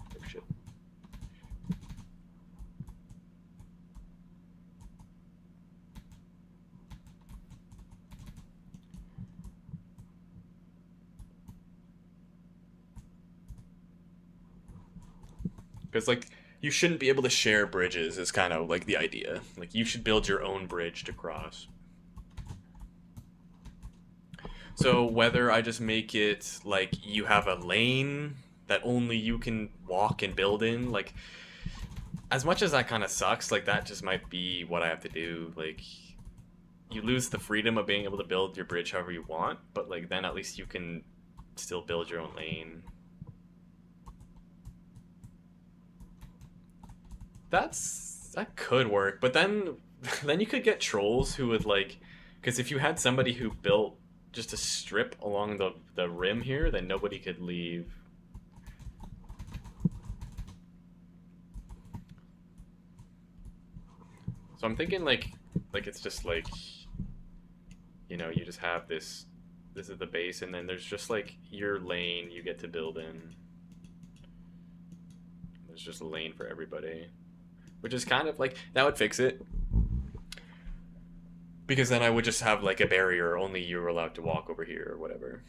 Oh shit. Because like you shouldn't be able to share bridges is kind of like the idea. Like you should build your own bridge to cross. So whether I just make it like you have a lane that only you can walk and build in, like as much as that kind of sucks, like that just might be what I have to do. Like you lose the freedom of being able to build your bridge however you want, but like then at least you can still build your own lane. That could work, but then then you could get trolls who would like, because if you had somebody who built just a strip along the rim here, then nobody could leave. So I'm thinking like it's just like, you know, you just have this is the base, and then there's just like your lane you get to build in. There's just a lane for everybody, which is kind of like, that would fix it. Because then I would just have like a barrier, only you're allowed to walk over here or whatever.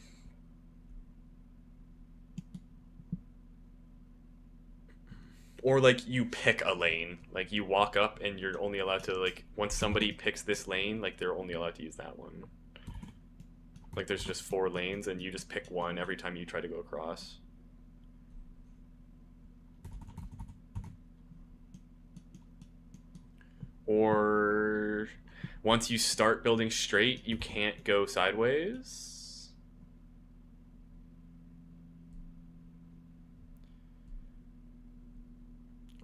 Or like you pick a lane, like you walk up and you're only allowed to, like, once somebody picks this lane, like they're only allowed to use that one. Like there's just 4 lanes and you just pick one every time you try to go across. Or once you start building straight, you can't go sideways.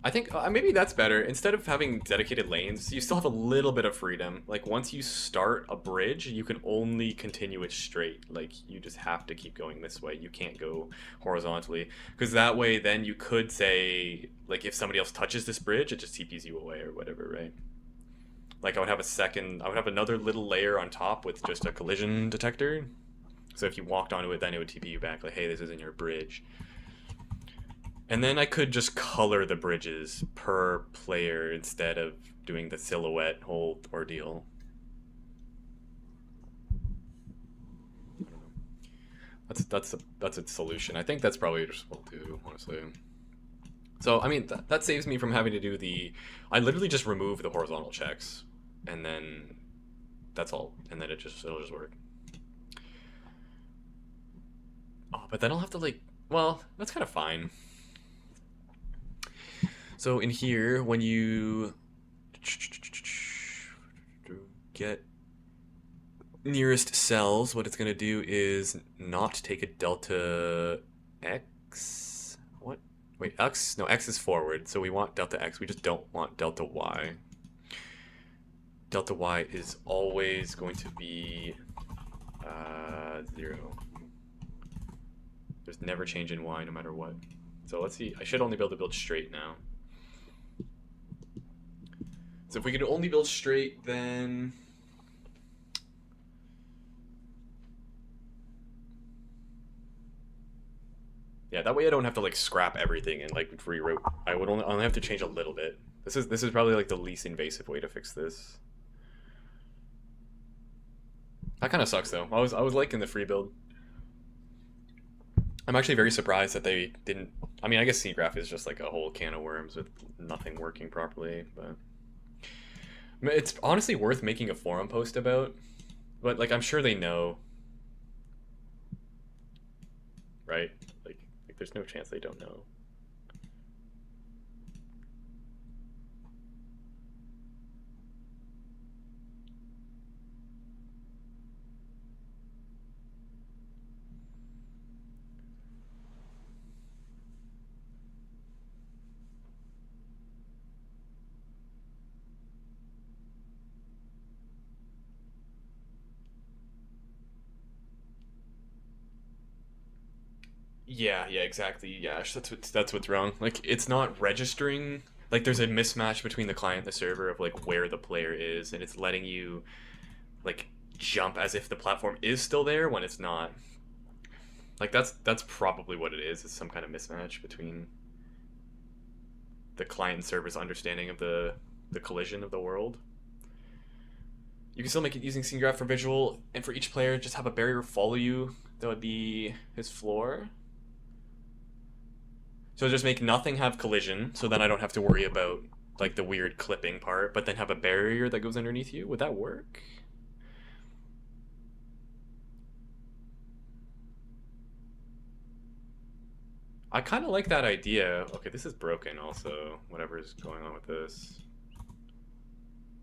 I think maybe that's better. Instead of having dedicated lanes, you still have a little bit of freedom. Like once you start a bridge, you can only continue it straight. Like you just have to keep going this way. You can't go horizontally, because that way then you could say, like, if somebody else touches this bridge, it just TPs you away or whatever, right? Like I would have another little layer on top with just a collision detector. So if you walked onto it, then it would TP you back, like, hey, this isn't your bridge. And then I could just color the bridges per player instead of doing the silhouette whole ordeal. That's a solution. I think that's probably just what we'll do, honestly. So I mean that saves me from having to do the. I literally just remove the horizontal checks, and then that's all, and then it'll just work. Oh, but then I'll have to, like, well, that's kind of fine. So in here, when you get nearest cells, what it's going to do is not take a delta x. What? Wait, x? No, x is forward, so we want delta x. We just don't want delta y. Delta y is always going to be 0. There's never change in y no matter what. So let's see. I should only be able to build straight now. So if we could only build straight, then yeah, that way I don't have to like scrap everything and like reroute. I would only have to change a little bit. This is probably like the least invasive way to fix this. That kind of sucks though. I was liking the free build. I'm actually very surprised that they didn't. I mean, I guess SeaGraph is just like a whole can of worms with nothing working properly, but it's honestly worth making a forum post about. But like, I'm sure they know, right? Like there's no chance they don't know. Yeah, exactly. Yeah, that's what's wrong. Like it's not registering. Like there's a mismatch between the client and the server of like where the player is, and it's letting you like jump as if the platform is still there when it's not. Like that's probably what it is. It's some kind of mismatch between the client and server's understanding of the collision of the world. You can still make it using scene graph for visual, and for each player, just have a barrier follow you. That would be his floor. So just make nothing have collision, so then I don't have to worry about like the weird clipping part, but then have a barrier that goes underneath you. Would that work? I kind of like that idea. Okay, this is broken also. Whatever's going on with this.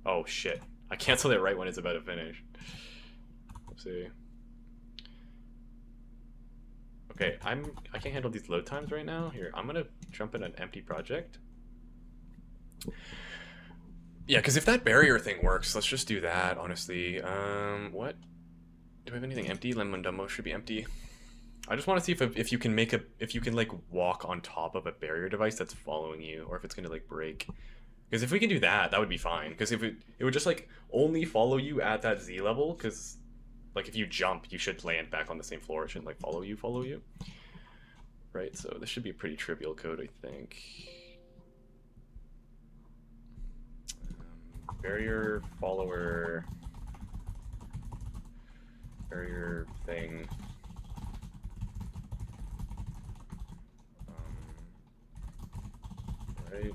Oh shit. I canceled it right when it's about to finish. Let's see. Okay, I can't handle these load times right now. Here, I'm gonna jump in an empty project. Yeah, because if that barrier thing works, let's just do that, honestly. What? Do we have anything empty? Lemon Dumbo should be empty. I just want to see if you can if you can like walk on top of a barrier device that's following you, or if it's gonna like break. Because if we can do that, that would be fine. Because if it would just like only follow you at that Z level. Because like if you jump, you should land back on the same floor. It shouldn't like follow you, right? So this should be a pretty trivial code, I think. Barrier follower barrier thing. Right.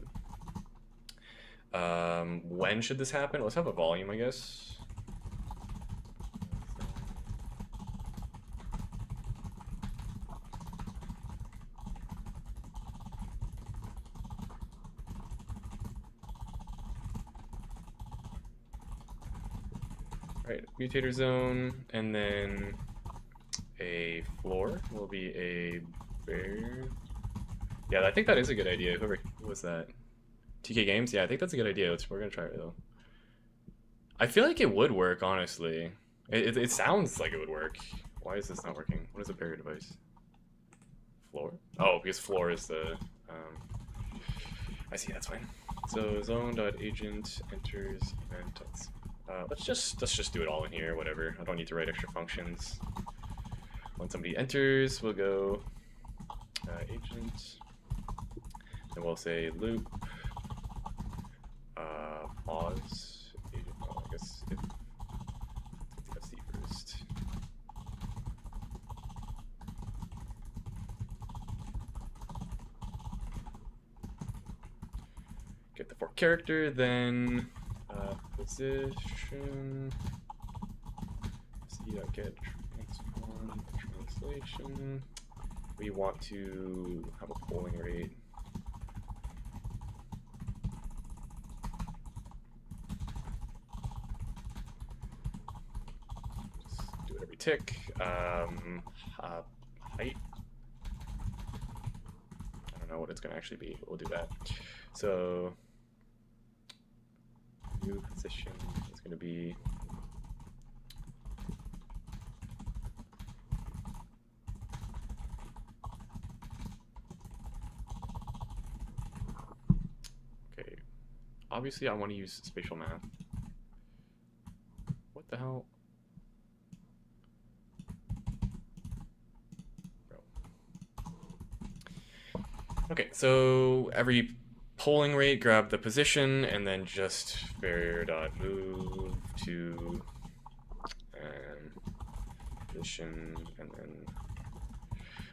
When should this happen? Let's have a volume, I guess. Right, mutator zone, and then a floor will be a bear. Yeah, I think that is a good idea. Who was that? TK Games? Yeah, I think that's a good idea. We're gonna try it though. I feel like it would work, honestly. It sounds like it would work. Why is this not working? What is a barrier device? Floor? Oh, because floor is the... I see, that's fine. So zone.agent enters event. Let's just do it all in here, whatever. I don't need to write extra functions. When somebody enters, we'll go agent, and we'll say loop pause agent. Oh, I guess if FC first. Get the for character, then position. C.get transform translation. We want to have a polling rate. Just do it every tick. Height. I don't know what it's going to actually be, but we'll do that. So new position is going to be okay. Obviously, I want to use spatial math. What the hell? Bro. Okay, so every polling rate, grab the position, and then just var.move to position, and then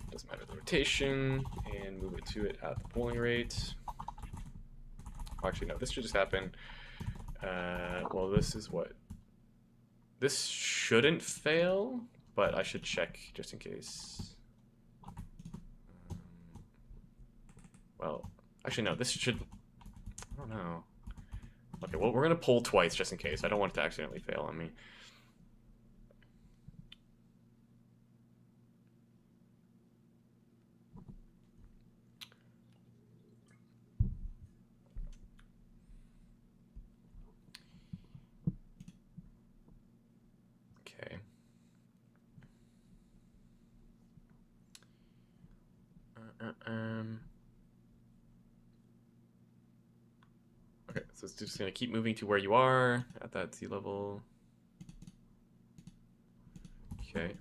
doesn't matter the rotation, and move it to it at the polling rate. Oh, actually, no, this should just happen. Well, this is what. This shouldn't fail, but I should check just in case. Well, actually, no, this should. I don't know. Okay, well, we're gonna poll twice just in case. I don't want it to accidentally fail on me. Okay. Okay, so it's just gonna keep moving to where you are at that sea level. Okay.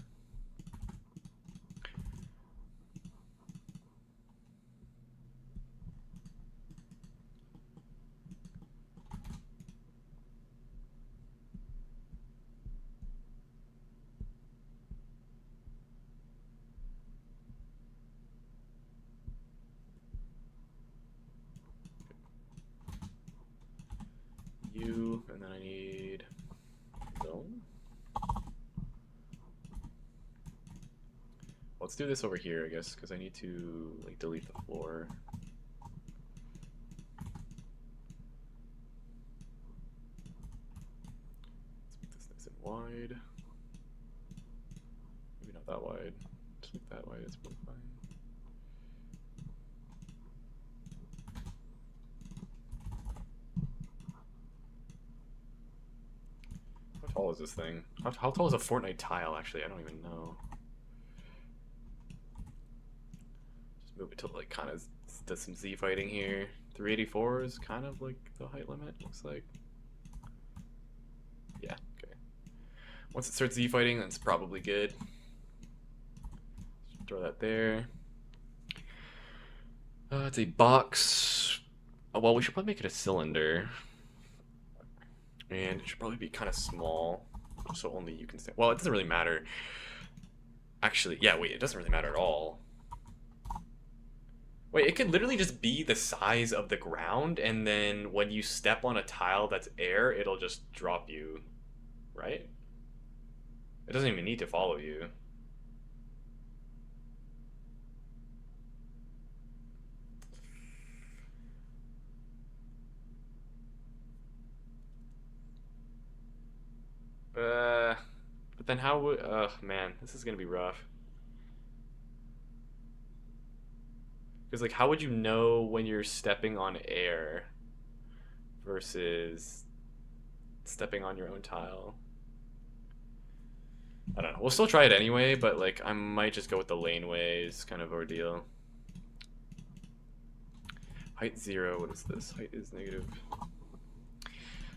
You, and then I need zone. Let's do this over here, I guess, because I need to like delete the floor. Let's make this nice and wide. Maybe not that wide. Just make that wide. It's probably fine. How tall is this thing? How tall is a Fortnite tile? Actually, I don't even know. Just move it to like kind of does some Z fighting here. 384 is kind of like the height limit. Looks like. Yeah. Okay. Once it starts Z fighting, that's probably good. Throw that there. It's a box. Oh, well, we should probably make it a cylinder. And it should probably be kind of small, so only you can stand. Well, it doesn't really matter. Actually, yeah, wait, it doesn't really matter at all. Wait, it could literally just be the size of the ground, and then when you step on a tile that's air, it'll just drop you, right? It doesn't even need to follow you. But then how would, man, this is gonna be rough. Because, like, how would you know when you're stepping on air versus stepping on your own tile? I don't know. We'll still try it anyway, but, like, I might just go with the laneways kind of ordeal. Height 0, what is this? Height is negative.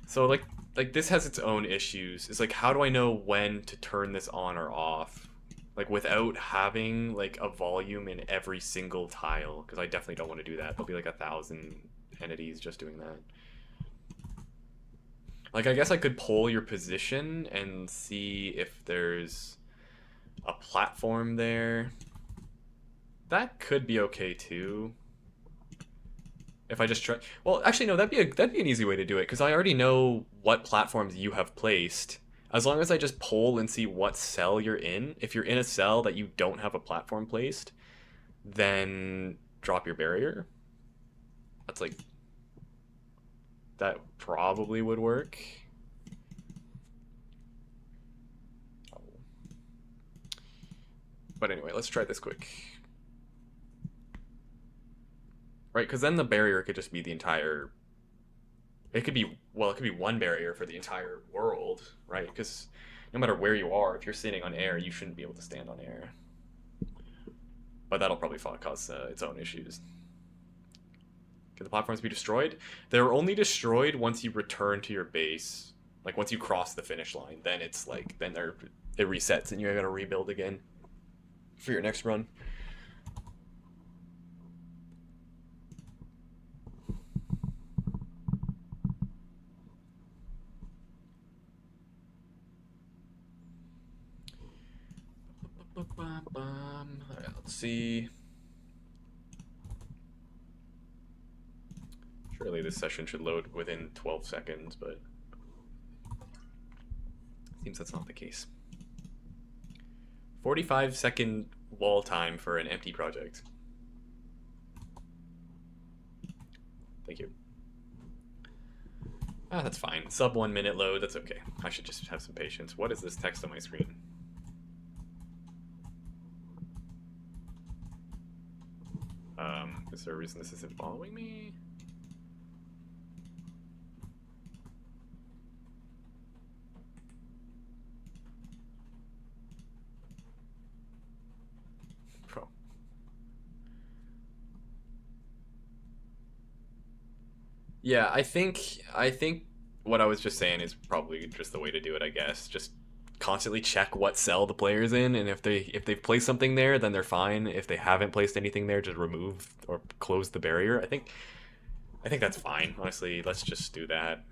So, like this has its own issues. It's like, how do I know when to turn this on or off? Like, without having, like, a volume in every single tile, because I definitely don't want to do that. There'll be, like, 1,000 entities just doing that. Like, I guess I could poll your position and see if there's a platform there. That could be okay, too. If I just try... Well, actually, no, that'd be an easy way to do it, because I already know what platforms you have placed. As long as I just poll and see what cell you're in, if you're in a cell that you don't have a platform placed, then drop your barrier. That's like... That probably would work. But anyway, let's try this quick. Right, because then the barrier could just be the entire... It could be, well, it could be one barrier for the entire world, right? Because no matter where you are, if you're sitting on air, you shouldn't be able to stand on air. But that'll probably cause its own issues. Can the platforms be destroyed? They're only destroyed once you return to your base. Like, once you cross the finish line, then it's like, then it resets and you gotta rebuild again for your next run. Alright, let's see. Surely this session should load within 12 seconds, but seems that's not the case. 45-second wall time for an empty project. Thank you. Ah, that's fine. Sub 1 minute load, that's okay. I should just have some patience. What is this text on my screen? Is there a reason this isn't following me? Bro. Yeah, I think what I was just saying is probably just the way to do it, I guess. Just constantly check what cell the player's in, and if they've placed something there, then they're fine. If they haven't placed anything there, just remove or close the barrier. I think that's fine. Honestly, let's just do that.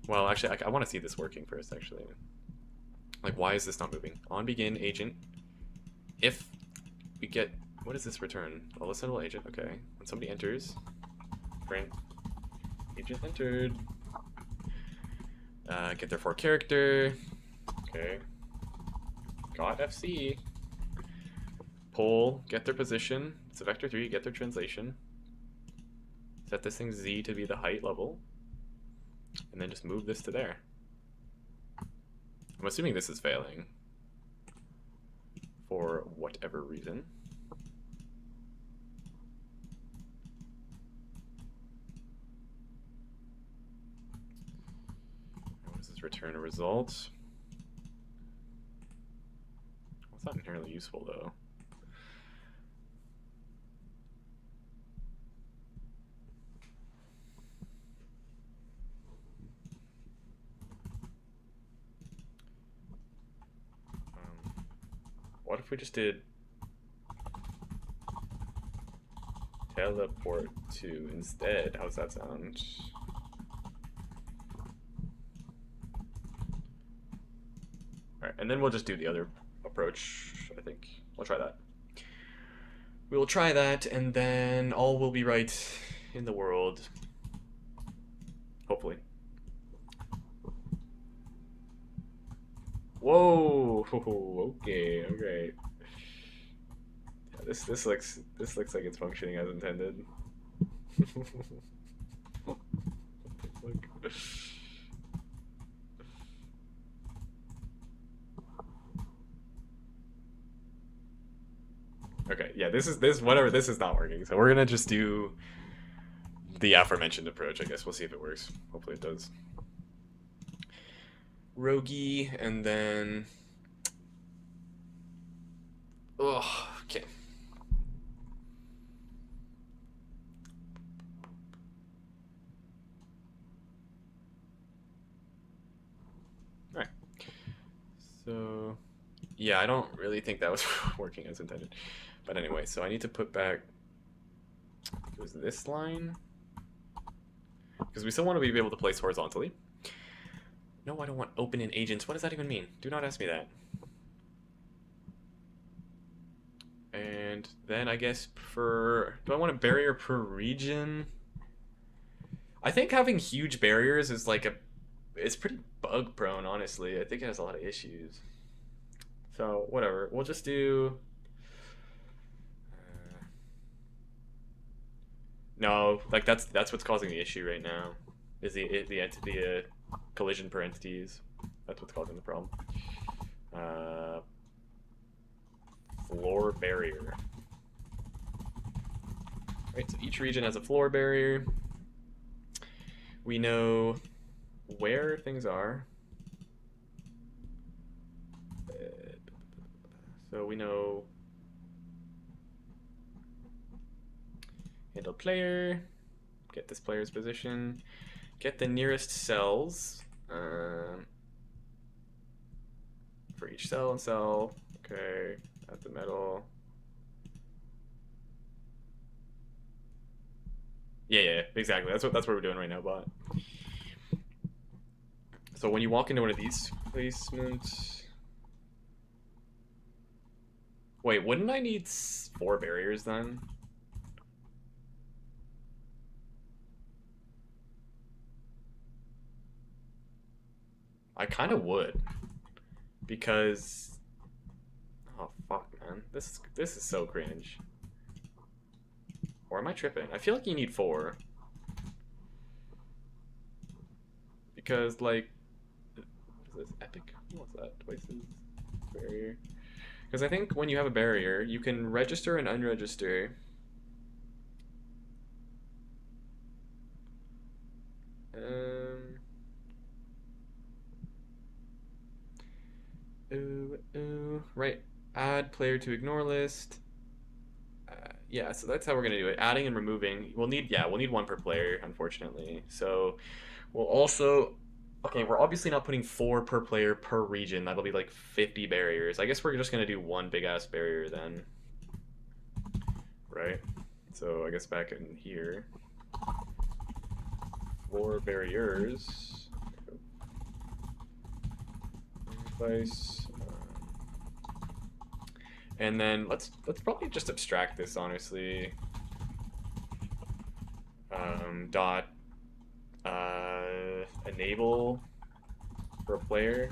Well, actually, I want to see this working first, actually. Like, why is this not moving? On begin agent. If we get... What does this return? Well, assemble agent. Okay. When somebody enters... Print. Agent entered. Get their 4 character. Okay. Got FC. Pull. Get their position. It's a vector 3. Get their translation. Set this thing Z to be the height level. And then just move this to there. I'm assuming this is failing. For whatever reason. What does this return a result? Well, it's not inherently useful though. What if we just did teleport to instead? How's that sound? Alright, and then we'll just do the other approach, I think. We'll try that. We will try that, and then all will be right in the world. Hopefully. Whoa! Okay, okay. Yeah, this looks like it's functioning as intended. Look. Okay, yeah, this is not working. So we're gonna just do the aforementioned approach. I guess we'll see if it works. Hopefully it does. Rogi, and then... Oh, okay. Alright. So... Yeah, I don't really think that was working as intended. But anyway, so I need to put back... It was this line? Because we still want to be able to place horizontally. No, I don't want open in agents. What does that even mean? Do not ask me that. And then I guess do I want a barrier per region? I think having huge barriers is like it's pretty bug prone, honestly. I think it has a lot of issues. So whatever, we'll just do... No, like that's what's causing the issue right now. Is the collision per entities. That's what's causing the problem. Floor barrier. Right, so each region has a floor barrier. We know where things are. So we know handle player, get this player's position, get the nearest cells for each cell and cell. Okay, at the metal. Yeah, exactly. That's what we're doing right now, bot. So when you walk into one of these placements, wait, wouldn't I need 4 barriers then? I kind of would, because oh fuck, man, this is so cringe. Or am I tripping? I feel like you need 4. Because, like, is this epic? What's that? Places barrier. Because I think when you have a barrier, you can register and unregister. Right. Add player to ignore list. Yeah, so that's how we're gonna do it. Adding and removing. We'll need one per player, unfortunately. So we'll also, okay, we're obviously not putting 4 per player per region. That'll be like 50 barriers. I guess we're just gonna do one big ass barrier then, right? So I guess back in here, 4 barriers. Place. And then let's probably just abstract this, honestly. Dot enable for a player,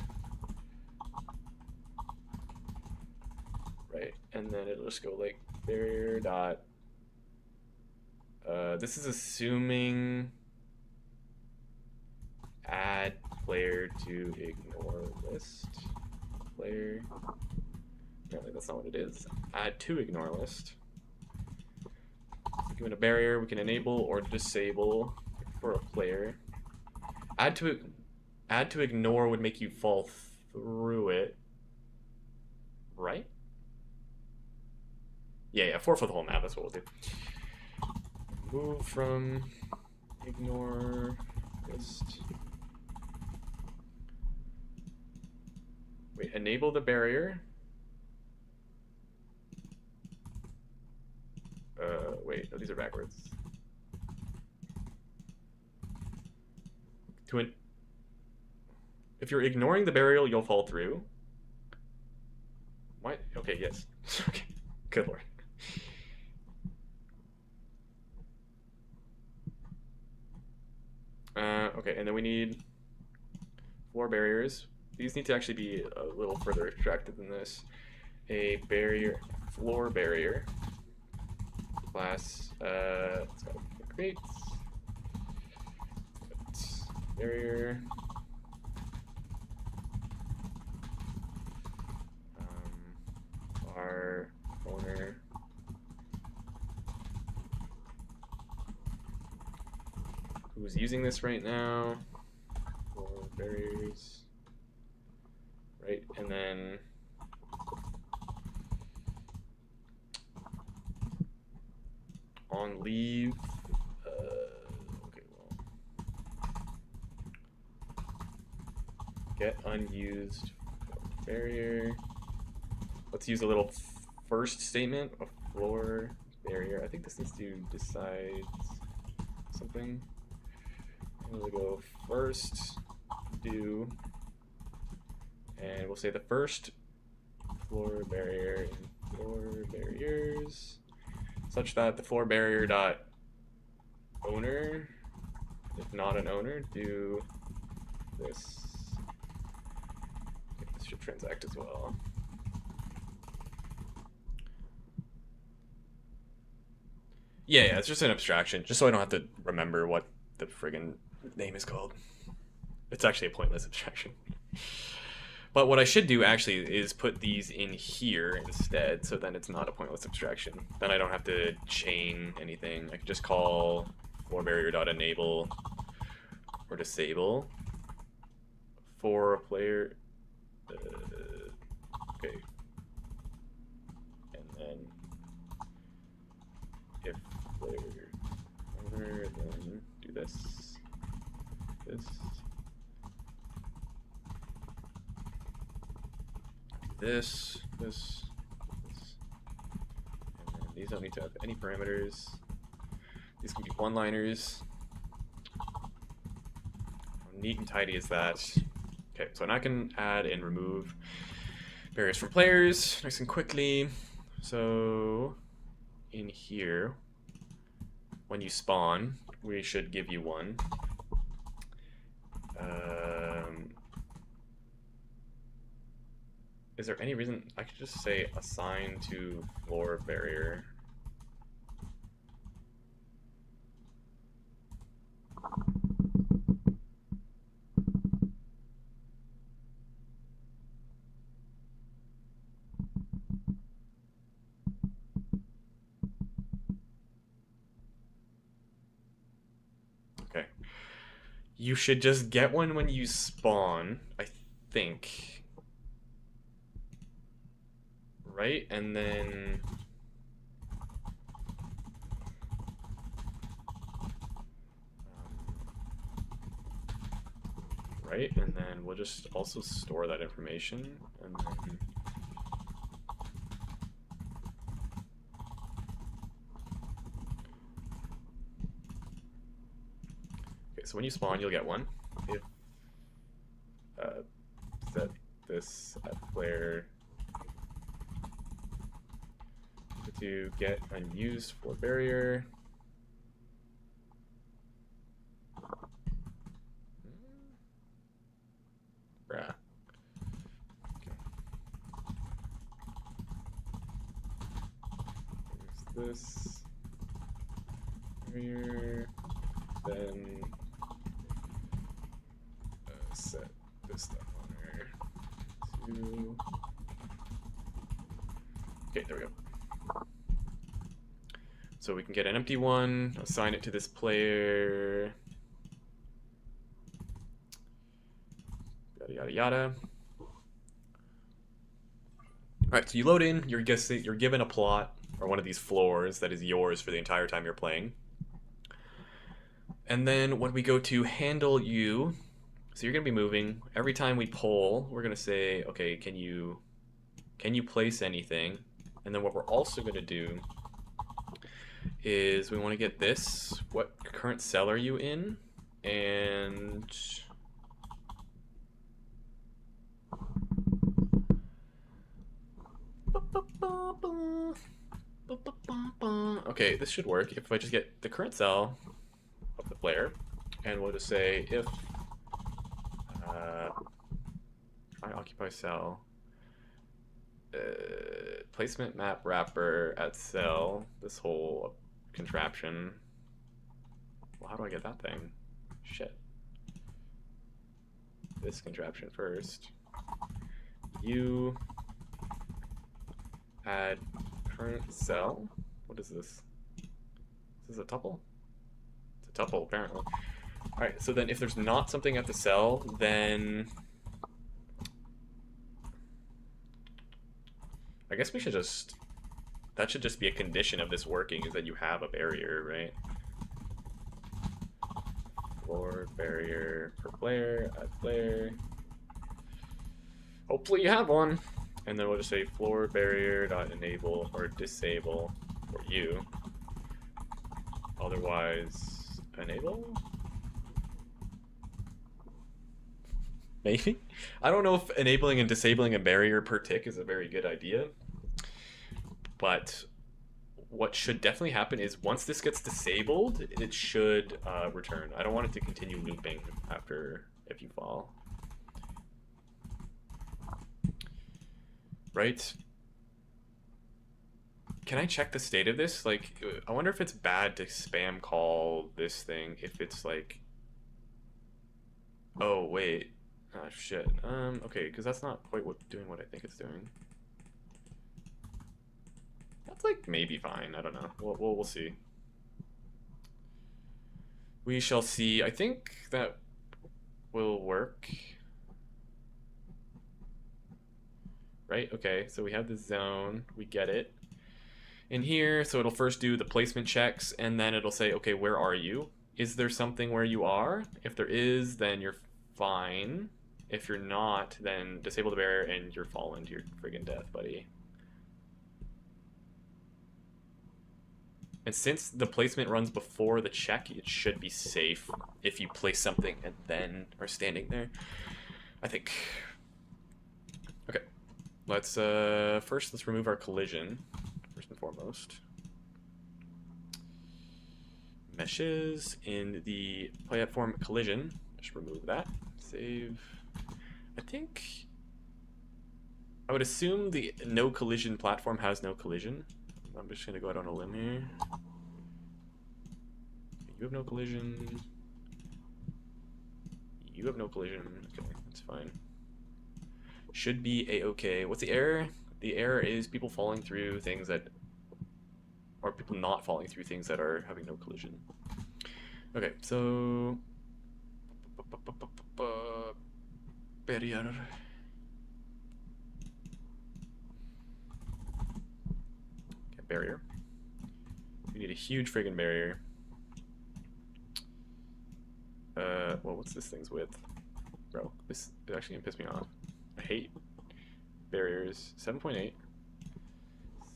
right? And then it'll just go like barrier dot. This is assuming add player to ignore list player. Apparently that's not what it is. Add to ignore list. Given a barrier, we can enable or disable for a player. Add to ignore would make you fall through it, right? Yeah, 4 for the whole map. That's what we'll do. Move from ignore list. Wait, enable the barrier. Wait, no, these are backwards. If you're ignoring the barrier, you'll fall through. What? Okay, yes. Okay, good lord. Okay, and then we need 4 barriers. These need to actually be a little further abstracted than this. A barrier, floor barrier. Class, let's go create barrier. Our owner. Who's using this right now? For barriers. Right, and then on leave, okay, well, get unused barrier. Let's use a little first statement, a floor barrier. I think this needs to decide something. I'm gonna go first do, and we'll say the first floor barrier in floor barriers, such that the floor barrier dot owner, if not an owner, do this. Okay, this should transact as well. Yeah, it's just an abstraction, just so I don't have to remember what the friggin' name is called. It's actually a pointless abstraction. But what I should do actually is put these in here instead, so then it's not a pointless abstraction. Then I don't have to chain anything. I can just call floor barrier.enable or disable for a player. Okay. And then if player owner, then do this. This. And then these don't need to have any parameters. These can be one-liners. How neat and tidy is that? Okay, so now I can add and remove barriers from players nice and quickly. So in here, when you spawn, we should give you one. Is there any reason I could just say assign to floor barrier? Okay. You should just get one when you spawn, I think. Right? And then right? And then we'll just also store that information, and then okay, so when you spawn, you'll get one. If set this at player to get unused for barrier. Bruh. Okay. Here's this barrier. Then set this stuff on there to. Okay, there we go. So we can get an empty one, assign it to this player. Yada yada yada. Alright, so you load in, you're given a plot, or one of these floors that is yours for the entire time you're playing. And then when we go to handle you, so you're gonna be moving. Every time we poll, we're gonna say, okay, can you place anything? And then what we're also gonna do is we want to get this. What current cell are you in? And okay, this should work if I just get the current cell of the player, and we'll just say if try occupy cell placement map wrapper at cell, this whole contraption. Well, how do I get that thing? Shit. This contraption first. You add current cell. What is this? Is this a tuple? It's a tuple, apparently. Alright, so then if there's not something at the cell, then I guess we should just, that should just be a condition of this working, is that you have a barrier, right? Floor barrier per player, add player. Hopefully you have one. And then we'll just say floor barrier dot enable or disable for you. Otherwise, enable? Maybe? I don't know if enabling and disabling a barrier per tick is a very good idea. But what should definitely happen is once this gets disabled, it should return. I don't want it to continue looping after if you fall. Right? Can I check the state of this? Like, I wonder if it's bad to spam call this thing if it's like... Oh, wait. Oh, shit. Okay, because that's not quite doing what I think it's doing. That's like maybe fine. I don't know. We'll see. We shall see. I think that will work. Right? Okay, so we have this zone. We get it. In here, so it'll first do the placement checks, and then it'll say, okay, where are you? Is there something where you are? If there is, then you're fine. If you're not, then disable the barrier and you're fallen to your friggin' death, buddy. And since the placement runs before the check, it should be safe if you place something and then are standing there, I think. Okay, let's first let's remove our collision, first and foremost. Meshes in the platform collision, just remove that, save. I think, I would assume the no collision platform has no collision. I'm just gonna go out on a limb here. You have no collision. You have no collision. Okay, that's fine. Should be a-okay. What's the error? The error is people falling through things that, or people not falling through things that are having no collision. Okay, so barrier. Barrier. We need a huge friggin' barrier. Well, what's this thing's width? bro. This is actually gonna piss me off. I hate barriers. 7.8.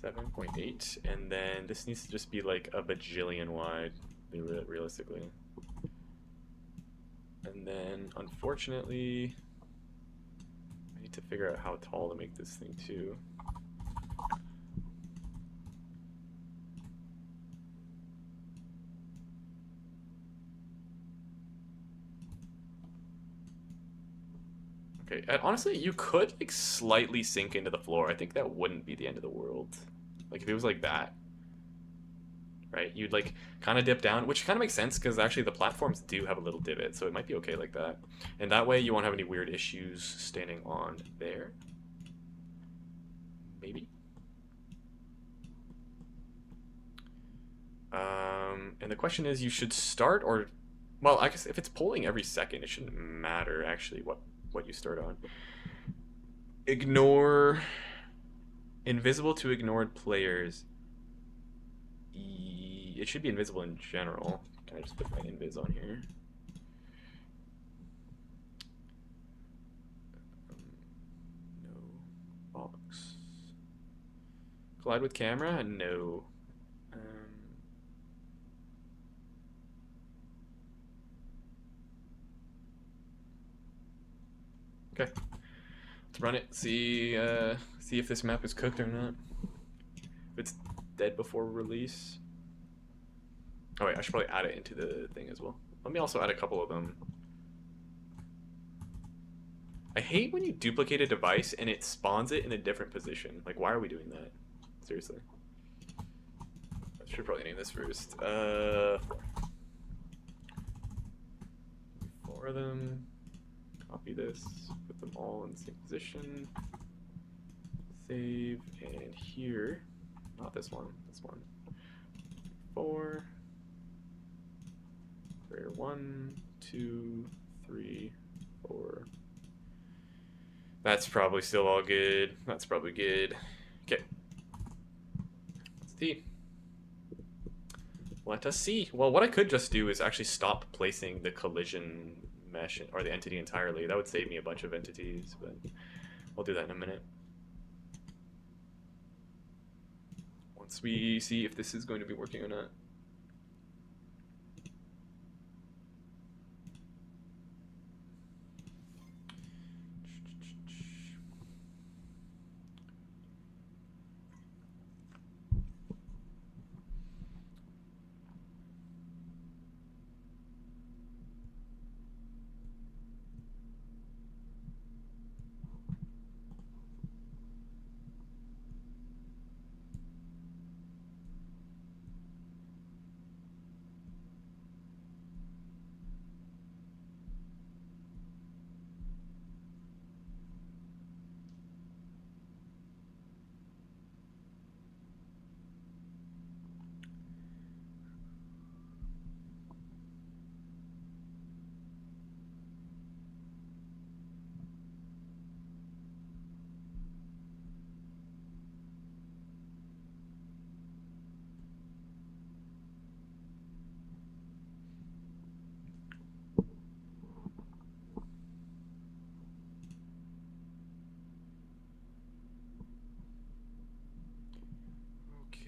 7.8, and then this needs to just be like a bajillion wide, realistically. And then, unfortunately, I need to figure out how tall to make this thing too. Okay, and honestly, you could like slightly sink into the floor. I think that wouldn't be the end of the world. Like if it was like that, right? You'd like kind of dip down, which kind of makes sense because actually the platforms do have a little divot, so it might be okay like that. And that way you won't have any weird issues standing on there. Maybe. And the question is, you should start or, well, I guess if it's polling every second, it shouldn't matter actually what you start on. Ignore invisible to ignored players. It should be invisible in general. Can I just put my invis on here? No. Box. Collide with camera? No. Okay. Let's run it. See if this map is cooked or not. If it's dead before release. Oh wait, I should probably add it into the thing as well. Let me also add a couple of them. I hate when you duplicate a device and it spawns it in a different position. Like, why are we doing that? Seriously. I should probably name this first. Four of them. Copy this. Put them all in the same position. Save. And here. Not this one. This one. 4. Rare 1, 2, 3, 4. That's probably still all good. That's probably good. Okay. Let's see. Let us see. Well, what I could just do is actually stop placing the collision mesh or the entity entirely. That would save me a bunch of entities, but I'll do that in a minute. Once we see if this is going to be working or not.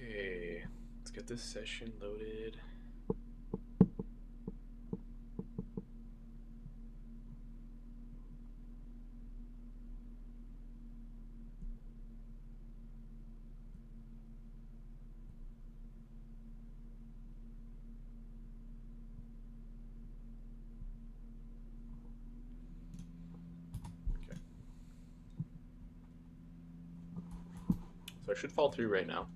Okay, let's get this session loaded. Okay. So I should fall through right now.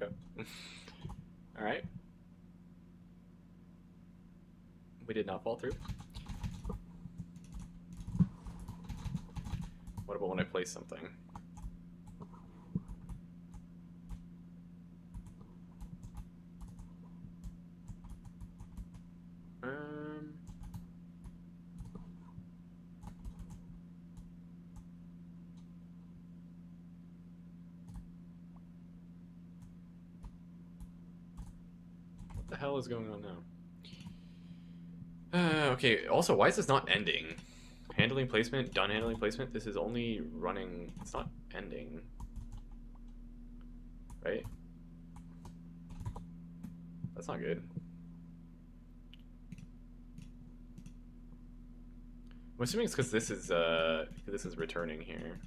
Okay. All right. We did not fall through. What about when I place something? the hell is going on now? Okay, also, why is this not ending? Handling placement, done handling placement. This is only running, it's not ending. Right? That's not good. I'm assuming it's because this is returning here.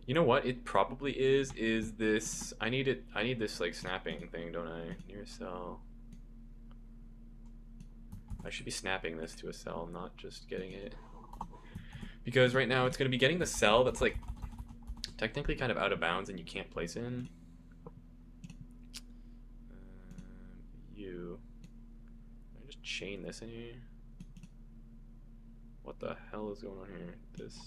You know what it probably is this, I need this like snapping thing, don't I? Near cell. I should be snapping this to a cell, not just getting it. Because right now it's going to be getting the cell that's like technically kind of out of bounds and you can't place in. I just chain this in here. What the hell is going on here? This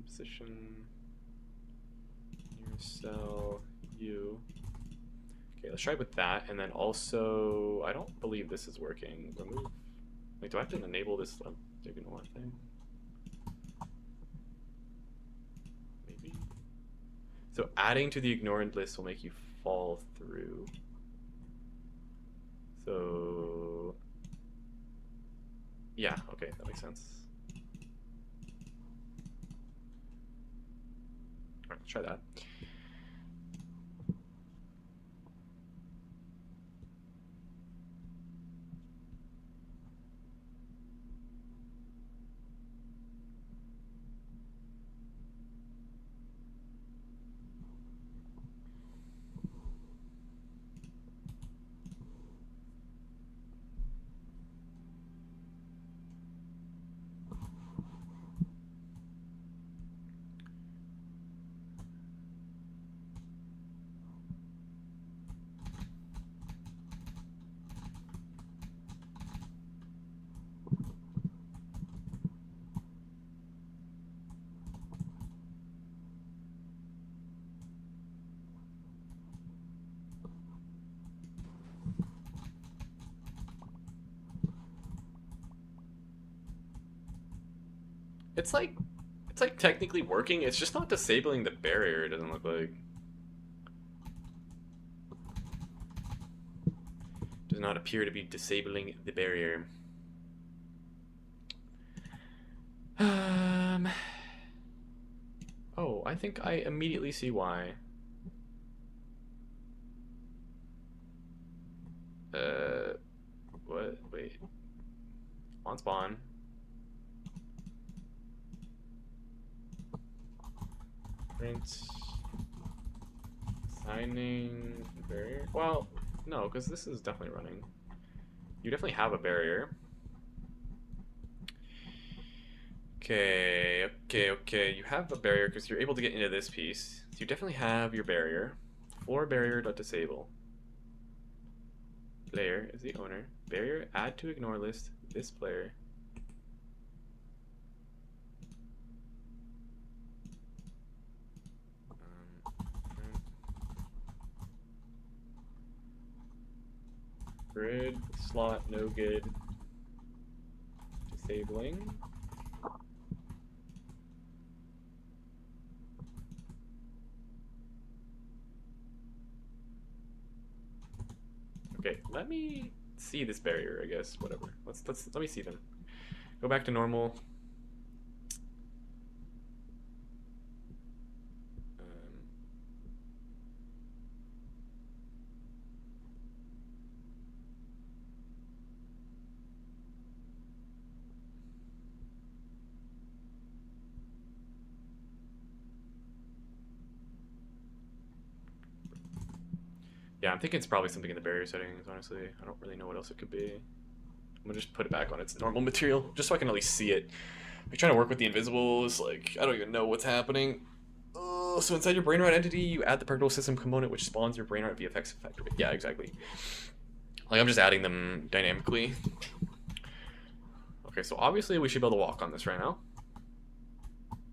position near cell U. Okay, let's try with that, and then also I don't believe this is working. Remove. Wait, do I have to enable this ignore thing? Maybe. So adding to the ignored list will make you fall through. So yeah, okay, that makes sense. Alright, let's try that. It's like technically working. It's just not disabling the barrier. It doesn't look like. Does not appear to be disabling the barrier. Oh, I think I immediately see why. What? Wait. On spawn. Print. Signing barrier. Well, no, because this is definitely running. You definitely have a barrier. Okay. You have a barrier because you're able to get into this piece. So you definitely have your barrier. Floor barrier dot disable. Player is the owner. Barrier add to ignore list. This player. Grid slot no good. Disabling. Okay, let me see this barrier, I guess. Whatever. Let me see them. Go back to normal. Yeah, I'm thinking it's probably something in the barrier settings, honestly. I don't really know what else it could be. I'm gonna just put it back on its normal material, just so I can at least see it. We're trying to work with the invisibles, like, I don't even know what's happening. So inside your Brainrot entity, you add the particle system component, which spawns your Brainrot VFX effect. Yeah, exactly. Like, I'm just adding them dynamically. Okay, so obviously we should be able to walk on this right now.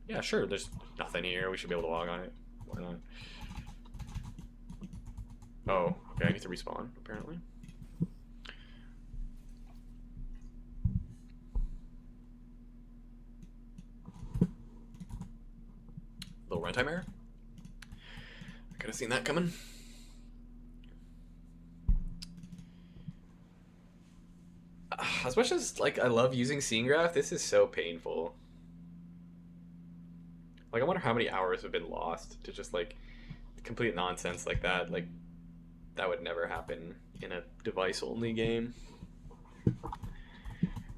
Yeah, sure, there's nothing here. We should be able to walk on it. Why not? Oh, okay, I need to respawn, apparently. Little runtime error. I could have seen that coming. As much as like I love using scene graph, this is so painful. Like I wonder how many hours have been lost to just like complete nonsense like that. Like that would never happen in a device only game.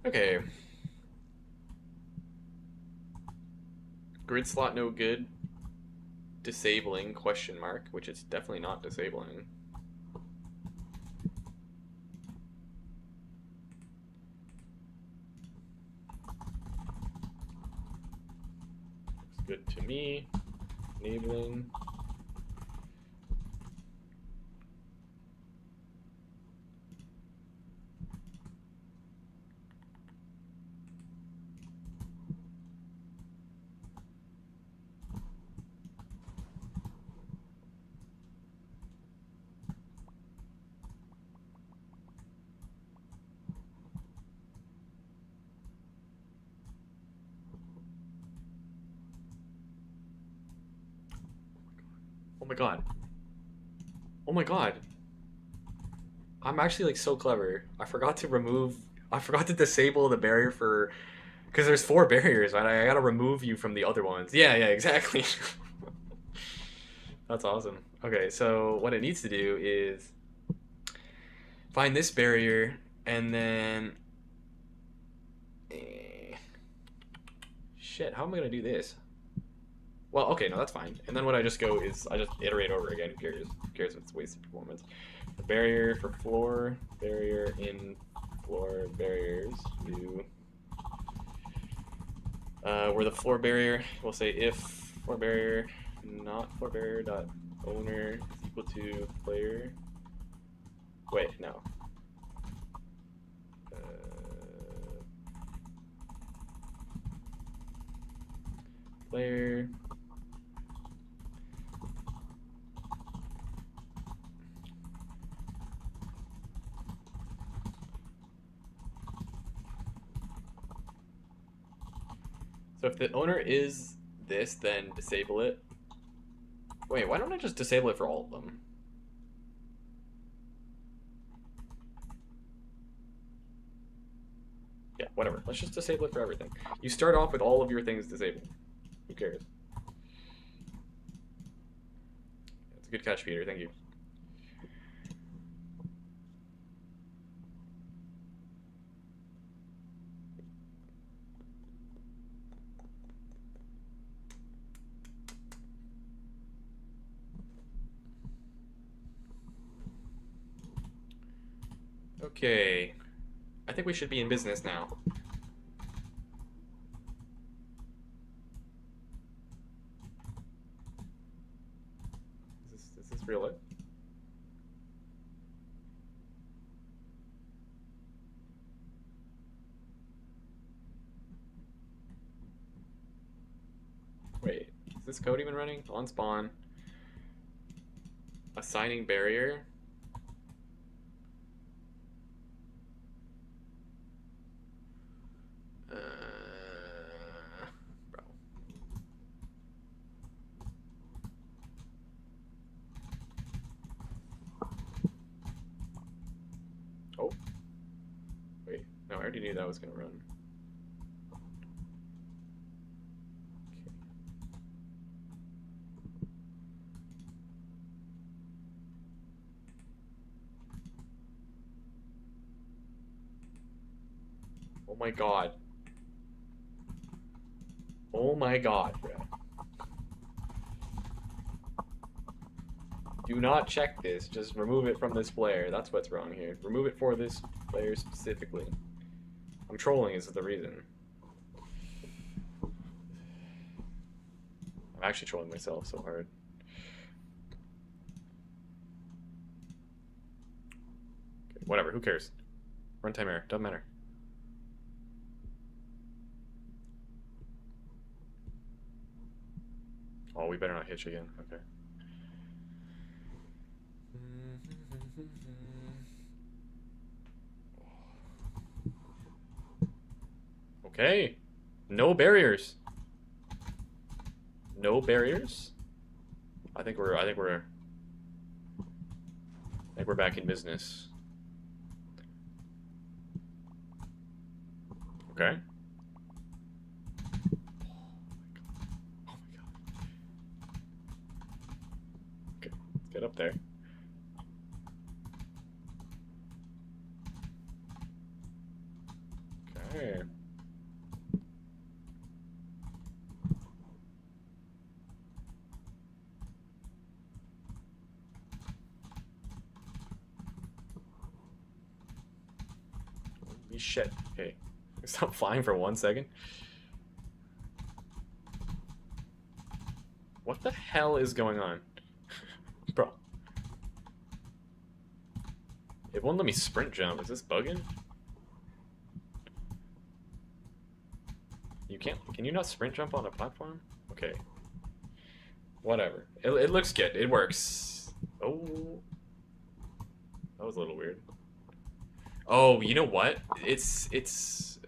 Okay. Grid slot no good. Disabling question mark, which it's definitely not disabling. Looks good to me. Enabling. Oh my god. Oh my god. I'm actually like so clever. I forgot to disable the barrier for, because there's 4 barriers, right? I gotta remove you from the other ones. Yeah, yeah, exactly. That's awesome. Okay, so what it needs to do is find this barrier and then shit, how am I gonna do this? Well, okay, no, that's fine. And then what I just go is I just iterate over again. Who cares? Who cares if it's wasted performance? The barrier for floor, barrier in floor barriers. Do where the floor barrier, we'll say if floor barrier not floor barrier dot owner is equal to player. Wait, no. Player. So if the owner is this, then disable it. Wait, why don't I just disable it for all of them? Yeah, whatever. Let's just disable it for everything. You start off with all of your things disabled. Who cares? That's a good catch, Peter. Thank you. Okay. I think we should be in business now. Is this real life? Wait, is this code even running? On spawn. Assigning barrier. Bro. Oh. Wait, no, I already knew that was gonna run. Oh my god. Oh my god, bro. Do not check this. Just remove it from this player. That's what's wrong here. Remove it for this player specifically. I'm trolling is the reason. I'm actually trolling myself so hard. Okay, whatever, who cares? Runtime error, doesn't matter. Oh, we better not hitch again. Okay. Okay. No barriers. No barriers? I think we're back in business. Okay. Oh my god. Okay, let's get up there. Okay. Holy shit. Hey, stop flying for 1 second. What the hell is going on? Bro. It won't let me sprint jump. Is this bugging? You can't. Can you not sprint jump on a platform? Okay. Whatever. It looks good. It works. Oh. That was a little weird. Oh, you know what? It's this.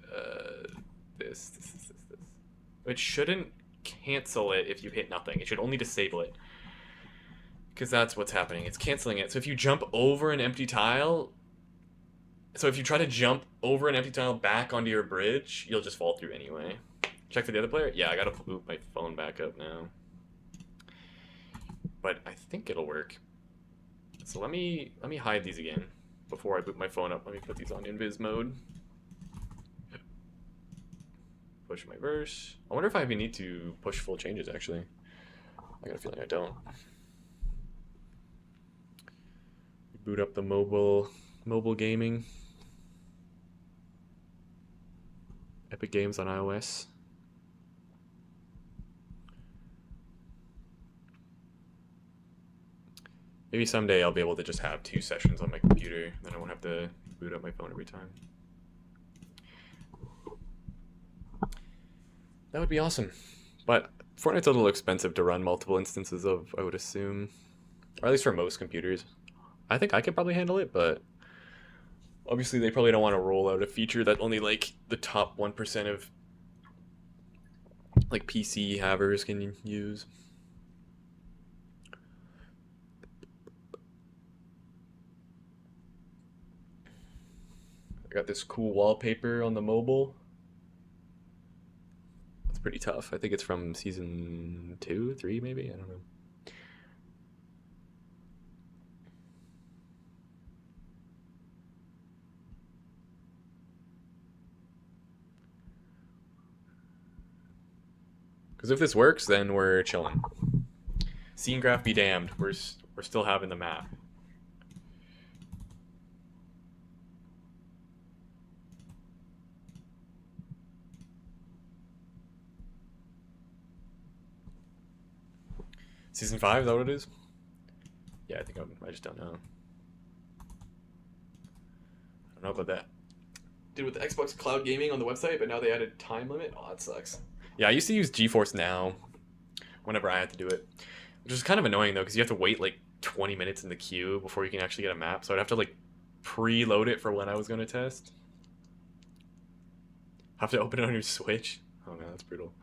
It shouldn't cancel it if you hit nothing. It should only disable it. Because that's what's happening. It's canceling it. So if you jump over an empty tile... So if you try to jump over an empty tile back onto your bridge, you'll just fall through anyway. Check for the other player? Yeah, I gotta boot my phone back up now. But I think it'll work. So let me hide these again before I boot my phone up. Let me put these on invis mode. Push my verse. I wonder if I even need to push full changes, actually. I got a feeling I don't. Boot up the mobile gaming. Epic Games on iOS. Maybe someday I'll be able to just have 2 sessions on my computer, then I won't have to boot up my phone every time. That would be awesome. But Fortnite's a little expensive to run multiple instances of, I would assume. Or at least for most computers. I think I could probably handle it, but obviously they probably don't want to roll out a feature that only like the top 1% of like PC havers can use. I got this cool wallpaper on the mobile. It's pretty tough. I think it's from season 2, 3 maybe, I don't know. Because if this works, then we're chilling. Scene graph be damned. We're still having the map. Season 5, is that what it is? Yeah, I think I just don't know. I don't know about that. Did with the Xbox Cloud Gaming on the website, but now they added time limit. Oh, that sucks. Yeah, I used to use GeForce Now whenever I had to do it, which is kind of annoying though, because you have to wait like 20 minutes in the queue before you can actually get a map. So I'd have to like preload it for when I was going to test. Have to open it on your Switch. Oh man, that's brutal.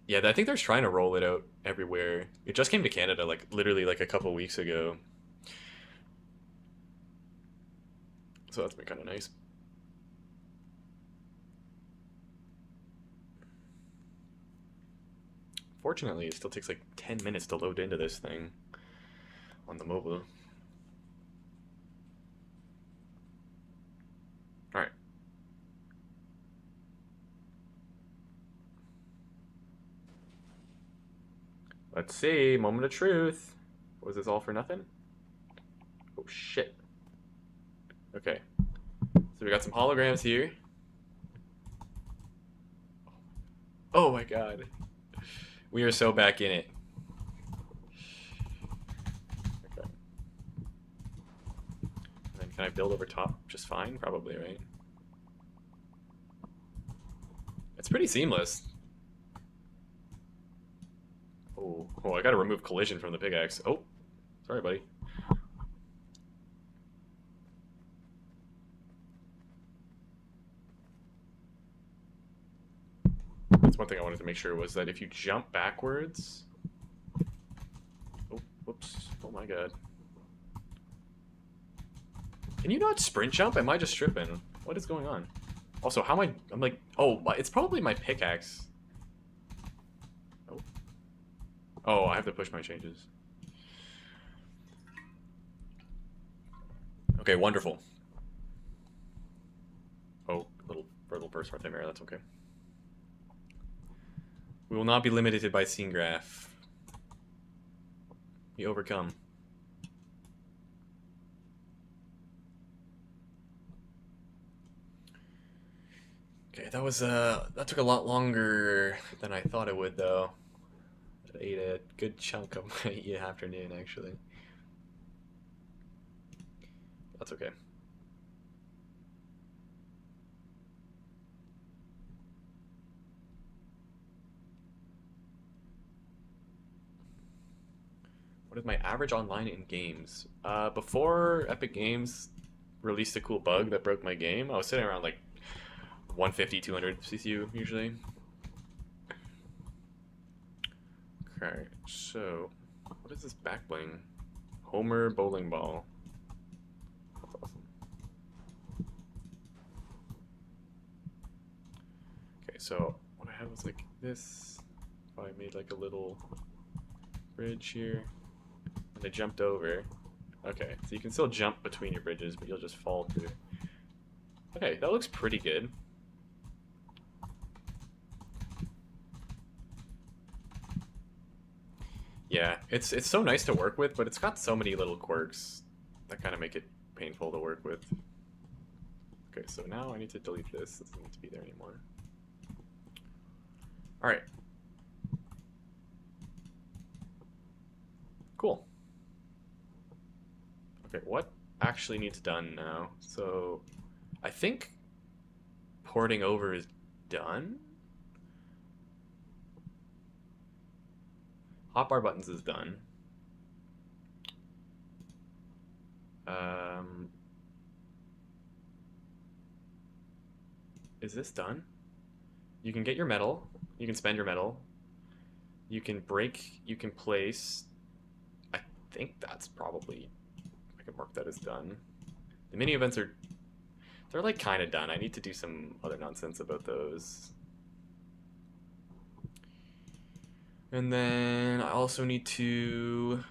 Yeah, I think they're trying to roll it out everywhere. It just came to Canada like literally like a couple weeks ago. So that's been kind of nice. Fortunately, it still takes like 10 minutes to load into this thing on the mobile. Alright. Let's see. Moment of truth. Was this all for nothing? Oh, shit. Okay. So we got some holograms here. Oh my god. We are so back in it. Okay. And then can I build over top just fine? Probably, right? It's pretty seamless. Oh, I gotta remove collision from the pickaxe. Oh, sorry, buddy. That's one thing I wanted to make sure was that if you jump backwards... Oh, whoops. Oh my god. Can you not sprint jump? Am I just tripping? What is going on? Also, how am I... I'm like... Oh, it's probably my pickaxe. Oh. Oh, I have to push my changes. Okay, wonderful. Oh, little burst right there, that's okay. We will not be limited by scene graph. We overcome. Okay, that took a lot longer than I thought it would, though. I ate a good chunk of my afternoon, actually. That's okay. What is my average online in games? Before Epic Games released a cool bug that broke my game, I was sitting around like 150, 200 CCU usually. Okay, so what is this back bling? Homer bowling ball. That's awesome. Okay, so what I had was like this. I made like a little bridge here, and I jumped over. Okay, so you can still jump between your bridges, but you'll just fall through. Okay, that looks pretty good. Yeah, it's so nice to work with, but it's got so many little quirks that kind of make it painful to work with. Okay, so now I need to delete this. It doesn't need to be there anymore. Alright. Cool. Okay, what actually needs done now? So, I think porting over is done. Hotbar buttons is done. Is this done? You can get your metal. You can spend your metal. You can break. You can place. I think that's probably... I can mark that as done. The mini events are... They're like kind of done. I need to do some other nonsense about those. And then I also need to...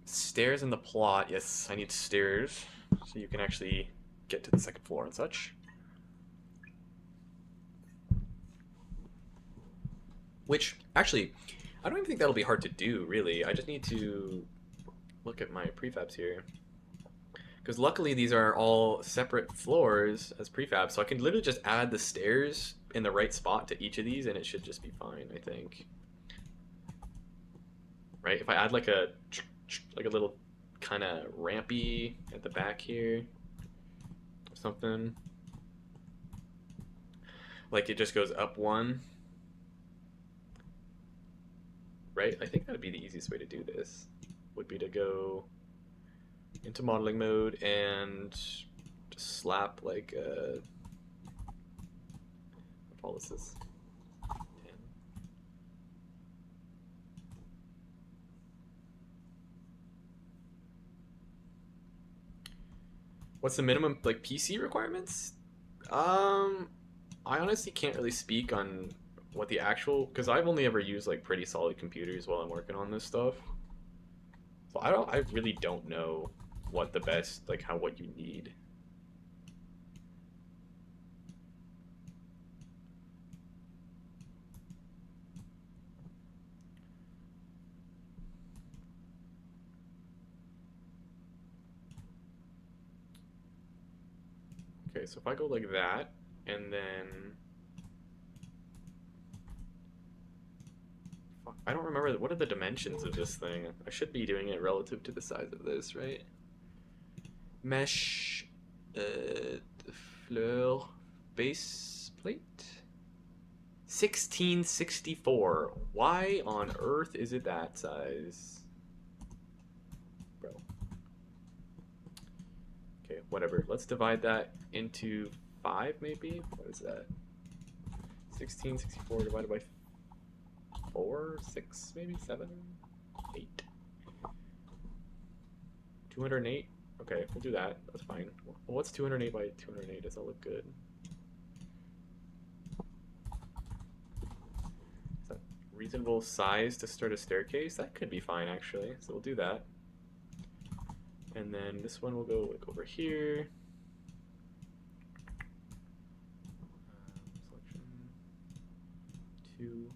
Stairs in the plot. Yes, I need stairs. So you can actually get to the second floor and such. Which, actually, I don't even think that'll be hard to do, really. I just need to look at my prefabs here. Because luckily these are all separate floors as prefabs, so I can literally just add the stairs in the right spot to each of these, and it should just be fine, I think. Right? If I add like a little kind of rampy at the back here, or something. Like it just goes up one. Right? I think that'd be the easiest way to do this. Would be to go into modeling mode and just slap like what all is this? 10. What's the minimum like PC requirements? I honestly can't really speak on what the actual, because I've only ever used like pretty solid computers while I'm working on this stuff. So I really don't know what the best, like what you need. Okay, so if I go like that, and then fuck, I don't remember what are the dimensions of this thing. I should be doing it relative to the size of this, right? Mesh, fleur, base plate, 1664. Why on earth is it that size, bro? Okay, whatever. Let's divide that into 5, maybe. What is that? 16, 64 divided by 4, 6, maybe 7, 8. 208. Okay, we'll do that. That's fine. Well, what's 208 by 208? Does that look good? Is that reasonable size to start a staircase? That could be fine, actually. So we'll do that. And then this one will go like over here. Selection 2.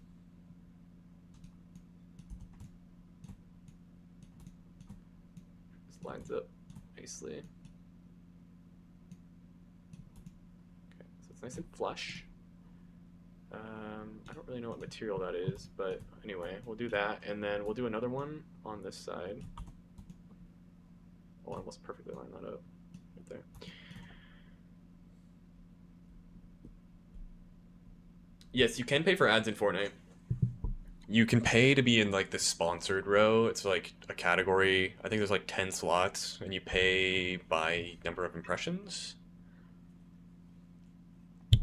This lines up nicely. Okay, so it's nice and flush. I don't really know what material that is, but anyway, we'll do that, and then we'll do another one on this side. I'll almost perfectly line that up right there. Yes, you can pay for ads in Fortnite. You can pay to be in like the sponsored row. It's like a category. I think there's like 10 slots, and you pay by number of impressions.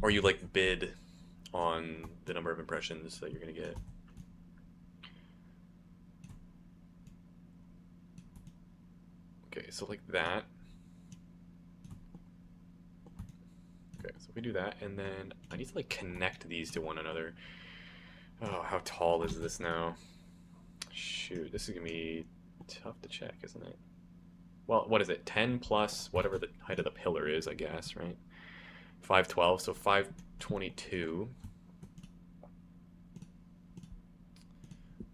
Or you like bid on the number of impressions that you're gonna get. Okay, so like that. Okay, so we do that, and then I need to like connect these to one another. Oh, how tall is this now? Shoot, this is gonna be tough to check, isn't it? Well, what is it? 10 plus whatever the height of the pillar is, I guess, right? 512, so 522.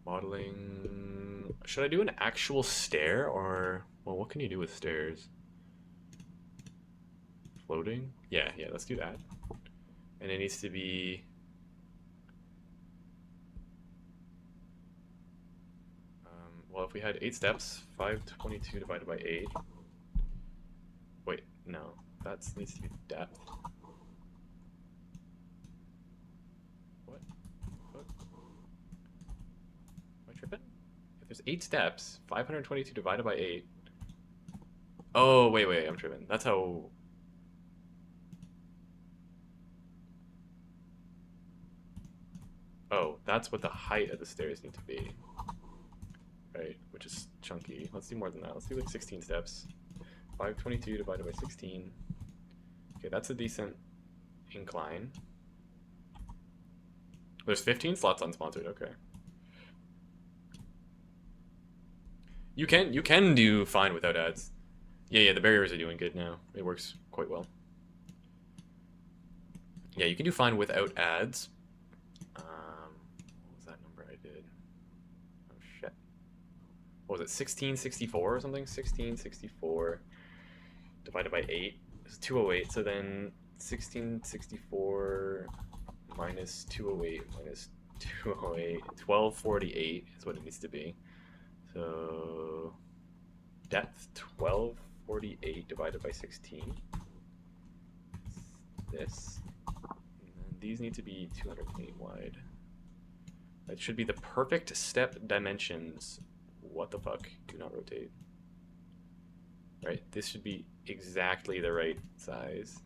Modeling. Should I do an actual stair, or well, what can you do with stairs? Floating? Yeah, let's do that. And it needs to be well, if we had 8 steps, 522 divided by 8. Wait, no, that needs to be depth. What? Am I tripping? If there's 8 steps, 522 divided by 8. Oh, wait, I'm tripping. That's how. Oh, that's what the height of the stairs need to be. Right, which is chunky. Let's do more than that. Let's do like 16 steps. 522 divided by 16. Okay, that's a decent incline. There's 15 slots unsponsored, okay. You can do fine without ads. Yeah, the barriers are doing good now. It works quite well. Yeah, you can do fine without ads. What was that number I did? Oh shit. What was it? 1664 or something? 1664 divided by 8 is 208. So then 1664 minus 208 minus 208, 1248 is what it needs to be. So depth 1248 divided by 16. This. And then these need to be 208 wide. That should be the perfect step dimensions. What the fuck? Do not rotate. Right, this should be exactly the right size.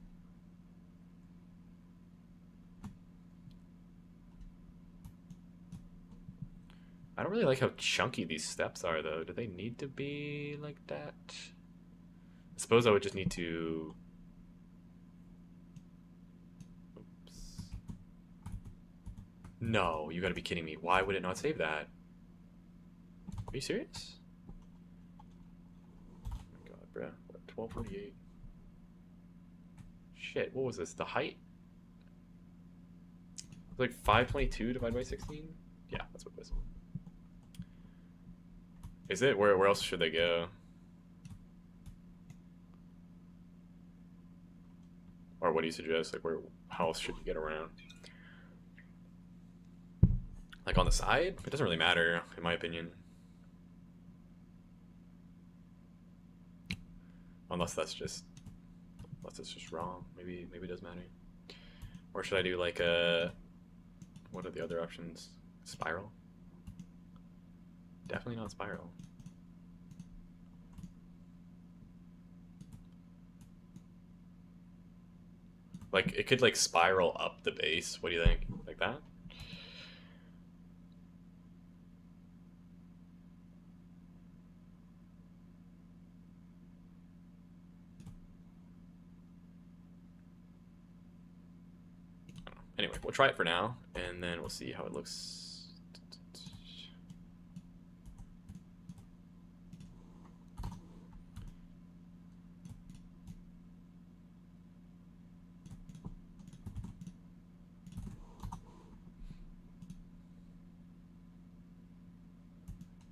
I don't really like how chunky these steps are, though. Do they need to be like that? I suppose I would just need to... Oops. No, you gotta be kidding me. Why would it not save that? Are you serious? Oh my god, bruh. What, 1248? Shit, what was this? The height? It's like 522 divided by 16? Yeah, that's what it is. Is it? Where else should they go? Or what do you suggest? Like, how else should you get around? Like on the side? It doesn't really matter, in my opinion. Unless that's just wrong. Maybe it does matter. Or should I do like a... What are the other options? Spiral? Definitely not spiral. Like it could like spiral up the base. What do you think? Like that? Anyway, we'll try it for now, and then we'll see how it looks.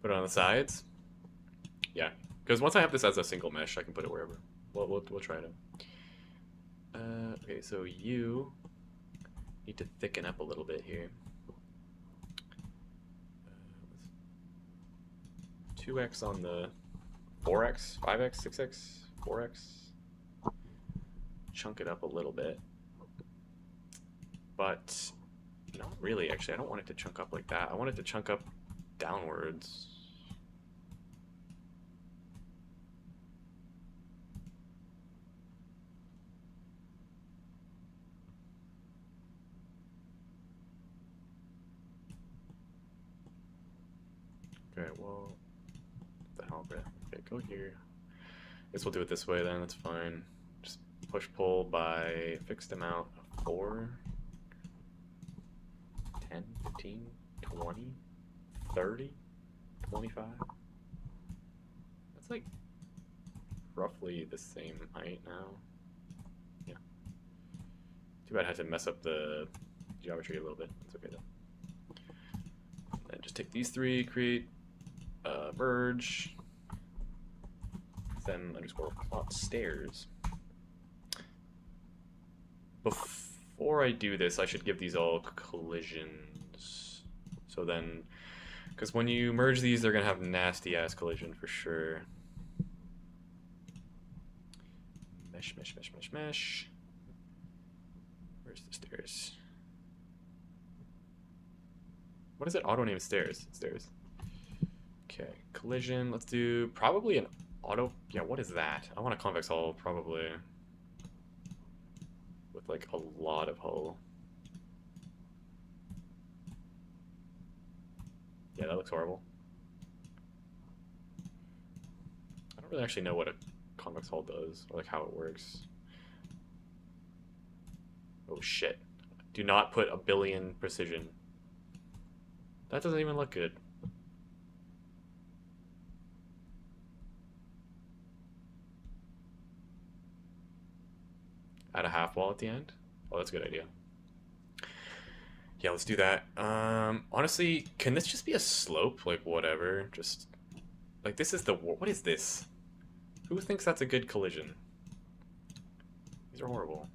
Put it on the sides. Yeah, because once I have this as a single mesh, I can put it wherever. We'll try it out. Okay, so you need to thicken up a little bit here. 2x on the 4x, 5x, 6x, 4x. Chunk it up a little bit. But not really, actually. I don't want it to chunk up like that. I want it to chunk up downwards. Okay, well, what the hell, Brett? Okay, go here. Guess we'll do it this way then, that's fine. Just push pull by a fixed amount of 4, 10, 15, 20, 30, 25. That's like roughly the same height now. Yeah. Too bad I had to mess up the geometry a little bit. It's okay though. And just take these three, create merge, then underscore plot stairs. Before I do this, I should give these all collisions. So then, because when you merge these, they're gonna have nasty ass collision for sure. Mesh, mesh, mesh, mesh, mesh. Where's the stairs? What is it? Auto name stairs. Stairs. Okay, collision. Let's do probably an auto. Yeah, what is that? I want a convex hull, probably. With like a lot of hull. Yeah, that looks horrible. I don't really actually know what a convex hull does, or like how it works. Oh shit. Do not put 1,000,000,000 precision. That doesn't even look good. Add a half wall at the end. Oh, that's a good idea. Yeah, let's do that. Honestly, can this just be a slope? Like, whatever. Just, like, this is the... What is this? Who thinks that's a good collision? These are horrible.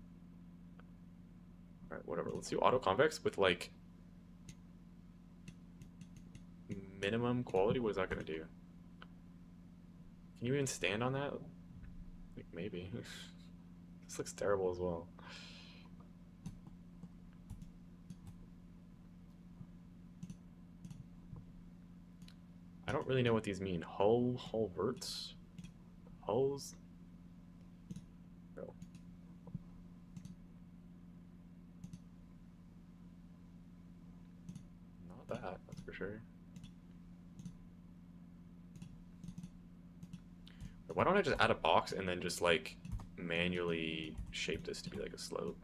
Alright, whatever. Let's do auto-convex with, like, minimum quality. What is that going to do? Can you even stand on that? Like, maybe. This looks terrible as well. I don't really know what these mean. Hull verts? Hulls? No. Not that, that's for sure. Why don't I just add a box and then just like manually shape this to be like a slope?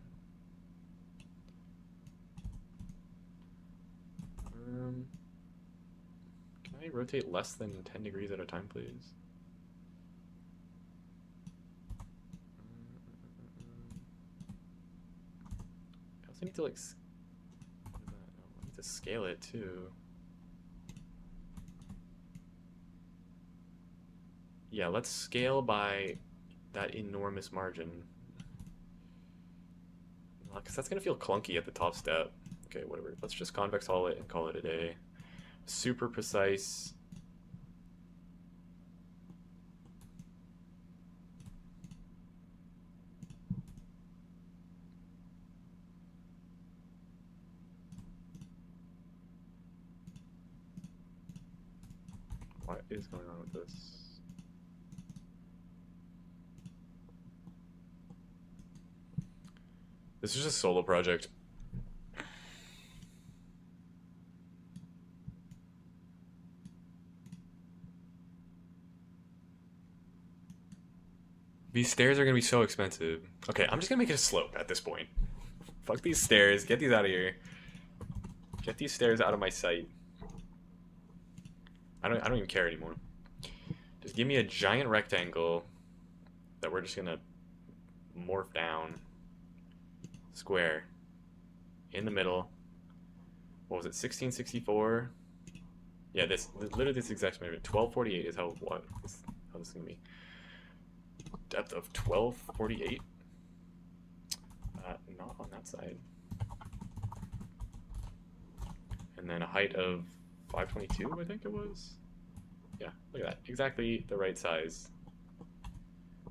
Can I rotate less than 10 degrees at a time, please? I also need to like, what is that? Oh, I need to scale it too. Yeah, let's scale by that enormous margin. Because that's going to feel clunky at the top step. Okay, whatever. Let's just convex hull it and call it a day. Super precise. What is going on with this? This is just a solo project. These stairs are gonna be so expensive. Okay, I'm just gonna make it a slope at this point. Fuck these stairs. Get these out of here. Get these stairs out of my sight. I don't even care anymore. Just give me a giant rectangle that we're just gonna morph down. Square. In the middle. What was it? 1664. Yeah, this literally this exact measurement. 1248 is how this is gonna be. Depth of 1248. Not on that side. And then a height of 522, I think it was. Yeah, look at that. Exactly the right size.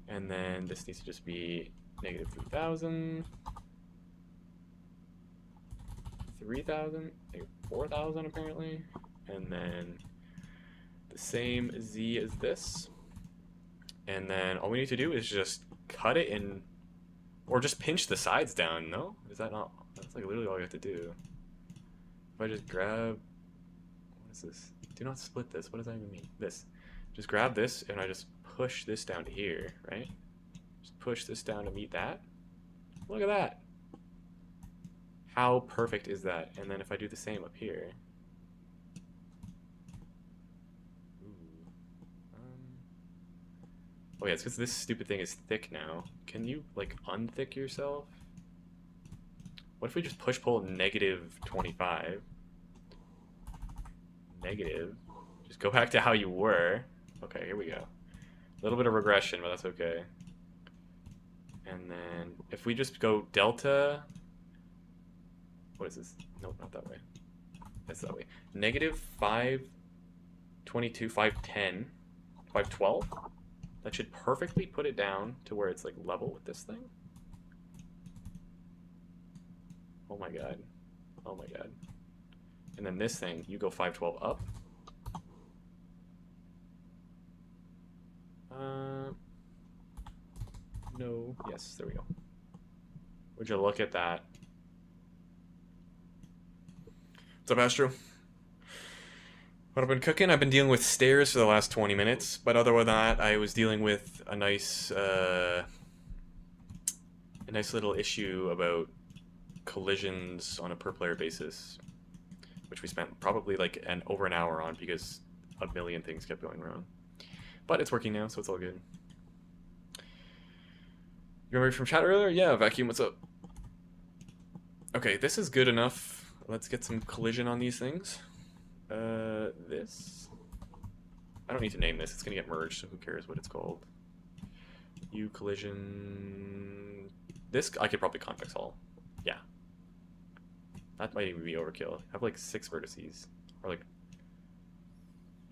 And then this needs to just be negative 3,000. 3,000, like 4,000 apparently, and then the same Z as this, and then all we need to do is just cut it in, or just pinch the sides down. No, is that not? That's like literally all you have to do. If I just grab, what is this? Do not split this. What does that even mean? This. Just grab this and I just push this down to here, right? Just push this down to meet that. Look at that. How perfect is that? And then if I do the same up here. Oh yeah, it's because this stupid thing is thick now. Can you, like, unthick yourself? What if we just push-pull negative 25? Negative. Just go back to how you were. Okay, here we go. A little bit of regression, but that's okay. And then if we just go delta... What is this? Nope, not that way. That's that way. Negative 522, 510, 512. That should perfectly put it down to where it's like level with this thing. Oh my god. Oh my god. And then this thing, you go 512 up. No. Yes, there we go. Would you look at that? What's up, Astro? What I've been cooking, I've been dealing with stairs for the last 20 minutes, but other than that, I was dealing with a nice little issue about collisions on a per player basis, which we spent probably like over an hour on because a million things kept going wrong. But it's working now, so it's all good. You remember from chat earlier? Yeah, Vacuum, what's up? Okay, this is good enough. Let's get some collision on these things. This. I don't need to name this. It's gonna get merged, so who cares what it's called? U collision. This I could probably convex hull. Yeah. That might even be overkill. I have like 6 vertices, or like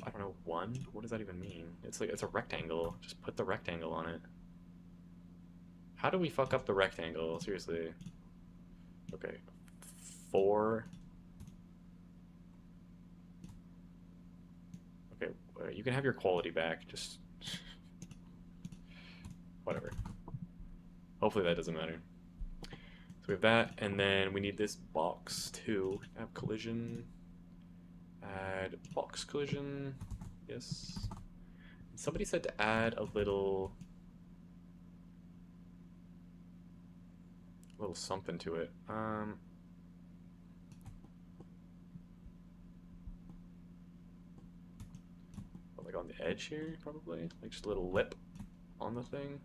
I don't know, 1. What does that even mean? It's like it's a rectangle. Just put the rectangle on it. How do we fuck up the rectangle? Seriously. Okay. 4. Okay, you can have your quality back, just whatever. Hopefully that doesn't matter. So we have that, and then we need this box too. Have collision. Add box collision. Yes. Somebody said to add a little something to it. Like on the edge here, probably. Like just a little lip on the thing.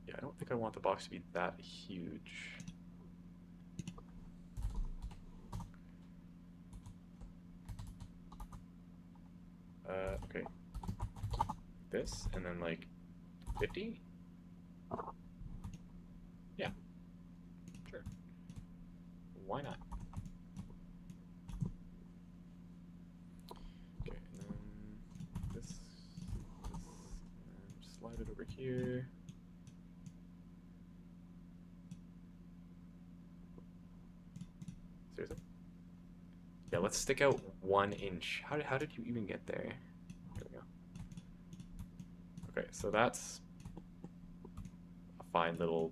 Yeah, I don't think I want the box to be that huge. Okay. This, and then like 50? Yeah. Sure. Why not? Okay, and then this, and slide it over here. Seriously? Yeah, let's stick out 1 inch. How did you even get there? There we go. Okay, so that's a fine little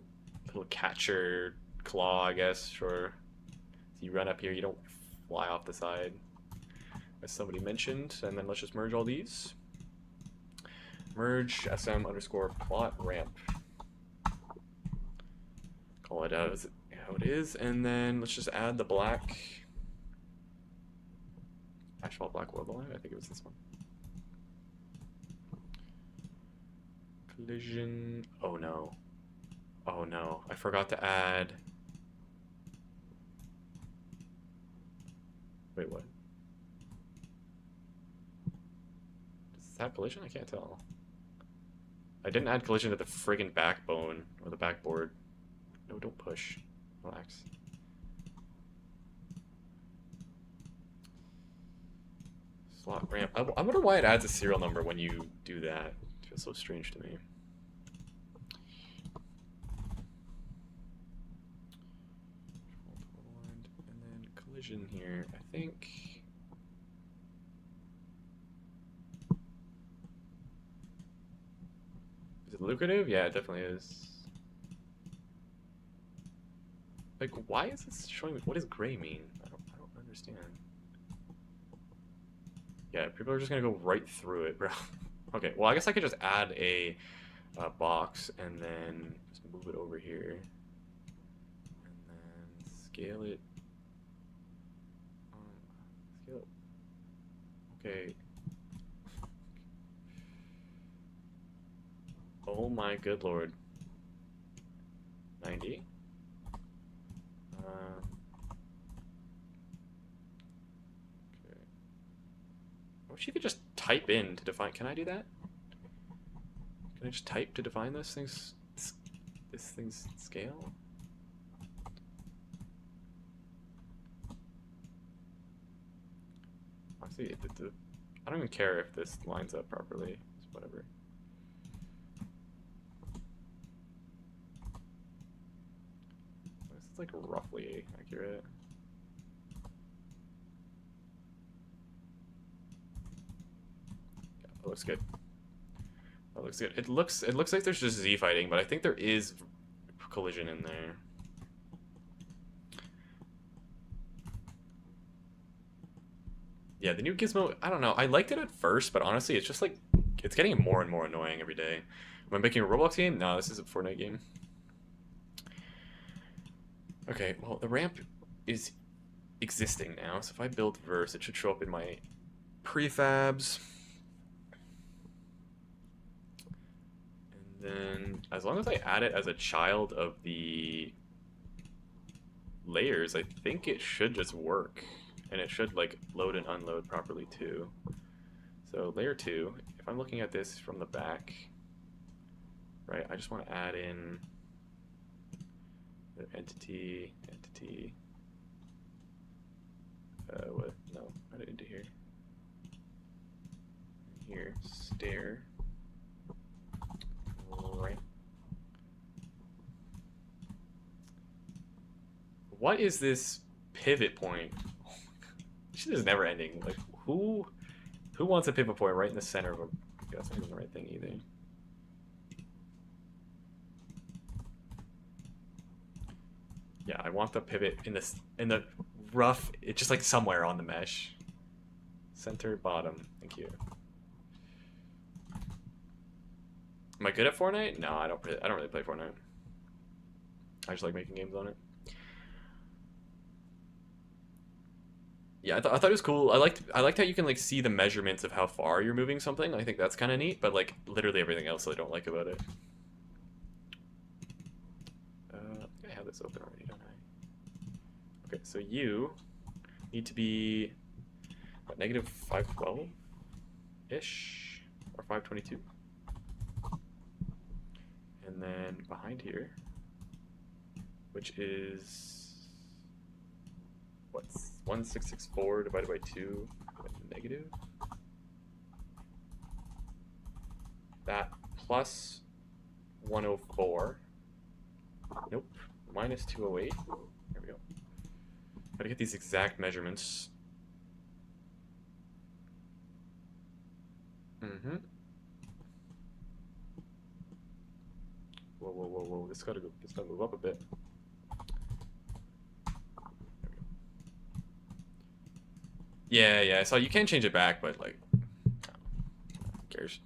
catcher claw, I guess. Sure. So you run up here, you don't fly off the side, as somebody mentioned. And then let's just merge all these. Merge SM underscore plot ramp. Call it out as how it is, and then let's just add the black asphalt black world line. I think it was this one. Collision. Oh no. Oh no. I forgot to add. Wait, what? Does that collision? I can't tell. I didn't add collision to the friggin' backbone or the backboard. No, don't push. Relax. Slot ramp. I wonder why it adds a serial number when you do that. It feels so strange to me. And then collision here, I think. Is it lucrative? Yeah, it definitely is. Like, why is this showing me? What does gray mean? I don't understand. Yeah, people are just gonna go right through it, bro. Okay, well, I guess I could just add a box and then just move it over here. And then scale it. Scale it. Okay. Oh my good lord. 90. Okay. I wish you could just type in to define. Can I do that? Can I just type to define this thing's scale? Honestly, I don't even care if this lines up properly. It's whatever. This is like roughly accurate. Yeah, that looks good. That looks good. It looks like there's just Z fighting, but I think there is collision in there. Yeah, the new gizmo, I don't know. I liked it at first, but honestly, it's just like, it's getting more and more annoying every day. Am I making a Roblox game? No, this is a Fortnite game. Okay, well, the ramp is existing now, so if I build verse, it should show up in my prefabs. And then, as long as I add it as a child of the layers, I think it should just work. And it should like load and unload properly too. So layer 2, if I'm looking at this from the back, right, I just want to add in the entity, what, no, add it into here. Here, stair, right. What is this pivot point? This shit is never ending. Like, who wants a pivot point right in the center of a... That's not even the right thing either. Yeah, I want the pivot in the rough. It's just like somewhere on the mesh. Center, bottom. Thank you. Am I good at Fortnite? No, I don't really play Fortnite. I just like making games on it. Yeah, I thought it was cool. I liked how you can like see the measurements of how far you're moving something. I think that's kind of neat, but like literally everything else I don't like about it. I have this open already, don't I? Okay, so you need to be what, negative 512 ish or 522, and then behind here, which is what's 1664 divided by 2 negative. That plus 104. Nope. Minus 208. There we go. Gotta get these exact measurements. Whoa, whoa, whoa, whoa. This gotta go. This gotta move up a bit. Yeah, yeah. So you can change it back, but like, who cares?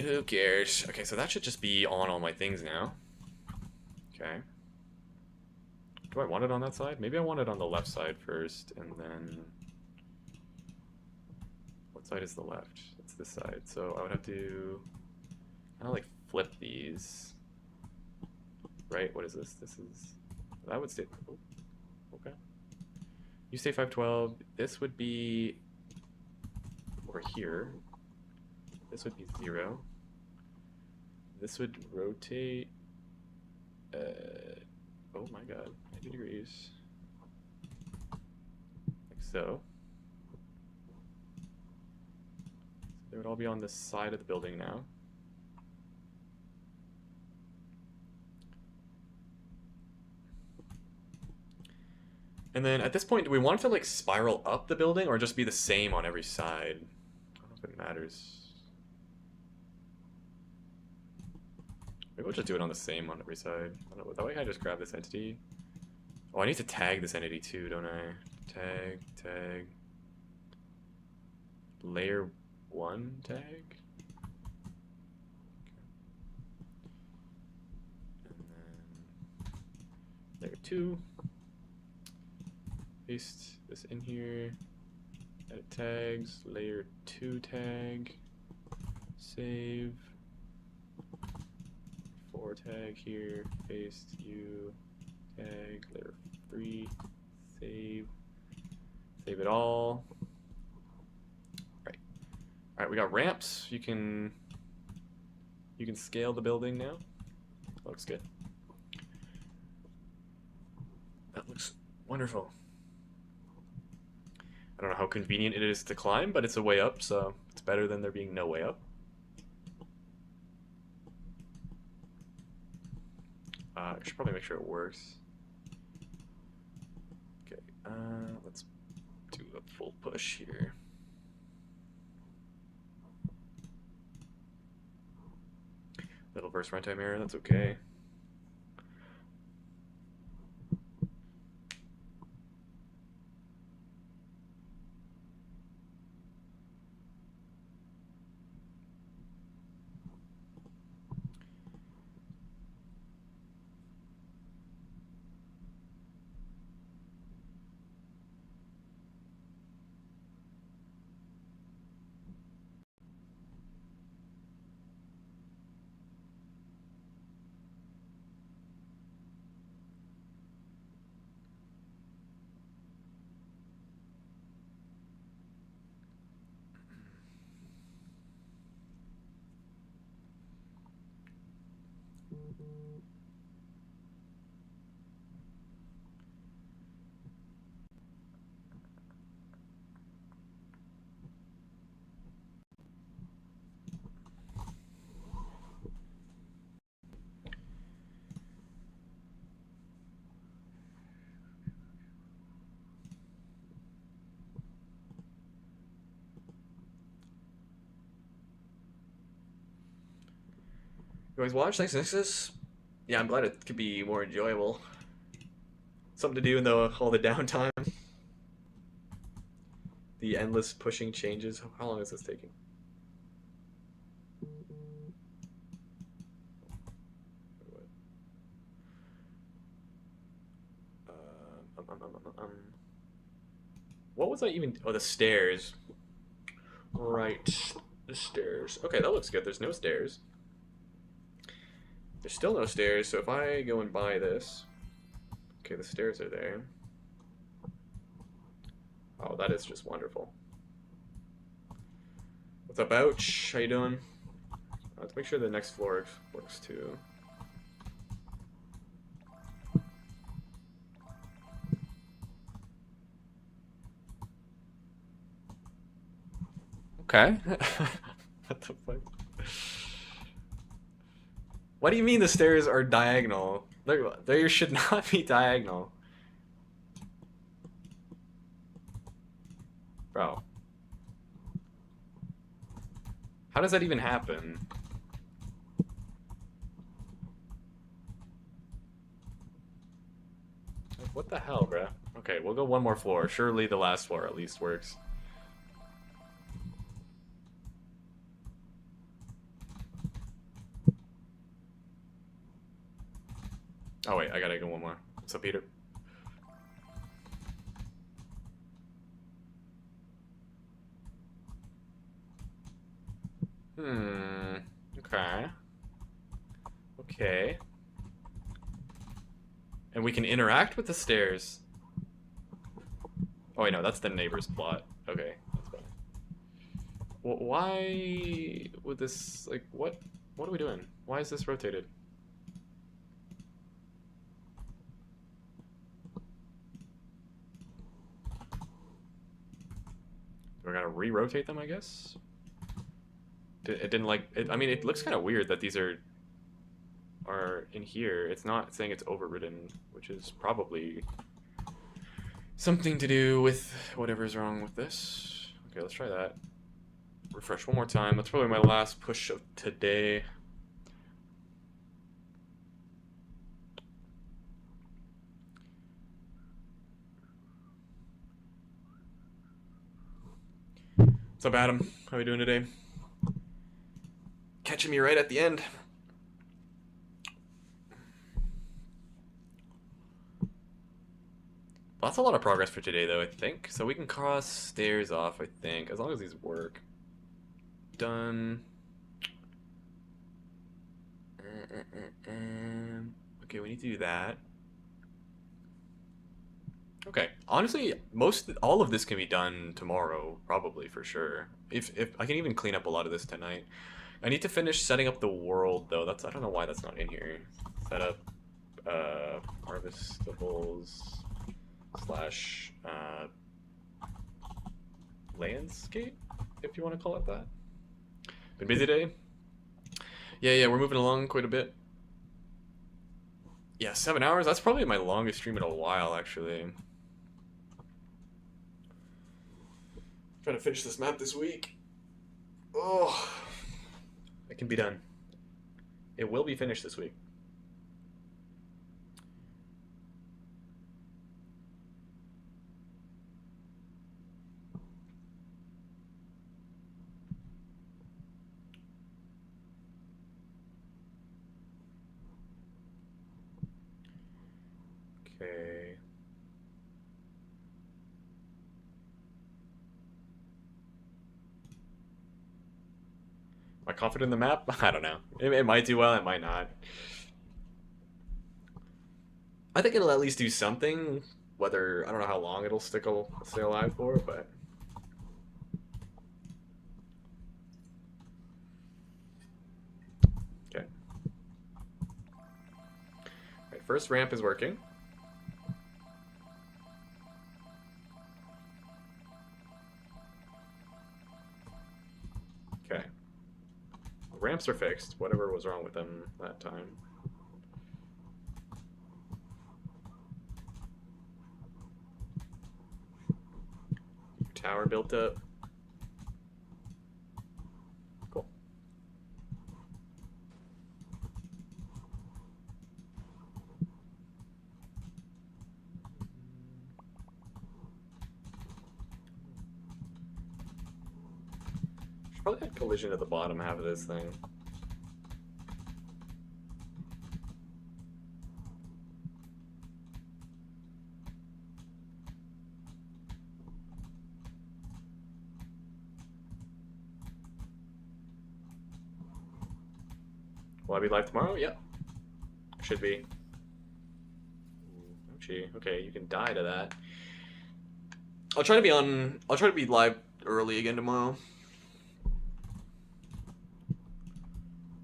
Who cares? Okay, so that should just be on all my things now. Okay. Do I want it on that side? Maybe I want it on the left side first, and then... What side is the left? It's this side. So I would have to kind of like flip these. Right? What is this? This is... That would stay... Oh, okay. You stay 512. This would be... Over here. This would be 0. This would rotate... oh my god. 90 degrees. Like so. They would all be on this side of the building now. And then at this point, do we want it to like spiral up the building or just be the same on every side? I don't know if it matters. Maybe we'll just do it on the same on every side. I don't know. That way I just grab this entity. Oh, I need to tag this entity too, don't I? Tag, tag. Layer 1 tag? Okay. And then layer 2. Paste this in here. Edit tags. Layer 2 tag. Save. 4 tag here. Paste U. Tag. Layer 3. Save. Save it all. Right. Alright, we got ramps. You can scale the building now. That looks good. That looks wonderful. I don't know how convenient it is to climb, but it's a way up, so it's better than there being no way up. I should probably make sure it works. Okay, let's do a full push here. Little verse runtime error, that's okay. You guys watch? Thanks, Nexus. Yeah, I'm glad it could be more enjoyable. Something to do in all the downtime. The endless pushing changes. How long is this taking? What was I even... Oh, the stairs. Right. The stairs. Okay, that looks good. There's no stairs. There's still no stairs, so if I go and buy this... Okay, the stairs are there. Oh, that is just wonderful. What's up, Ouch? How you doing? Let's make sure the next floor works too. Okay. What the fuck? What do you mean the stairs are diagonal? They should not be diagonal. Bro. How does that even happen? What the hell, bruh? Okay, we'll go one more floor. Surely the last floor at least works. Oh wait, I gotta go one more. What's up, Peter? Okay. Okay. And we can interact with the stairs. Oh wait, no, that's the neighbor's plot. Okay, that's fine. Well, why would this, like, what are we doing? Why is this rotated? We're gonna re-rotate them, I guess? It didn't like, I mean, it looks kind of weird that these are in here. It's not saying it's overridden, which is probably something to do with whatever's wrong with this. Okay, let's try that. Refresh one more time. That's probably my last push of today. What's up, Adam? How are we doing today? Catching me right at the end. That's a lot of progress for today, though, I think. So we can cross stairs off, I think, as long as these work. Done. Okay, we need to do that. Okay, honestly, all of this can be done tomorrow, probably, for sure. If I can even clean up a lot of this tonight. I need to finish setting up the world, though. I don't know why that's not in here. Set up harvestables slash landscape, if you want to call it that. Been busy day. Yeah, we're moving along quite a bit. Yeah, 7 hours. That's probably my longest stream in a while, actually. Trying to finish this map this week. Oh, it can be done. It will be finished this week. Okay. Am I confident in the map? I don't know. It might do well, it might not. I think it'll at least do something. Whether, I don't know how long it'll stay alive for, but... Okay. Alright, first ramp is working. Okay. The ramps are fixed, whatever was wrong with them that time. Tower built up. Cool. Should probably add collision at the bottom half of this thing. Will I be live tomorrow? Yep. Should be. Oh, gee. Okay, you can die to that. I'll try to be live early again tomorrow.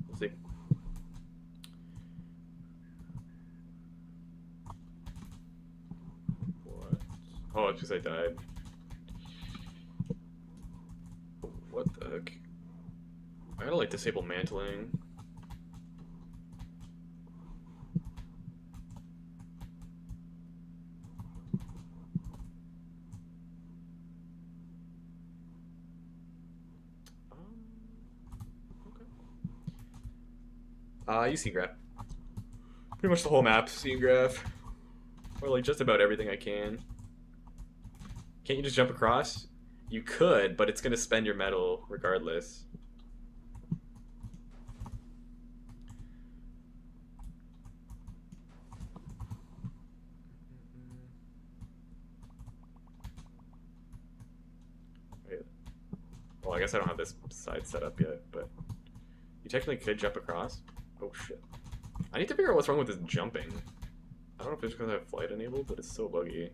We'll see. What? Oh, it's because I died. What the heck? I gotta, like, disable mantling. You see graph. Pretty much the whole map, scene graph. Or like just about everything I can. Can't you just jump across? You could, but it's gonna spend your metal regardless. Wait. Well, I guess I don't have this side set up yet, but you technically could jump across. Oh shit. I need to figure out what's wrong with this jumping. I don't know if it's because I have flight enabled, but it's so buggy.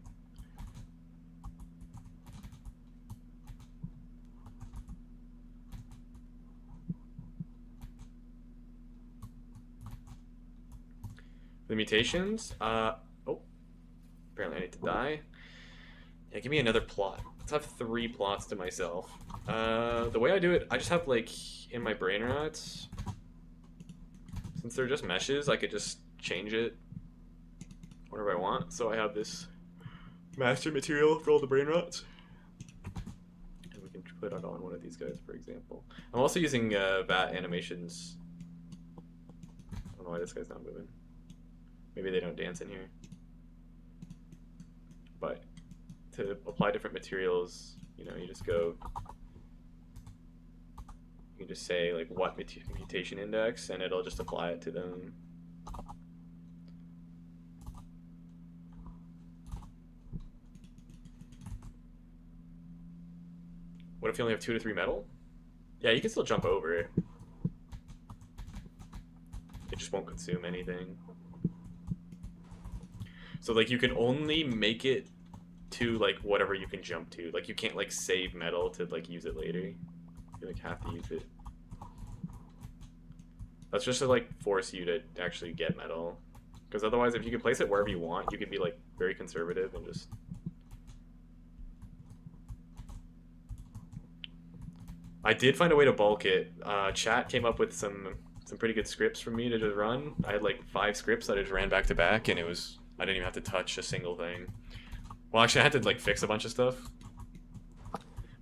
The mutations, oh, apparently I need to die. Yeah, give me another plot. Let's have 3 plots to myself. The way I do it, I just have like, in my Brainrot, since they're just meshes, I could just change it whatever I want. So I have this master material for all the Brainrots. And we can put it on one of these guys, for example. I'm also using VAT animations. I don't know why this guy's not moving. Maybe they don't dance in here. But to apply different materials, you know, you just go, you can just say like what mutation index, and it'll just apply it to them. What if you only have 2 to 3 metal? Yeah, you can still jump over it. It just won't consume anything. So like you can only make it to like whatever you can jump to. Like you can't like save metal to like use it later. You like have to use it. That's just to like force you to actually get metal. Because otherwise if you could place it wherever you want, you could be like very conservative and just... I did find a way to bulk it. Chat came up with some pretty good scripts for me to just run. I had like 5 scripts that I just ran back to back, and it was, I didn't even have to touch a single thing. Well, actually, I had to like fix a bunch of stuff,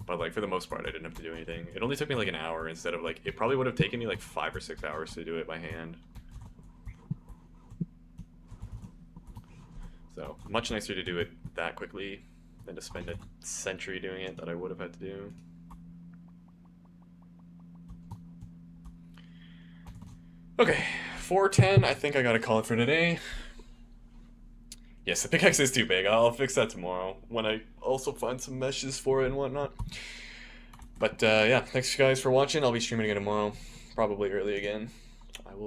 but like for the most part, I didn't have to do anything. It only took me like an hour instead of like, it probably would have taken me like 5 or 6 hours to do it by hand. So much nicer to do it that quickly than to spend a century doing it that I would have had to do. Okay, 410, I think I gotta call it for today. Yes, the pickaxe is too big. I'll fix that tomorrow when I also find some meshes for it and whatnot. But yeah, thanks guys for watching. I'll be streaming again tomorrow, probably early again. I will